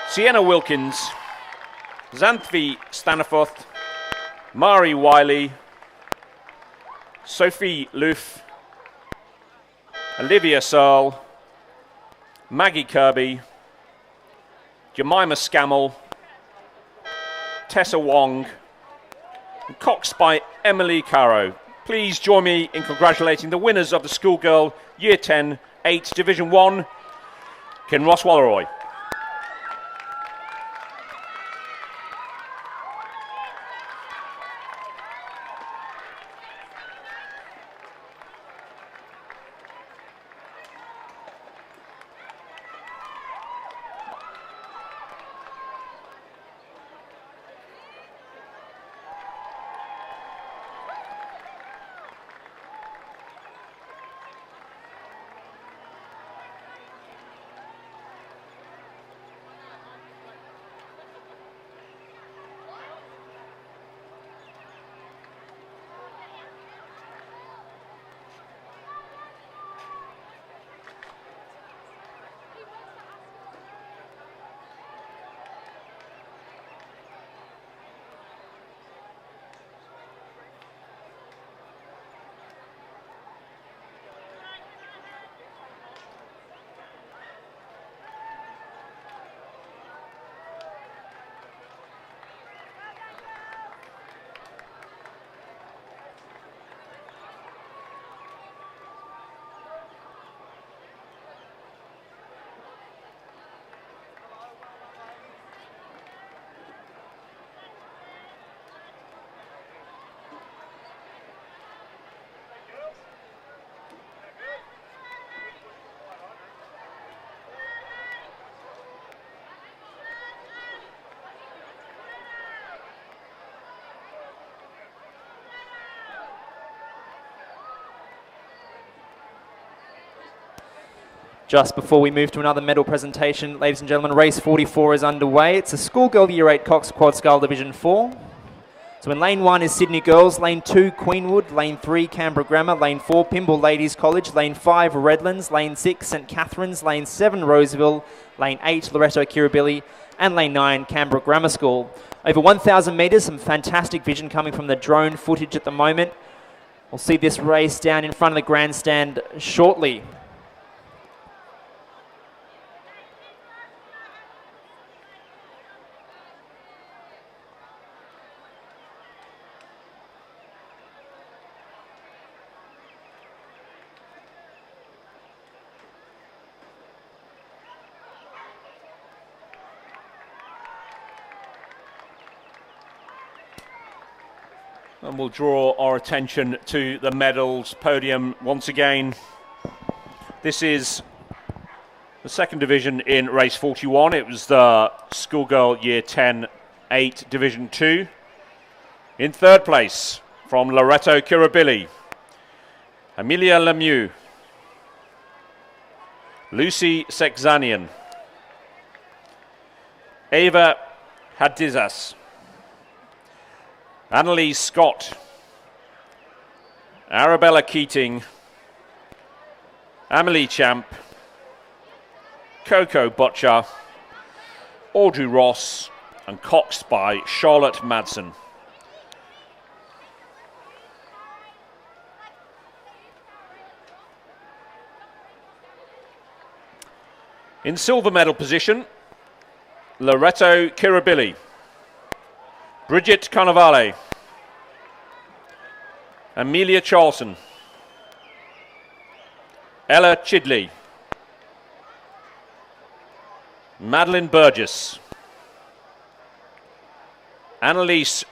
Sienna Wilkins, Xanthi Staniforth, Mari Wiley, Sophie Loof, Olivia Searle, Maggie Kirby, Jemima Scammell, Tessa Wong, and coxed by Emily Caro. Please join me in congratulating the winners of the Schoolgirl Year 10 8 Division 1, Kinross Wallaroy. Just before we move to another medal presentation, ladies and gentlemen, race 44 is underway. It's a Schoolgirl Year 8 Cox Quad Skull Division 4. So in lane 1 is Sydney Girls, lane 2 Queenwood, lane 3 Canberra Grammar, lane 4 Pymble Ladies College, lane 5 Redlands, lane 6 St Catherine's, lane 7 Roseville, lane 8 Loreto Kirribilli, and lane 9 Canberra Grammar School. Over 1,000 metres, some fantastic vision coming from the drone footage at the moment. We'll see this race down in front of the grandstand shortly. And we'll draw our attention to the medals podium once again. This is the second division in race 41. It was the Schoolgirl Year 10 8 Division 2. In third place from Loreto Kirribilli, Amelia Lemieux, Lucy Sexanian, Ava Hadizas, Annalise Scott, Arabella Keating, Amelie Champ, Coco Butcher, Audrey Ross, and coxed by Charlotte Madsen. In silver medal position, Loreto Kirribilli, Bridget Carnavale, Amelia Charlton, Ella Chidley, Madeline Burgess, Annalise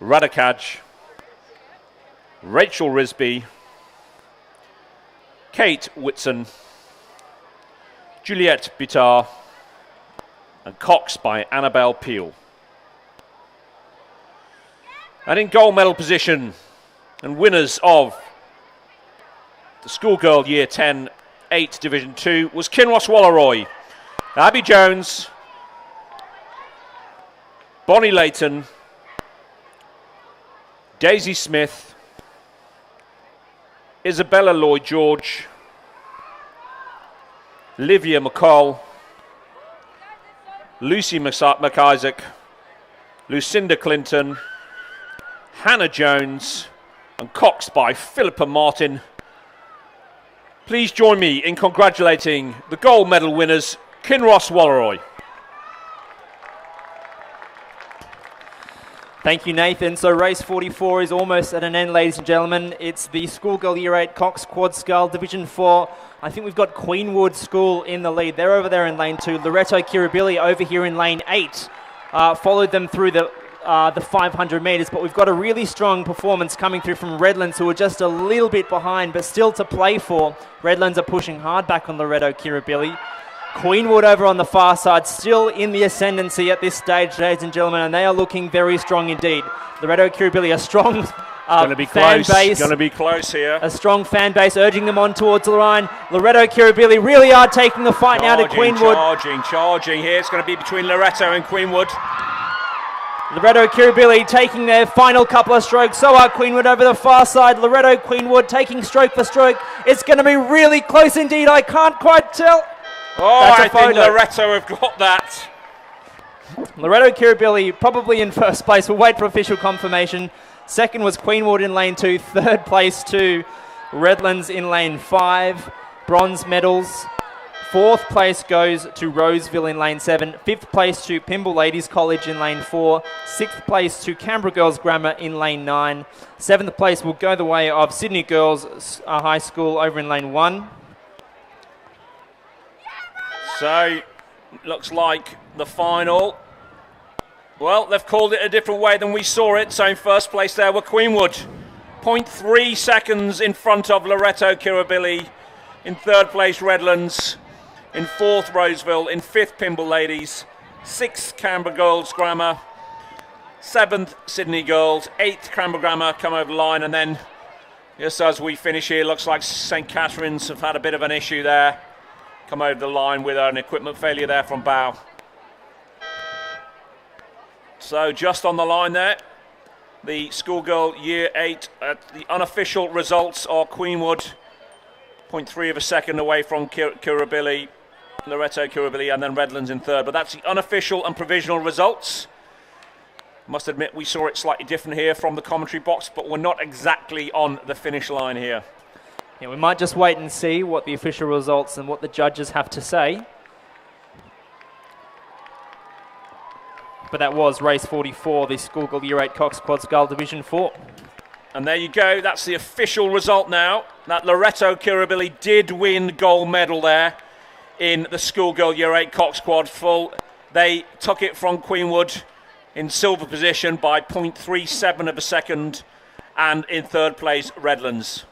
Radakaj, Rachel Risby, Kate Whitson, Juliette Bitar, and coxed by Annabelle Peel. And in gold medal position, and winners of the Schoolgirl Year 10 8 Division 2 was Kinross Wallaroy, Abby Jones, Bonnie Layton, Daisy Smith, Isabella Lloyd-George, Livia McCall, Lucy McIsaac, Lucinda Clinton, Hannah Jones, and Cox by Philippa Martin. Please join me in congratulating the gold medal winners, Kinross Walleroy. Thank you, Nathan. So race 44 is almost at an end, ladies and gentlemen. It's the Schoolgirl Year 8 Cox Quad Skull Division 4. I think we've got Queenwood School in the lead. They're over there in lane 2. Loretto Kirribilli over here in lane 8. Followed them through the 500 metres, but we've got a really strong performance coming through from Redlands, who are just a little bit behind, but still to play for. Redlands are pushing hard back on Loretto Kirribilli. Queenwood over on the far side, still in the ascendancy at this stage, ladies and gentlemen, and they are looking very strong indeed. Loretto Kirribilli, a strong fan base. Going to be close here. A strong fan base urging them on towards the line. Loretto Kirribilli really are taking the fight now to Queenwood. Charging here. It's going to be between Loretto and Queenwood. Loretto Kirribilli taking their final couple of strokes. So are Queenwood over the far side. Loretto Queenwood taking stroke for stroke. It's going to be really close indeed. I can't quite tell. Oh, I think Loretto have got that. Loretto Kirribilli probably in first place. We'll wait for official confirmation. Second was Queenwood in lane 2. Third place to Redlands in lane 5. Bronze medals. Fourth place goes to Roseville in lane 7. Fifth place to Pymble Ladies College in lane 4. Sixth place to Canberra Girls Grammar in lane 9. Seventh place will go the way of Sydney Girls High School over in lane 1. So, looks like the final. Well, they've called it a different way than we saw it. So in first place there were Queenwood. 0.3 seconds in front of Loretto Kirribilli. In third place, Redlands. In fourth, Roseville. In fifth, Pymble Ladies. Sixth, Canberra Girls Grammar. Seventh, Sydney Girls. Eighth, Canberra Grammar come over the line. And then, just as we finish here, looks like St. Catherine's have had a bit of an issue there. Come over the line with an equipment failure there from Bow. So just on the line there, the Schoolgirl Year 8, the unofficial results are Queenwood, 0.3 of a second away from Kirribilli, Loretto Kirribilli, and then Redlands in third. But that's the unofficial and provisional results. Must admit we saw it slightly different here from the commentary box, but we're not exactly on the finish line here. Yeah, we might just wait and see what the official results and what the judges have to say. But that was race 44, the Schoolgirl Year 8 Cox Quad Skull Division 4. And there you go, that's the official result now. That Loretto Kirribilli did win gold medal there in the Schoolgirl Year 8 Cox Quad full. They took it from Queenwood in silver position by 0.37 of a second, and in third place, Redlands.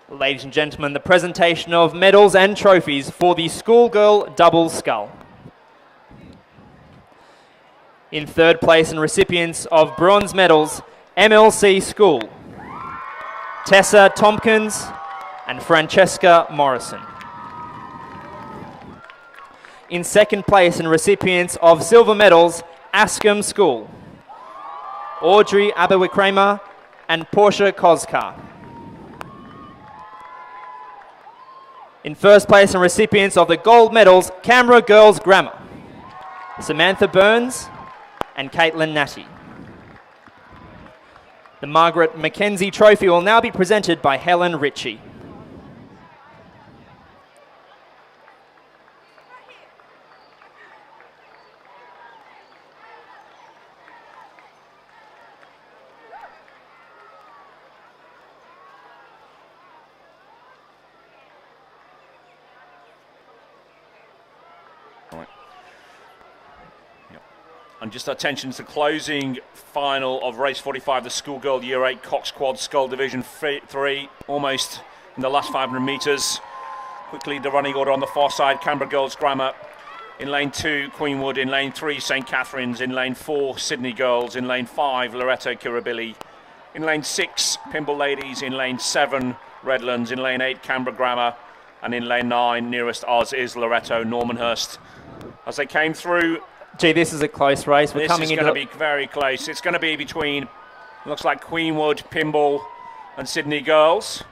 Ladies and gentlemen, the presentation of medals and trophies for the Schoolgirl Double Skull. In third place and recipients of bronze medals, MLC School, Tessa Tompkins and Francesca Morrison. In second place and recipients of silver medals, Ascombe School, Audrey Aberwikramer and Portia Koskar. In first place and recipients of the gold medals, Canberra Girls Grammar, Samantha Burns and Caitlin Natty. The Margaret Mackenzie Trophy will now be presented by Helen Ritchie. And just attention to the closing final of race 45, the Schoolgirl Year 8 Cox Quad Skull Division 3, almost in the last 500 metres. Quickly the running order on the far side, Canberra Girls Grammar. In lane 2, Queenwood. In lane 3, St. Catherine's. In lane 4, Sydney Girls. In lane 5, Loretto Kirribilli. In lane 6, Pymble Ladies. In lane 7, Redlands. In lane 8, Canberra Grammar. And in lane 9, nearest us is Loretto Normanhurst. As they came through Gee, this is a close race. We're This coming is into going to be very close. It's going to be between, looks like Queenwood, Pimble, and Sydney Girls.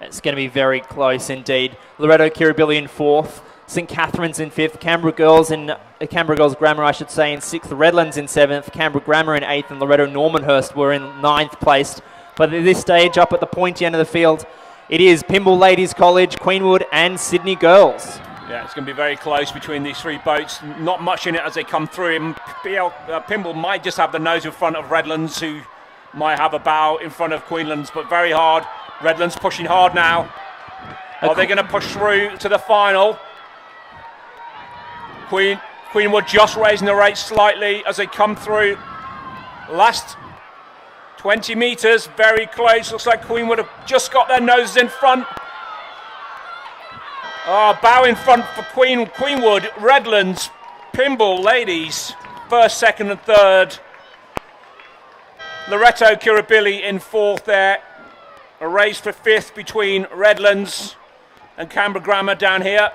It's going to be very close indeed. Loretto Kirribilli in 4th, St Catherine's in 5th, Canberra Girls Grammar, I should say, in 6th, Redlands in 7th, Canberra Grammar in 8th, and Loretto Normanhurst were in 9th placed. But at this stage, up at the pointy end of the field, it is Pimble Ladies College, Queenwood, and Sydney Girls. Yeah, it's going to be very close between these three boats. Not much in it as they come through. And Pimble might just have the nose in front of Redlands, who might have a bow in front of Queenlands, but very hard. Redlands pushing hard now. Are they going to push through to the final? Queenwood just raising the rate slightly as they come through. Last 20 metres, very close. Looks like Queenwood have just got their noses in front. Oh, bow in front for Queenwood, Redlands, Pimble Ladies, 1st, 2nd and 3rd. Loretto Kirribilli in 4th there. A race for 5th between Redlands and Canberra Grammar down here.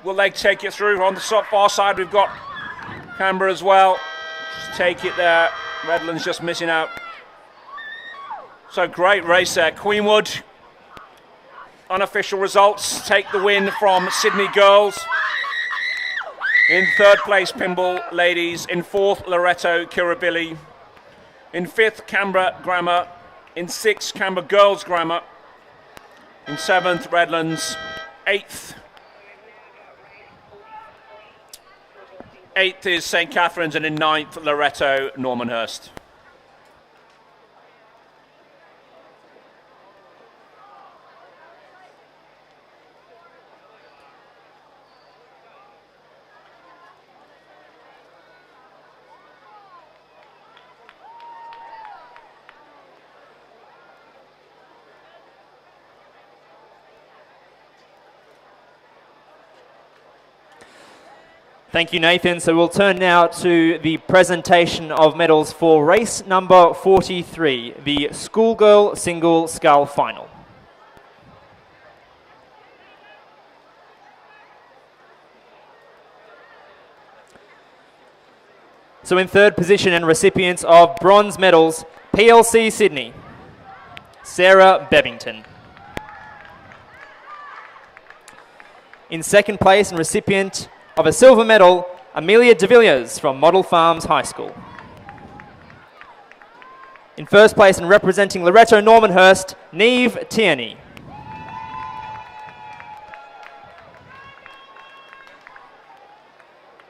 Will they take it through? On the far side we've got Canberra as well. Just take it there. Redlands just missing out. So great race there. Queenwood, unofficial results, take the win from Sydney Girls. In 3rd place, Pimble Ladies. In 4th, Loretto Kirribilli. In 5th, Canberra Grammar. In 6th, Canberra Girls Grammar. In 7th, Redlands. 8th is St Catherine's, and in 9th, Loretto Normanhurst. Thank you, Nathan. So we'll turn now to the presentation of medals for race number 43, the Schoolgirl Single Scull Final. So in 3rd position and recipients of bronze medals, PLC Sydney, Sarah Bebbington. In 2nd place and recipient of a silver medal, Amelia de Villiers from Model Farms High School. In 1st place and representing Loretto Normanhurst, Neve Tierney.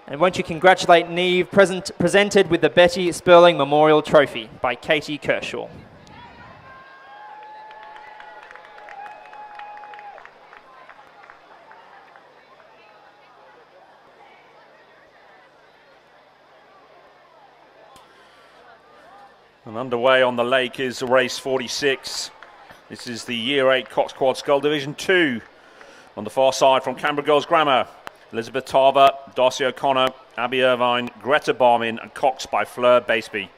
And won't you congratulate Neve, presented with the Betty Sperling Memorial Trophy by Katie Kershaw. And underway on the lake is race 46. This is the Year 8 Cox Quad Scull Division 2. On the far side from Canberra Girls Grammar, Elizabeth Tarver, Darcy O'Connor, Abby Irvine, Greta Barmin, and Cox by Fleur Baseby.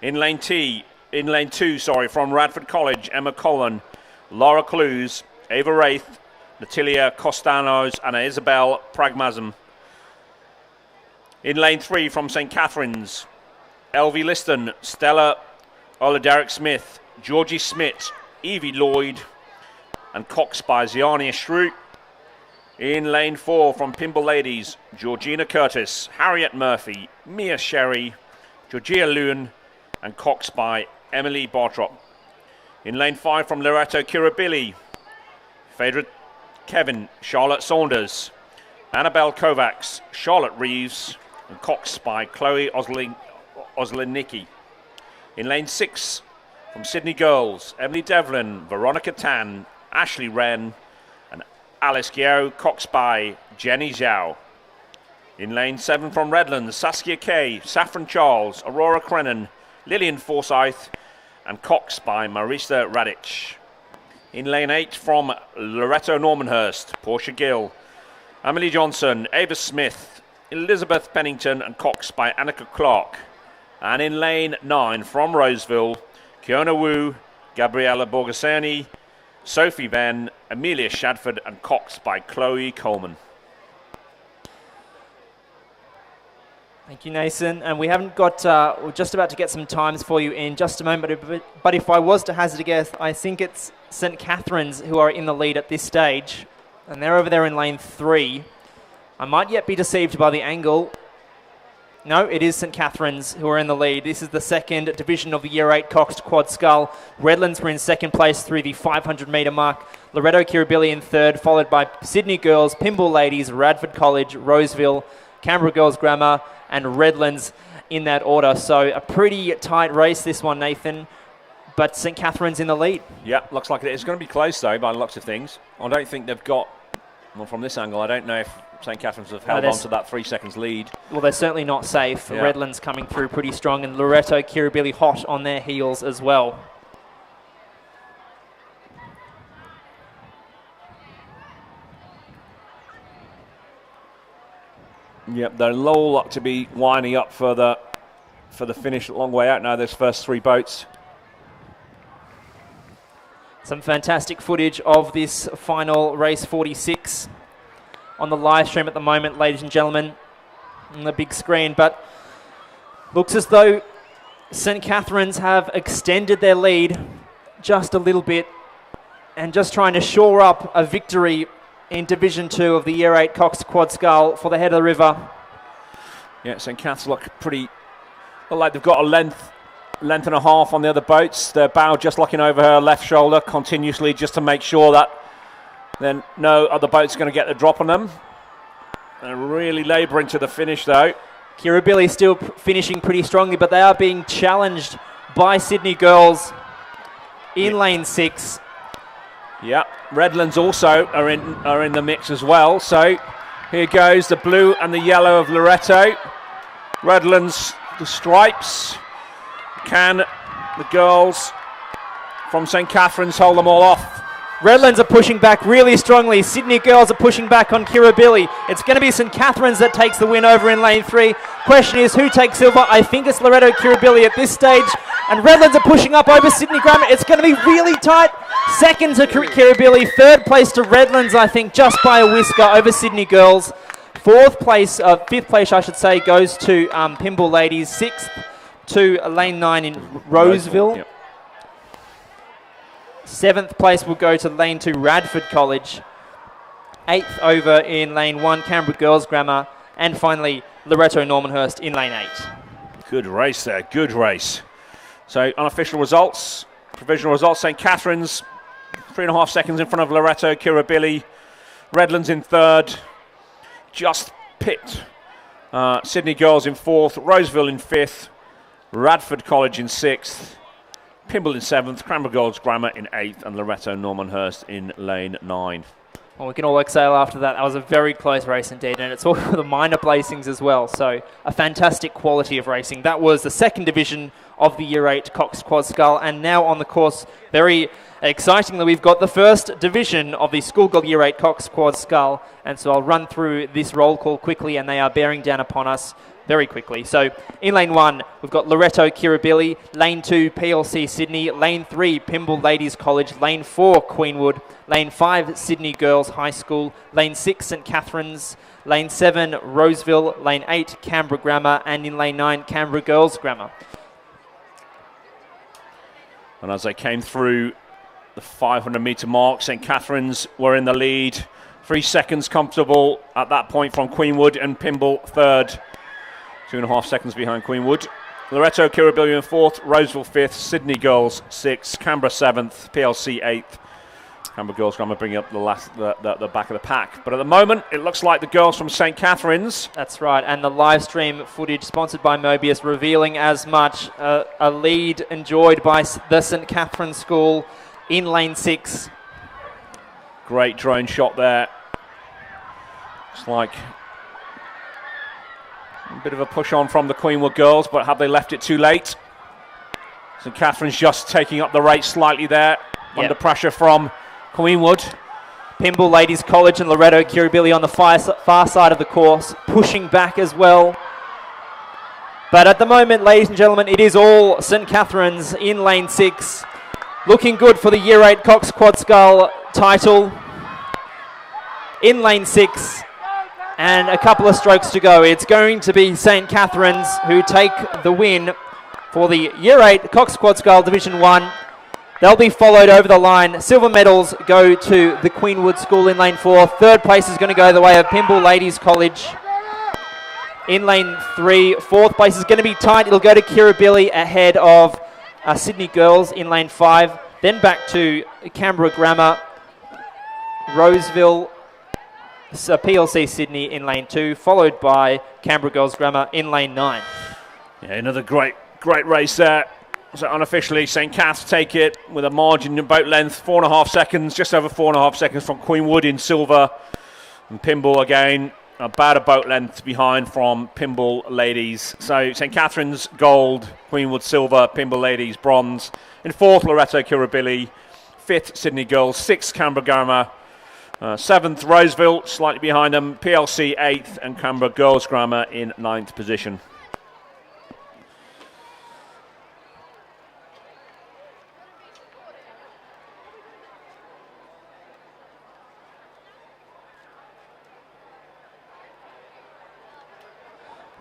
In lane 2, from Radford College, Emma Cullen, Laura Clues, Ava Wraith, Natalia Costanos, and Isabel Pragmasm. In lane 3 from St Catherine's, Elvie Liston, Stella Oladaric Smith, Georgie Smith, Evie Lloyd, and Cox by Ziania Shrew. In lane 4 from Pimble Ladies, Georgina Curtis, Harriet Murphy, Mia Sherry, Georgia Lewin, and Cox by Emily Bartrop. In lane 5 from Loretto Kirribilli, Phaedra Kevin, Charlotte Saunders, Annabelle Kovacs, Charlotte Reeves, and Cox by Chloe Oslinicki. In lane 6 from Sydney Girls, Emily Devlin, Veronica Tan, Ashley Wren, and Alice Gio, Cox by Jenny Zhao. In lane 7 from Redlands, Saskia Kay, Saffron Charles, Aurora Crennan, Lillian Forsyth, and Cox by Marisa Radic. In lane 8 from Loretto Normanhurst, Portia Gill, Emily Johnson, Ava Smith, Elizabeth Pennington, and Cox by Annika Clark. And in lane 9 from Roseville, Kiona Wu, Gabriella Borghesani, Sophie Venn, Amelia Shadford, and Cox by Chloe Coleman. Thank you, Nathan. And we haven't got, we're just about to get some times for you in just a moment. But if I was to hazard a guess, I think it's St. Catherine's who are in the lead at this stage. And they're over there in lane 3. I might yet be deceived by the angle. No, it is St. Catherine's who are in the lead. This is the second division of the Year 8 Coxed Quad Scull. Redlands were in second place through the 500-metre mark. Loretto Kirribilli in third, followed by Sydney Girls, Pymble Ladies, Radford College, Roseville, Canberra Girls Grammar, and Redlands in that order. So a pretty tight race, this one, Nathan. But St. Catherine's in the lead. Yeah, looks like it is going to be close, though, by lots of things. I don't think they've got, well, from this angle, I don't know if St. Catherine's have held on to that 3 seconds lead. Well, they're certainly not safe. Yeah. Redlands coming through pretty strong, and Loretto Kirribilli hot on their heels as well. Yep, they're all to be winding up for the finish a long way out now, those first 3 boats. Some fantastic footage of this final race 46 on the live stream at the moment, ladies and gentlemen, on the big screen. But looks as though St. Catherine's have extended their lead just a little bit and just trying to shore up a victory in Division 2 of the Year 8 Coxed Quad Scull for the head of the river. Yeah, St. Cath's look like they've got a length and a half on the other boats. Their bow just locking over her left shoulder continuously just to make sure that then no other boat's going to get the drop on them. They're really labouring to the finish, though. Kirribilli still finishing pretty strongly, but they are being challenged by Sydney Girls in lane 6. Yeah, Redlands also are in the mix as well. So here goes the blue and the yellow of Loretto. Redlands, the stripes. Can the girls from St. Catherine's hold them all off? Redlands are pushing back really strongly. Sydney Girls are pushing back on Kirribilli. It's going to be St. Catherine's that takes the win over in lane 3. Question is, who takes silver? I think it's Loretto Kirribilli at this stage. And Redlands are pushing up over Sydney Grammar. It's going to be really tight. Second to Kirribilli. Third place to Redlands, I think, just by a whisker over Sydney Girls. Fifth place, I should say, goes to Pymble Ladies. 6th to lane 9 in Roseville. Yep. 7th place will go to lane 2, Radford College. 8th over in lane 1, Canberra Girls Grammar. And finally, Loretto Normanhurst in lane 8. Good race there, good race. So unofficial results, provisional results, St. Catherine's 3.5 seconds in front of Loretto Kirribilli. Redlands in 3rd, just pipped. Sydney Girls in 4th, Roseville in 5th, Radford College in 6th, Pymble in 7th, Canberra Girls Grammar in 8th, and Loretto Normanhurst in lane 9. Well, we can all exhale after that. That was a very close race indeed, and it's all the minor placings as well. So a fantastic quality of racing. That was the 2nd division of the Year 8 Coxed Quad Scull, and now on the course, very excitingly, we've got the 1st division of the Schoolgirl Year 8 Coxed Quad Scull, and so I'll run through this roll call quickly, and they are bearing down upon us very quickly. So in lane 1, we've got Loretto Kirribilli, lane 2, PLC Sydney, lane 3, Pymble Ladies College, lane 4, Queenwood, lane 5, Sydney Girls High School, lane 6, St. Catherine's, lane 7, Roseville, lane 8, Canberra Grammar, and in lane 9, Canberra Girls Grammar. And as they came through the 500-metre mark, St. Catherine's were in the lead. 3 seconds comfortable at that point from Queenwood, and Pymble 3rd. 2.5 seconds behind Queenwood. Loretto Kirribilli in 4th, Roseville 5th, Sydney Girls 6th, Canberra 7th, PLC 8th. Canberra Girls Grammar bringing up the back of the pack. But at the moment, it looks like the girls from St. Catherine's. That's right, and the live stream footage sponsored by Mobius revealing as much. A lead enjoyed by the St. Catherine's School in lane 6. Great drone shot there. Looks like a bit of a push on from the Queenwood girls, but have they left it too late? St. Catherine's just taking up the rate slightly there, under pressure from Queenwood. Pymble Ladies College and Loretto Kirribilli on the far side of the course, pushing back as well. But at the moment, ladies and gentlemen, it is all St. Catherine's in lane 6. Looking good for the Year 8 Cox Quad Scull title. In lane 6. and a couple of strokes to go. It's going to be St. Catherine's who take the win for the Year 8 Cox Quad Skull Division 1. They'll be followed over the line. Silver medals go to the Queenwood School in lane 4. Third place is going to go the way of Pymble Ladies College in lane 3. Fourth place is going to be tight. It'll go to Kirribilli ahead of Sydney Girls in lane 5. Then back to Canberra Grammar, Roseville, PLC Sydney in lane 2, followed by Canberra Girls Grammar in lane 9. Yeah, another great race there. So unofficially, St. Cath's take it with a margin about length, 4.5 seconds, just over 4.5 seconds from Queenwood in silver. And Pymble again, about a boat length behind from Pymble Ladies. So St. Catherine's gold, Queenwood silver, Pymble Ladies bronze. In fourth, Loreto Kirribilli. Fifth, Sydney Girls. Sixth, Canberra Grammar. Seventh, Roseville, slightly behind them. PLC 8th, and Canberra Girls Grammar in 9th position.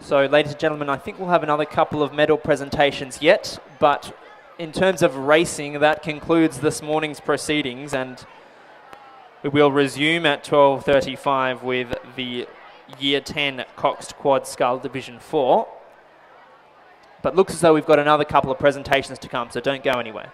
So, ladies and gentlemen, I think we'll have another couple of medal presentations yet, but in terms of racing, that concludes this morning's proceedings, and we will resume at 12:35 with the Year 10 Coxed Quad Skull Division 4. But looks as though we've got another couple of presentations to come, so don't go anywhere.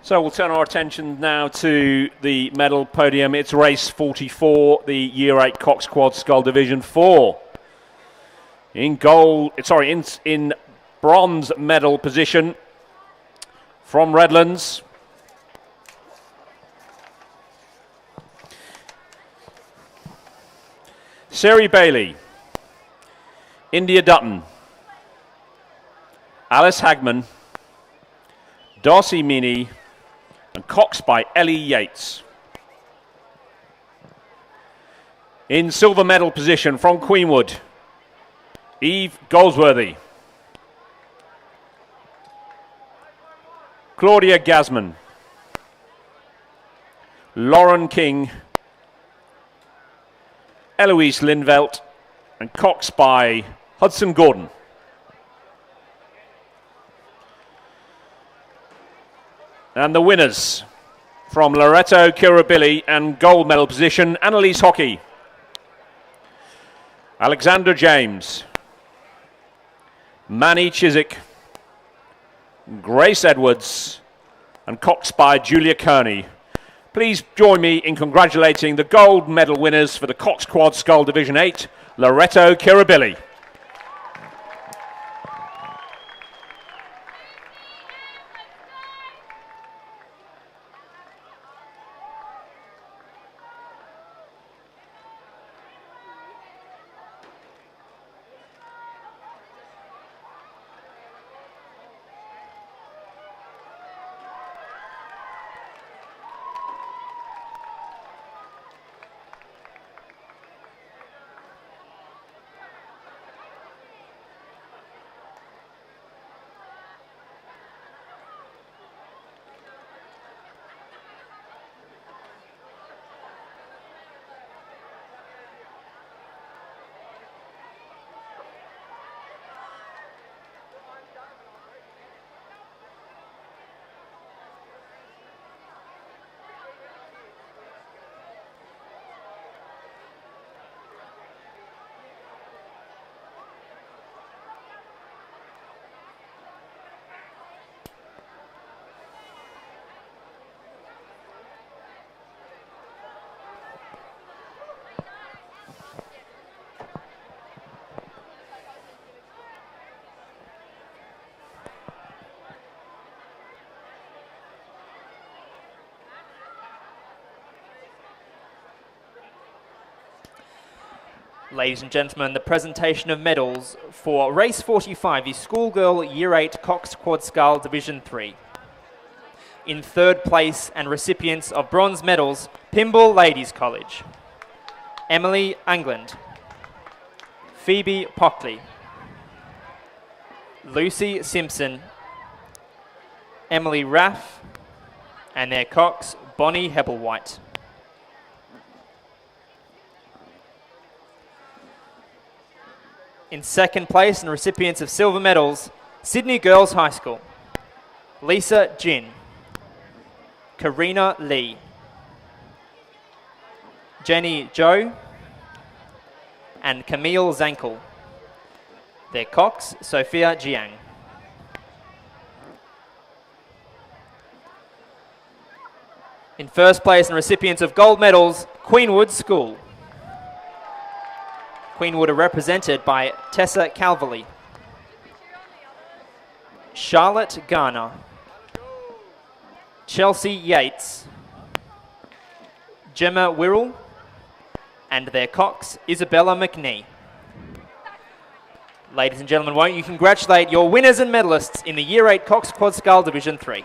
So we'll turn our attention now to the medal podium. It's race 44, the Year 8 Cox Quad Scull Division 4. In bronze medal position from Redlands. Siri Bailey, India Dutton, Alice Hagman, Darcy Meany, and Cox by Ellie Yates. In silver medal position from Queenwood, Eve Goldsworthy, Claudia Gasman, Lauren King, Eloise Lindvelt, and Cox by Hudson Gordon. And the winners from Loreto Kirribilli and gold medal position, Annalise Hockey, Alexander James, Manny Chiswick, Grace Edwards, and Cox by Julia Kearney. Please join me in congratulating the gold medal winners for the Cox Quad Scull Division 8, Loreto Kirribilli. Ladies and gentlemen, the presentation of medals for race 45, the Schoolgirl Year 8 Cox Quad Scull Division 3. In third place and recipients of bronze medals, Pymble Ladies College, Emily England, Phoebe Pockley, Lucy Simpson, Emily Raff, and their Cox, Bonnie Hebblewhite. In second place and recipients of silver medals, Sydney Girls High School, Lisa Jin, Karina Lee, Jenny Zhou, and Camille Zankel. Their Cox, Sophia Jiang. In first place and recipients of gold medals, Queenwood School. Queenwood are represented by Tessa Calverley, Charlotte Garner, Chelsea Yates, Gemma Wirrell, and their Cox, Isabella McNee. Ladies and gentlemen, won't you congratulate your winners and medalists in the Year 8 Cox Quad Scull Division 3.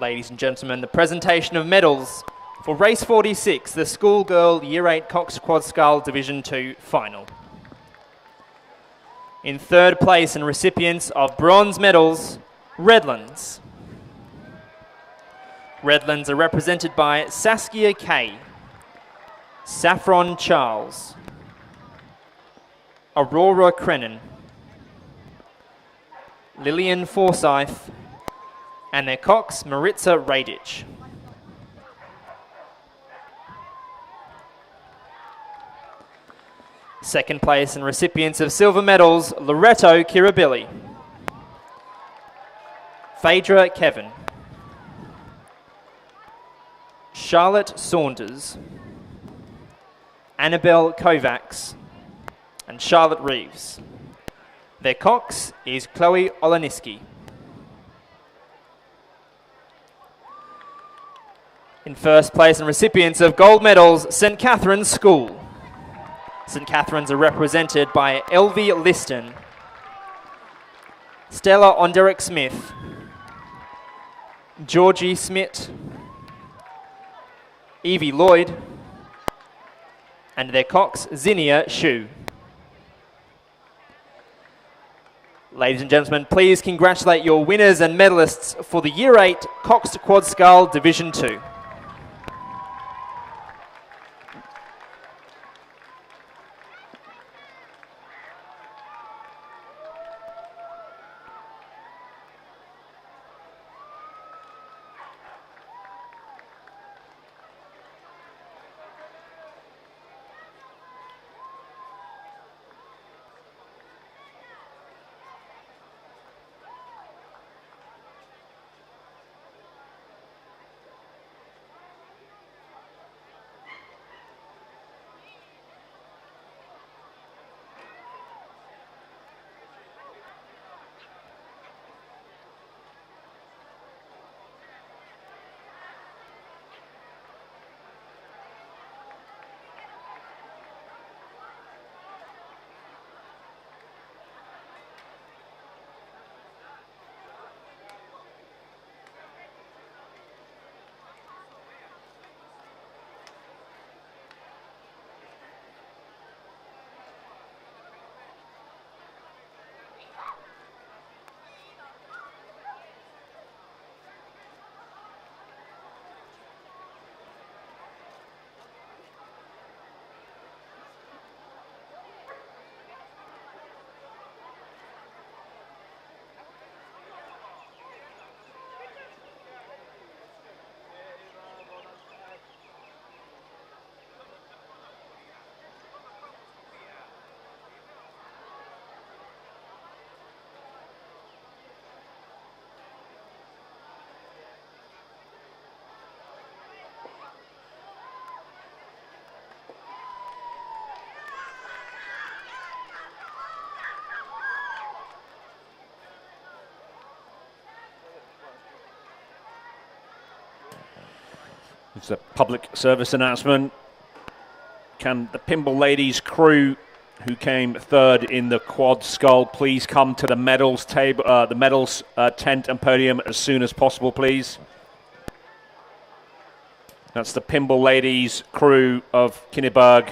Ladies and gentlemen, the presentation of medals for race 46, the Schoolgirl Year 8 Cox Quad Scull Division 2 final. In third place and recipients of bronze medals, Redlands. Redlands are represented by Saskia Kay, Saffron Charles, Aurora Crennan, Lillian Forsyth, and their cox, Maritza Radich. Second place and recipients of silver medals, Loretto Kirabilli, Phaedra Kevin, Charlotte Saunders, Annabelle Kovacs, and Charlotte Reeves. Their cox is Chloe Olaniski. In first place and recipients of gold medals, St. Catherine's School. St. Catherine's are represented by Elvie Liston, Stella Onderick Smith, Georgie Smith, Evie Lloyd, and their cox, Zinnia Shu. Ladies and gentlemen, please congratulate your winners and medalists for the Year 8 Cox Quad Scull Division 2. It's a public service announcement. Can the Pimble Ladies crew who came third in the quad scull please come to the medals table, the medals tent and podium as soon as possible, please? That's the Pimble Ladies crew of Kinniburg,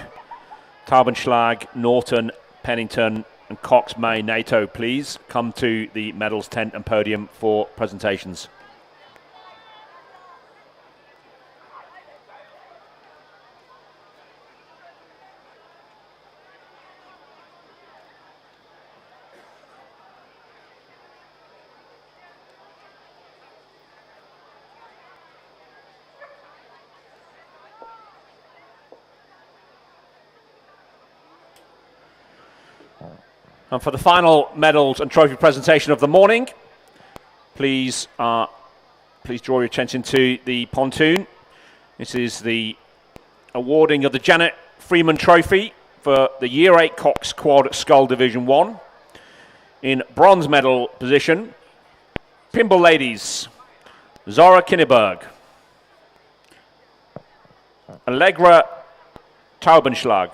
Taubenschlag, Norton, Pennington, and Cox, May, NATO. Please come to the medals tent and podium for presentations. And for the final medals and trophy presentation of the morning, please draw your attention to the pontoon. This is the awarding of the Janet Freeman Trophy for the Year 8 Cox Quad Scull Division 1. In bronze medal position, Pimble Ladies, Zora Kinniburg, Allegra Taubenschlag,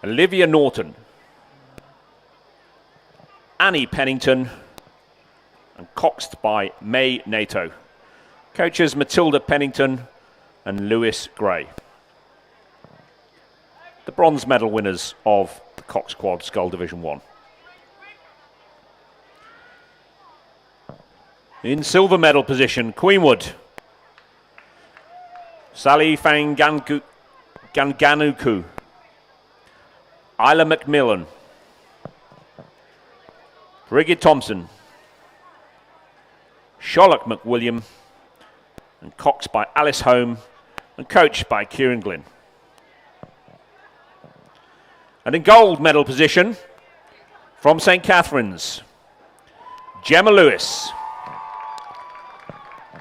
Olivia Norton, Annie Pennington, and coxed by May Nato. Coaches Matilda Pennington and Lewis Gray. The bronze medal winners of the Cox Quad Scull Division 1. In silver medal position, Queenwood. Sally Fanganuku, Isla McMillan, Brigid Thompson, Sherlock McWilliam, and coxed by Alice Home and coached by Kieran Glynn. And in gold medal position, from St Catherine's, Gemma Lewis,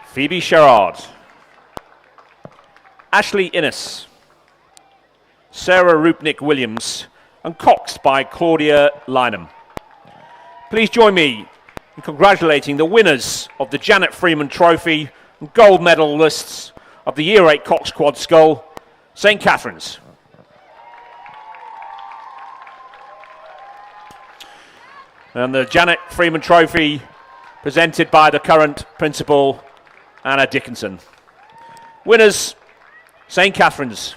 Phoebe Sherrard, Ashley Innes, Sarah Rupnik Williams, and coxed by Claudia Lynham. Please join me in congratulating the winners of the Janet Freeman Trophy and gold medalists of the Year 8 Cox Quad Scull, St Catherine's. And the Janet Freeman Trophy presented by the current principal, Anna Dickinson. Winners, St Catherine's.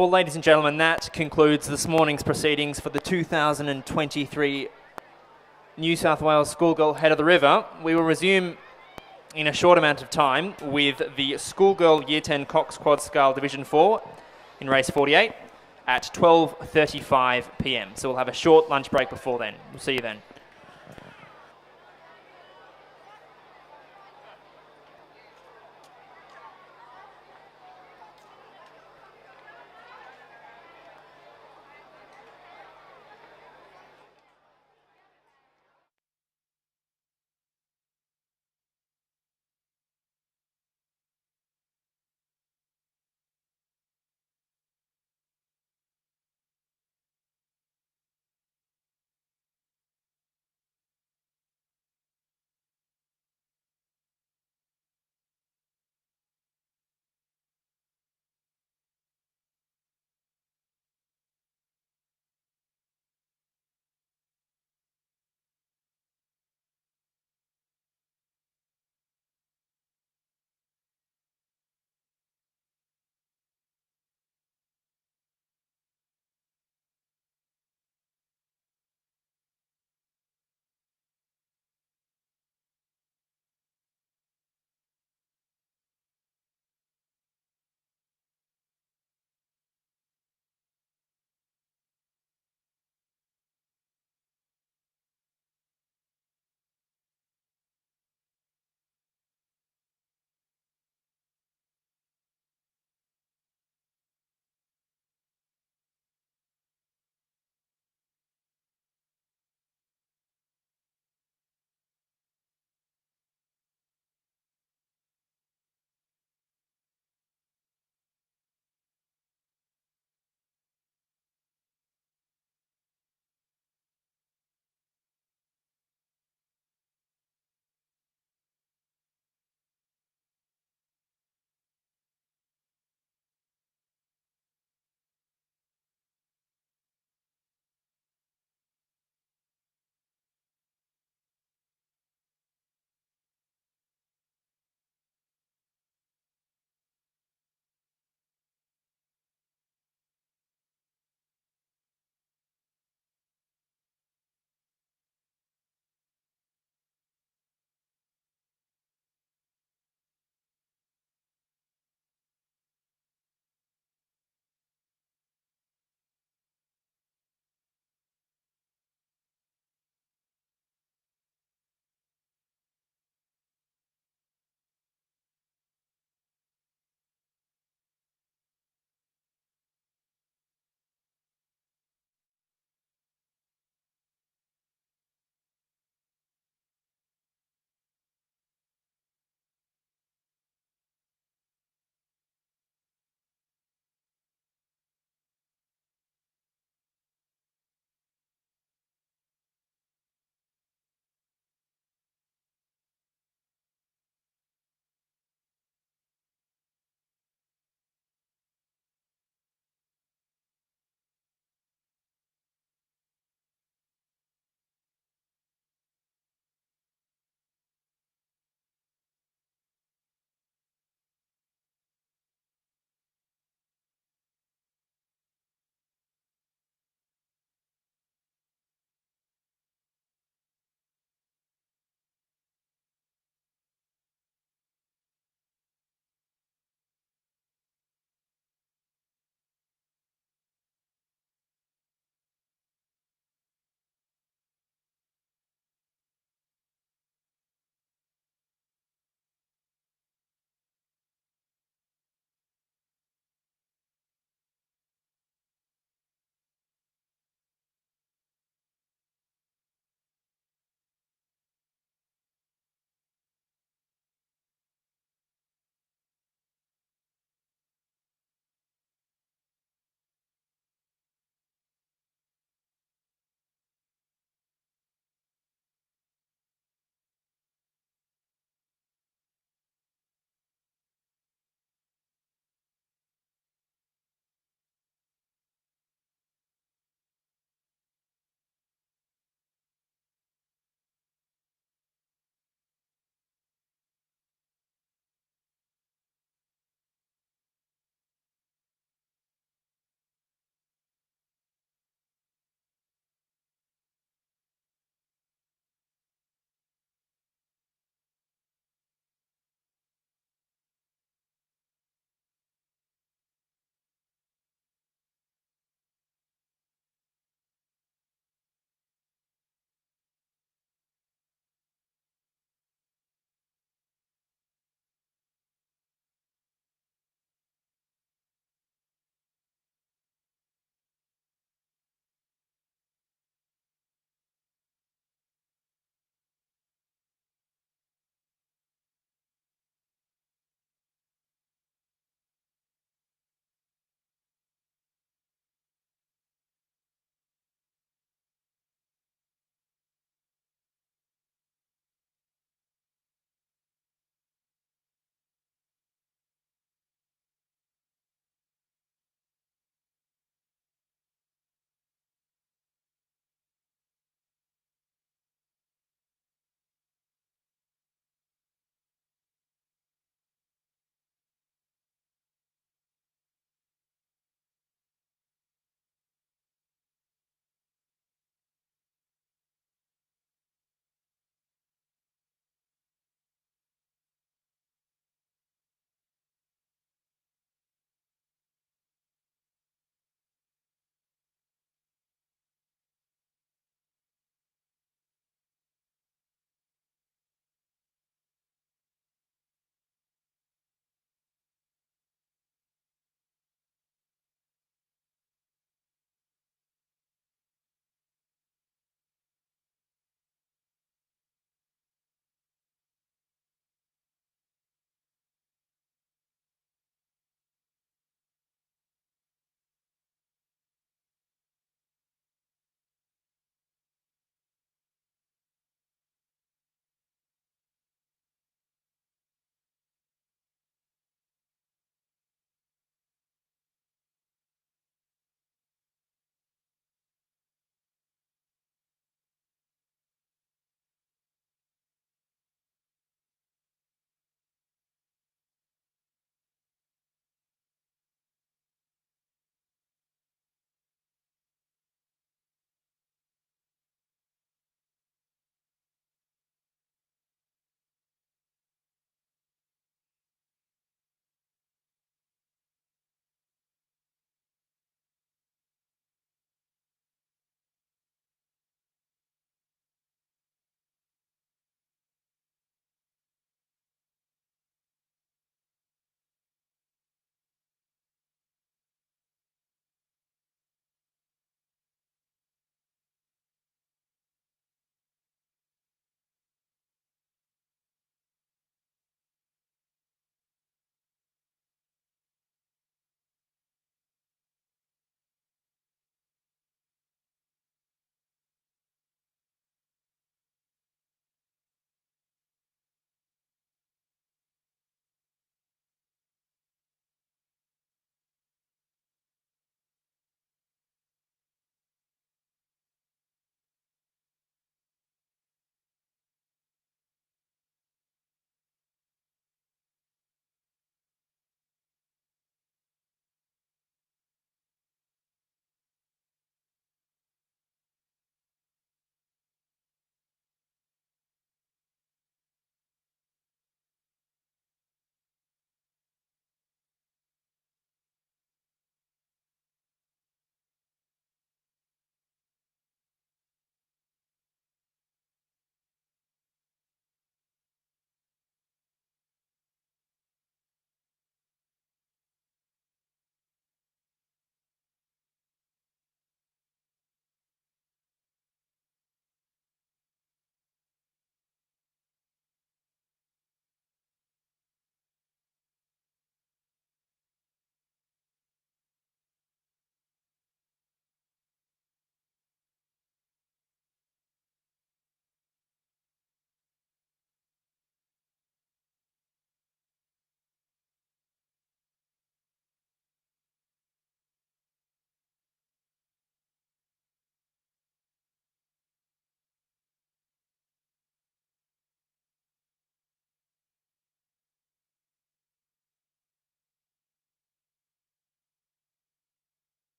Well, ladies and gentlemen, that concludes this morning's proceedings for the 2023 New South Wales Schoolgirl Head of the River. We will resume in a short amount of time with the Schoolgirl Year 10 Cox Quad Scull Division 4 in race 48 at 12:35 p.m. So we'll have a short lunch break before then. We'll see you then.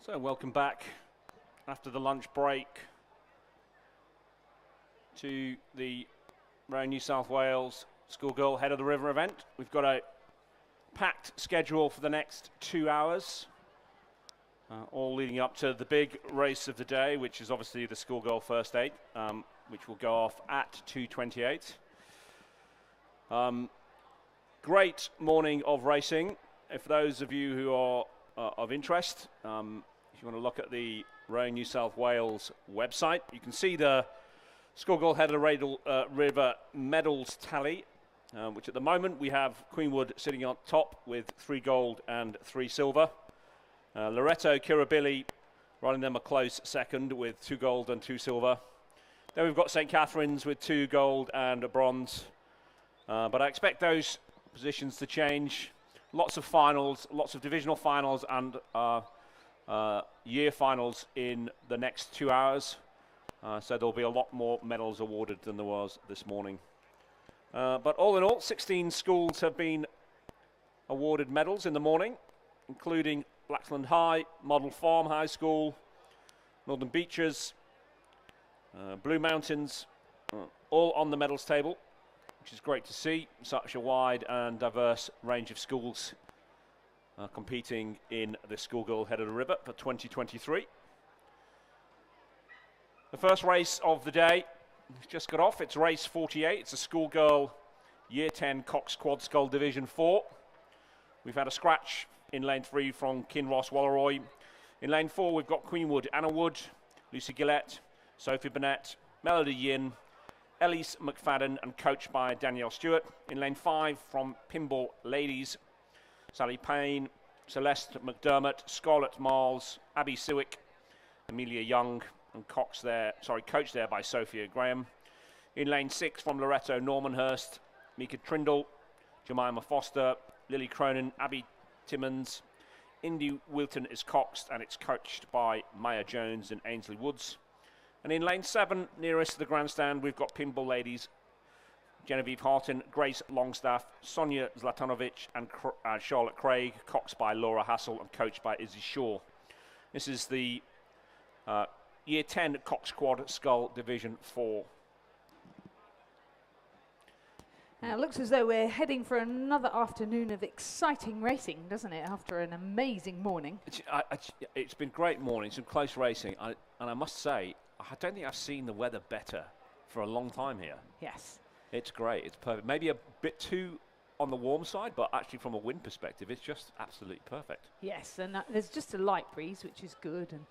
So welcome back after the lunch break to the Row New South Wales Schoolgirl Head of the River event. We've got a packed schedule for the next 2 hours, all leading up to the big race of the day, which is obviously the Schoolgirl First 8, which will go off at 2:28. Great morning of racing. If those of you who are of interest, if you want to look at the Row New South Wales website, you can see the Schoolgirl Head of the River medals tally, which at the moment we have Queenwood sitting on top with 3 gold and 3 silver. Loreto, Kirribilli running them a close second with 2 gold and 2 silver. Then we've got St Catherine's with 2 gold and a bronze. But I expect those positions to change. Lots of finals, lots of divisional finals and year finals in the next 2 hours. So there'll be a lot more medals awarded than there was this morning. But all in all, 16 schools have been awarded medals in the morning, including Blaxland High, Model Farm High School, Northern Beaches, Blue Mountains, all on the medals table, which is great to see. Such a wide and diverse range of schools competing in the Schoolgirl Head of the River for 2023. The first race of the day just got off. It's race 48. It's a Schoolgirl Year 10 Cox Quad Scull Division 4. We've had a scratch in lane 3 from Kinross Walleroy. In lane 4, we've got Queenwood Anna Wood, Lucy Gillette, Sophie Burnett, Melody Yin, Elise McFadden, and coached by Danielle Stewart. In lane 5 from Pimble Ladies, Sally Payne, Celeste McDermott, Scarlett Miles, Abby Sewick, Amelia Young, and coached there by Sophia Graham. In lane 6 from Loreto, Norman Hurst, Mika Trindle, Jemima Foster, Lily Cronin, Abby Timmons. Indy Wilton is coxed and it's coached by Maya Jones and Ainsley Woods. And in lane 7, nearest to the grandstand, we've got Pimble Ladies, Genevieve Harton, Grace Longstaff, Sonia Zlatanovic, and Charlotte Craig, coxed by Laura Hassel and coached by Izzy Shaw. This is the Year 10 Cox Quad Scull Division 4. Now, it looks as though we're heading for another afternoon of exciting racing, doesn't it, after an amazing morning? It's been great morning, some close racing, and I must say, I don't think I've seen the weather better for a long time here. Yes. It's great, it's perfect. Maybe a bit too on the warm side, but actually from a wind perspective, it's just absolutely perfect. Yes, and there's just a light breeze, which is good, and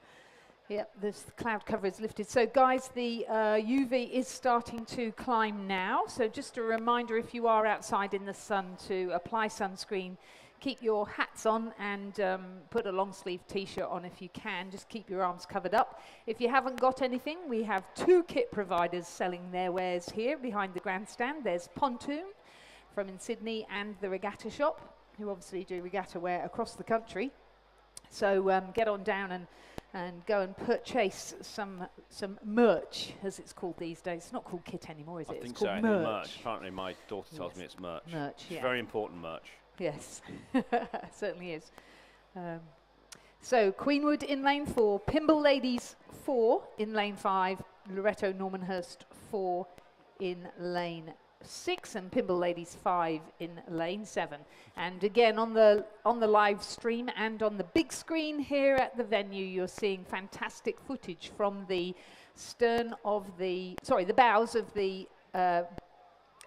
yep, this cloud cover is lifted. So guys, the UV is starting to climb now. So just a reminder, if you are outside in the sun, to apply sunscreen, keep your hats on, and put a long sleeve t-shirt on if you can. Just keep your arms covered up. If you haven't got anything, we have 2 kit providers selling their wares here behind the grandstand. There's Pontoon from in Sydney and the Regatta Shop, who obviously do regatta wear across the country. So get on down and go and purchase some merch, as it's called these days. It's not called kit anymore, is it? I think it's called so, merch. Apparently my daughter tells me it's merch. Merch, yeah. It's very important merch. Yes, certainly is. So Queenwood in lane 4, Pimble Ladies 4 in lane 5, Loreto Normanhurst 4 in lane 6, and Pimble Ladies 5 in lane 7. And again, on the live stream and on the big screen here at the venue, you're seeing fantastic footage from the the bows of the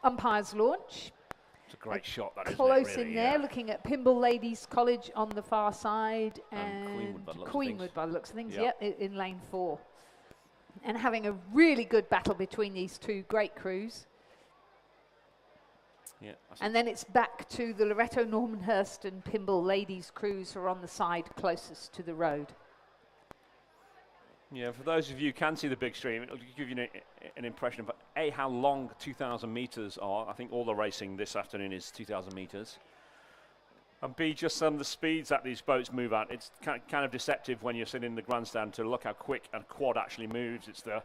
umpire's launch. It's a great shot, that is. Close really, in there, looking at Pimble Ladies College on the far side, and Queenwood by the looks of things, yep, in lane 4. And having a really good battle between these 2 great crews. Yeah, and then it's back to the Loreto Normanhurst and Pimble Ladies crews who are on the side closest to the road. Yeah, for those of you who can see the big stream, it'll give you an impression of how long 2,000 metres are. I think all the racing this afternoon is 2,000 metres. And B, just some of the speeds that these boats move at. It's kind of deceptive when you're sitting in the grandstand to look how quick a quad actually moves. It's the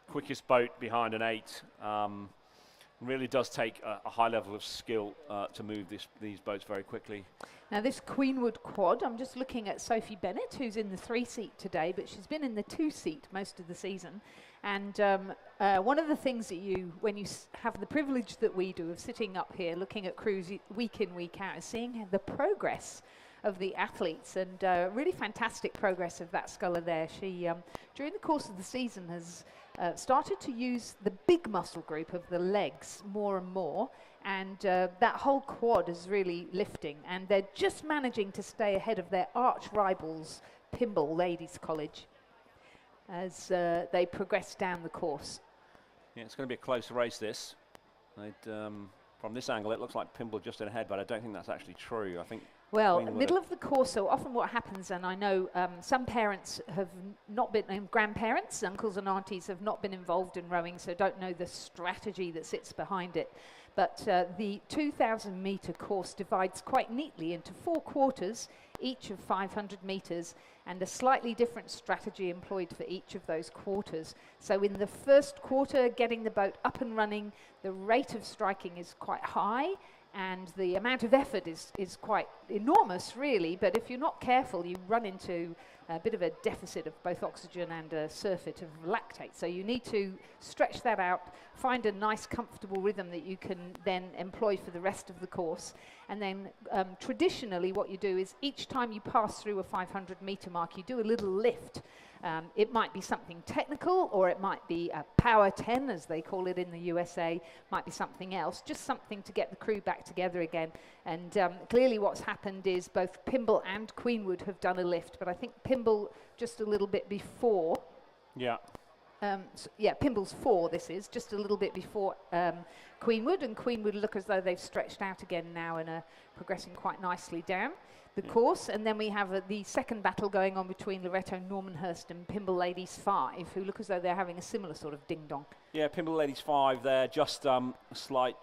quickest boat behind an 8. Really does take a high level of skill to move these boats very quickly. Now this Queenwood quad, I'm just looking at Sophie Bennett, who's in the 3-seat today, but she's been in the 2-seat most of the season. And one of the things that when you have the privilege that we do of sitting up here looking at crews week in, week out, is seeing the progress of the athletes, and really fantastic progress of that sculler there. She, during the course of the season, has started to use the big muscle group of the legs more and more, and that whole quad is really lifting, and they're just managing to stay ahead of their arch rivals, Pymble Ladies College, as they progress down the course. Yeah, it's going to be a close race, this. From this angle, it looks like Pymble just in ahead, but I don't think that's actually true. I think. Well, middle of the course, so often what happens, and I know some parents have not been, and grandparents, uncles and aunties have not been involved in rowing, so don't know the strategy that sits behind it. But the 2,000 metre course divides quite neatly into 4 quarters, each of 500 metres, and a slightly different strategy employed for each of those quarters. So in the first quarter, getting the boat up and running, the rate of striking is quite high, and the amount of effort is quite enormous, really. But if you're not careful, you run into a bit of a deficit of both oxygen and a surfeit of lactate. So you need to stretch that out, find a nice, comfortable rhythm that you can then employ for the rest of the course. And then traditionally what you do is each time you pass through a 500 metre mark, you do a little lift. It might be something technical, or it might be a power 10, as they call it in the USA, might be something else, just something to get the crew back together again. And clearly what's happened is both Pymble and Queenwood have done a lift, but I think Pymble just a little bit before. Yeah. Pymble's 4, this is, just a little bit before Queenwood, and Queenwood look as though they've stretched out again now and are progressing quite nicely down the course. And then we have the second battle going on between Loretto Normanhurst and Pymble Ladies 5, who look as though they're having a similar sort of ding-dong. Yeah, Pymble Ladies 5 there, just a slight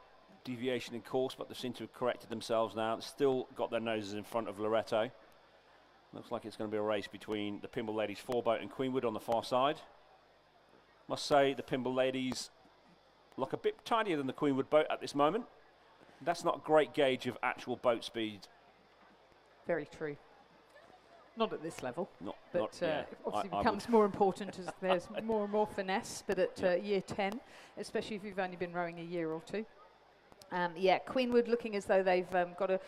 deviation in course, but they seem to have corrected themselves now. Still got their noses in front of Loretto. Looks like it's going to be a race between the Pymble Ladies 4 boat and Queenwood on the far side. Must say the Pymble Ladies look a bit tinier than the Queenwood boat at this moment. That's not a great gauge of actual boat speed. Very true. Not at this level, but yeah, obviously becomes more important as there's more and more finesse, but at year 10, especially if you've only been rowing a year or two. Queenwood looking as though they've got a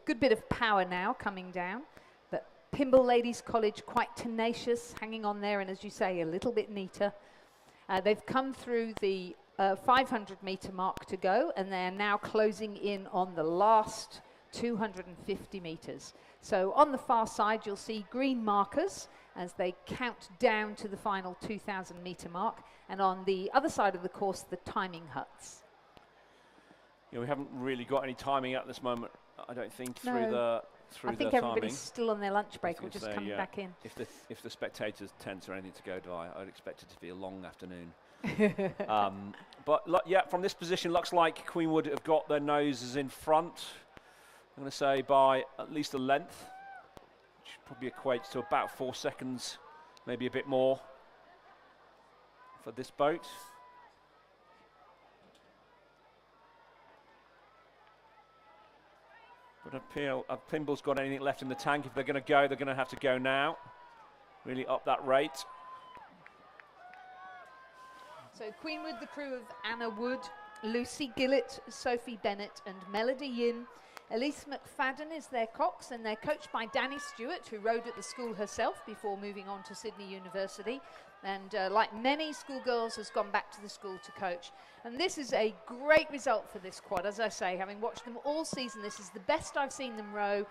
good bit of power now coming down, but Pymble Ladies College quite tenacious, hanging on there, and as you say, a little bit neater. They've come through the 500 metre mark to go, and they're now closing in on the last 250 metres. So on the far side, you'll see green markers as they count down to the final 2,000 metre mark, and on the other side of the course, the timing huts. Yeah, we haven't really got any timing at this moment, I don't think, through the I think everybody's still on their lunch break or just coming back in. If the spectators' tents or anything to go by, I'd expect it to be a long afternoon. But from this position, looks like Queenwood have got their noses in front. I'm going to say by at least a length, which probably equates to about 4 seconds, maybe a bit more for this boat. But if Pymble's got anything left in the tank, if they're going to go, they're going to have to go now. Really up that rate. So Queenwood, the crew of Anna Wood, Lucy Gillett, Sophie Bennett and Melody Yin. Elise McFadden is their cox, and they're coached by Danny Stewart, who rowed at the school herself before moving on to Sydney University. And like many schoolgirls, has gone back to the school to coach. And this is a great result for this quad, as I say, having watched them all season. This is the best I've seen them row.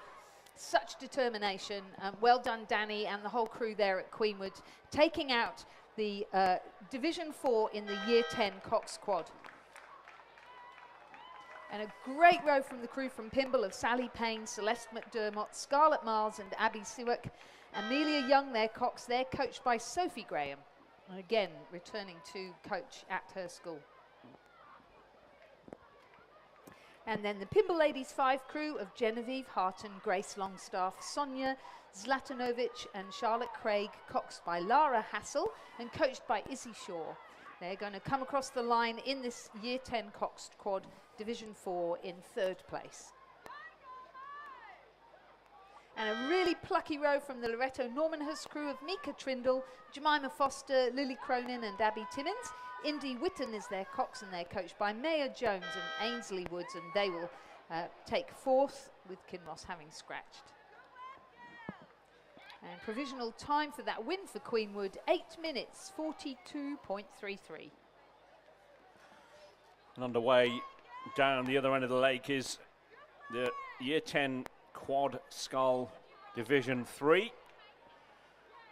Such determination. Well done, Danny, and the whole crew there at Queenwood, taking out the Division 4 in the Year 10 Cox Quad. And a great row from the crew from Pymble of Sally Payne, Celeste McDermott, Scarlett Miles and Abby Siwak. Amelia Young, their cox, they're coached by Sophie Graham. And again, returning to coach at her school. And then the Pymble Ladies 5 crew of Genevieve Harton, Grace Longstaff, Sonia Zlatanovic and Charlotte Craig, coxed by Lara Hassel and coached by Izzy Shaw. They're going to come across the line in this Year 10 Cox Quad Division 4 in 3rd place. And a really plucky row from the Loretto Normanhurst crew of Mika Trindle, Jemima Foster, Lily Cronin and Abby Timmins. Indy Whitton is their cox, and they're coached by Maya Jones and Ainsley Woods, and they will take 4th with Kinross having scratched. And provisional time for that win for Queenwood, 8 minutes, 42.33. And underway down the other end of the lake is the Year 10 Quad Scull Division 3.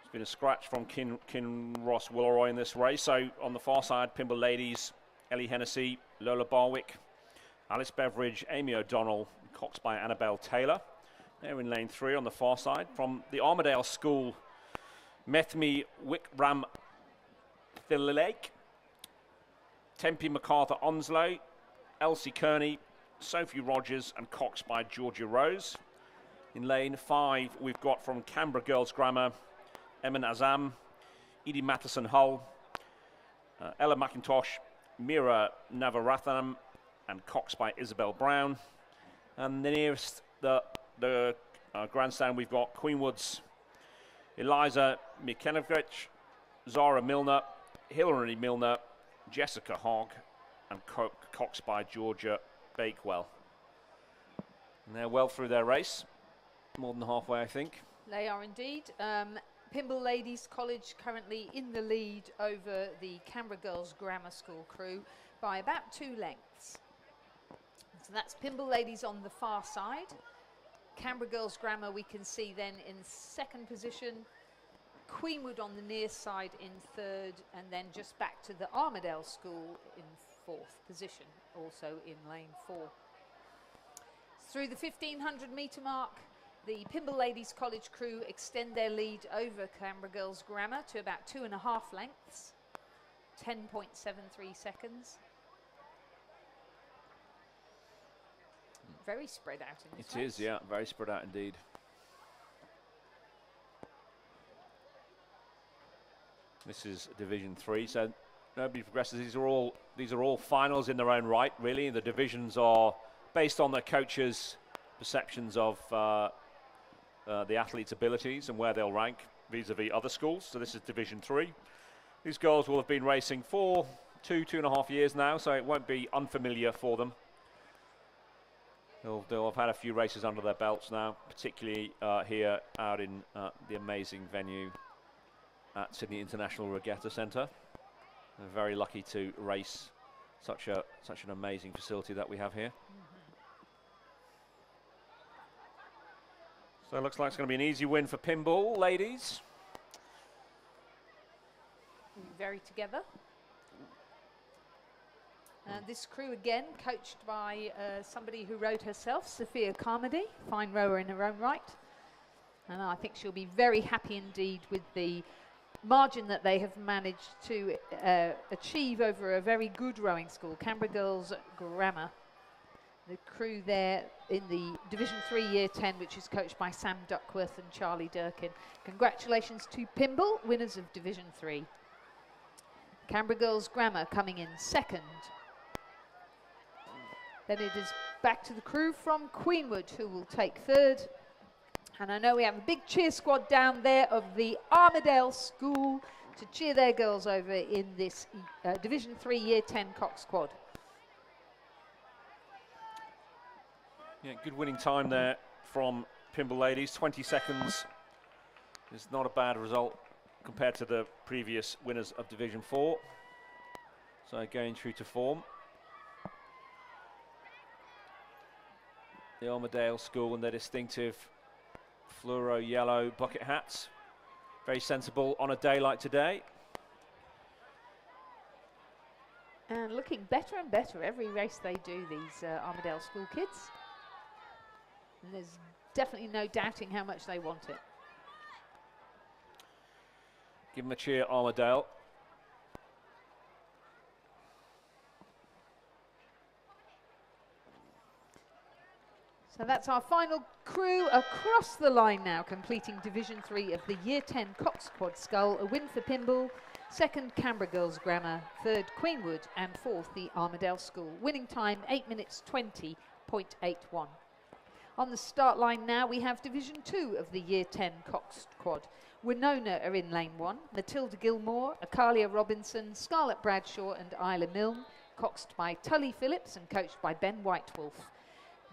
It's been a scratch from Kinross Willeroy in this race. So on the far side, Pimble Ladies, Ellie Hennessy, Lola Barwick, Alice Beveridge, Amy O'Donnell, coxed by Annabelle Taylor. They're in lane 3 on the far side. From the Armadale School, Methmi Wickram Lake, Tempe MacArthur Onslow, Elsie Kearney, Sophie Rogers, and coxed by Georgia Rose. In lane 5, we've got from Canberra Girls Grammar, Emin Azam, Edie Matheson Hull, Ella McIntosh, Mira Navarathanam, and coxed by Isabel Brown. And the nearest the grandstand, we've got Queenwood's Eliza Mikenovich, Zara Milner, Hilary Milner, Jessica Hogg, and coxed by Georgia Bakewell. And they're well through their race, more than halfway, I think. They are indeed. Pimble Ladies College currently in the lead over the Canberra Girls Grammar School crew by about 2 lengths. So that's Pimble Ladies on the far side. Canberra Girls Grammar we can see then in 2nd position. Queenwood on the near side in 3rd, and then just back to the Armadale School in 4th position, also in lane 4. Through the 1500 metre mark, the Pimble Ladies College crew extend their lead over Canberra Girls Grammar to about 2.5 lengths, 10.73 seconds. Very spread out in this race. It is, yeah, very spread out indeed. This is Division 3, so nobody progresses. These are all finals in their own right, really. The divisions are based on the coaches' perceptions of the athletes' abilities and where they'll rank vis-a-vis other schools. So this is Division 3. These girls will have been racing for 2.5 years now, so it won't be unfamiliar for them. They'll have had a few races under their belts now, particularly here out in the amazing venue at Sydney International Regatta Centre. We're very lucky to race such an amazing facility that we have here. So it looks like it's going to be an easy win for Pimble Ladies. Very together. This crew again coached by somebody who rode herself, Sophia Carmody, fine rower in her own right. And I think she'll be very happy indeed with the margin that they have managed to achieve over a very good rowing school, Canberra Girls Grammar. The crew there in the Division 3 Year 10, which is coached by Sam Duckworth and Charlie Durkin. Congratulations to Pimble, winners of Division 3. Canberra Girls Grammar coming in 2nd. Then it is back to the crew from Queenwood, who will take 3rd. And I know we have a big cheer squad down there of the Armadale School to cheer their girls over in this Division 3 Year 10 Cox Quad. Yeah, good winning time there from Pimble Ladies. 20 seconds is not a bad result compared to the previous winners of Division 4. So going true to form. The Armadale School and their distinctive fluoro yellow bucket hats. Very sensible on a day like today. And looking better and better every race they do, these Armadale School kids. And there's definitely no doubting how much they want it. Give them a cheer, Armadale. So that's our final crew across the line now, completing Division 3 of the Year 10 Cox Quad Scull. A win for Pimble, second Canberra Girls Grammar, third Queenwood, and fourth the Armadale School. Winning time 8 minutes 20.81. On the start line now we have Division 2 of the Year 10 Cox Quad. Winona are in lane 1, Matilda Gilmore, Akalia Robinson, Scarlett Bradshaw and Isla Milne, coxed by Tully Phillips and coached by Ben Whitewolf.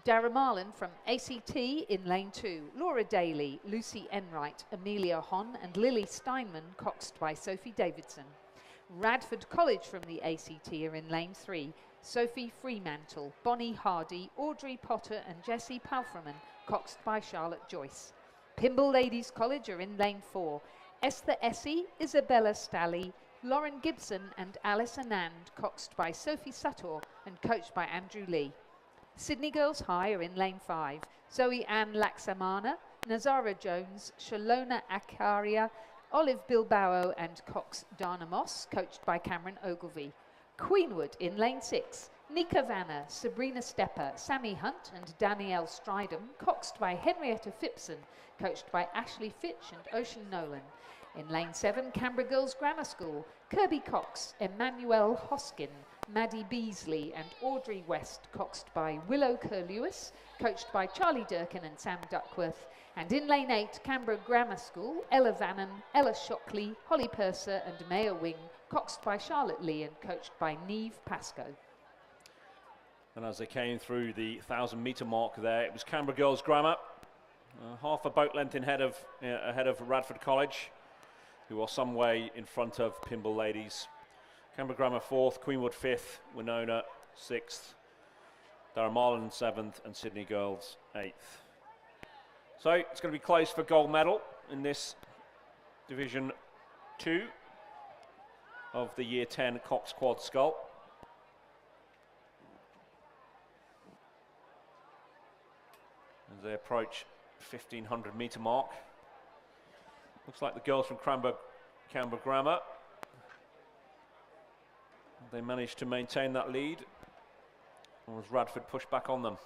Dara Marlin from ACT in lane 2, Laura Daly, Lucy Enright, Amelia Hon and Lily Steinman, coxed by Sophie Davidson. Radford College from the ACT are in lane 3, Sophie Fremantle, Bonnie Hardy, Audrey Potter and Jessie Palfreman, coxed by Charlotte Joyce. Pymble Ladies College are in lane 4, Esther Essie, Isabella Stally, Lauren Gibson and Alice Anand, coxed by Sophie Sator and coached by Andrew Lee. Sydney Girls High are in lane 5, Zoe Ann Laxamana, Nazara Jones, Shalona Akaria, Olive Bilbao and Cox Dana Moss, coached by Cameron Ogilvie. Queenwood in lane 6, Nika Vanna, Sabrina Stepper, Sammy Hunt and Danielle Stridham, coxed by Henrietta Phipson, coached by Ashley Fitch and Ocean Nolan. In lane 7, Canberra Girls Grammar School, Kirby Cox, Emmanuel Hoskin, Maddie Beasley and Audrey West, coxed by Willow Kerr-Lewis, coached by Charlie Durkin and Sam Duckworth. And in lane 8, Canberra Grammar School, Ella Vanham, Ella Shockley, Holly Purser and Maya Wing, coxed by Charlotte Lee and coached by Neve Pascoe. And as they came through the 1,000-metre mark there, it was Canberra Girls Grammar, half a boat length ahead of Radford College, who are some way in front of Pymble Ladies. Canberra Grammar 4th, Queenwood 5th, Winona 6th, Dara Marlin 7th and Sydney Girls 8th. So it's going to be close for gold medal in this Division 2 of the Year 10 Cox Quad Scull. As they approach 1,500 metre mark. Looks like the girls from Canberra Grammar, they managed to maintain that lead, or was Radford pushed back on them?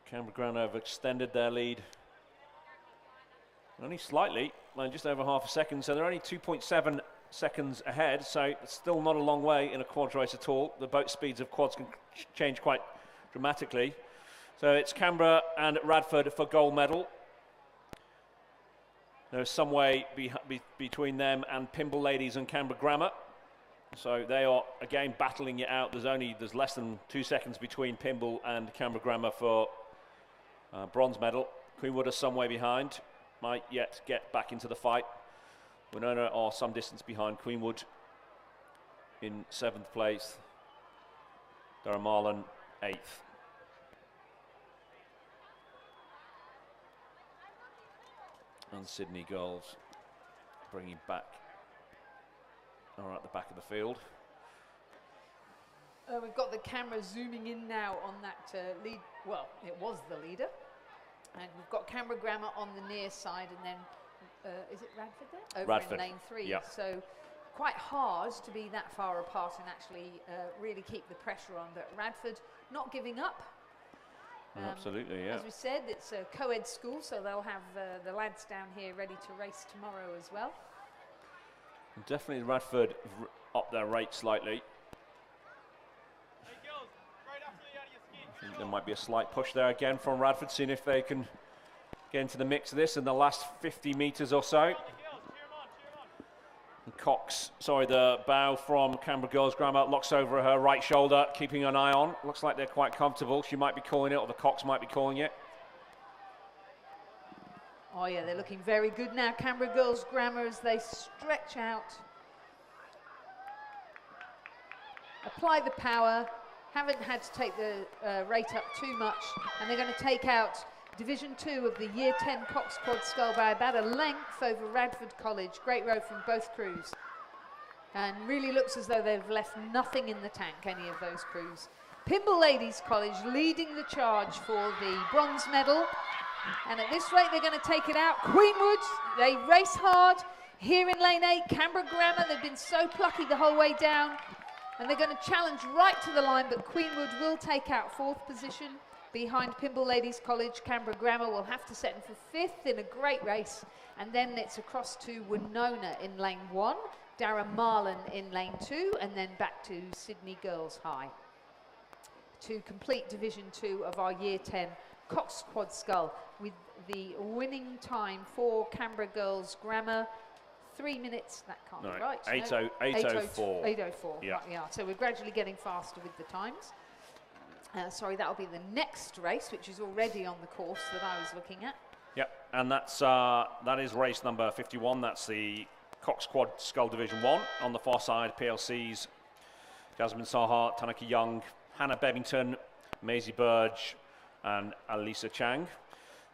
Canberra Grammar have extended their lead only slightly, just over half a second, so they're only 2.7 seconds ahead, so it's still not a long way in a quad race at all. The boat speeds of quads can change quite dramatically. So it's Canberra and Radford for gold medal. There's some way between them and Pymble Ladies and Canberra Grammar. So they are again battling it out. There's less than 2 seconds between Pymble and Canberra Grammar for bronze medal. Queenwood are some way behind, might yet get back into the fight. Winona are some distance behind Queenwood in 7th place. Dara Marlin 8th. And Sydney Girls bringing back, are at the back of the field. We've got the camera zooming in now on that lead. Well, it was the leader. And we've got Canberra Grammar on the near side, and then, is it Radford there? Over Radford. in lane 3. Yeah. So quite hard to be that far apart and actually really keep the pressure on. But Radford not giving up. Absolutely, yeah. As we said, it's a co-ed school, so they'll have the lads down here ready to race tomorrow as well. Definitely Radford up their rate slightly. I think there might be a slight push there again from Radford, seeing if they can get into the mix of this in the last 50 metres or so. And the bow from Canberra Girls Grammar locks over her right shoulder, keeping an eye on. Looks like they're quite comfortable. She might be calling it, or the Cox might be calling it. Oh yeah, they're looking very good now, Canberra Girls Grammar, as they stretch out. Apply the power. Haven't had to take the rate up too much, and they're going to take out Division 2 of the Year 10 Cox Quad Scull by about a length over Radford College. Great row from both crews. And really looks as though they've left nothing in the tank, any of those crews. Pymble Ladies College leading the charge for the bronze medal. And at this rate, they're going to take it out. Queenwood, they race hard. Here in lane 8, Canberra Grammar, they've been so plucky the whole way down. And they're going to challenge right to the line, but Queenwood will take out 4th position. Behind Pymble Ladies College, Canberra Grammar will have to set in for 5th in a great race. And then it's across to Winona in lane 1, Darragh Marlin in lane 2, and then back to Sydney Girls High to complete Division 2 of our Year 10 Cox Quad Scull, with the winning time for Canberra Girls Grammar 3 minutes. That can't be right. 8:04. 8:04. Yeah. Right, we are. So we're gradually getting faster with the times. Sorry, that'll be the next race, which is already on the course that I was looking at. Yep, and that is race number 51. That's the Cox Quad Scull Division 1. On the far side, PLC's Jasmine Saha, Tanaka Young, Hannah Bevington, Maisie Burge, and Alisa Chang.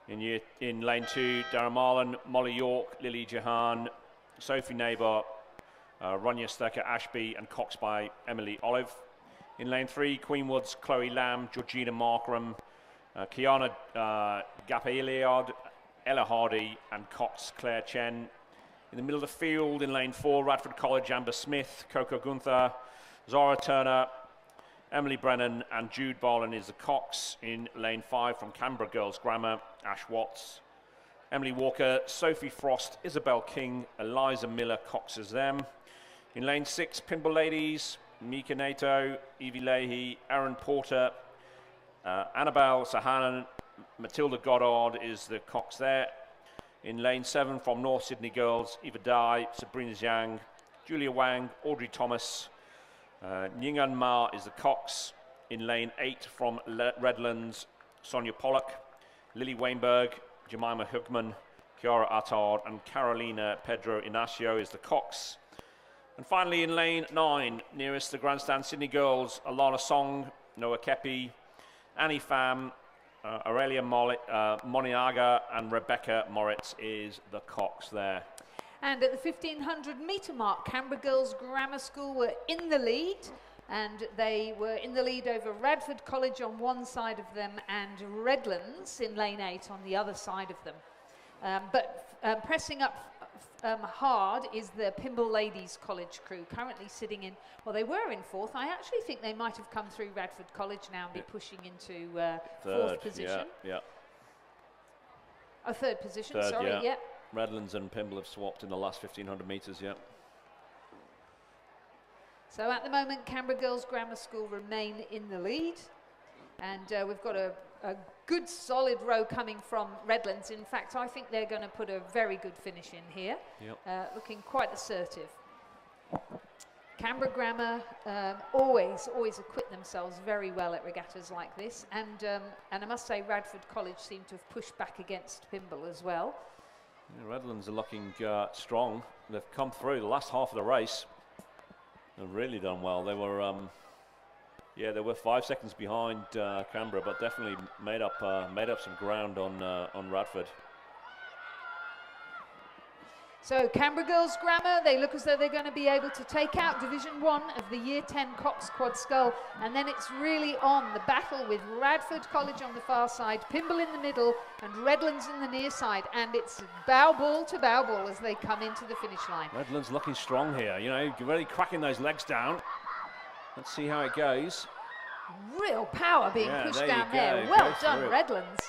In lane 2, Darragh Marlin, Molly York, Lily Jahan, Sophie Neighbour, Rania Stecker Ashby, and Cox by Emily Olive. In lane 3, Queenwood's Chloe Lamb, Georgina Markram, Kiana Gapeliard, Ella Hardy, and Cox Claire Chen. In the middle of the field, in lane 4, Radford College, Amber Smith, Coco Gunther, Zara Turner, Emily Brennan, and Jude Barlin is the Cox. In lane 5, from Canberra Girls Grammar, Ash Watts, Emily Walker, Sophie Frost, Isabel King, Eliza Miller, Cox is them. In lane 6, Pymble Ladies, Mika Nato, Evie Leahy, Aaron Porter, Annabelle Sahanan, Matilda Goddard is the Cox there. In lane 7, from North Sydney Girls, Eva Dai, Sabrina Zhang, Julia Wang, Audrey Thomas, Nyingan Ma is the Cox. In lane 8, from Redlands, Sonia Pollock, Lily Weinberg, Jemima Hugman, Chiara Attard, and Carolina Pedro Inacio is the Cox. And finally, in lane 9, nearest the grandstand, Sydney Girls, Alana Song, Noah Kepi, Annie Pham, Aurelia Moniaga, and Rebecca Moritz is the Cox there. And at the 1500 metre mark, Canberra Girls Grammar School were in the lead, and they were in the lead over Radford College on one side of them and Redlands in lane 8 on the other side of them. But pressing up hard is the Pymble Ladies College crew, currently sitting in, well, they were in 4th. I actually think they might have come through Radford College now and be pushing into 4th position. Yeah. Oh, 3rd position, Third, sorry, yeah. Redlands and Pymble have swapped in the last 1500 metres, yeah. So at the moment, Canberra Girls Grammar School remain in the lead. And we've got a good solid row coming from Redlands. In fact, I think they're going to put a very good finish in here. Yep. Looking quite assertive. Canberra Grammar always acquit themselves very well at regattas like this. And I must say Radford College seem to have pushed back against Pymble as well. Yeah, Redlands are looking strong. They've come through the last half of the race. They've really done well. They were, they were 5 seconds behind Canberra, but definitely made up some ground on Radford. So Canberra Girls Grammar, they look as though they're going to be able to take out Division 1 of the Year 10 Cox Quad Scull, and then it's really on the battle with Radford College on the far side, Pymble in the middle, and Redlands in the near side, and it's bow ball to bow ball as they come into the finish line. Redlands looking strong here, you know, really cracking those legs down. Let's see how it goes. Real power being pushed down there. Go. Well done, Redlands.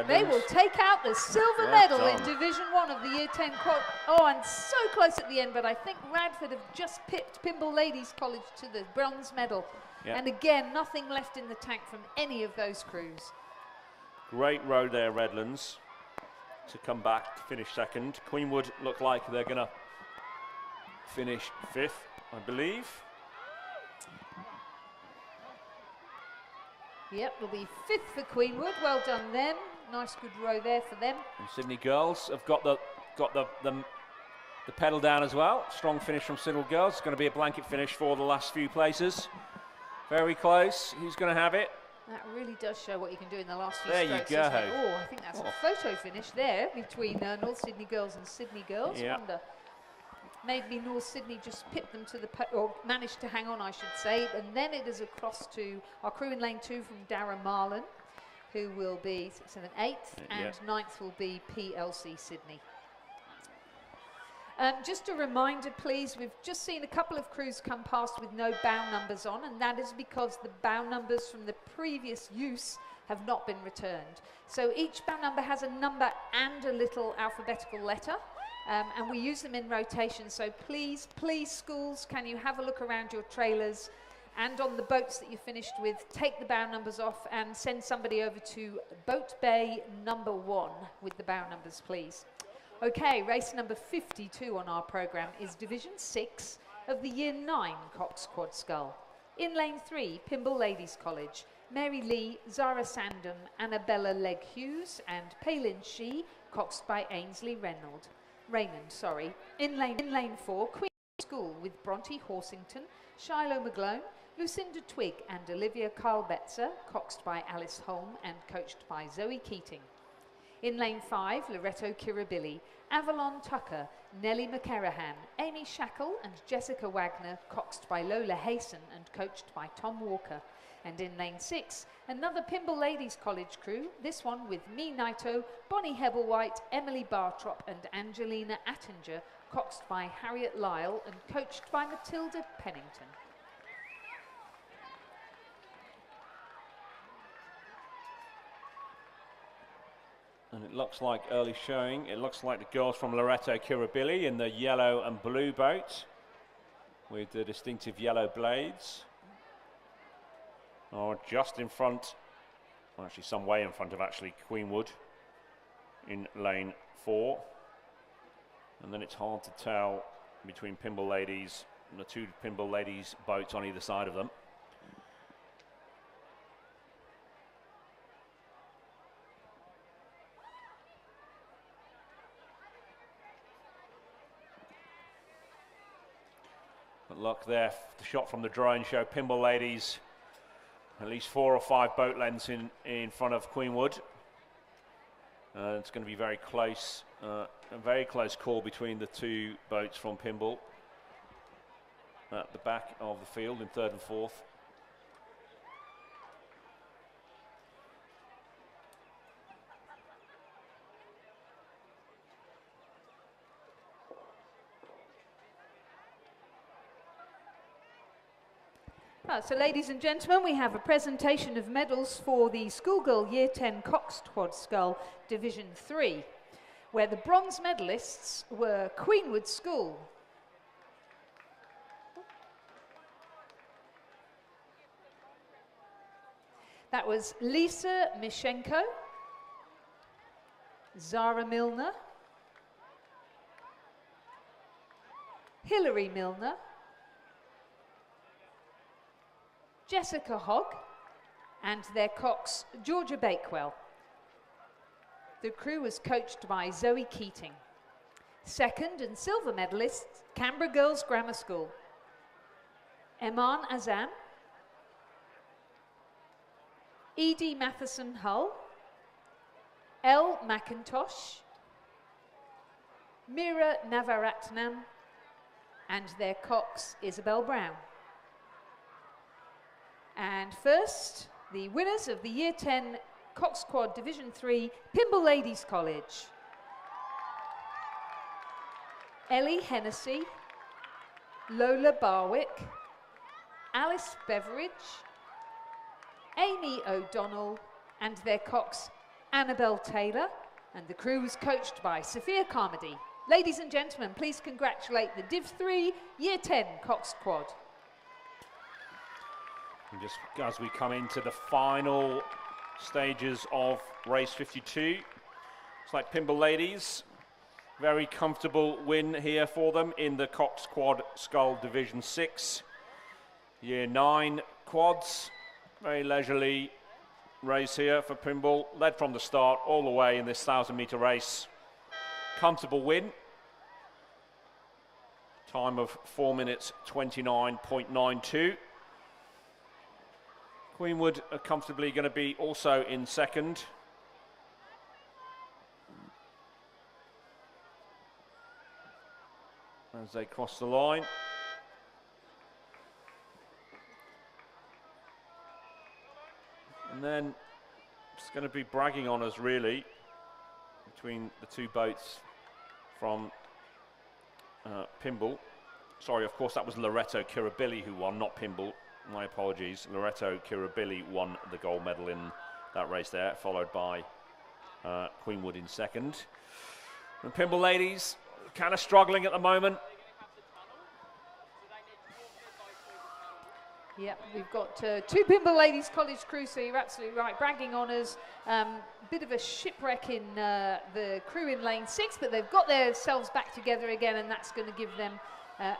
They will take out the silver medal in Division 1 of the Year 10 Quad. Oh, and so close at the end, but I think Radford have just pipped Pymble Ladies College to the bronze medal. Yep. And again, nothing left in the tank from any of those crews. Great row there, Redlands, to come back to finish second. Queenwood look like they're going to finish 5th, I believe. Yep, it'll be 5th for Queenwood. Well done them. Nice good row there for them. And Sydney Girls have got the pedal down as well. Strong finish from Sydney Girls. It's going to be a blanket finish for the last few places. Very close. Who's going to have it? That really does show what you can do in the last few strokes. There you go. Oh, I think that's a photo finish there between North Sydney Girls and Sydney Girls. Yeah. Wonder. Maybe North Sydney just pipped them to the, or managed to hang on, I should say. And then it is across to our crew in lane 2 from Darragh Marlin, who will be 6th, 7th, 8th, and 9th will be PLC Sydney. Just a reminder, please, we've just seen a couple of crews come past with no bow numbers on, and that is because the bow numbers from the previous use have not been returned. So each bow number has a number and a little alphabetical letter, and we use them in rotation. So please, please, schools, can you have a look around your trailers and on the boats that you finished with, take the bow numbers off and send somebody over to boat bay number 1 with the bow numbers, please. Okay, race number 52 on our programme is Division 6 of the Year 9 Cox Quad Scull. In lane 3, Pymble Ladies College, Mary Lee, Zara Sandham, Annabella Legg Hughes and Palin Shee, coxed by Ainsley Raymond. In lane 4, Queen School with Bronte Horsington, Shiloh McGlone, Lucinda Twigg and Olivia Carl-Betzer, coxed by Alice Holm and coached by Zoe Keating. In lane 5, Loretto Kirribilli, Avalon Tucker, Nellie McCarahan, Amy Shackle and Jessica Wagner, coxed by Lola Hayson and coached by Tom Walker. And in lane 6, another Pymble Ladies College crew, this one with Mee Naito, Bonnie Hebblewhite, Emily Bartrop and Angelina Attinger, coxed by Harriet Lyle and coached by Matilda Pennington. And it looks like early showing. It looks like the girls from Loretto Kirribilli in the yellow and blue boat with the distinctive yellow blades are just in front, well, actually some way in front of actually Queenwood in lane 4. And then it's hard to tell between Pymble Ladies and the two Pymble Ladies boats on either side of them. But look there, the shot from the drone show Pymble Ladies at least 4 or 5 boat lengths in front of Queenwood. It's going to be very close, a very close call between the two boats from Pymble at the back of the field in 3rd and 4th. So ladies and gentlemen, we have a presentation of medals for the Schoolgirl Year 10 Cox Quad Scull Division 3, where the bronze medalists were Queenwood School. That was Lisa Mishenko, Zara Milner, Hilary Milner, Jessica Hogg, and their cox, Georgia Bakewell. The crew was coached by Zoe Keating. Second and silver medalists, Canberra Girls Grammar School, Eman Azam, Edie Matheson Hull, Elle McIntosh, Mira Navaratnam, and their cox, Isabel Brown. And first, the winners of the Year 10 Cox Quad Division 3 Pymble Ladies College. Ellie Hennessy, Lola Barwick, Alice Beveridge, Amy O'Donnell, and their cox, Annabelle Taylor, and the crew was coached by Sophia Carmody. Ladies and gentlemen, please congratulate the Div 3 Year 10 Cox Quad. And just as we come into the final stages of race 52, it's like Pymble Ladies, very comfortable win here for them in the Cox Quad Scull Division 6. Year 9 quads, very leisurely race here for Pymble, led from the start all the way in this 1,000-metre race. Comfortable win. Time of 4 minutes 29.92. Queenwood are comfortably going to be also in second. As they cross the line. And then it's going to be bragging on us really between the two boats from Pimble. Sorry, of course, that was Loreto Kirribilli who won, not Pimble. My apologies. Loreto Kirribilli won the gold medal in that race there, followed by Queenwood in second. And Pimble ladies kind of struggling at the moment. Yep, we've got two Pimble Ladies College crews, so you're absolutely right. Bragging honours, bit of a shipwreck in the crew in lane 6, but they've got themselves back together again, and that's going to give them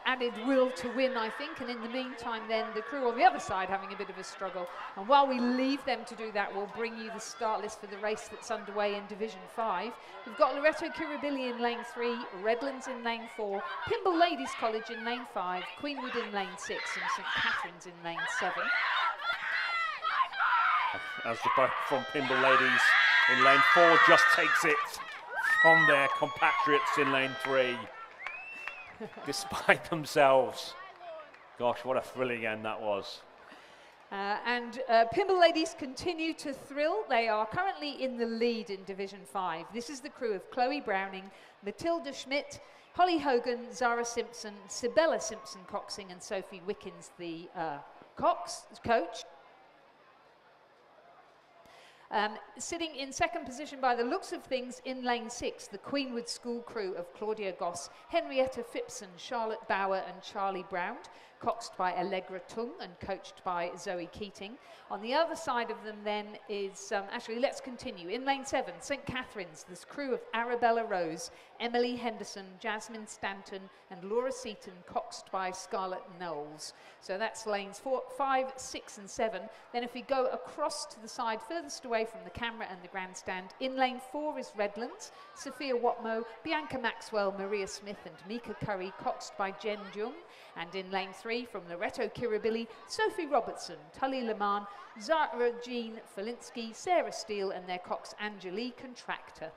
added will to win, I think. And in the meantime, then the crew on the other side having a bit of a struggle. And while we leave them to do that, we'll bring you the start list for the race that's underway in Division 5. We've got Loreto Kirribilli in lane 3, Redlands in lane 4, Pimble Ladies College in lane 5, Queenwood in lane 6, and St Catherine's in lane 7. As the break from Pimble Ladies in lane 4 just takes it from their compatriots in lane 3. Despite themselves. Gosh, what a thrilling end that was. Pimble Ladies continue to thrill. They are currently in the lead in Division 5. This is the crew of Chloe Browning, Matilda Schmidt, Holly Hogan, Zara Simpson, Sibella Simpson Coxing, and Sophie Wickens, the coach. Sitting in second position by the looks of things in lane 6, the Queenwood School crew of Claudia Goss, Henrietta Phipson, Charlotte Bauer and Charlie Brown, coxed by Allegra Tung and coached by Zoe Keating. On the other side of them then is, actually let's continue, in lane 7, St Catherine's, this crew of Arabella Rose, Emily Henderson, Jasmine Stanton and Laura Seaton, coxed by Scarlett Knowles. So that's lanes 4, 5, 6 and 7. Then if we go across to the side furthest away from the camera and the grandstand, in lane 4 is Redlands, Sophia Watmo, Bianca Maxwell, Maria Smith and Mika Curry, coxed by Jen Jung. And in lane 3 from Loreto Kirribilli, Sophie Robertson, Tully Leman, Zara Jean Felinsky, Sarah Steele and their cox Angelique Contractor.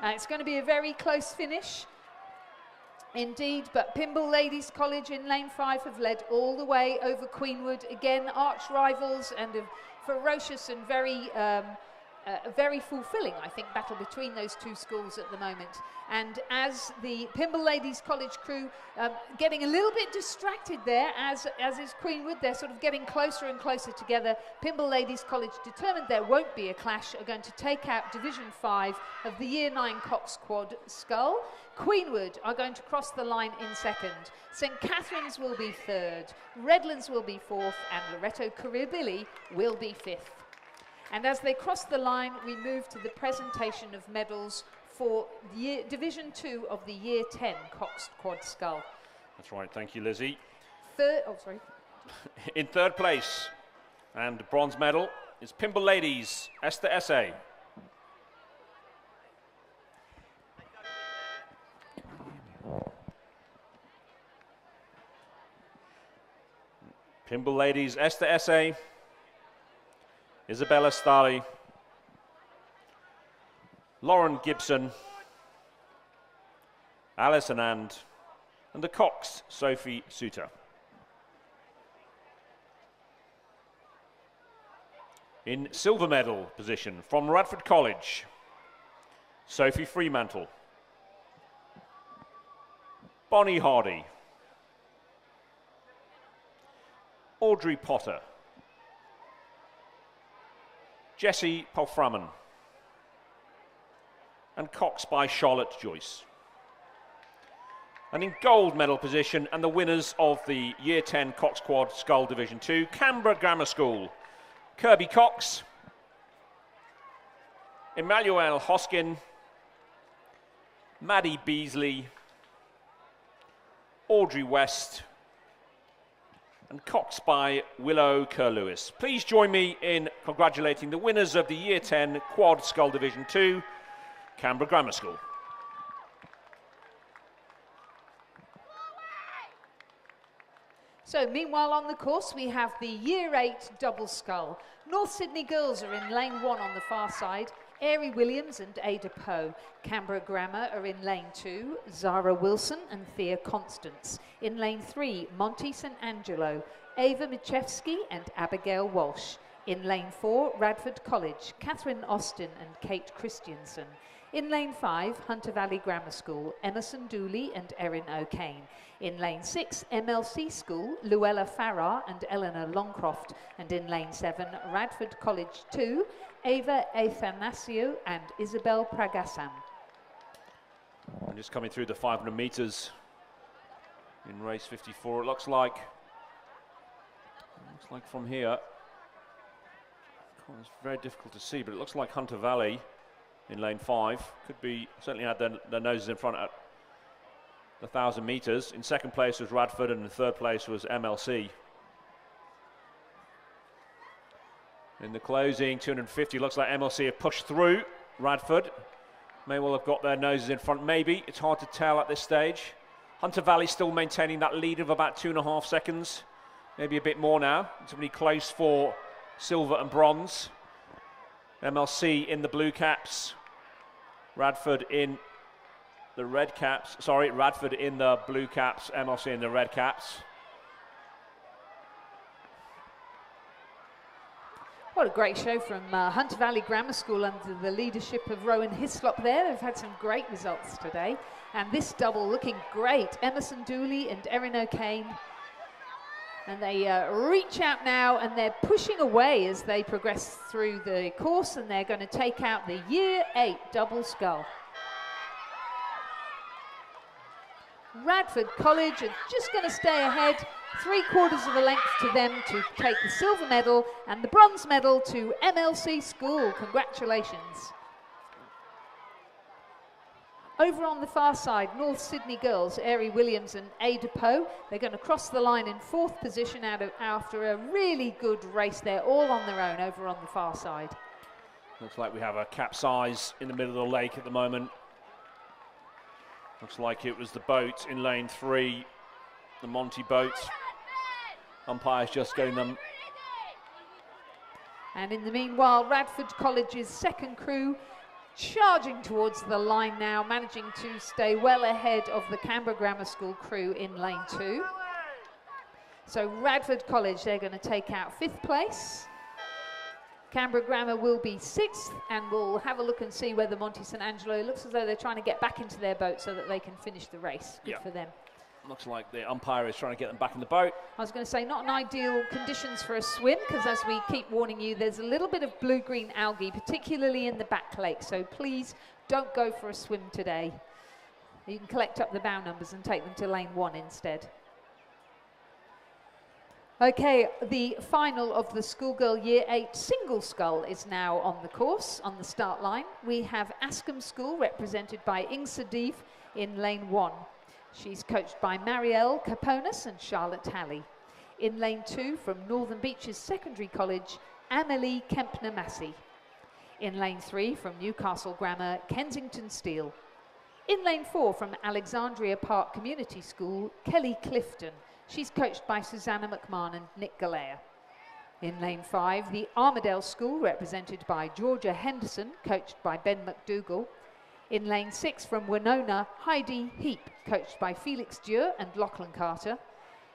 It's going to be a very close finish. Indeed, but Pimble Ladies College in lane 5 have led all the way over Queenwood. Again, arch rivals and a ferocious and very fulfilling, I think, battle between those two schools at the moment. And as the Pimble Ladies College crew getting a little bit distracted there, as is Queenwood, they're sort of getting closer and closer together. Pimble Ladies College, determined there won't be a clash, are going to take out Division 5 of the Year 9 Cox Quad Scull. Queenwood are going to cross the line in second. St Catherine's will be third, Redlands will be fourth, and Loreto Kirribilli will be fifth. And as they cross the line, we move to the presentation of medals for Division 2 of the Year 10 Cox Quad Scull. That's right, thank you, Lizzie. Sorry. In third place, and bronze medal, is Pimble Ladies, Esther Essay. Pimble Ladies, Esther Essay, Isabella Starley, Lauren Gibson, Alice Anand, and the cox, Sophie Suter. In silver medal position from Radford College, Sophie Fremantle, Bonnie Hardy, Audrey Potter, Jessie Palframan, and cox by Charlotte Joyce. And in gold medal position, and the winners of the Year 10 Cox Quad Scull Division 2, Canberra Grammar School, Kirby Cox, Emmanuel Hoskin, Maddie Beasley, Audrey West, and cox by Willow Kerr-Lewis. Please join me in congratulating the winners of the Year 10 Quad Scull Division 2, Canberra Grammar School. So meanwhile on the course we have the Year 8 Double Scull. North Sydney girls are in lane 1 on the far side. Airy Williams and Ada Poe. Canberra Grammar are in lane 2, Zara Wilson and Thea Constance. In lane 3, Monty St. Angelo, Ava Michewski and Abigail Walsh. In lane 4, Radford College, Catherine Austin and Kate Christiansen. In lane 5, Hunter Valley Grammar School, Emerson Dooley and Erin O'Kane. In lane 6, MLC School, Luella Farrar and Eleanor Longcroft. And in lane 7, Radford College 2, Ava Athanasio and Isabel Pragasam. And just coming through the 500 metres in race 54, it looks like from here, it's very difficult to see, but it looks like Hunter Valley in lane 5 could be, certainly had their noses in front at the 1,000 metres. In second place was Radford and in third place was MLC. In the closing 250, looks like MLC have pushed through. Radford may well have got their noses in front, maybe. It's hard to tell at this stage. Hunter Valley still maintaining that lead of about 2.5 seconds, maybe a bit more now. It's really close for silver and bronze. MLC in the blue caps, Radford in the red caps. Sorry, Radford in the blue caps, MLC in the red caps. What a great show from Hunter Valley Grammar School under the leadership of Rowan Hislop there. They've had some great results today. And this double looking great. Emerson Dooley and Erin O'Kane. And they reach out now and they're pushing away as they progress through the course, and they're going to take out the Year 8 double scull. Radford College are just going to stay ahead, 3/4 of a length to them to take the silver medal, and the bronze medal to MLC School. Congratulations. Over on the far side, North Sydney girls, Airy Williams and Ada Poe. They're going to cross the line in 4th position after a really good race. They're all on their own over on the far side. Looks like we have a capsize in the middle of the lake at the moment. Looks like it was the boat in lane 3, the Monty boat. Umpires just getting them. And in the meanwhile, Radford College's second crew charging towards the line now, managing to stay well ahead of the Canberra Grammar School crew in lane 2. So Radford College, they're going to take out 5th place. Canberra Grammar will be 6th, and we'll have a look and see whether Monty St. Angelo, it looks as though they're trying to get back into their boat so that they can finish the race. Good for them. Looks like the umpire is trying to get them back in the boat. I was going to say, not an ideal conditions for a swim, because as we keep warning you, there's a little bit of blue-green algae, particularly in the back lake, so please don't go for a swim today. You can collect up the bow numbers and take them to lane 1 instead. Okay, the final of the Schoolgirl Year 8 single scull is now on the course, on the start line. We have Ascombe School, represented by Ingsa Deef, in lane 1. She's coached by Marielle Caponis and Charlotte Halley. In lane 2, from Northern Beaches Secondary College, Amelie Kempner-Massey. In lane 3, from Newcastle Grammar, Kensington Steele. In lane 4, from Alexandria Park Community School, Kelly Clifton. She's coached by Susanna McMahon and Nick Galea. In lane 5, the Armadale School, represented by Georgia Henderson, coached by Ben McDougall. In lane 6, from Winona, Heidi Heap, coached by Felix Dure and Lachlan Carter.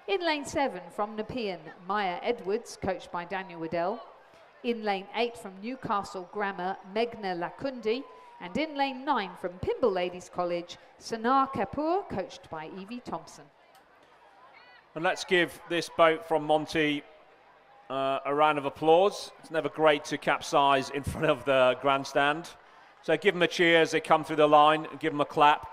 In lane 7, from Nepean, Maya Edwards, coached by Daniel Waddell. In lane 8, from Newcastle Grammar, Meghna Lakundi. And in lane 9, from Pymble Ladies College, Sanar Kapoor, coached by Evie Thompson. And let's give this boat from Monty a round of applause. It's never great to capsize in front of the grandstand. So give them a cheer as they come through the line, and give them a clap.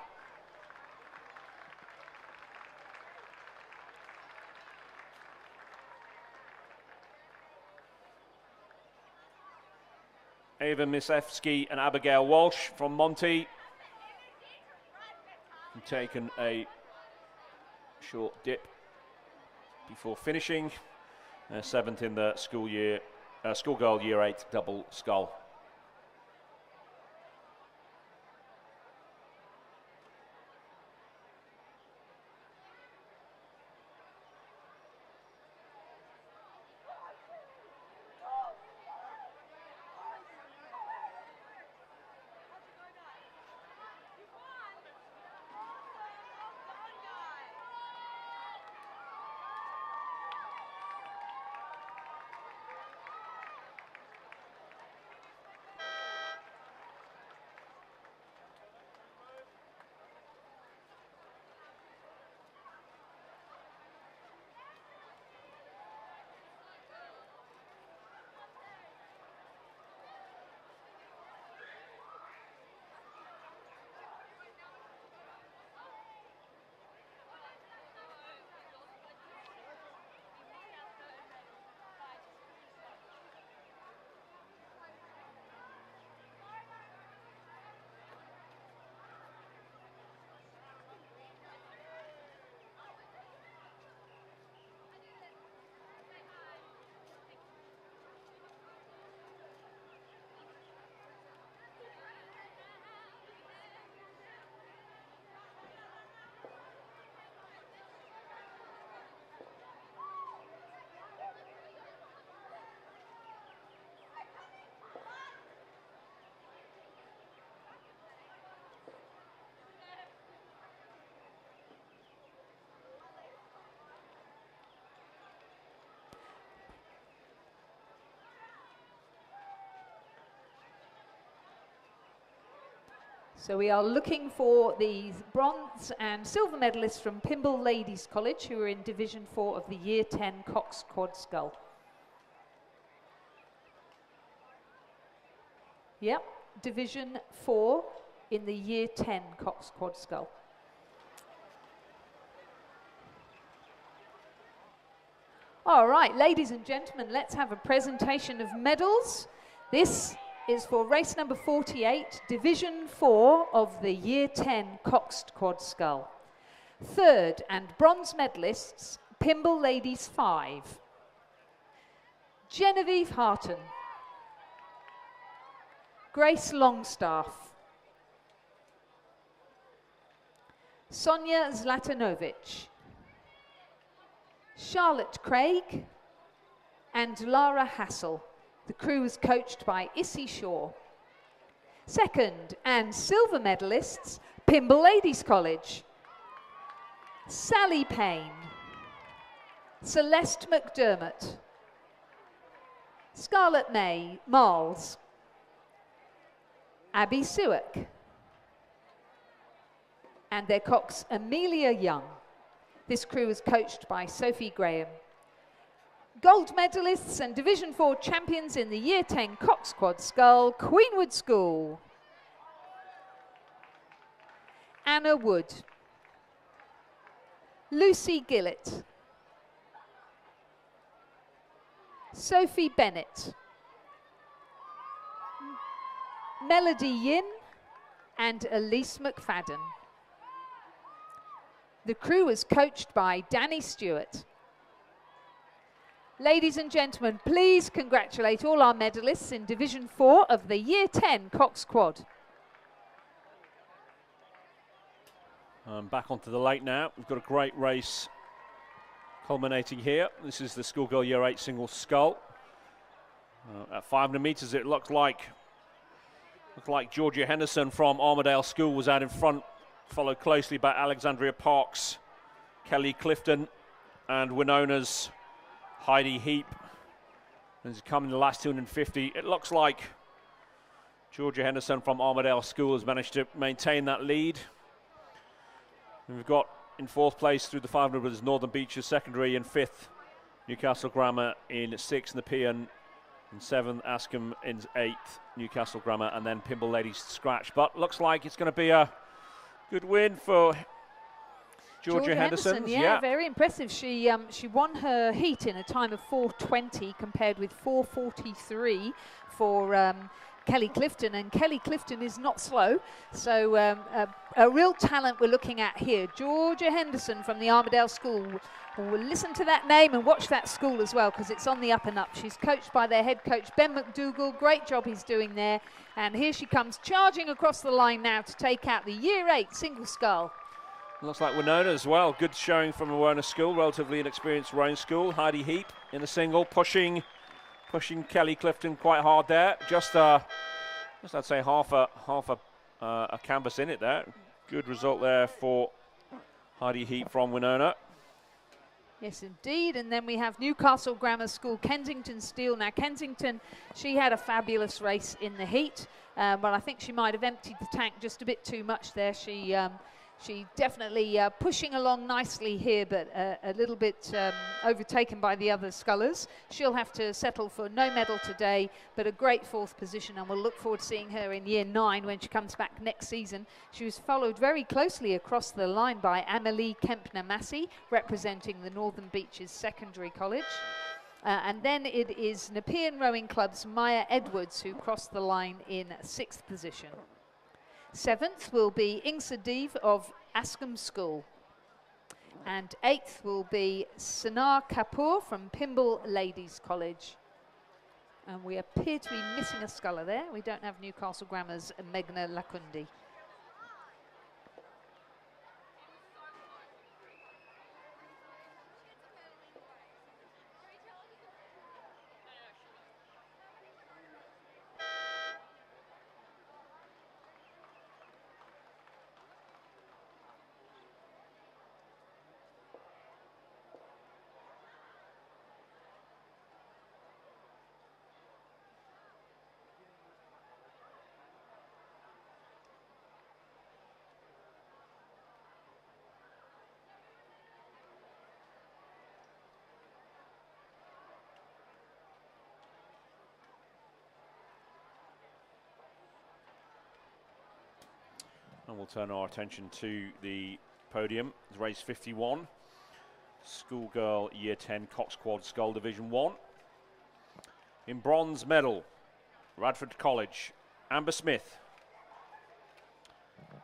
Ava Misevsky and Abigail Walsh from Monty have taken a short dip before finishing. 7th in the Schoolgirl Year 8 double scull. So we are looking for the bronze and silver medalists from Pymble Ladies College who are in Division 4 of the Year 10 Cox Quad Scull. Yep, Division 4 in the Year 10 Cox Quad Scull. All right, ladies and gentlemen, let's have a presentation of medals. This is for race number 48, Division 4 of the Year 10 Cox Quad Scull. Third and bronze medalists, Pymble Ladies 5. Genevieve Harton. Grace Longstaff. Sonia Zlatanovic. Charlotte Craig and Lara Hassel. The crew was coached by Issy Shaw. Second and silver medalists, Pymble Ladies College. Sally Payne, Celeste McDermott, Scarlett May Marles, Abby Sewick, and their cox Amelia Young. This crew was coached by Sophie Graham. Gold medalists and Division 4 champions in the Year 10 Cox Quad Scull, Queenwood School. Anna Wood, Lucy Gillett, Sophie Bennett, Melody Yin and Elise McFadden. The crew was coached by Danny Stewart. Ladies and gentlemen, please congratulate all our medalists in Division 4 of the Year 10 Cox Quad. Back onto the lake now. We've got a great race culminating here. This is the Schoolgirl Year 8 single scull. At 500 metres, it looked like Georgia Henderson from Armadale School was out in front, followed closely by Alexandria Parks, Kelly Clifton, and Winona's Heidi Heap. As come in the last 250, it looks like Georgia Henderson from Armadale School has managed to maintain that lead. And we've got in fourth place through the 500 was Northern Beaches Secondary, in fifth Newcastle Grammar, in sixth Nepean, in seventh Askham, in eighth Newcastle Grammar, and then Pymble Ladies Scratch. But looks like it's going to be a good win for Georgia Henderson. Yeah, very impressive. She won her heat in a time of 4:20 compared with 4:43 for Kelly Clifton, and Kelly Clifton is not slow. So a real talent we're looking at here. Georgia Henderson from the Armadale School. We'll listen to that name and watch that school as well, because it's on the up and up. She's coached by their head coach, Ben McDougall. Great job he's doing there. And here she comes charging across the line now to take out the Year 8 single scull. Looks like Winona as well. Good showing from Winona School, relatively inexperienced rowing school. Heidi Heap in the single, pushing Kelly Clifton quite hard there. Just I'd say half a canvas in it there. Good result there for Heidi Heap from Winona. Yes, indeed. And then we have Newcastle Grammar School, Kensington Steel. Now, Kensington, she had a fabulous race in the heat, but I think she might have emptied the tank just a bit too much there. She definitely pushing along nicely here, but a little bit overtaken by the other scullers. She'll have to settle for no medal today, but a great fourth position, and we'll look forward to seeing her in Year 9 when she comes back next season. She was followed very closely across the line by Amelie Kempner-Massey, representing the Northern Beaches Secondary College. And then it is Nepean Rowing Club's Maya Edwards who crossed the line in 6th position. 7th will be Ingsa Deeve of Askham School. And 8th will be Sanar Kapoor from Pymble Ladies College. And we appear to be missing a sculler there. We don't have Newcastle Grammar's Meghna Lakundi. And we'll turn our attention to the podium. It's race 51. Schoolgirl Year 10 Cox Quad Scull Division 1. In bronze medal, Radford College, Amber Smith,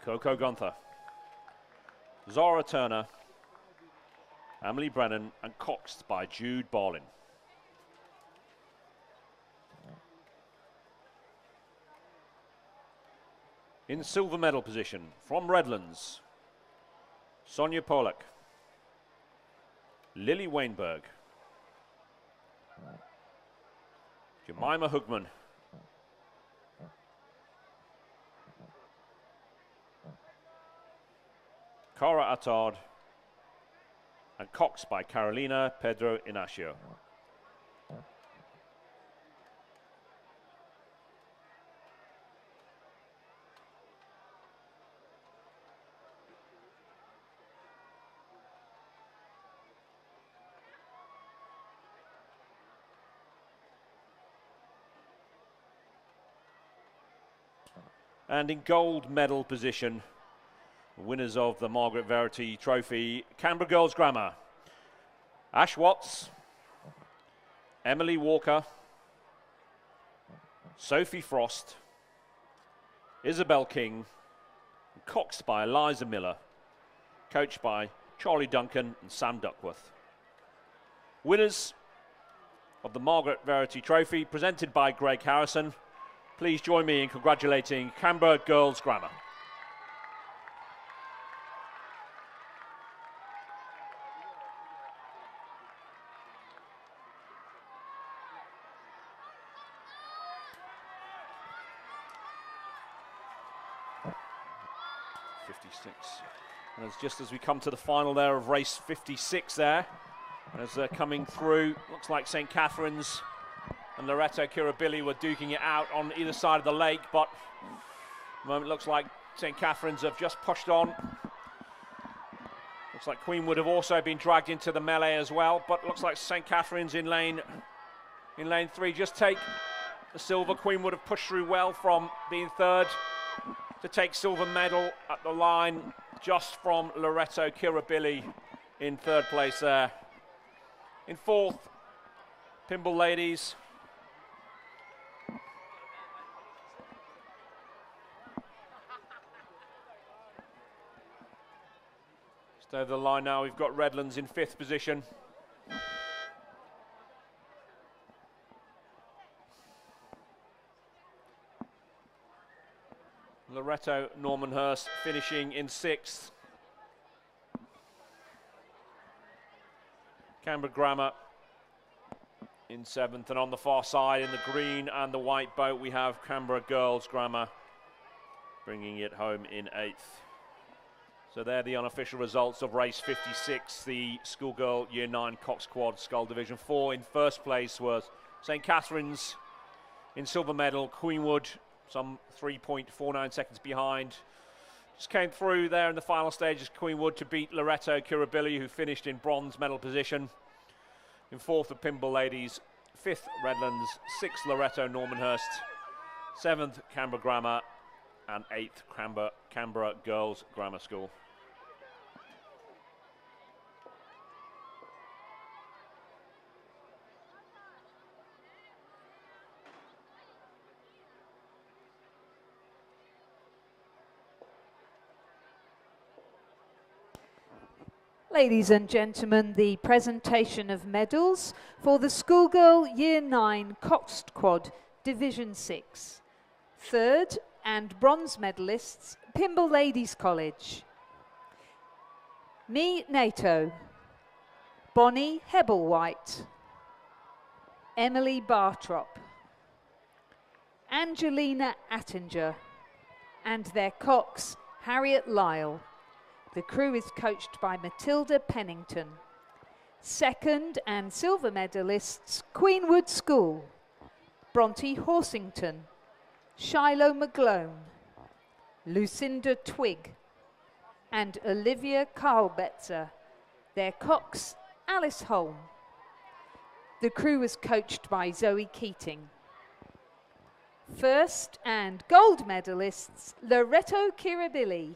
Coco Gunther, Zara Turner, Emily Brennan, and coxed by Jude Barlin. In silver medal position, from Redlands, Sonia Polak, Lily Wainberg, Jemima Hugman, Cara Attard, and coxed by Carolina Pedro Inacio. And in gold medal position, winners of the Margaret Verity Trophy, Canberra Girls Grammar, Ash Watts, Emily Walker, Sophie Frost, Isabel King, and coxed by Eliza Miller, coached by Charlie Duncan and Sam Duckworth. Winners of the Margaret Verity Trophy, presented by Greg Harrison. Please join me in congratulating Canberra Girls Grammar. And it's just as we come to the final there of race 56 there, as they're coming through, looks like St. Catherine's and Loretto Kirribilli were duking it out on either side of the lake, but at the moment it looks like St. Catherine's have just pushed on. Looks like Queen would have also been dragged into the melee as well, but looks like St. Catherine's in lane 3 just take the silver. Queen would have pushed through well from being third to take silver medal at the line, just from Loretto Kirribilli in third place there. In fourth, Pimble Ladies. Just over the line now, we've got Redlands in fifth position. Loretto Normanhurst finishing in sixth. Canberra Grammar in seventh, and on the far side in the green and the white boat we have Canberra Girls Grammar bringing it home in eighth. So they're the unofficial results of race 56, the Schoolgirl Year 9 Cox Quad Scull Division 4. In first place was St. Catherine's in silver medal, Queenwood some 3.49 seconds behind. Just came through there in the final stages, Queenwood, to beat Loretto Kirribilli, who finished in bronze medal position. In fourth, the Pimble Ladies. Fifth, Redlands. Sixth, Loretto Normanhurst. Seventh, Canberra Grammar. And eighth, Canberra Girls Grammar School. Ladies and gentlemen, the presentation of medals for the Schoolgirl Year 9 Cox Quad Division 6. Third and bronze medalists, Pimble Ladies College. Me Nato, Bonnie Hebblewhite, Emily Bartrop, Angelina Attinger, and their cox, Harriet Lyle. The crew is coached by Matilda Pennington. Second and silver medalists, Queenwood School, Bronte Horsington, Shiloh McGlone, Lucinda Twigg, and Olivia Karlbetzer. Their cox, Alice Holm. The crew was coached by Zoe Keating. First and gold medalists, Loreto Kirribilli,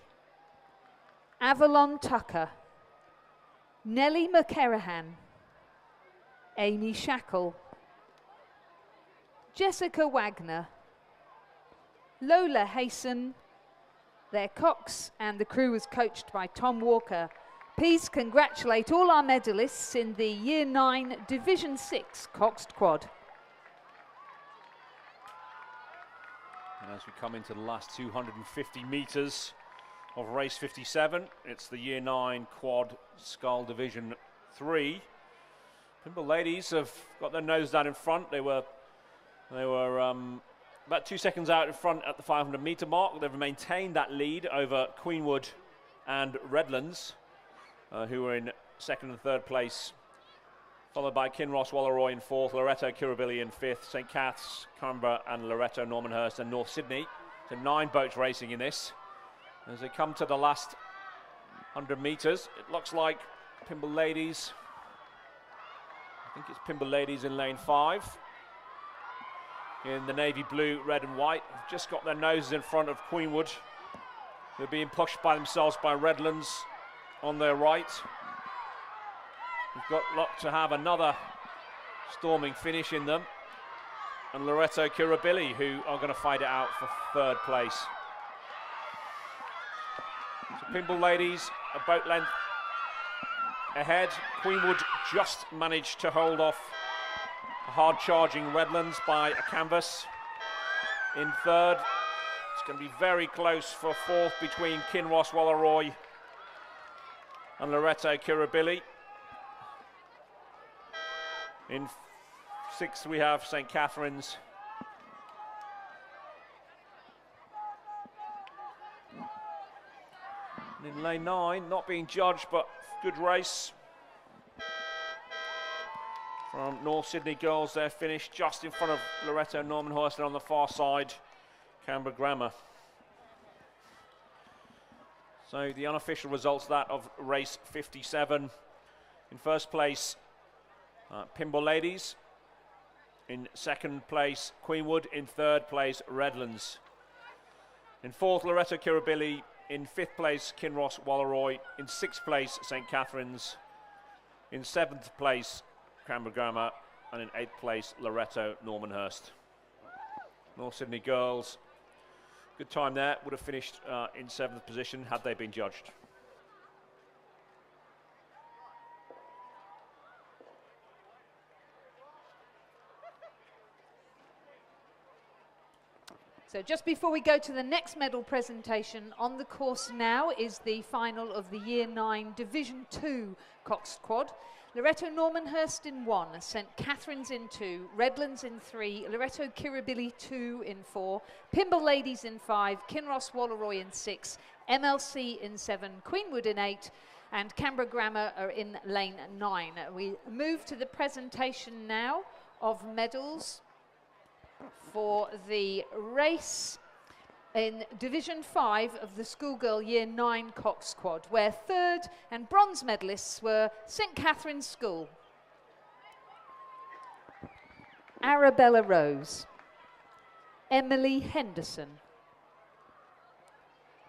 Avalon Tucker, Nellie McKerahan, Amy Shackle, Jessica Wagner, Lola Hayson, their cox, and the crew was coached by Tom Walker. Please congratulate all our medalists in the Year 9 Division 6 Coxed Quad. And as we come into the last 250 metres of race 57, it's the Year 9 Quad Scull Division 3. Pimble ladies have got their nose down in front. They were about 2 seconds out in front at the 500 metre mark. They've maintained that lead over Queenwood and Redlands, who were in second and third place, followed by Kinross Walleroy in fourth, Loreto Kirribilli in fifth, St. Cath's, Canberra and Loreto, Normanhurst and North Sydney. So 9 boats racing in this. As they come to the last 100 metres, it looks like Pimble ladies, I think it's Pimble ladies in lane 5. In the navy blue, red and white, have just got their noses in front of Queenwood. They're being pushed by themselves by Redlands on their right. We've got luck to have another storming finish in them. And Loreto Kirribilli, who are going to fight it out for third place. So Pimble ladies, a boat length ahead. Queenwood just managed to hold off hard-charging Redlands by a canvas. In third, it's going to be very close for fourth between Kinross Walleroy and Loreto Kirribilli. In sixth, we have St. Catherine's. And in lane 9, not being judged, but good race from North Sydney girls. They're finished just in front of Loreto Normanhurst, and on the far side, Canberra Grammar. So the unofficial results, that of race 57. In first place, Pimble ladies. In second place, Queenwood. In third place, Redlands. In fourth, Loreto Kirribilli. In fifth place, Kinross Walleroy. In sixth place, St. Catherine's. In seventh place, Canberra Grammar, and in 8th place, Loreto Normanhurst. North Sydney girls, good time there, would have finished in 7th position had they been judged. So just before we go to the next medal presentation, on the course now is the final of the Year 9 Division 2 Coxed Quad. Loreto Normanhurst in 1, St. Catherine's in 2, Redlands in 3, Loreto Kirribilli 2 in 4, Pimble ladies in 5, Kinross Walleroy in 6, MLC in 7, Queenwood in 8, and Canberra Grammar are in lane 9. We move to the presentation now of medals for the race in Division 5 of the Schoolgirl Year 9 Cox Quad, where third and bronze medalists were St. Catherine's School, Arabella Rose, Emily Henderson,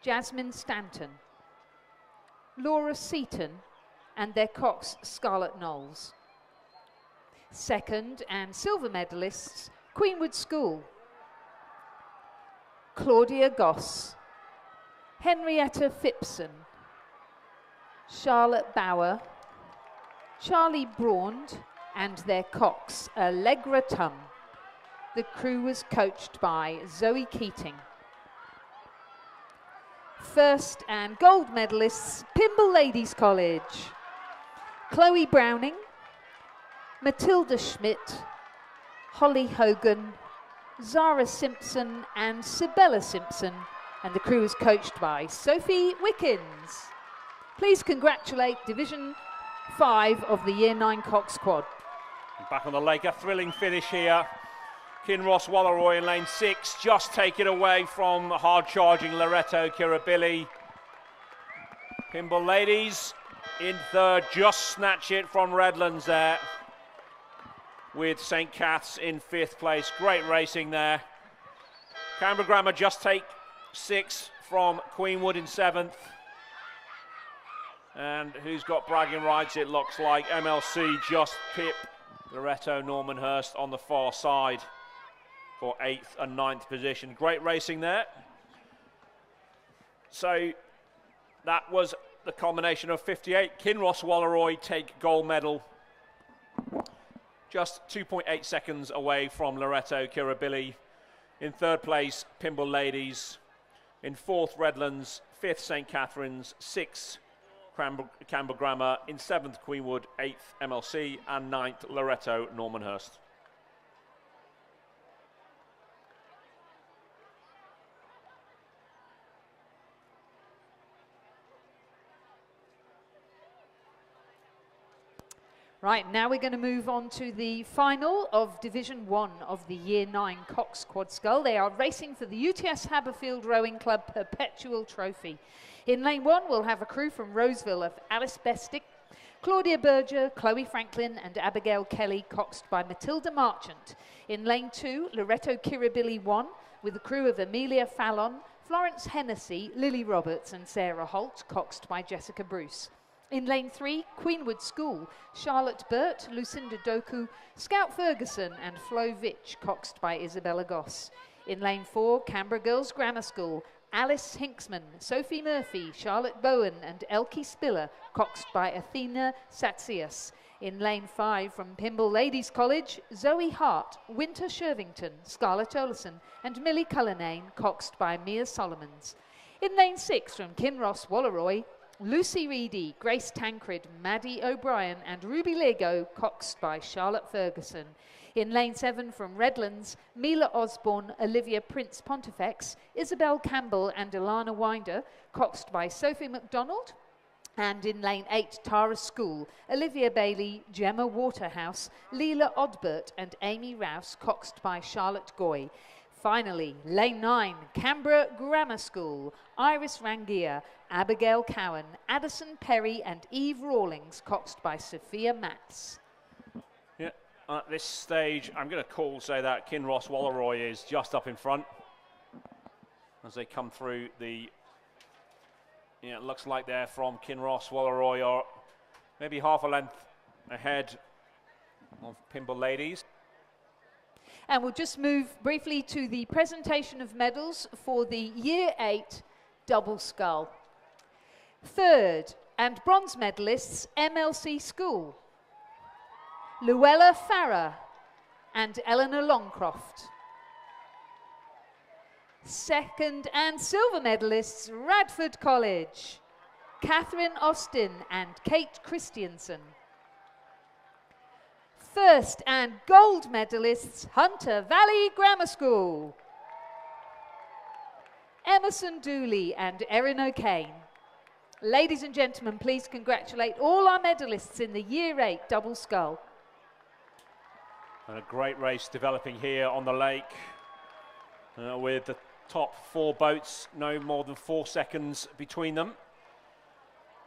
Jasmine Stanton, Laura Seaton and their cox Scarlett Knowles. Second and silver medalists, Queenwood School, Claudia Goss, Henrietta Phipson, Charlotte Bauer, Charlie Braund and their cox Allegra Tum. The crew was coached by Zoe Keating. First and gold medalists, Pimble Ladies College, Chloe Browning, Matilda Schmidt, Holly Hogan, Zara Simpson and Sibella Simpson, and the crew is coached by Sophie Wickens. Please congratulate Division 5 of the Year 9 Cox Quad. Back on the lake, a thrilling finish here. Kinross Walleroy in lane 6, just take it away from hard-charging Loreto Kirribilli. Pimble Ladies in third, just snatch it from Redlands there, with St. Cath's in 5th place. Great racing there. Canberra Grammar just take 6 from Queenwood in 7th. And who's got bragging rights? It looks like MLC just pip Loretto Normanhurst on the far side for 8th and 9th position. Great racing there. So that was the culmination of 58. Kinross Walleroy take gold medal. Just 2.8 seconds away from Loretto Kirribilli. In 3rd place, Pymble Ladies. In 4th, Redlands. 5th, St Catherine's. 6th, Canberra Grammar. In 7th, Queenwood. 8th, MLC. And 9th, Loretto Normanhurst. Right, now we're going to move on to the final of Division 1 of the Year 9 Cox Quad Scull. They are racing for the UTS Haberfield Rowing Club Perpetual Trophy. In lane 1, we'll have a crew from Roseville of Alice Bestick, Claudia Berger, Chloe Franklin and Abigail Kelly, coxed by Matilda Marchant. In lane 2, Loretto Kirribilli 1, with a crew of Amelia Fallon, Florence Hennessy, Lily Roberts and Sarah Holt, coxed by Jessica Bruce. In lane 3, Queenwood School, Charlotte Burt, Lucinda Doku, Scout Ferguson and Flo Vitch, coxed by Isabella Goss. In lane 4, Canberra Girls Grammar School, Alice Hinksman, Sophie Murphy, Charlotte Bowen and Elkie Spiller, coxed by Athena Satsias. In lane 5 from Pymble Ladies College, Zoe Hart, Winter Shervington, Scarlett Olison and Millie Cullinane, coxed by Mia Solomons. In lane 6 from Kinross Walleroy, Lucy Reedy, Grace Tancred, Maddie O'Brien and Ruby Lego, coxed by Charlotte Ferguson. In lane 7 from Redlands, Mila Osborne, Olivia Prince Pontifex, Isabel Campbell and Ilana Winder, coxed by Sophie McDonald. And in lane 8, Tara School, Olivia Bailey, Gemma Waterhouse, Leela Odbert and Amy Rouse, coxed by Charlotte Goy. Finally, lane 9, Canberra Grammar School, Iris Rangia, Abigail Cowan, Addison Perry and Eve Rawlings, coxed by Sophia Matz. Yeah, at this stage, I'm going to say that Kinross Walleroy is just up in front as they come through the... Yeah, it looks like they're from Kinross Walleroy or maybe half a length ahead of Pymble Ladies. And we'll just move briefly to the presentation of medals for the Year 8 Double Scull. 3rd and bronze medalists, MLC School, Luella Farrer and Eleanor Longcroft. 2nd and silver medalists, Radford College, Catherine Austin and Kate Christiansen. 1st and gold medalists, Hunter Valley Grammar School, Emerson Dooley and Erin O'Kane. Ladies and gentlemen, please congratulate all our medalists in the Year 8 Double Scull. And a great race developing here on the lake with the top 4 boats, no more than 4 seconds between them.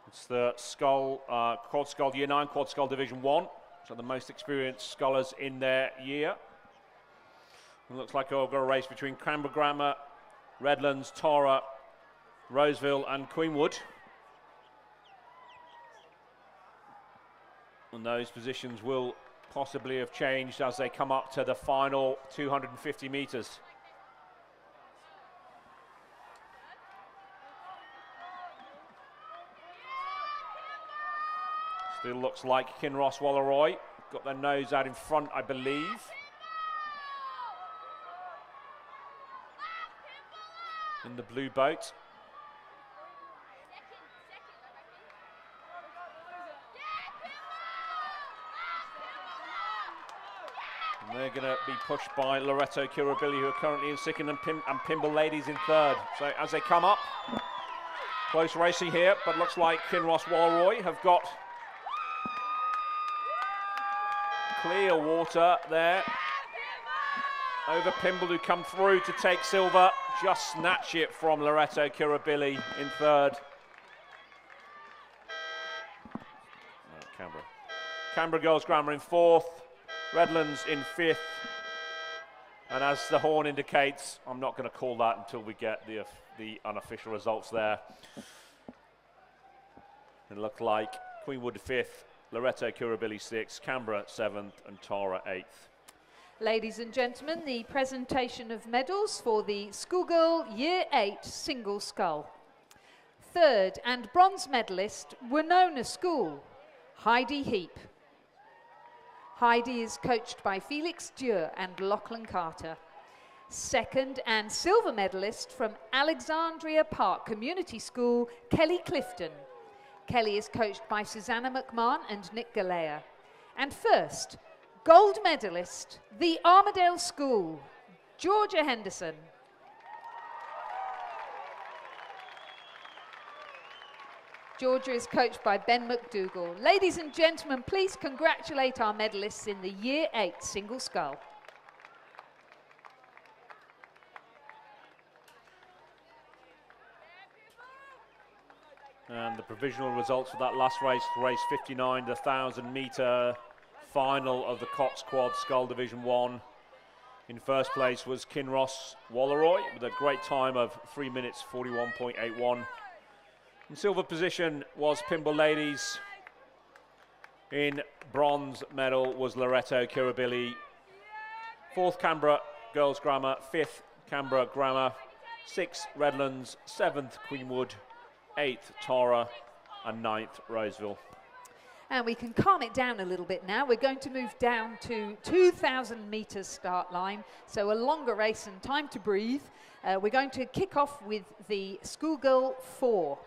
It's the Quad Scull Year 9, Quad Scull Division 1. So the most experienced scullers in their year. It looks like we've got a race between Canberra Grammar, Redlands, Tara, Roseville and Queenwood. And those positions will possibly have changed as they come up to the final 250 metres. Still looks like Kinross Walleroy got their nose out in front, I believe. In the blue boat. And they're going to be pushed by Loretto Kirribilli, who are currently in 2nd and Pymble Ladies in 3rd. So as they come up, close racing here, but looks like Kinross Walleroy have got clear water there over Pymble, who come through to take silver. Just snatch it from Loretto Kirribilli in 3rd. Canberra Girls Grammar in 4th. Redlands in 5th. And as the horn indicates, I'm not going to call that until we get the unofficial results there. It looked like Queenwood 5th, Loreto Curabili 6th, Canberra 7th, and Tara 8th. Ladies and gentlemen, the presentation of medals for the Schoolgirl Year 8 single scull. Third and bronze medalist, Winona School, Heidi Heap. Heidi is coached by Felix Dure and Lachlan Carter. Second and silver medalist from Alexandria Park Community School, Kelly Clifton. Kelly is coached by Susanna McMahon and Nick Galea. And first, gold medalist, the Armadale School, Georgia Henderson. Georgia is coached by Ben McDougall. Ladies and gentlemen, please congratulate our medalists in the Year 8 single scull. And the provisional results for that last race, race 59, the 1,000-metre final of the Cox Quad Scull Division 1. In first place was Kinross Walleroy with a great time of 3 minutes 41.81. In silver position was Pimble Ladies. In bronze medal was Loreto Curabili. Fourth, Canberra Girls Grammar. Fifth, Canberra Grammar. Sixth, Redlands. Seventh, Queenwood. 8th, Tara, and 9th, Roseville. And we can calm it down a little bit now. We're going to move down to 2,000 metres start line, so a longer race and time to breathe. We're going to kick off with the Schoolgirl 4.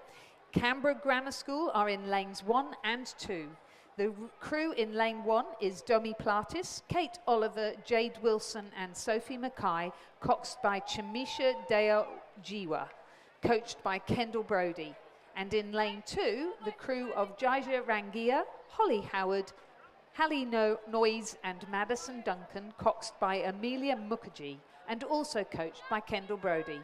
Canberra Grammar School are in lanes 1 and 2. The crew in lane 1 is Domi Platis, Kate Oliver, Jade Wilson, and Sophie Mackay, coxed by Chamisha Deo Jiwa, coached by Kendall Brody. And in lane 2, the crew of Jaija Rangia, Holly Howard, Hallie Noyes, and Madison Duncan, coxed by Amelia Mukherjee, and also coached by Kendall Brody.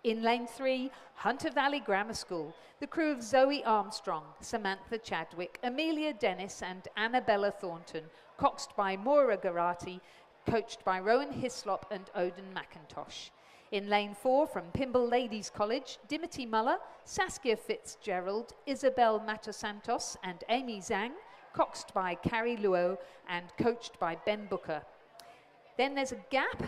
In lane 3, Hunter Valley Grammar School, the crew of Zoe Armstrong, Samantha Chadwick, Amelia Dennis, and Annabella Thornton, coxed by Maura Garati, coached by Rowan Hislop and Odin McIntosh. In lane 4, from Pimble Ladies College, Dimity Muller, Saskia Fitzgerald, Isabel Matosantos, and Amy Zhang, coxed by Carrie Luo and coached by Ben Booker. Then there's a gap,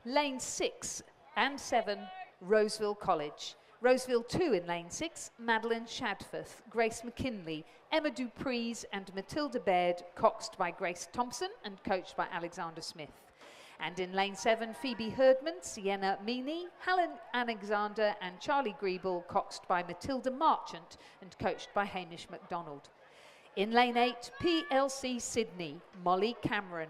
lane 6 and 7, Roseville College. Roseville 2 in lane 6, Madeline Shadforth, Grace McKinley, Emma Dupreez, and Matilda Baird, coxed by Grace Thompson and coached by Alexander Smith. And in lane 7, Phoebe Herdman, Sienna Meany, Helen Alexander, and Charlie Griebel, coxed by Matilda Marchant and coached by Hamish MacDonald. In lane 8, PLC Sydney, Molly Cameron,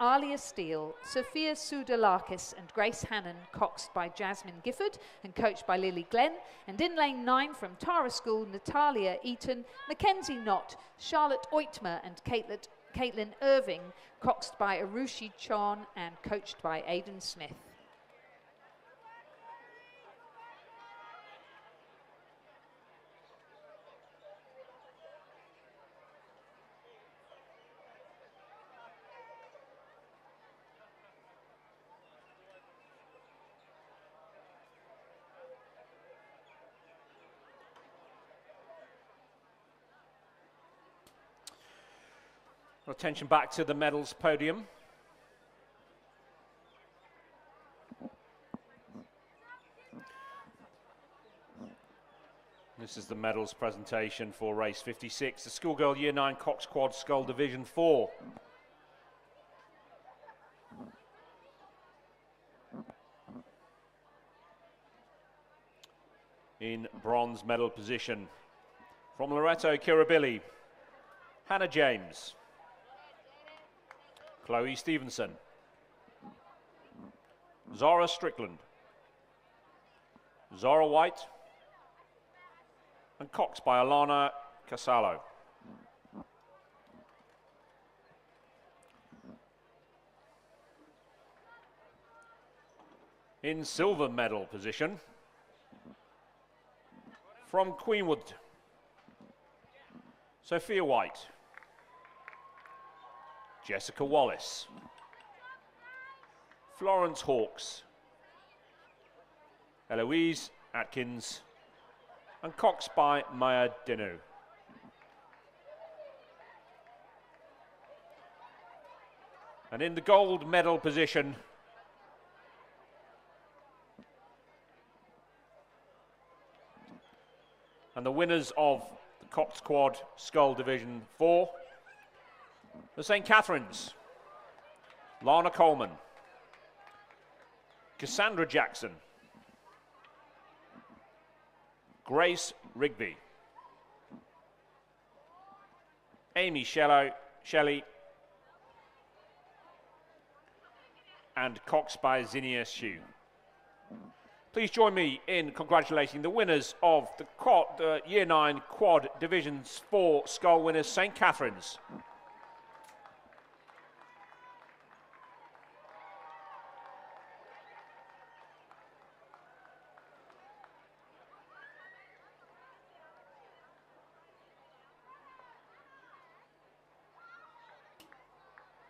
Alia Steele, Sophia Soudalakis, and Grace Hannon, coxed by Jasmine Gifford and coached by Lily Glenn. And in lane 9, from Tara School, Natalia Eaton, Mackenzie Knott, Charlotte Oitmer, and Caitlin Irving, coxed by Arushi Chon and coached by Aidan Smith. Attention back to the medals podium. This is the medals presentation for race 56, the Schoolgirl Year 9 Cox Quad Scull Division 4. In bronze medal position, from Loreto Kirribilli, Hannah James, Chloe Stevenson, Zara Strickland, Zara White, and Cox by Alana Casalo. In silver medal position, from Queenwood, Sophia White, Jessica Wallace. Florence Hawkes, Eloise Atkins, and Cox by Maya Dinu. And in the gold medal position, and the winners of the Cox Quad Scull Division 4, the St. Catherine's, Lana Coleman, Cassandra Jackson, Grace Rigby, Amy Shelley, and Cox by Zinnia Hsu. Please join me in congratulating the winners of the Year 9 Quad Divisions 4 Scull winners, St. Catherine's.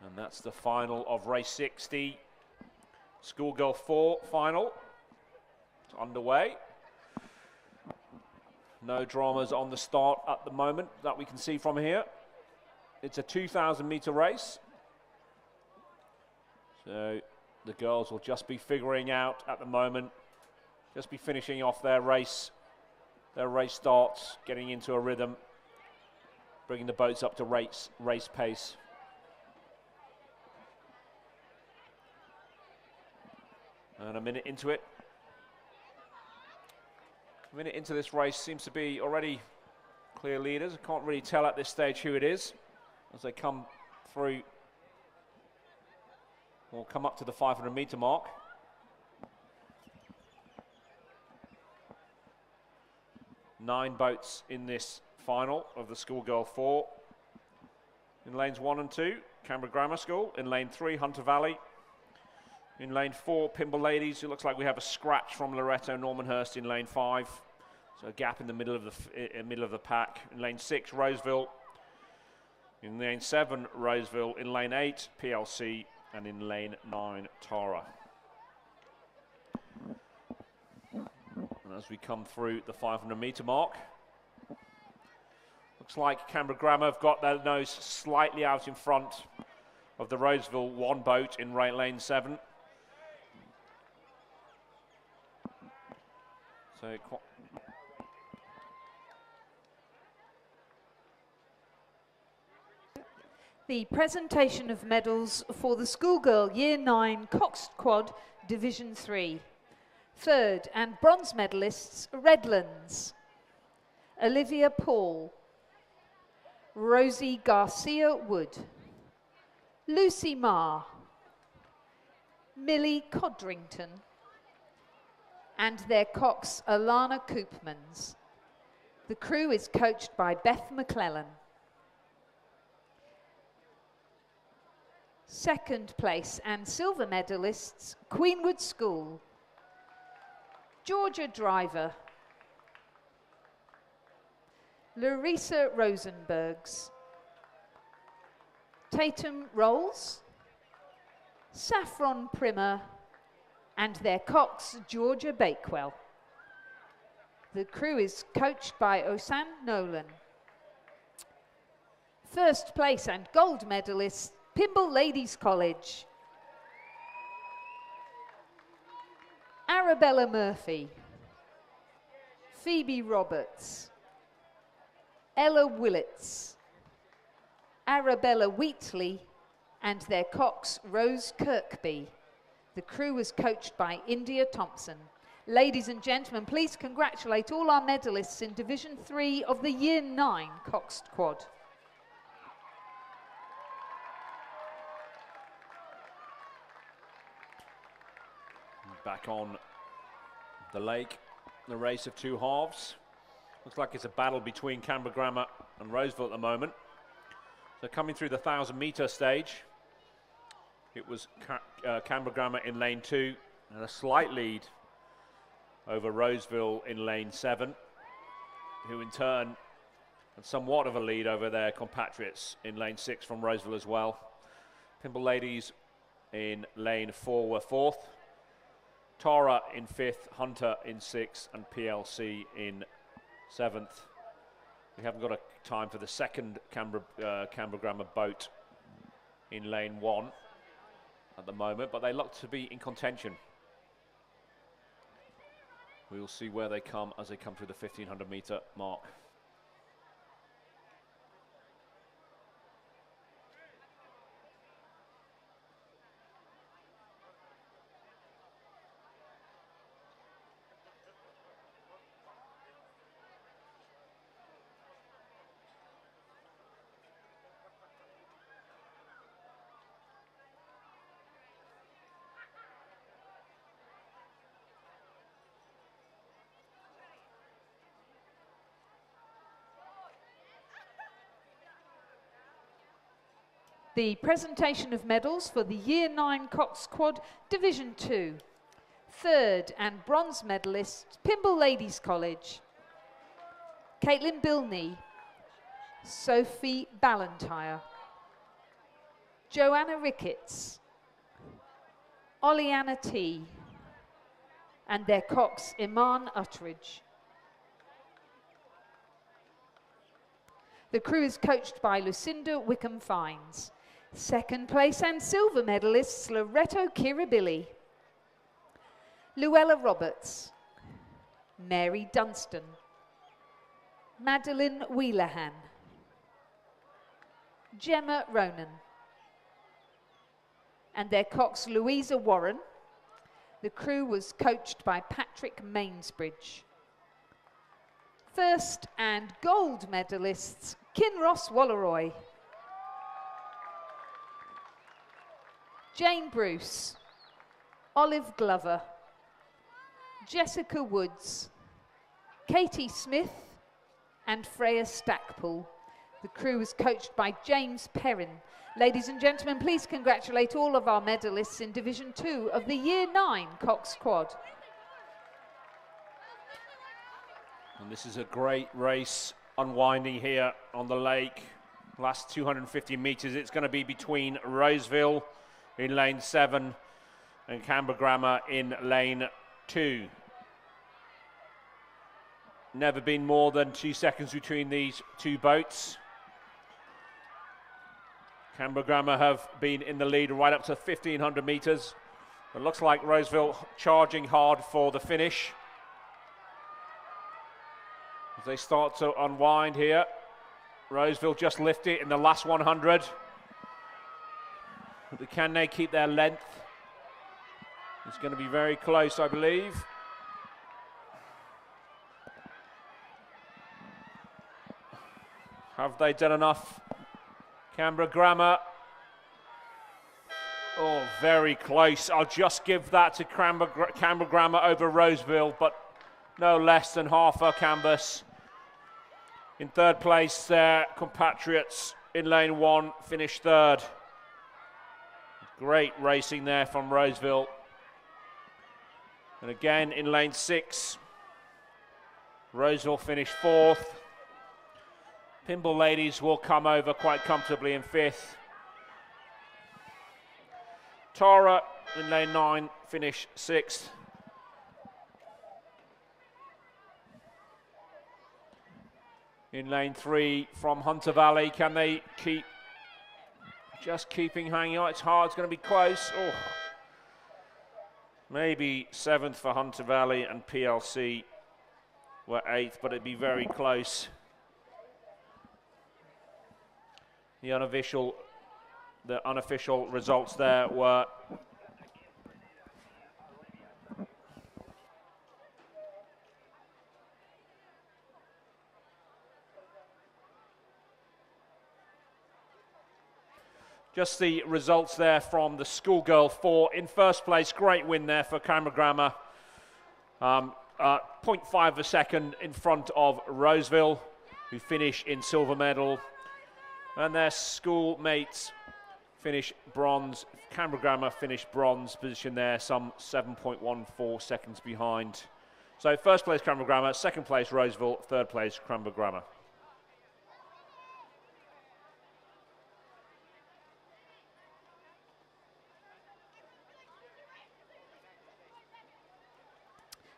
And that's the final of race 60. Schoolgirl 4 final. It's underway. No dramas on the start at the moment that we can see from here. It's a 2,000 meter race. So the girls will just be figuring out at the moment, just be finishing off their race starts, getting into a rhythm, bringing the boats up to race pace. And a minute into it. A minute into this race, seems to be already clear leaders. I can't really tell at this stage who it is as they come through or come up to the 500 meter mark. Nine boats in this final of the Schoolgirl 4. In lanes 1 and 2, Canberra Grammar School. In lane 3, Hunter Valley. In lane 4, Pimble Ladies. It looks like we have a scratch from Loretto Normanhurst in lane 5. So a gap in the middle of the pack. In lane 6, Roseville. In lane 7, Roseville. In lane 8, PLC. And in lane 9, Tara. And as we come through the 500 meter mark, looks like Canberra Grammar have got their nose slightly out in front of the Roseville 1 boat in lane 7. So the presentation of medals for the Schoolgirl Year 9 Cox Quad Division 3. Third and bronze medalists, Redlands, Olivia Paul, Rosie Garcia Wood, Lucy Marr, Millie Codrington, and their cox, Alana Koopmans. The crew is coached by Beth McClellan. Second place and silver medalists, Queenwood School, Georgia Driver, Larissa Rosenbergs, Tatum Rolls, Saffron Primer, and their cox, Georgia Bakewell. The crew is coached by Osan Nolan. First place and gold medalists, Pimble Ladies College, Arabella Murphy, Phoebe Roberts, Ella Willits, Arabella Wheatley, and their cox, Rose Kirkby. The crew was coached by India Thompson. Ladies and gentlemen, please congratulate all our medalists in Division 3 of the Year 9 Coxed Quad. Back on the lake, the race of 2 halves. Looks like it's a battle between Canberra Grammar and Roseville at the moment. So coming through the 1,000 meter stage, it was Canberra Grammar in lane 2 and a slight lead over Roseville in lane 7, who in turn had somewhat of a lead over their compatriots in lane 6 from Roseville as well. Pimble Ladies in lane 4 were 4th. Tara in 5th, Hunter in 6th, and PLC in 7th. We haven't got a time for the second Canberra Grammar boat in lane 1 at the moment, but they look to be in contention. We will see where they come as they come through the 1500 metre mark. The presentation of medals for the Year 9 Cox Quad Division 2. Third and bronze medalists, Pymble Ladies College. Caitlin Bilney, Sophie Ballantyre, Joanna Ricketts, Oleanna T, and their cox Iman Utteridge. The crew is coached by Lucinda Wickham-Fines. Second place and silver medalists Loretto Kirribilli, Luella Roberts, Mary Dunstan, Madeline Wheelahan, Gemma Ronan, and their cox Louisa Warren. The crew was coached by Patrick Mainsbridge. First and gold medalists Kinross Walleroy, Jane Bruce, Olive Glover, Jessica Woods, Katie Smith, and Freya Stackpool. The crew was coached by James Perrin. Ladies and gentlemen, please congratulate all of our medalists in Division 2 of the Year 9 Cox Quad. And this is a great race unwinding here on the lake. Last 250 metres, it's going to be between Roseville in lane 7 and Canberra Grammar in lane 2. Never been more than 2 seconds between these two boats. Canberra Grammar have been in the lead right up to 1,500 metres. It looks like Roseville charging hard for the finish. As they start to unwind here, Roseville just lift it in the last 100. But can they keep their length? It's going to be very close, I believe. Have they done enough? Canberra Grammar. Oh, very close. I'll just give that to Canberra Grammar over Roseville, but no less than half a canvas. In third place, their compatriots in lane 1 finished third. Great racing there from Roseville. And again in lane 6, Roseville finished 4th. Pymble Ladies will come over quite comfortably in 5th. Tara in lane 9 finished 6th. In lane 3 from Hunter Valley, can they keep just keeping hanging on? It's hard, it's going to be close. Oh. Maybe 7th for Hunter Valley, and PLC were 8th, but it'd be very close. The unofficial results there were just the results there from the Schoolgirl 4. In first place, great win there for Canberra Grammar. 0.5 of a second in front of Roseville, who finish in silver medal. And their schoolmates finish bronze. Canberra Grammar finished bronze position there, some 7.14 seconds behind. So first place Canberra Grammar, second place Roseville, third place Canberra Grammar.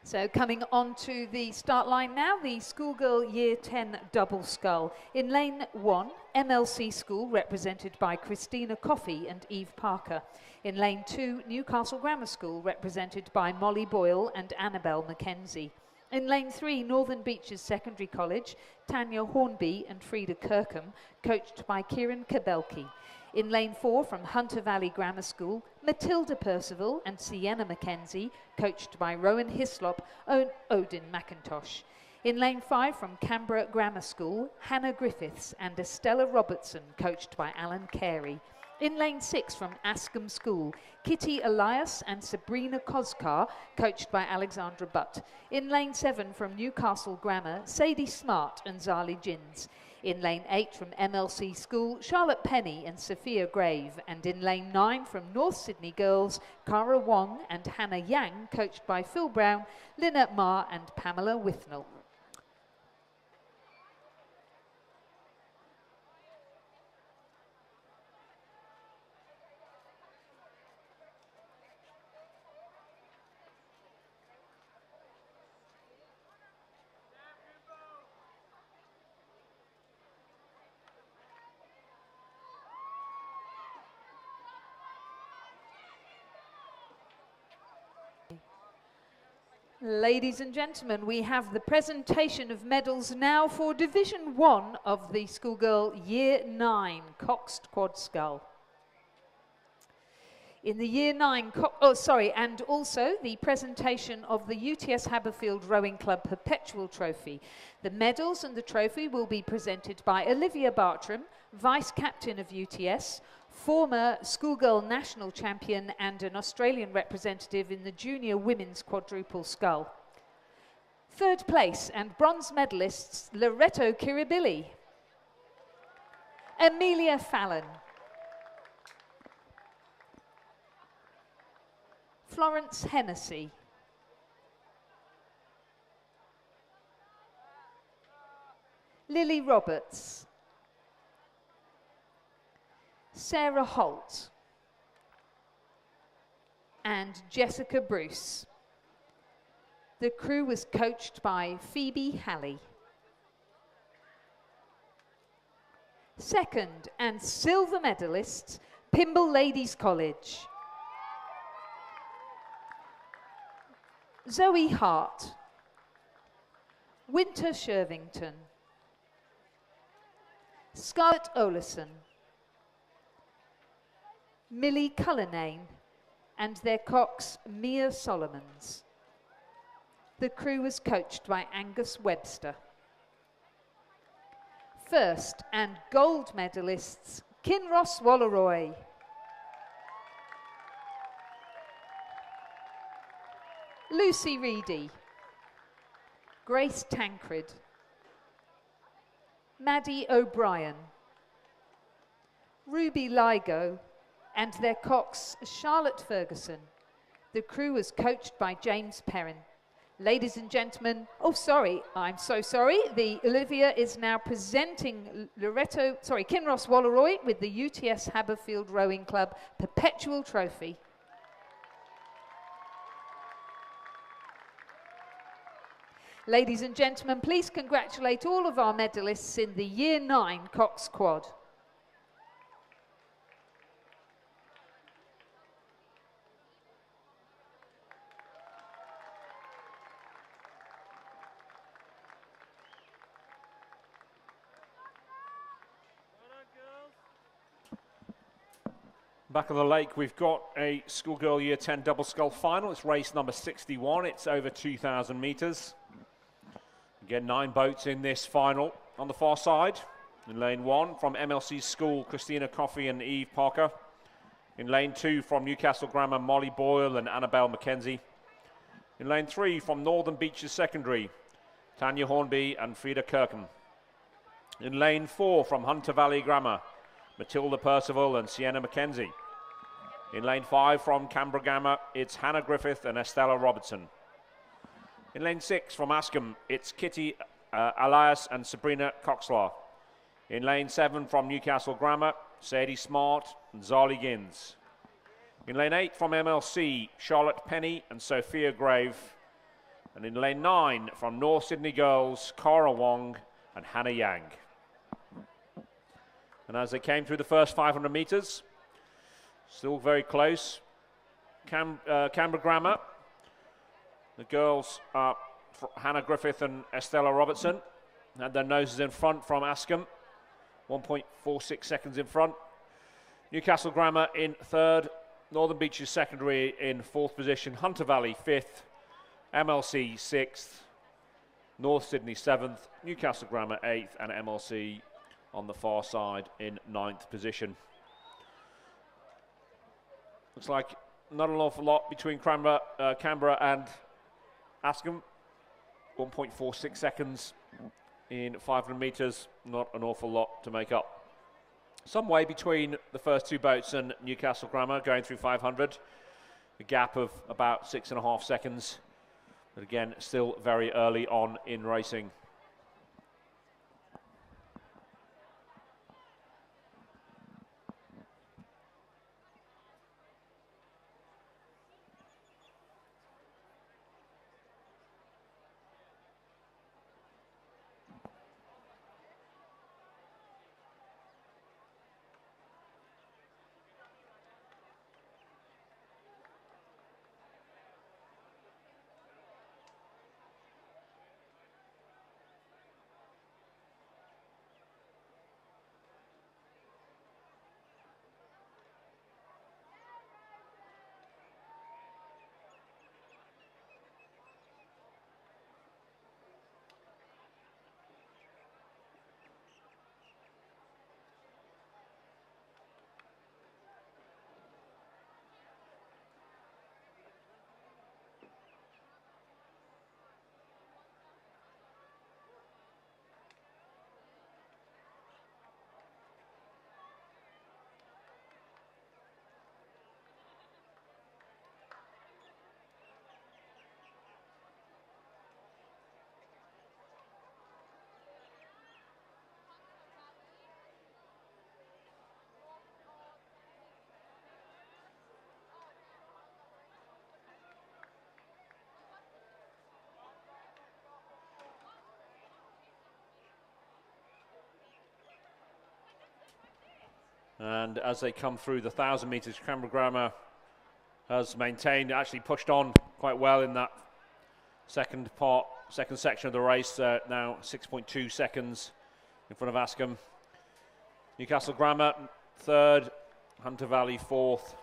So coming on to the start line now, the Schoolgirl Year 10 double scull. In lane 1, MLC School, represented by Christina Coffey and Eve Parker. In lane 2, Newcastle Grammar School, represented by Molly Boyle and Annabelle Mackenzie. In lane 3, Northern Beaches Secondary College, Tanya Hornby and Frida Kirkham, coached by Kieran Kabelki. In lane 4, from Hunter Valley Grammar School, Matilda Percival and Sienna Mackenzie, coached by Rowan Hislop and Odin McIntosh. In lane 5, from Canberra Grammar School, Hannah Griffiths and Estella Robertson, coached by Alan Carey. In lane 6, from Ascombe School, Kitty Elias and Sabrina Koskar, coached by Alexandra Butt. In lane 7, from Newcastle Grammar, Sadie Smart and Zali Jins. In lane 8, from MLC School, Charlotte Penny and Sophia Grave. And in lane 9, from North Sydney Girls, Cara Wong and Hannah Yang, coached by Phil Brown, Lynette Ma and Pamela Withnell. Ladies and gentlemen, we have the presentation of medals now for Division 1 of the Schoolgirl Year 9 Coxed Quad Scull. In the Year 9, and also the presentation of the UTS Haberfield Rowing Club Perpetual Trophy. The medals and the trophy will be presented by Olivia Bartram, Vice Captain of UTS, former Schoolgirl National Champion and an Australian representative in the Junior Women's Quadruple Scull. Third place and bronze medalists Loretto Kiribili, Amelia Fallon, Florence Hennessy, Lily Roberts, Sarah Holt and Jessica Bruce. The crew was coached by Phoebe Halley. Second and silver medalists, Pymble Ladies College, Zoe Hart, Winter Shervington, Scarlett Olison, Millie Cullinane and their cox Mia Solomons. The crew was coached by Angus Webster. First and gold medalists Kinross Walleroy, Lucy Reedy, Grace Tancred, Maddie O'Brien, Ruby Ligo and their cox Charlotte Ferguson. The crew was coached by James Perrin. Ladies and gentlemen, I'm so sorry. The Olivia is now presenting Kinross Walleroy with the UTS Haberfield Rowing Club Perpetual Trophy. Ladies and gentlemen, please congratulate all of our medalists in the Year 9 Cox Quad. Back of the lake, we've got a Schoolgirl Year 10 double scull final. It's race number 61. It's over 2,000 metres. Again, 9 boats in this final. On the far side, in lane 1, from MLC School, Christina Coffey and Eve Parker. In lane 2, from Newcastle Grammar, Molly Boyle and Annabelle Mackenzie. In lane 3, from Northern Beaches Secondary, Tanya Hornby and Frida Kirkham. In lane 4, from Hunter Valley Grammar, Matilda Percival and Sienna Mackenzie. In lane 5 from Canberra Grammar, it's Hannah Griffith and Estella Robertson. In lane 6 from Ascombe, it's Kitty Elias and Sabrina Coxlar. In lane 7 from Newcastle Grammar, Sadie Smart and Zali Gins. In lane 8 from MLC, Charlotte Penny and Sophia Grave. And in lane 9 from North Sydney Girls, Cara Wong and Hannah Yang. And as they came through the first 500 metres, still very close. Canberra Grammar, the girls are Hannah Griffith and Estella Robertson, had their noses in front from Askham, 1.46 seconds in front. Newcastle Grammar in third, Northern Beaches Secondary in fourth position, Hunter Valley fifth, MLC sixth, North Sydney seventh, Newcastle Grammar eighth, and MLC on the far side in ninth position. Looks like not an awful lot between Canberra and Askham. 1.46 seconds in 500 metres, not an awful lot to make up. Some way between the first two boats and Newcastle Grammar going through 500. A gap of about 6.5 seconds. But again, still very early on in racing. And as they come through the 1,000 metres, Canberra Grammar has maintained, actually pushed on quite well in that second section of the race. Now 6.2 seconds in front of Askham. Newcastle Grammar third, Hunter Valley fourth.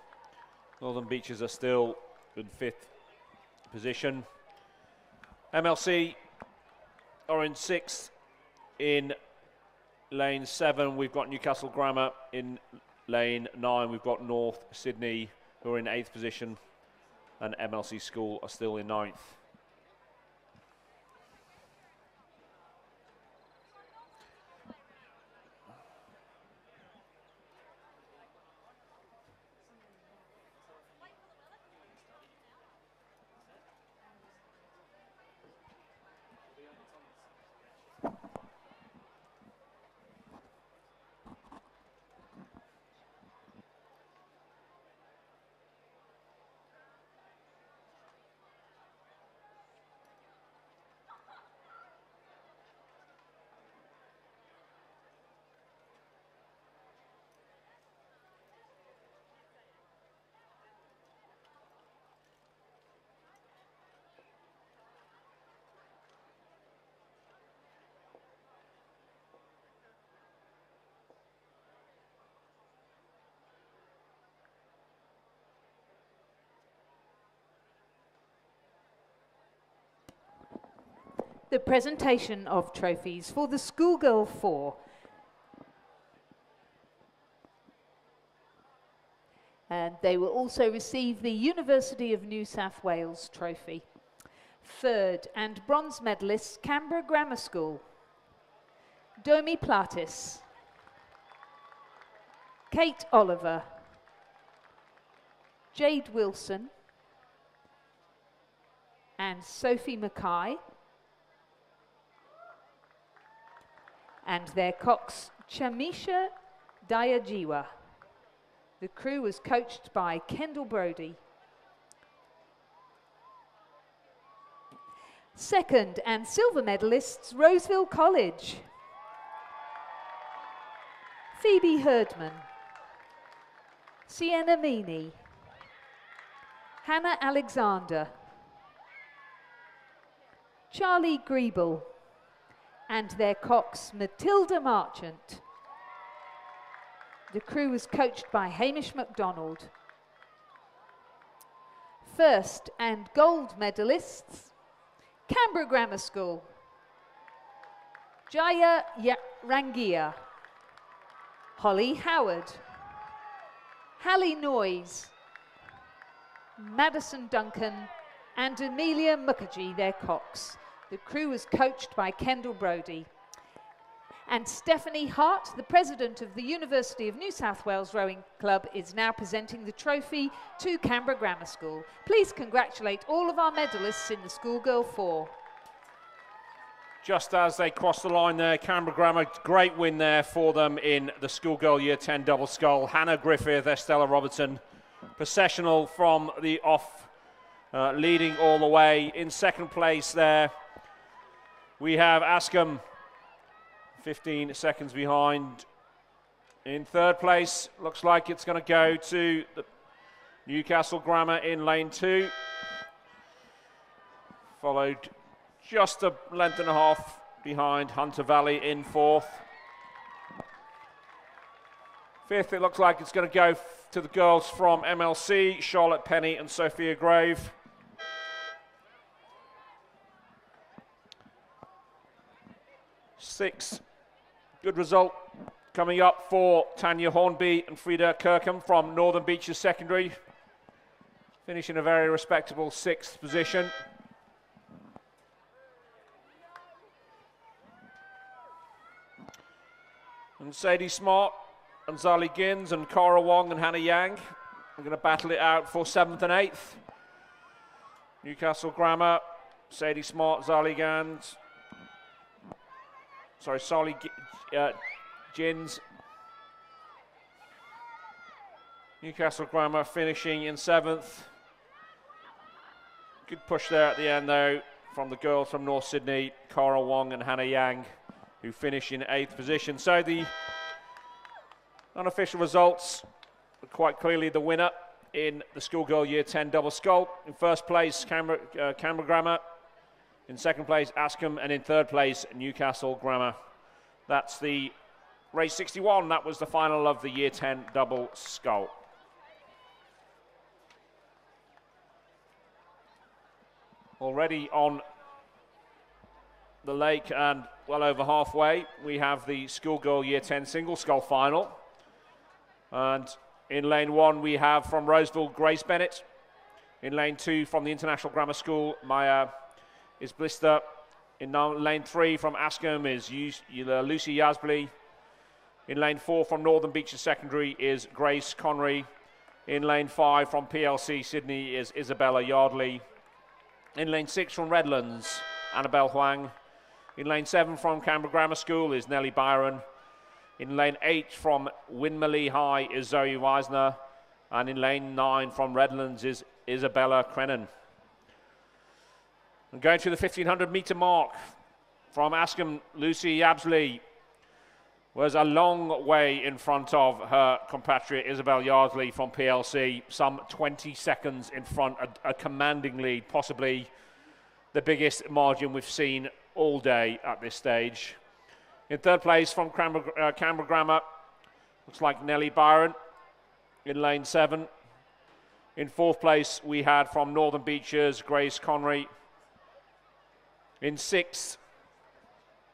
Northern Beaches are still in fifth position. MLC are in sixth. In lane 7, we've got Newcastle Grammar. In lane 9, we've got North Sydney, who are in 8th position, and MLC School are still in 9th. The presentation of trophies for the Schoolgirl 4. And they will also receive the University of New South Wales trophy. Third and bronze medalists, Canberra Grammar School. Domi Platis. Kate Oliver. Jade Wilson. And Sophie Mackay. And their cox, Chamisha Dayajiwa. The crew was coached by Kendall Brody. Second and silver medalists, Roseville College. Phoebe Herdman, Sienna Meany, Hannah Alexander, Charlie Griebel, and their cox, Matilda Marchant. The crew was coached by Hamish MacDonald. First and gold medalists, Canberra Grammar School, Jaya Rangia, Holly Howard, Hallie Noyes, Madison Duncan, and Amelia Mukherjee, their cox. The crew was coached by Kendall Brodie. And Stephanie Hart, the president of the University of New South Wales Rowing Club, is now presenting the trophy to Canberra Grammar School. Please congratulate all of our medalists in the Schoolgirl 4. Just as they cross the line there, Canberra Grammar, great win there for them in the Schoolgirl Year 10 double scull. Hannah Griffith, Estella Robertson, processional from the off, leading all the way. In second place there, we have Askham, 15 seconds behind. In third place, looks like it's going to go to the Newcastle Grammar in lane 2. Followed just a length and a half behind Hunter Valley in fourth. Fifth, it looks like it's going to go to the girls from MLC, Charlotte Penny and Sophia Grove. Sixth, good result coming up for Tanya Hornby and Frida Kirkham from Northern Beaches Secondary, finishing a very respectable 6th position. And Sadie Smart and Zali Gins and Cara Wong and Hannah Yang are going to battle it out for 7th and 8th. Newcastle Grammar, Sadie Smart, Zali Gins, Sally Gins. Newcastle Grammar finishing in 7th. Good push there at the end though from the girls from North Sydney, Cara Wong and Hannah Yang, who finish in 8th position. So the unofficial results are quite clearly the winner in the Schoolgirl Year 10 double scull. In first place, Canberra Grammar. In second place, Askham, and in third place, Newcastle Grammar. That's the race 61. That was the final of the Year 10 double scull. Already on the lake and well over halfway, we have the Schoolgirl Year 10 single scull final. And in lane 1, we have from Roseville, Grace Bennett. In lane 2, from the International Grammar School, Maya is Blister. In lane 3 from Askham is Lucy Yasbley. In lane 4 from Northern Beaches Secondary is Grace Connery. In lane 5 from PLC Sydney is Isabella Yardley. In lane 6 from Redlands, Annabelle Huang. In lane 7 from Canberra Grammar School is Nellie Byron. In lane 8 from Winmalee High is Zoe Weisner. And in lane 9 from Redlands is Isabella Crennan. And going to the 1500 metre mark from Askham, Lucy Yabsley was a long way in front of her compatriot Isabel Yardley from PLC, some 20 seconds in front, a commanding lead, possibly the biggest margin we've seen all day at this stage. In third place from Canberra Grammar, looks like Nellie Byron in lane 7. In fourth place, we had from Northern Beaches, Grace Connery. In 6th,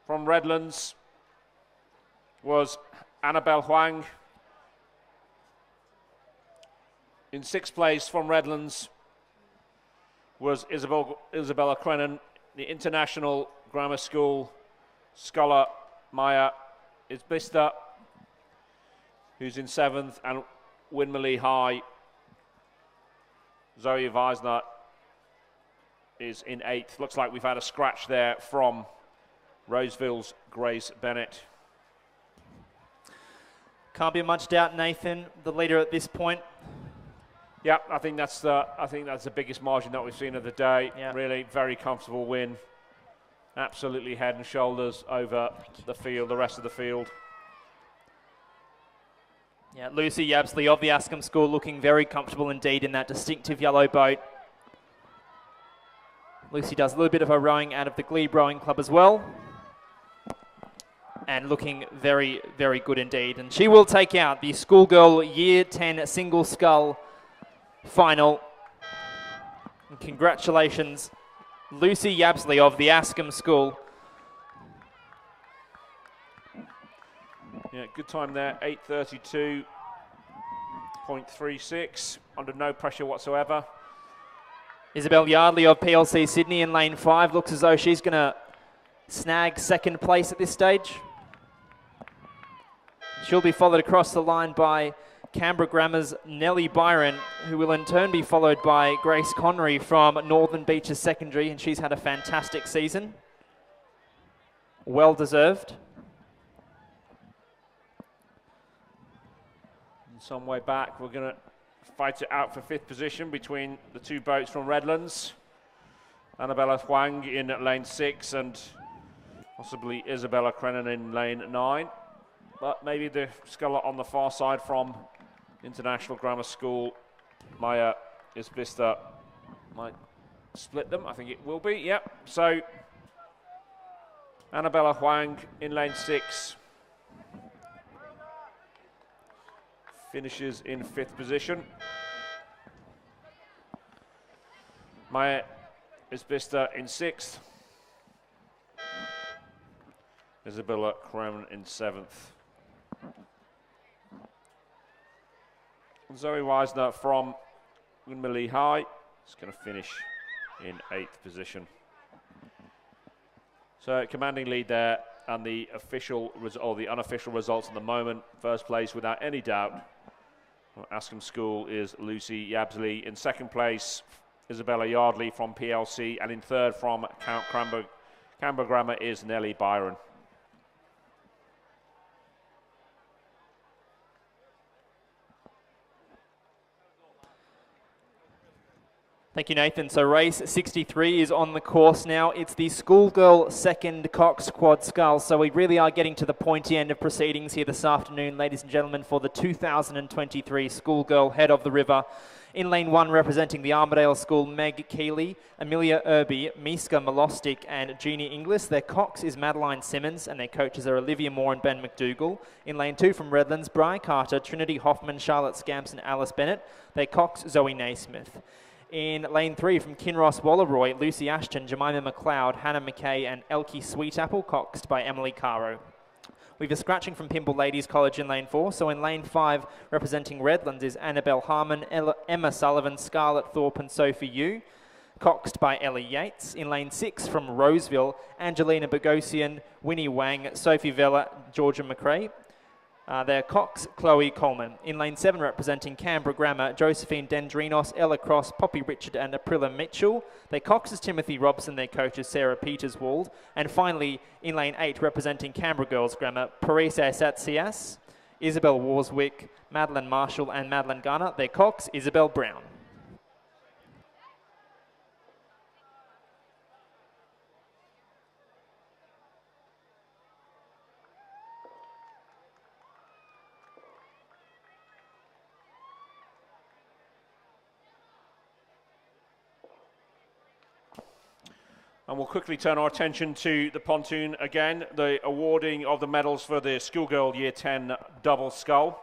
from Redlands, was Annabelle Huang. In 6th place, from Redlands, was Isabella Crennan. The International Grammar School scholar Maya is Blister, who's in 7th, and Winmalee High, Zoe Weisner is in 8th. Looks like we've had a scratch there from Roseville's Grace Bennett. Can't be much doubt, Nathan, the leader at this point. Yeah, I think that's the biggest margin that we've seen of the day. Yeah. Really, very comfortable win. Absolutely head and shoulders over the field, the rest of the field. Yeah, Lucy Yabsley of the Ascombe School looking very comfortable indeed in that distinctive yellow boat. Lucy does a little bit of her rowing out of the Glebe Rowing Club as well. And looking very, very good indeed. And she will take out the Schoolgirl Year 10 Single Scull final. And congratulations, Lucy Yabsley of the Ascombe School. Yeah, good time there, 8:32.36, under no pressure whatsoever. Isabel Yardley of PLC Sydney in lane 5 looks as though she's going to snag second place at this stage. She'll be followed across the line by Canberra Grammar's Nellie Byron, who will in turn be followed by Grace Connery from Northern Beaches Secondary, and she's had a fantastic season. Well deserved. Some way back, we're going to fight it out for 5th position between the two boats from Redlands. Annabella Huang in lane 6 and possibly Isabella Crennan in lane 9. But maybe the scull on the far side from International Grammar School, Maya Isbista, might split them. I think it will be, yep. So Annabella Huang in lane 6. Finishes in 5th position. Maya Isbista in 6th. Isabella Cram in 7th. Zoe Weisner from Winmalee High is going to finish in 8th position. So commanding lead there, and the official or the unofficial results at the moment. First place without any doubt. Ascombe School is Lucy Yabsley. In 2nd place, Isabella Yardley from PLC, and in 3rd from Canberra Grammar is Nellie Byron. Thank you, Nathan. So race 63 is on the course now. It's the Schoolgirl 2nd Cox Quad Scull. So we really are getting to the pointy end of proceedings here this afternoon, ladies and gentlemen, for the 2023 Schoolgirl Head of the River. In lane 1, representing the Armidale School, Meg Keeley, Amelia Irby, Miska Molostic and Jeannie Inglis. Their cox is Madeline Simmons, and their coaches are Olivia Moore and Ben McDougall. In lane 2 from Redlands, Bri Carter, Trinity Hoffman, Charlotte Scamps and Alice Bennett. Their cox, Zoe Naismith. In lane 3 from Kinross Walleroy, Lucy Ashton, Jemima McLeod, Hannah McKay and Elkie Sweetapple, coxed by Emily Caro. We've a scratching from Pimple Ladies College in lane 4. So in lane 5, representing Redlands, is Annabelle Harmon, Emma Sullivan, Scarlett Thorpe and Sophie Yu, coxed by Ellie Yates. In lane 6 from Roseville, Angelina Bogosian, Winnie Wang, Sophie Vella, Georgia McRae. They're Cox, Chloe Coleman. In lane 7, representing Canberra Grammar, Josephine Dendrinos, Ella Cross, Poppy Richard and Aprilla Mitchell. Their Cox is Timothy Robson, their coach is Sarah Peterswald. And finally, in lane 8, representing Canberra Girls Grammar, Parisa Satsias, Isabel Warswick, Madeline Marshall and Madeline Garner. Their Cox, Isabel Brown. And we'll quickly turn our attention to the pontoon again, the awarding of the medals for the Schoolgirl Year 10 double scull.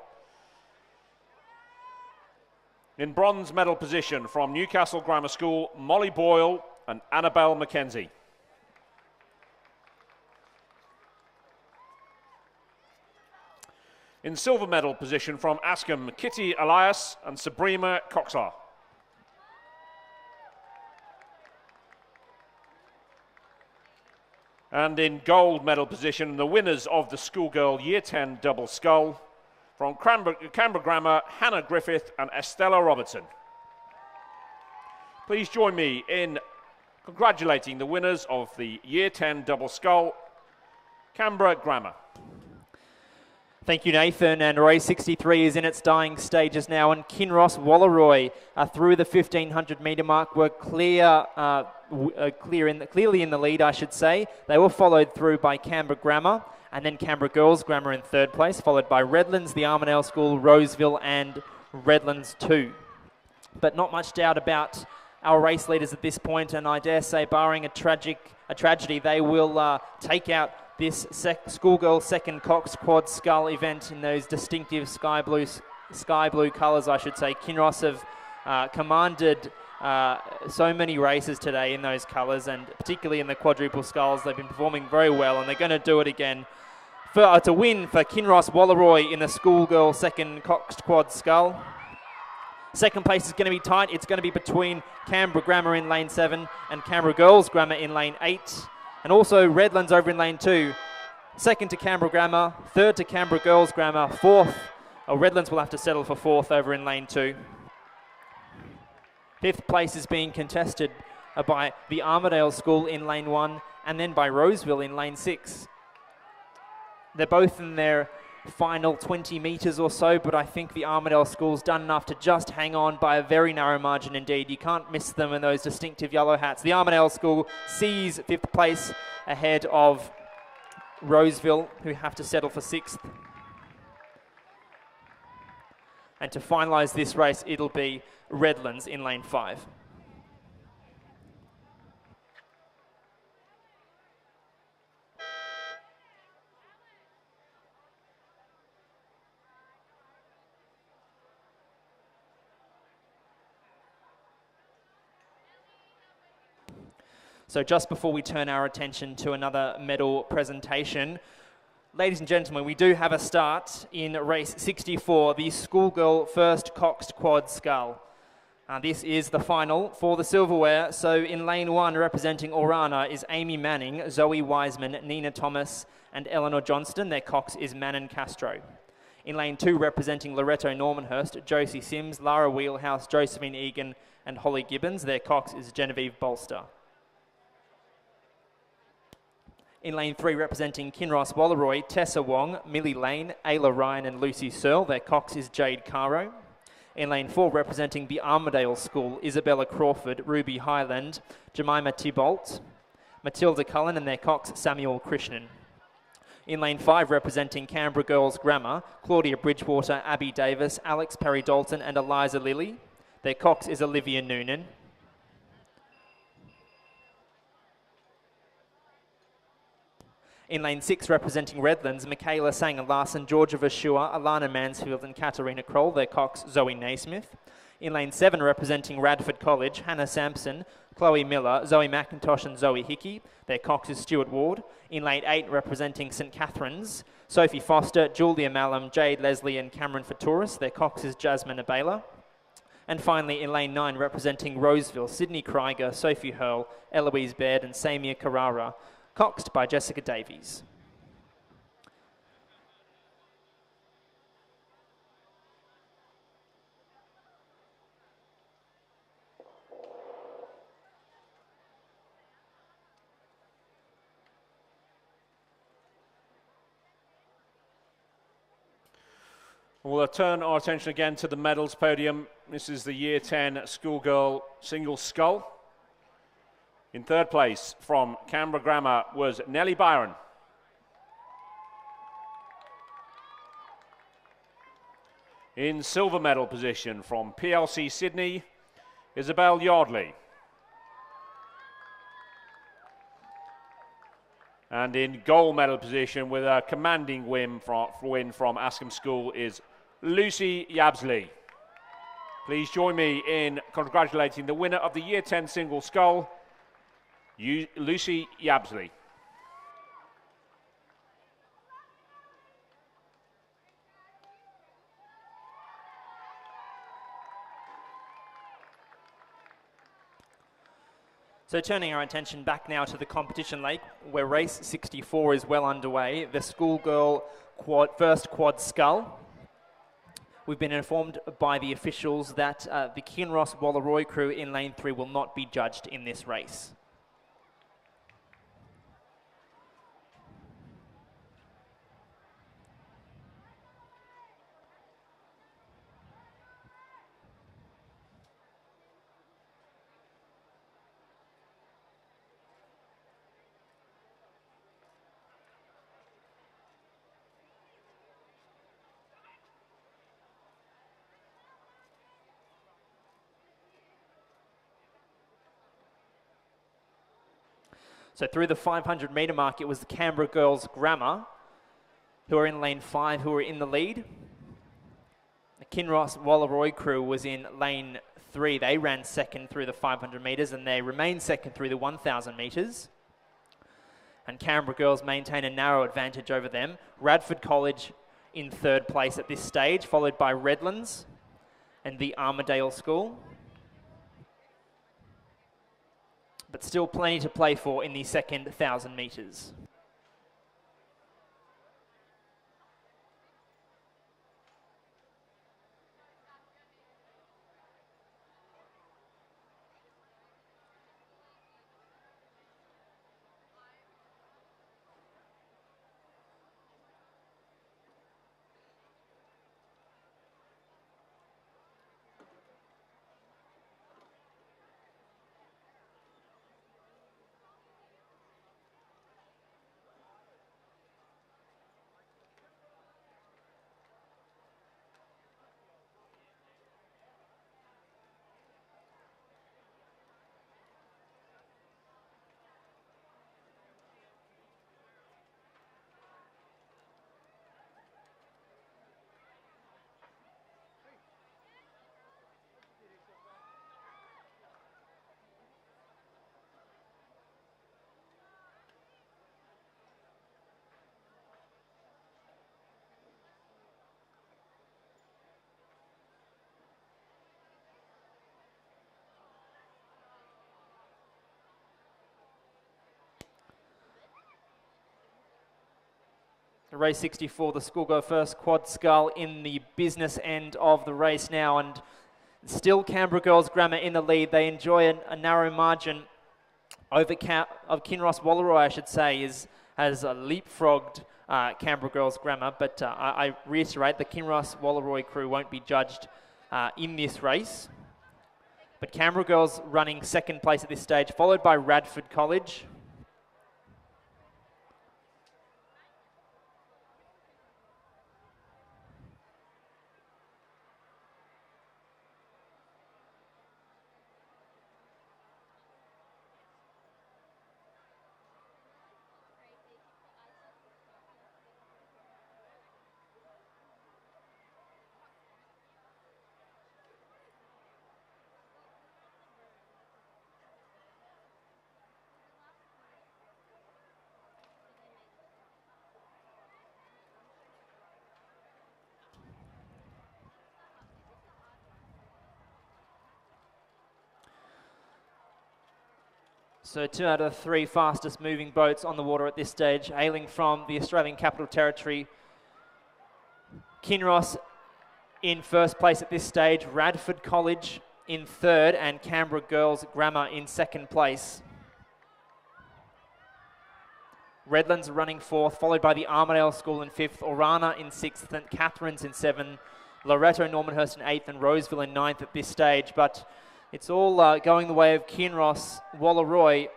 In bronze medal position from Newcastle Grammar School, Molly Boyle and Annabelle Mackenzie. In silver medal position from Ascombe, Kitty Elias and Sabrina Coxar. And in gold medal position, the winners of the Schoolgirl Year 10 double scull from Canberra Grammar, Hannah Griffith and Estella Robertson. Please join me in congratulating the winners of the Year 10 double scull, Canberra Grammar. Thank you, Nathan. And race 63 is in its dying stages now, and Kinross Walleroy through the 1500 metre mark were clearly in the lead, I should say. They were followed through by Canberra Grammar, and then Canberra Girls Grammar in third place, followed by Redlands, the Armadale School, Roseville, and Redlands 2. But not much doubt about our race leaders at this point, and I dare say, barring a tragedy, they will take out this Schoolgirl second Cox Quad Skull event in those distinctive sky blue colours, I should say. Kinross have commanded so many races today in those colours, and particularly in the quadruple skulls. They've been performing very well, and they're going to do it again. It's a win for Kinross Walleroy in the Schoolgirl second Cox Quad Skull. Second place is going to be tight. It's going to be between Canberra Grammar in lane 7 and Canberra Girls Grammar in lane 8. And also Redlands over in lane 2. Second to Canberra Grammar, third to Canberra Girls Grammar, fourth. Redlands will have to settle for fourth over in lane 2. Fifth place is being contested by the Armadale School in lane 1 and then by Roseville in lane 6. They're both in their final 20 metres or so, but I think the Armadale School's done enough to just hang on by a very narrow margin indeed. You can't miss them in those distinctive yellow hats. The Armadale School sees fifth place ahead of Roseville, who have to settle for sixth. And to finalise this race, it'll be Redlands in lane 5. So just before we turn our attention to another medal presentation, ladies and gentlemen, we do have a start in race 64, the Schoolgirl First Coxed Quad Skull. This is the final for the silverware. So in lane 1, representing Orana, is Amy Manning, Zoe Wiseman, Nina Thomas, and Eleanor Johnston. Their cox is Manon Castro. In lane 2, representing Loretto Normanhurst, Josie Sims, Lara Wheelhouse, Josephine Egan, and Holly Gibbons. Their cox is Genevieve Bolster. In lane 3, representing Kinross Walleroy, Tessa Wong, Millie Lane, Ayla Ryan and Lucy Searle. Their cox is Jade Caro. In lane 4, representing the Armadale School, Isabella Crawford, Ruby Highland, Jemima Thibault, Matilda Cullen and their cox Samuel Krishnan. In lane 5, representing Canberra Girls Grammar, Claudia Bridgewater, Abby Davis, Alex Perry Dalton and Eliza Lilly. Their cox is Olivia Noonan. In lane 6, representing Redlands, Michaela Sanger Larson, Georgia Vashua, Alana Mansfield and Katarina Kroll, their cox Zoe Naismith. In lane 7, representing Radford College, Hannah Sampson, Chloe Miller, Zoe McIntosh and Zoe Hickey, their cox is Stuart Ward. In lane 8, representing St Catherine's, Sophie Foster, Julia Mallam, Jade Leslie and Cameron Faturis, their cox is Jasmine Abela. And finally, in lane 9, representing Roseville, Sydney Krieger, Sophie Hurl, Eloise Baird and Samia Carrara, coxed by Jessica Davies. We'll turn our attention again to the medals podium. This is the Year 10 Schoolgirl Single Scull. In third place from Canberra Grammar was Nellie Byron. In silver medal position from PLC Sydney, Isabel Yardley. And in gold medal position with a commanding win from Askham School is Lucy Yabsley. Please join me in congratulating the winner of the Year 10 Single Scull, Lucy Yabsley. So turning our attention back now to the competition lake, where race 64 is well underway, the Schoolgirl First Quad Skull. We've been informed by the officials that the Kinross Walleroy crew in lane 3 will not be judged in this race. So through the 500 metre mark, it was the Canberra Girls Grammar who are in lane 5 who are in the lead. The Kinross Wallaroi crew was in lane 3. They ran second through the 500 metres and they remained second through the 1,000 metres. And Canberra Girls maintain a narrow advantage over them. Radford College in third place at this stage, followed by Redlands and the Armidale School. But still plenty to play for in the second 1,000 metres. Race 64, the Schoolgirl first quad scull in the business end of the race now, and still Canberra Girls Grammar in the lead. They enjoy a narrow margin over of Kinross Wallaroi, I should say, has leapfrogged Canberra Girls Grammar, but I reiterate the Kinross Wallaroi crew won't be judged in this race. But Canberra Girls running second place at this stage, followed by Radford College. So 2 out of the 3 fastest moving boats on the water at this stage, hailing from the Australian Capital Territory. Kinross in first place at this stage, Radford College in third, and Canberra Girls Grammar in second place. Redlands running fourth, followed by the Armidale School in fifth, Orana in sixth, St Catherine's in seventh, Loretto Normanhurst in eighth, and Roseville in ninth at this stage. But it's all going the way of Kinross Wallaroi,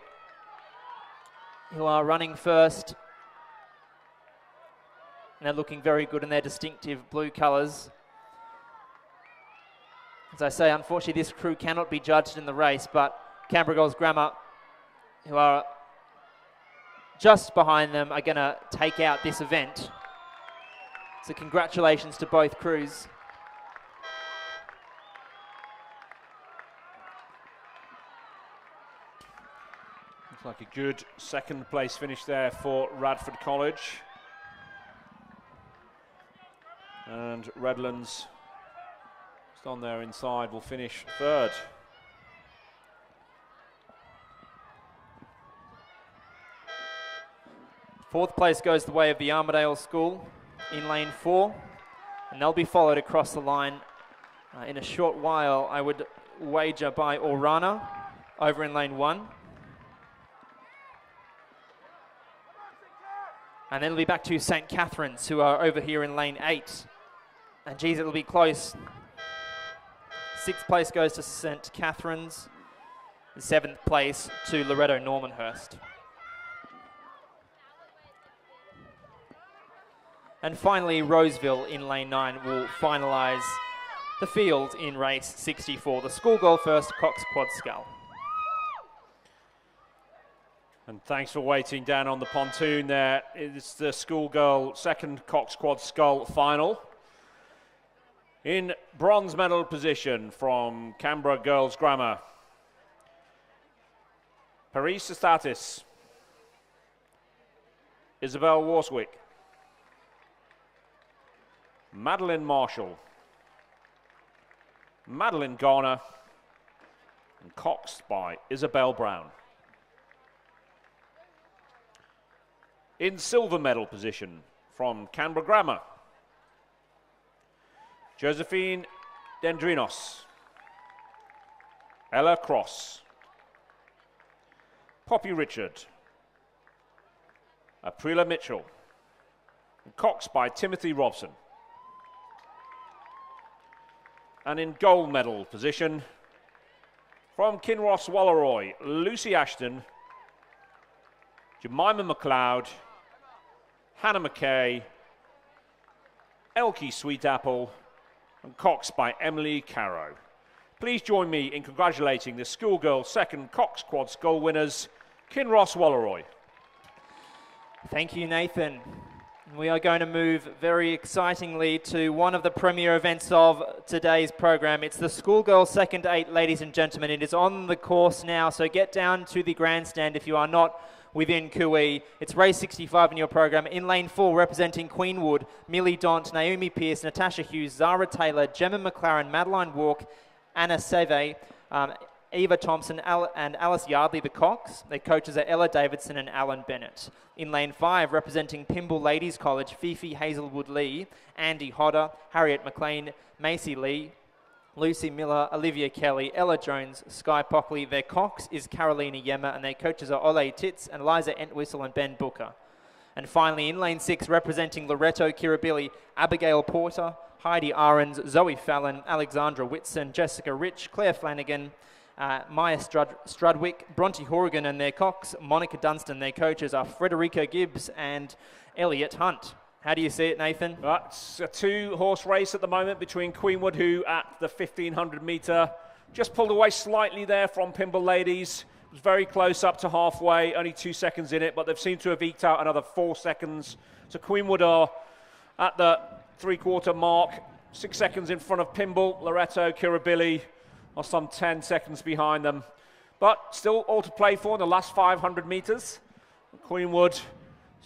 who are running first. And they're looking very good in their distinctive blue colours. As I say, unfortunately, this crew cannot be judged in the race, but Canberra Girls Grammar, who are just behind them, are going to take out this event. So congratulations to both crews. Looks like a good second place finish there for Radford College. And Redlands, just on there inside, will finish third. Fourth place goes the way of the Armidale School in lane 4, and they'll be followed across the line in a short while, I would wager, by Orana over in lane 1. And then it'll be back to St Catherine's, who are over here in lane 8. And geez, it'll be close. Sixth place goes to St Catherine's. The seventh place to Loretto Normanhurst. And finally, Roseville in lane 9 will finalise the field in race 64. The Schoolgirl first, Cox Quad Scull. And thanks for waiting down on the pontoon there. It's the Schoolgirl second Cox Quad Scull final. In bronze medal position from Canberra Girls Grammar, Paris Statis, Isabel Warswick, Madeline Marshall, Madeline Garner, and Cox by Isabel Brown. In silver medal position from Canberra Grammar, Josephine Dendrinos, Ella Cross, Poppy Richard, Aprila Mitchell, and Cox by Timothy Robson. And in gold medal position from Kinross Walleroy, Lucy Ashton, Jemima McLeod, Hannah McKay, Elkie Sweetapple, and Cox by Emily Carrow. Please join me in congratulating the Schoolgirl second Cox Quad Scull winners, Kinross Walleroy. Thank you, Nathan. We are going to move very excitingly to one of the premier events of today's program. It's the Schoolgirl Second 8, ladies and gentlemen. It is on the course now, so get down to the grandstand if you are not within Kui. It's race 65 in your program. In lane 4, representing Queenwood, Millie Dont, Naomi Pearce, Natasha Hughes, Zara Taylor, Gemma McLaren, Madeline Walk, Anna Seve, Eva Thompson, and Alice Yardley, the Cox. Their coaches are Ella Davidson and Alan Bennett. In lane 5, representing Pymble Ladies College, Fifi Hazelwood Lee, Andy Hodder, Harriet McLean, Macy Lee, Lucy Miller, Olivia Kelly, Ella Jones, Sky Pockley. Their Cox is Carolina Yemma, and their coaches are Ole Titz and Liza Entwistle and Ben Booker. And finally, in lane 6, representing Loreto Kirribilli, Abigail Porter, Heidi Ahrens, Zoe Fallon, Alexandra Whitson, Jessica Rich, Claire Flanagan, Maya Strudwick, Bronte Horrigan, and their Cox, Monica Dunstan. Their coaches are Frederica Gibbs and Elliot Hunt. How do you see it, Nathan? It's a two-horse race at the moment between Queenwood, who at the 1,500 metre just pulled away slightly there from Pymble Ladies. It was very close up to halfway, only 2 seconds in it, but they've seemed to have eked out another 4 seconds. So Queenwood are at the three-quarter mark, 6 seconds in front of Pymble. Loreto, Kirribilli are some 10 seconds behind them. But still all to play for in the last 500 metres. Queenwood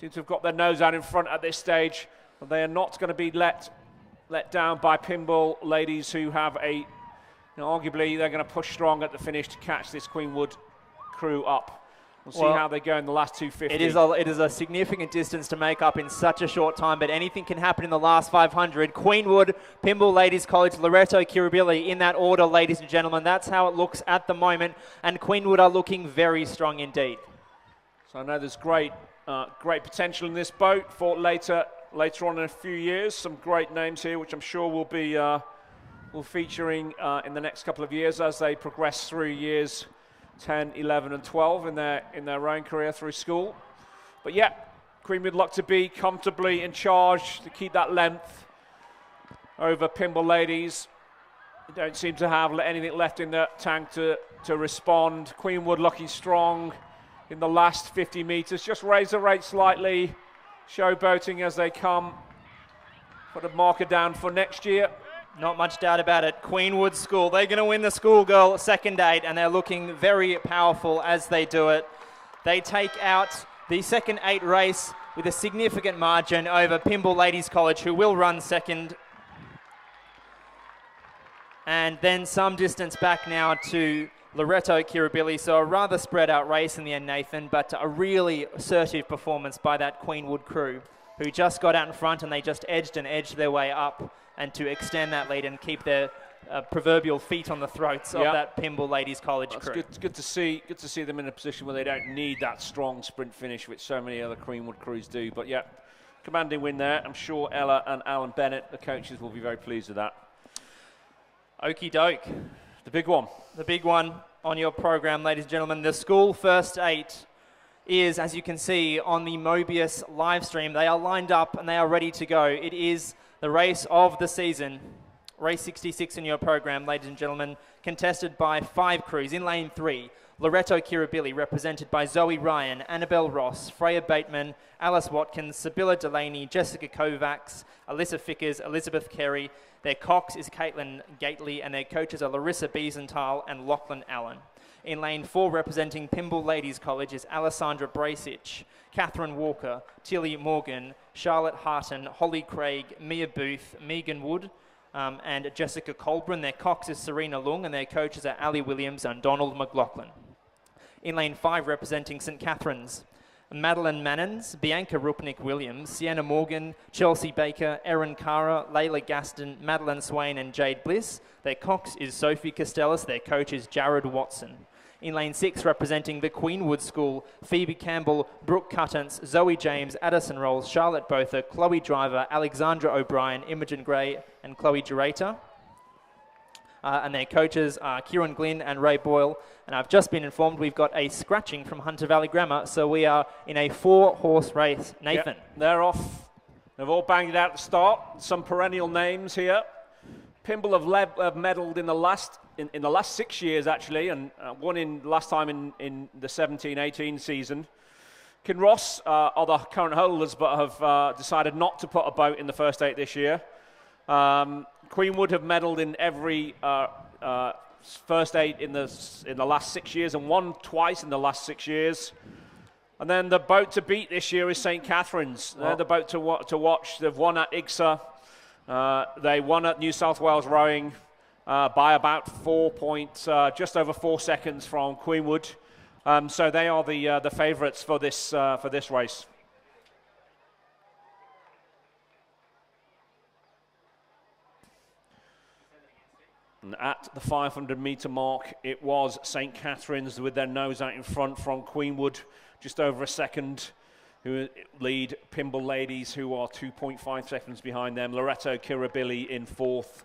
seem to have got their nose out in front at this stage, but they are not going to be let down by Pymble Ladies, who have arguably they're going to push strong at the finish to catch this Queenwood crew up. We'll see how they go in the last 250. It is a significant distance to make up in such a short time, but anything can happen in the last 500. Queenwood, Pymble Ladies College, Loreto, Kirribilli, in that order, ladies and gentlemen. That's how it looks at the moment, and Queenwood are looking very strong indeed. So I know there's great potential in this boat for later on in a few years. Some great names here, which I'm sure will be featuring in the next couple of years as they progress through years 10, 11 and 12 in their own career through school. But yeah, Queenwood look to be comfortably in charge to keep that length over Pymble Ladies. They don't seem to have anything left in the tank to respond. Queenwood looking strong in the last 50 metres. Just raise the rate slightly, showboating as they come. Put a marker down for next year. Not much doubt about it. Queenwood School, they're going to win the Schoolgirl Second 8, and they're looking very powerful as they do it. They take out the Second 8 race with a significant margin over Pymble Ladies College, who will run second. And then some distance back now to Loreto Kirribilli, so a rather spread out race in the end, Nathan, but a really assertive performance by that Queenwood crew, who just got out in front and they just edged their way up and to extend that lead and keep their proverbial feet on the throats of that Pymble Ladies College crew. It's good to see them in a position where they don't need that strong sprint finish, which so many other Queenwood crews do. But yeah, commanding win there. I'm sure Ella and Alan Bennett, the coaches, will be very pleased with that. Okie doke. The big one. The big one on your program, ladies and gentlemen. The School First 8 is, as you can see on the Mobius live stream, they are lined up and they are ready to go. It is the race of the season. Race 66 in your program, ladies and gentlemen. contested by 5 crews. In lane 3, Loreto Kirribilli, represented by Zoe Ryan, Annabelle Ross, Freya Bateman, Alice Watkins, Sibylla Delaney, Jessica Kovacs, Alyssa Fickers, Elizabeth Carey. Their cox is Caitlin Gately, and their coaches are Larissa Biesenthal and Lachlan Allen. In lane 4, representing Pymble Ladies College, is Alessandra Bracich, Catherine Walker, Tilly Morgan, Charlotte Harton, Holly Craig, Mia Booth, Megan Wood, and Jessica Colburn. Their cox is Serena Lung, and their coaches are Ali Williams and Donald McLaughlin. In lane 5, representing St Catherine's, Madeline Mannins, Bianca Rupnik-Williams, Sienna Morgan, Chelsea Baker, Erin Cara, Layla Gaston, Madeline Swain and Jade Bliss. Their cox is Sophie Costellas. Their coach is Jared Watson. In lane 6, representing the Queenwood School, Phoebe Campbell, Brooke Cuttance, Zoe James, Addison Rolls, Charlotte Botha, Chloe Driver, Alexandra O'Brien, Imogen Gray and Chloe Gerata. And their coaches are Kieran Glynn and Ray Boyle. And I've just been informed we've got a scratching from Hunter Valley Grammar, so we are in a 4-horse race. Nathan. Yep, they're off. They've all banged it out at the start. Some perennial names here. Pymble have medalled in the last 6 years, actually, and won in last time in the 17-18 season. Kinross are the current holders, but have decided not to put a boat in the first 8 this year. Queenwood have medalled in every first 8 in the last 6 years, and won twice in the last 6 years. And then the boat to beat this year is St Catherine's. They're the boat to watch. They've won at IGSA. They won at New South Wales Rowing by about just over 4 seconds from Queenwood. So they are the favourites for this race. And at the 500-metre mark, it was St Catherine's with their nose out in front from Queenwood, just over a second, who lead Pymble Ladies, who are 2.5 seconds behind them. Loreto Kirribilli in 4th.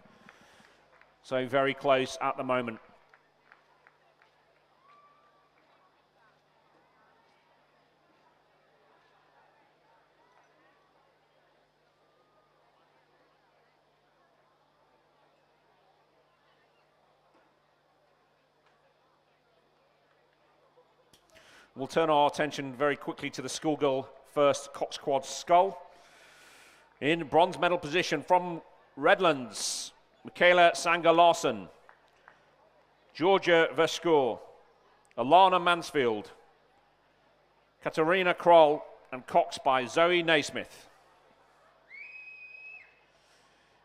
So very close at the moment. We'll turn our attention very quickly to the Schoolgirl first Cox Quad Scull. In bronze medal position from Redlands, Michaela Sanger-Larson, Georgia Verscour, Alana Mansfield, Katarina Kroll, and Cox by Zoe Naismith.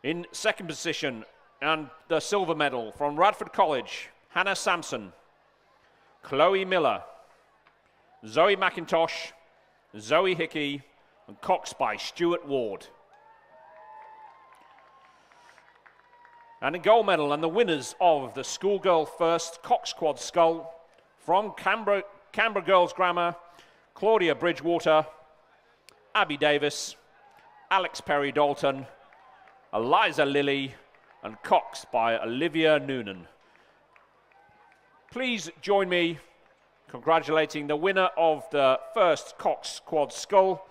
In second position, and the silver medal from Radford College, Hannah Sampson, Chloe Miller, Zoe McIntosh, Zoe Hickey, and Cox by Stuart Ward. And a gold medal, and the winners of the Schoolgirl First Cox Quad Scull from Canberra Girls Grammar, Claudia Bridgewater, Abby Davis, Alex Perry Dalton, Eliza Lilly, and Cox by Olivia Noonan. Please join me congratulating the winner of the first Cox Quad Scull,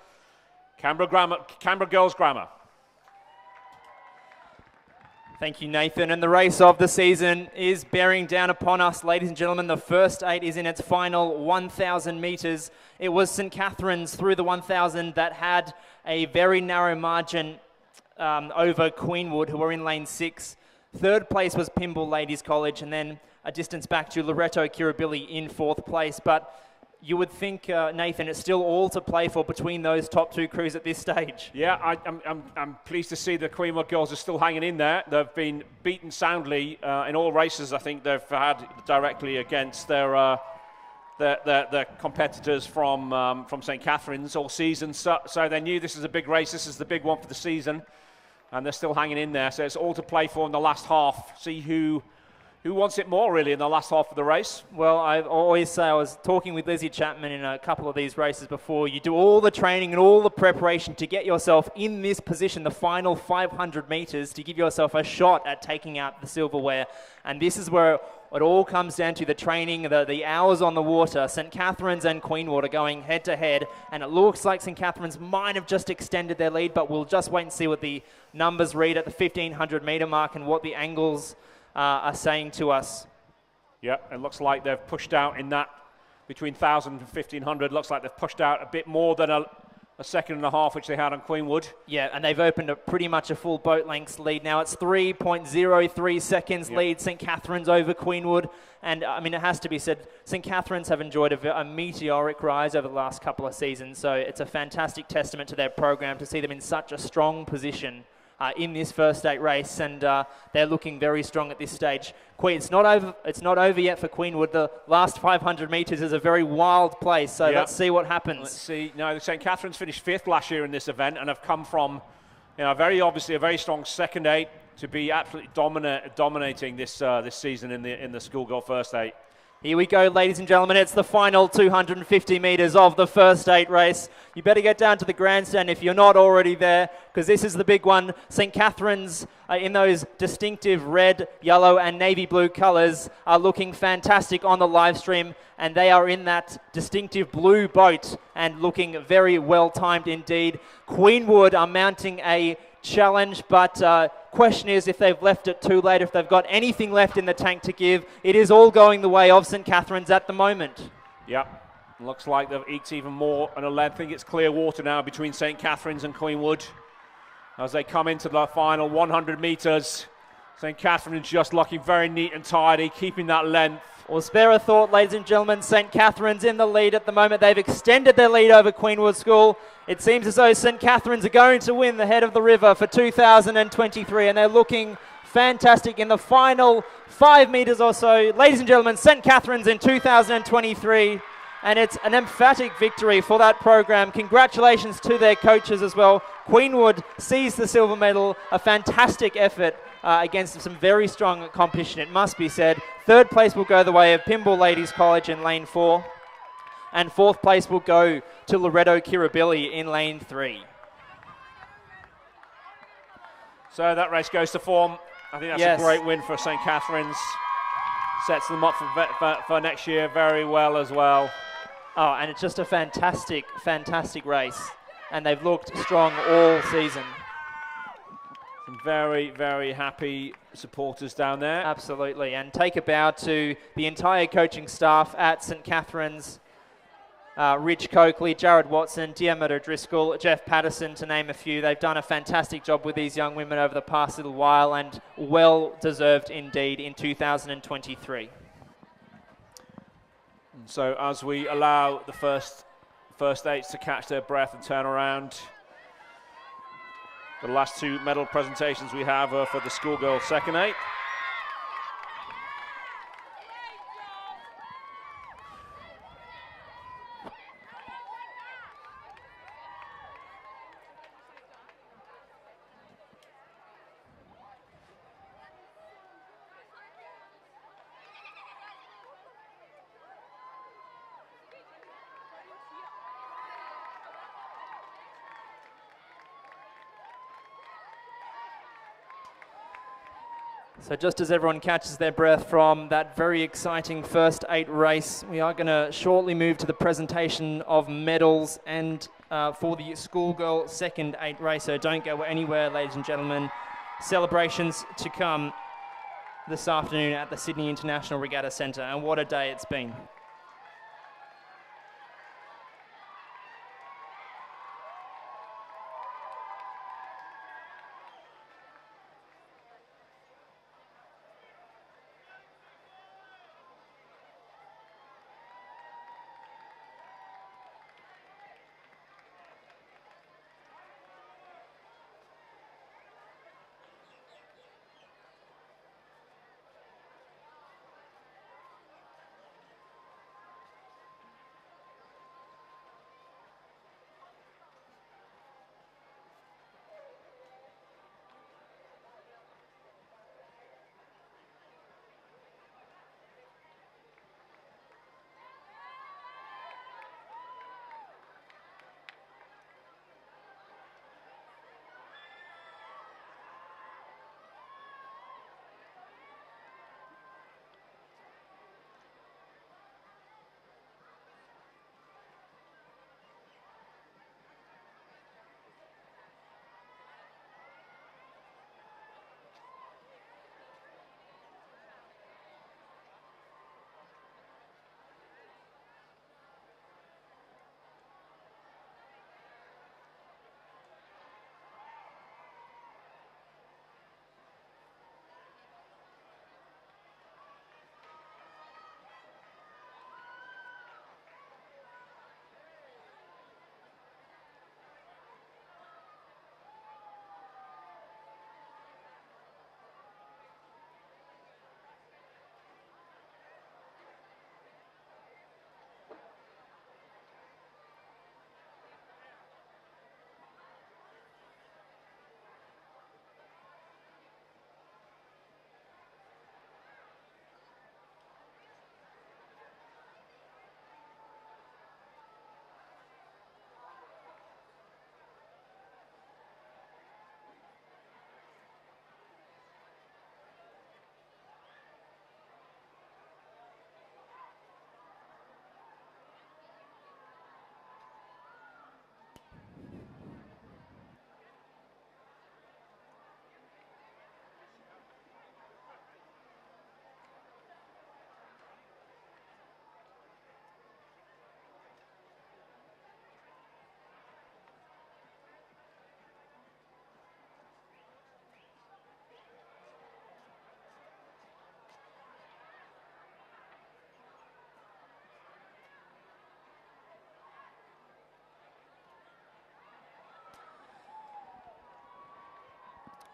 Canberra Girls Grammar. Thank you, Nathan. And the race of the season is bearing down upon us, ladies and gentlemen. The first 8 is in its final 1,000 metres. It was St Catherine's through the 1,000 that had a very narrow margin over Queenwood, who were in lane 6. Third place was Pymble Ladies College, and then a distance back to Loreto Kirribilli in 4th place. But you would think, Nathan, it's still all to play for between those top 2 crews at this stage. Yeah, I'm pleased to see the Queenwood girls are still hanging in there. They've been beaten soundly in all races. I think they've had directly against their competitors from St Catherine's all season. So they knew this is a big race. This is the big one for the season, and they're still hanging in there. So it's all to play for in the last half. See who wants it more, really, in the last half of the race? Well, I always say, I was talking with Lizzie Chapman in a couple of these races before, you do all the training and all the preparation to get yourself in this position, the final 500 metres, to give yourself a shot at taking out the silverware. And this is where it all comes down to the training, the hours on the water. St Catherine's and Queenwood are going head-to-head, and it looks like St Catherine's might have just extended their lead, but we'll just wait and see what the numbers read at the 1,500 metre mark and what the angles are saying to us. Yeah, it looks like they've pushed out in that between 1,000 and 1,500. Looks like they've pushed out a bit more than a second and a half, which they had on Queenwood. Yeah, and they've opened up pretty much a full boat lengths lead now. It's 3.03 seconds lead, St. Catherine's over Queenwood. And I mean, it has to be said, St. Catherine's have enjoyed a meteoric rise over the last couple of seasons. So it's a fantastic testament to their program to see them in such a strong position in this first state race, and they're looking very strong at this stage. It's not over yet for Queenwood. The last 500 metres is a very wild place, so let's see what happens. Let's see. Now, St. Catherine's finished 5th last year in this event and have come from, very obviously a very strong second 8 to be absolutely dominating this season in the Schoolgirl first 8. Here we go, ladies and gentlemen. It's the final 250 metres of the first 8 race. You better get down to the grandstand if you're not already there, because this is the big one. St. Catherine's, in those distinctive red, yellow and navy blue colours, are looking fantastic on the live stream, and they are in that distinctive blue boat and looking very well timed indeed. Queenwood are mounting a challenge, but question is if they've left it too late, if they've got anything left in the tank to give. It is all going the way of St. Catherine's at the moment. Yep, looks like they've eked even more on a length. I think it's clear water now between St. Catherine's and Queenwood as they come into the final 100 metres. St. Catherine's just looking very neat and tidy, keeping that length. Well, spare a thought, ladies and gentlemen. St. Catherine's in the lead at the moment. They've extended their lead over Queenwood School. It seems as though St. Catherine's are going to win the head of the river for 2023, and they're looking fantastic in the final 5 metres or so. Ladies and gentlemen, St. Catherine's in 2023, and it's an emphatic victory for that program. Congratulations to their coaches as well. Queenwood seized the silver medal, a fantastic effort against some very strong competition, it must be said. 3rd place will go the way of Pymble Ladies College in lane 4, and 4th place will go to Loretto Kirribilli in lane 3. So that race goes to form. I think that's a great win for St. Catherine's. Sets them up for next year very well as well. Oh, and it's just a fantastic, fantastic race. And they've looked strong all season. Some very, very happy supporters down there. Absolutely. And take a bow to the entire coaching staff at St. Catherine's. Rich Coakley, Jared Watson, Diarmaid O'Driscoll, Jeff Patterson, to name a few. They've done a fantastic job with these young women over the past little while, and well deserved indeed in 2023. So as we allow the first 8s to catch their breath and turn around, the last 2 medal presentations we have are for the Schoolgirl second 8. So just as everyone catches their breath from that very exciting first 8 race, we are going to shortly move to the presentation of medals and for the Schoolgirl second 8 race. So don't go anywhere, ladies and gentlemen. Celebrations to come this afternoon at the Sydney International Regatta Centre, and what a day it's been.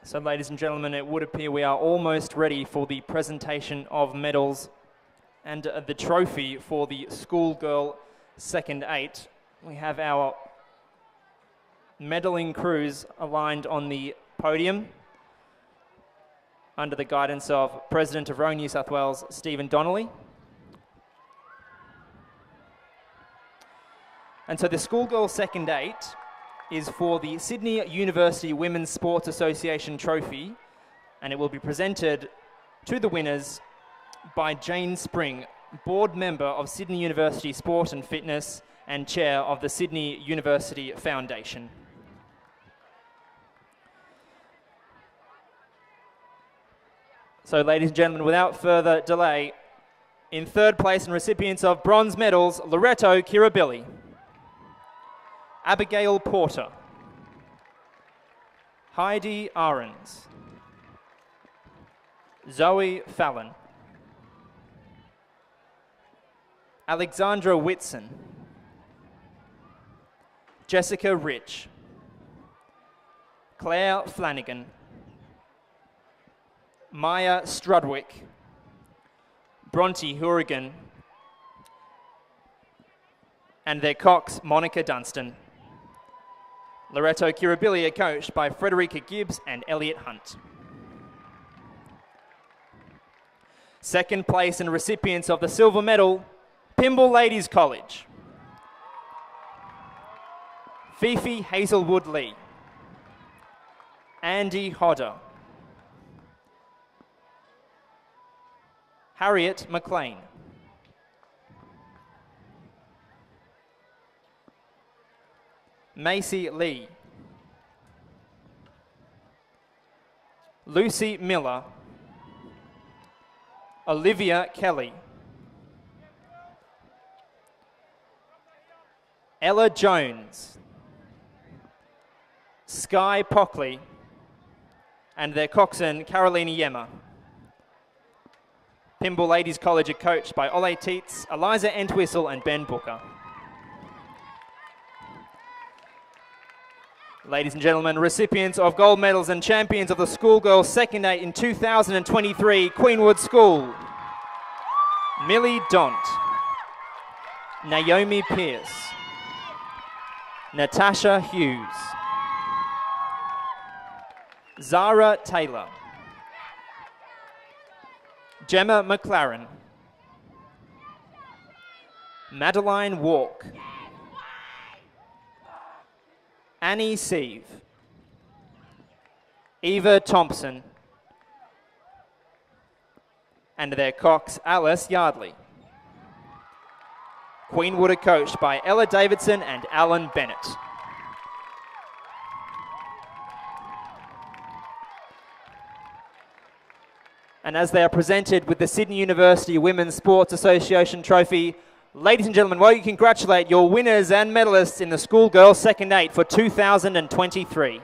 So ladies and gentlemen, it would appear we are almost ready for the presentation of medals and the trophy for the Schoolgirl second 8. We have our medaling crews aligned on the podium under the guidance of President of Row New South Wales, Stephen Donnelly. And so the Schoolgirl second 8 is for the Sydney University Women's Sports Association trophy, and it will be presented to the winners by Jane Spring, board member of Sydney University Sport and Fitness and chair of the Sydney University Foundation. So ladies and gentlemen, without further delay, in third place and recipients of bronze medals, Loreto Kirribilli, Abigail Porter, Heidi Ahrens, Zoe Fallon, Alexandra Whitson, Jessica Rich, Claire Flanagan, Maya Strudwick, Bronte Hourigan, and their cocks, Monica Dunstan. Loreto Kirribilli are coached by Frederica Gibbs and Elliot Hunt. Second place and recipients of the silver medal, Pymble Ladies College, Fifi Hazelwood Lee, Andy Hodder, Harriet McLean, Macy Lee, Lucy Miller, Olivia Kelly, Ella Jones, Sky Pockley, and their coxswain Carolina Yemmer. Pymble Ladies College are coached by Ole Teets, Eliza Entwistle and Ben Booker. Ladies and gentlemen, recipients of gold medals and champions of the Schoolgirl second 8 in 2023, Queenwood School, Millie Dont, Naomi Pierce, Natasha Hughes, Zara Taylor, Gemma McLaren, Madeline Walk, Annie Sieve, Eva Thompson, and their cocks, Alice Yardley. Queenwood are coached by Ella Davidson and Alan Bennett. And as they are presented with the Sydney University Women's Sports Association trophy, ladies and gentlemen, will you congratulate your winners and medalists in the Schoolgirl second 8 for 2023.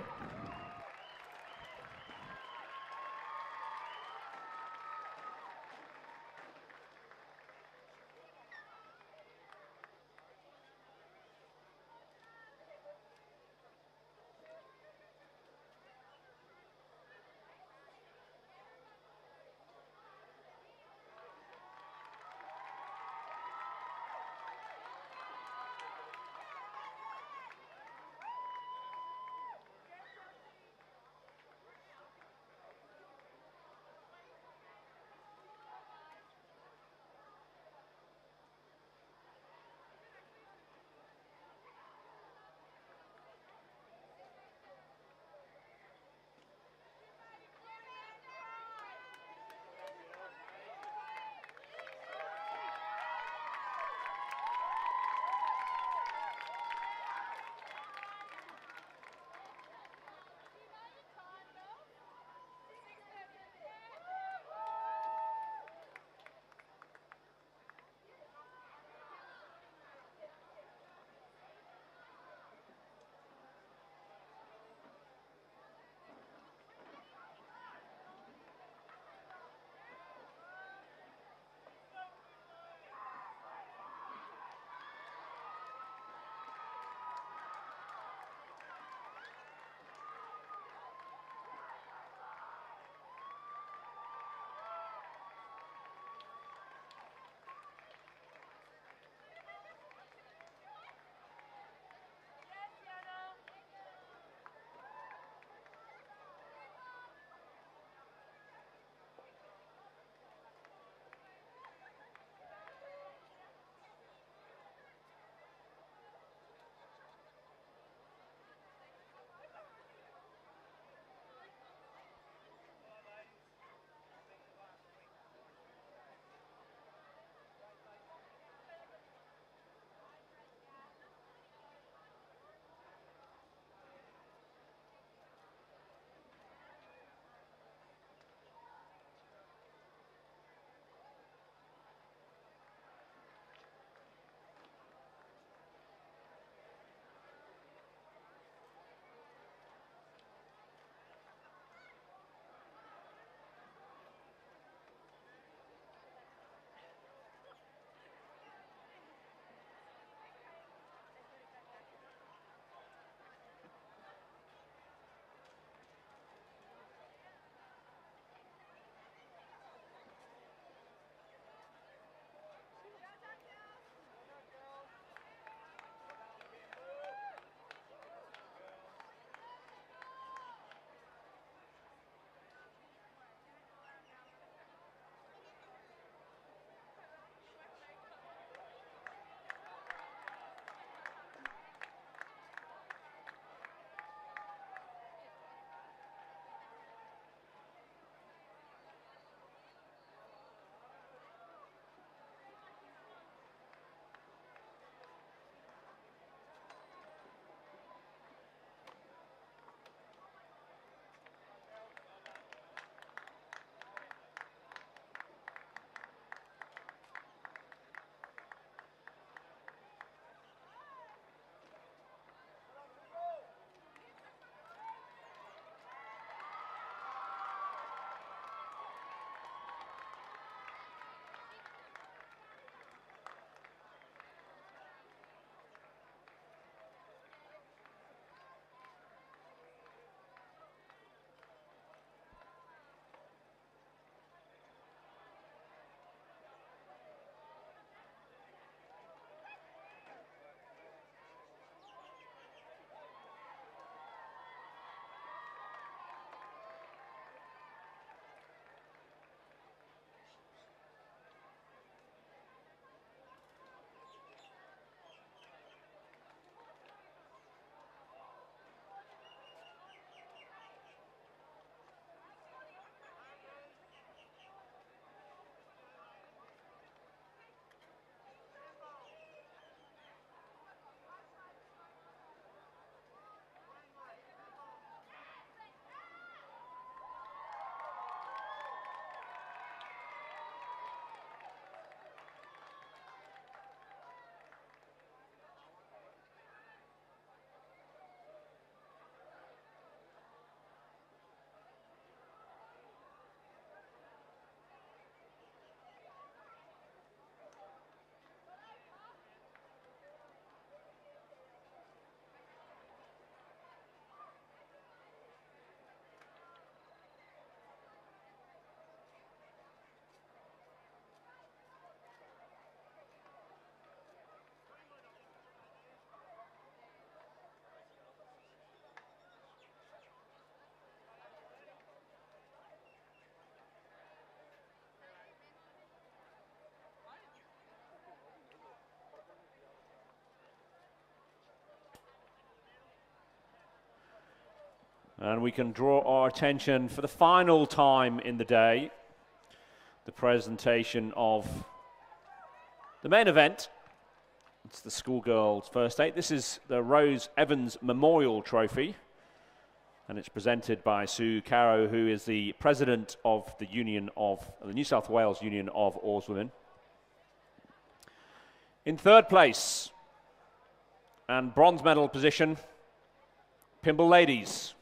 And we can draw our attention for the final time in the day, the presentation of the main event. It's the Schoolgirls First 8. This is the Rose Evans Memorial Trophy, and it's presented by Sue Carrow, who is the president of the New South Wales Union of Oarswomen. In third place and bronze medal position, Pymble Ladies,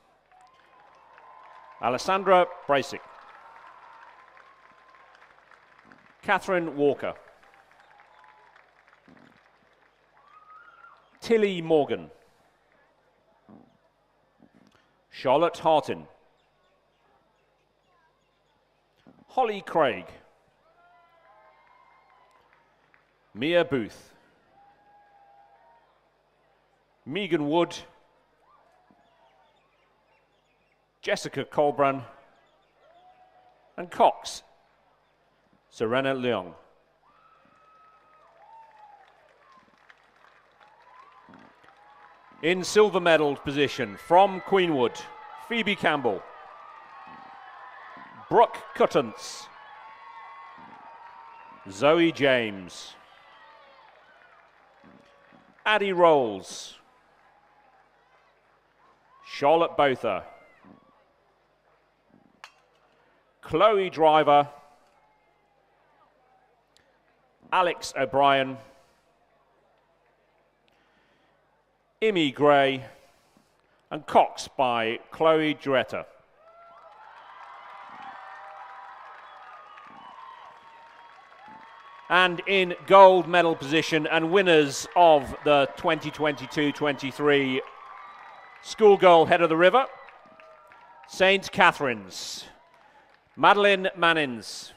Alessandra Brasic, Catherine Walker, Tilly Morgan, Charlotte Hartin, Holly Craig, Mia Booth, Megan Wood, Jessica Colbran, and Cox, Serena Leong. In silver medal position from Queenwood, Phoebe Campbell, Brooke Cuttance, Zoe James, Addie Rolls, Charlotte Botha, Chloe Driver, Alex O'Brien, Imi Gray, and Cox by Chloe Duretta. And in gold medal position and winners of the 2022-23 Schoolgirl Head of the River, St. Catherine's, Madeline Mannins,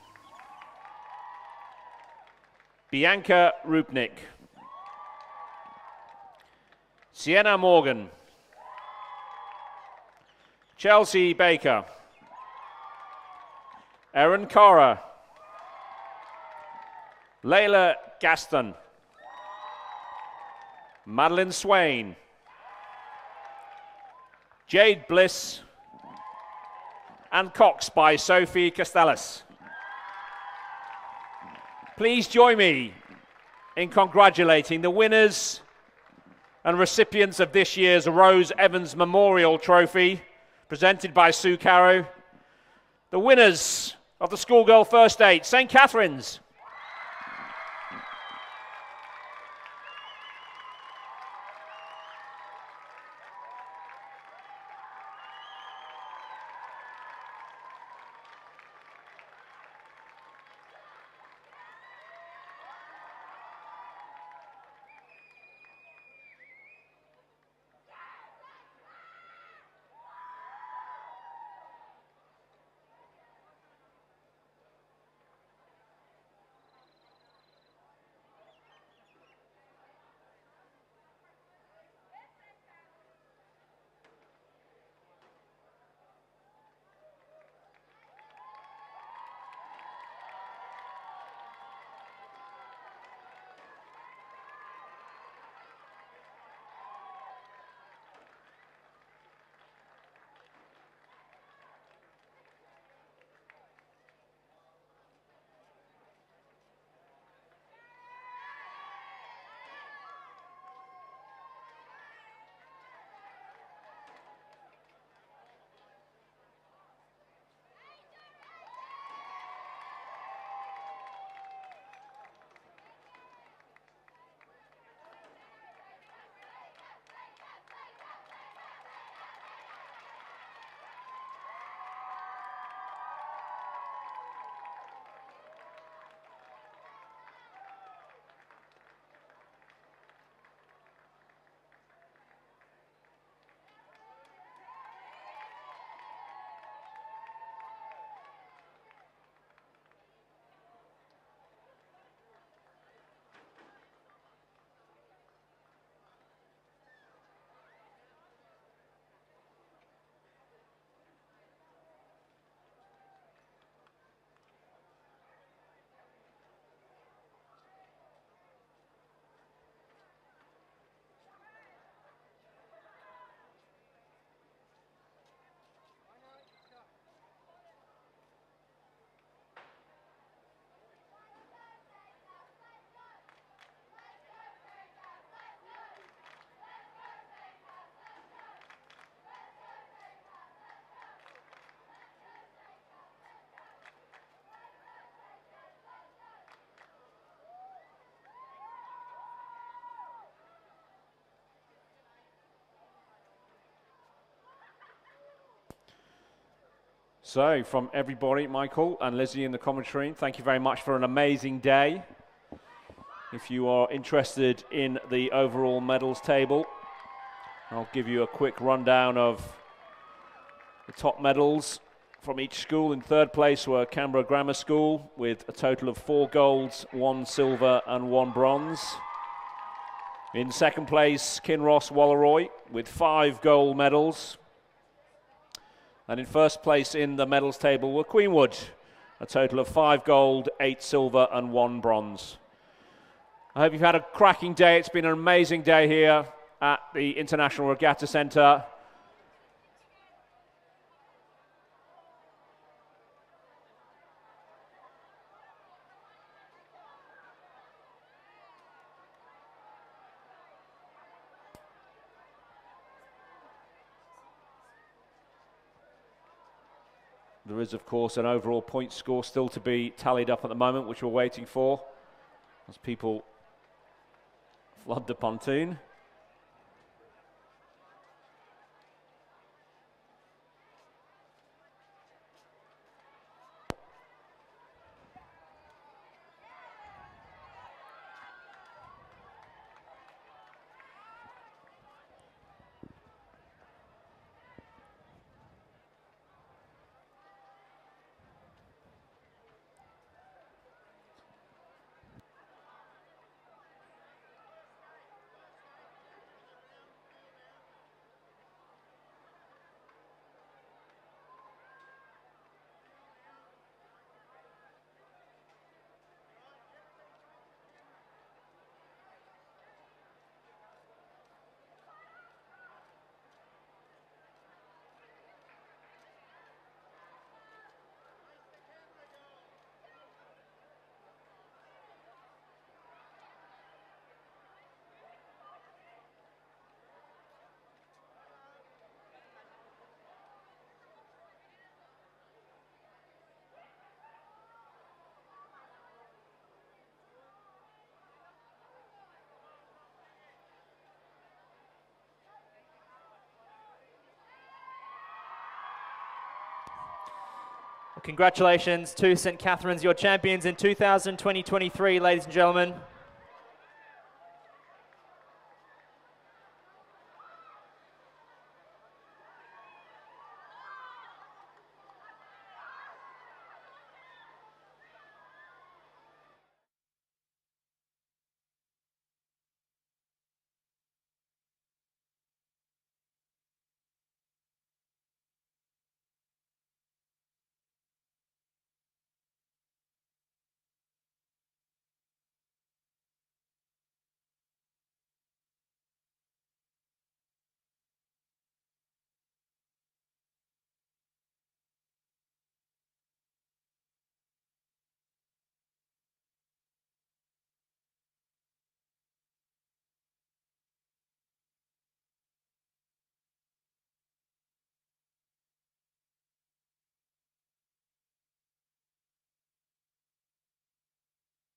Bianca Rupnik, Sienna Morgan, Chelsea Baker, Erin Cara, Layla Gaston, Madeline Swain, Jade Bliss, and Cox by Sophie Castellas. Please join me in congratulating the winners and recipients of this year's Rose Evans Memorial Trophy, presented by Sue Carrow. The winners of the Schoolgirl First 8, St. Catherine's. So, from everybody, Michael and Lizzie in the commentary, thank you very much for an amazing day. If you are interested in the overall medals table, I'll give you a quick rundown of the top medals from each school. In third place were Canberra Grammar School with a total of 4 golds, 1 silver and 1 bronze. In second place, Kinross Wallaroi with 5 gold medals. And in first place in the medals table were Queenwood, a total of 5 gold, 8 silver and 1 bronze. I hope you've had a cracking day. It's been an amazing day here at the International Regatta Centre. There is, of course, an overall point score still to be tallied up at the moment, which we're waiting for as people flood the pontoon. Congratulations to St Catherine's, your champions in 2020-23, ladies and gentlemen.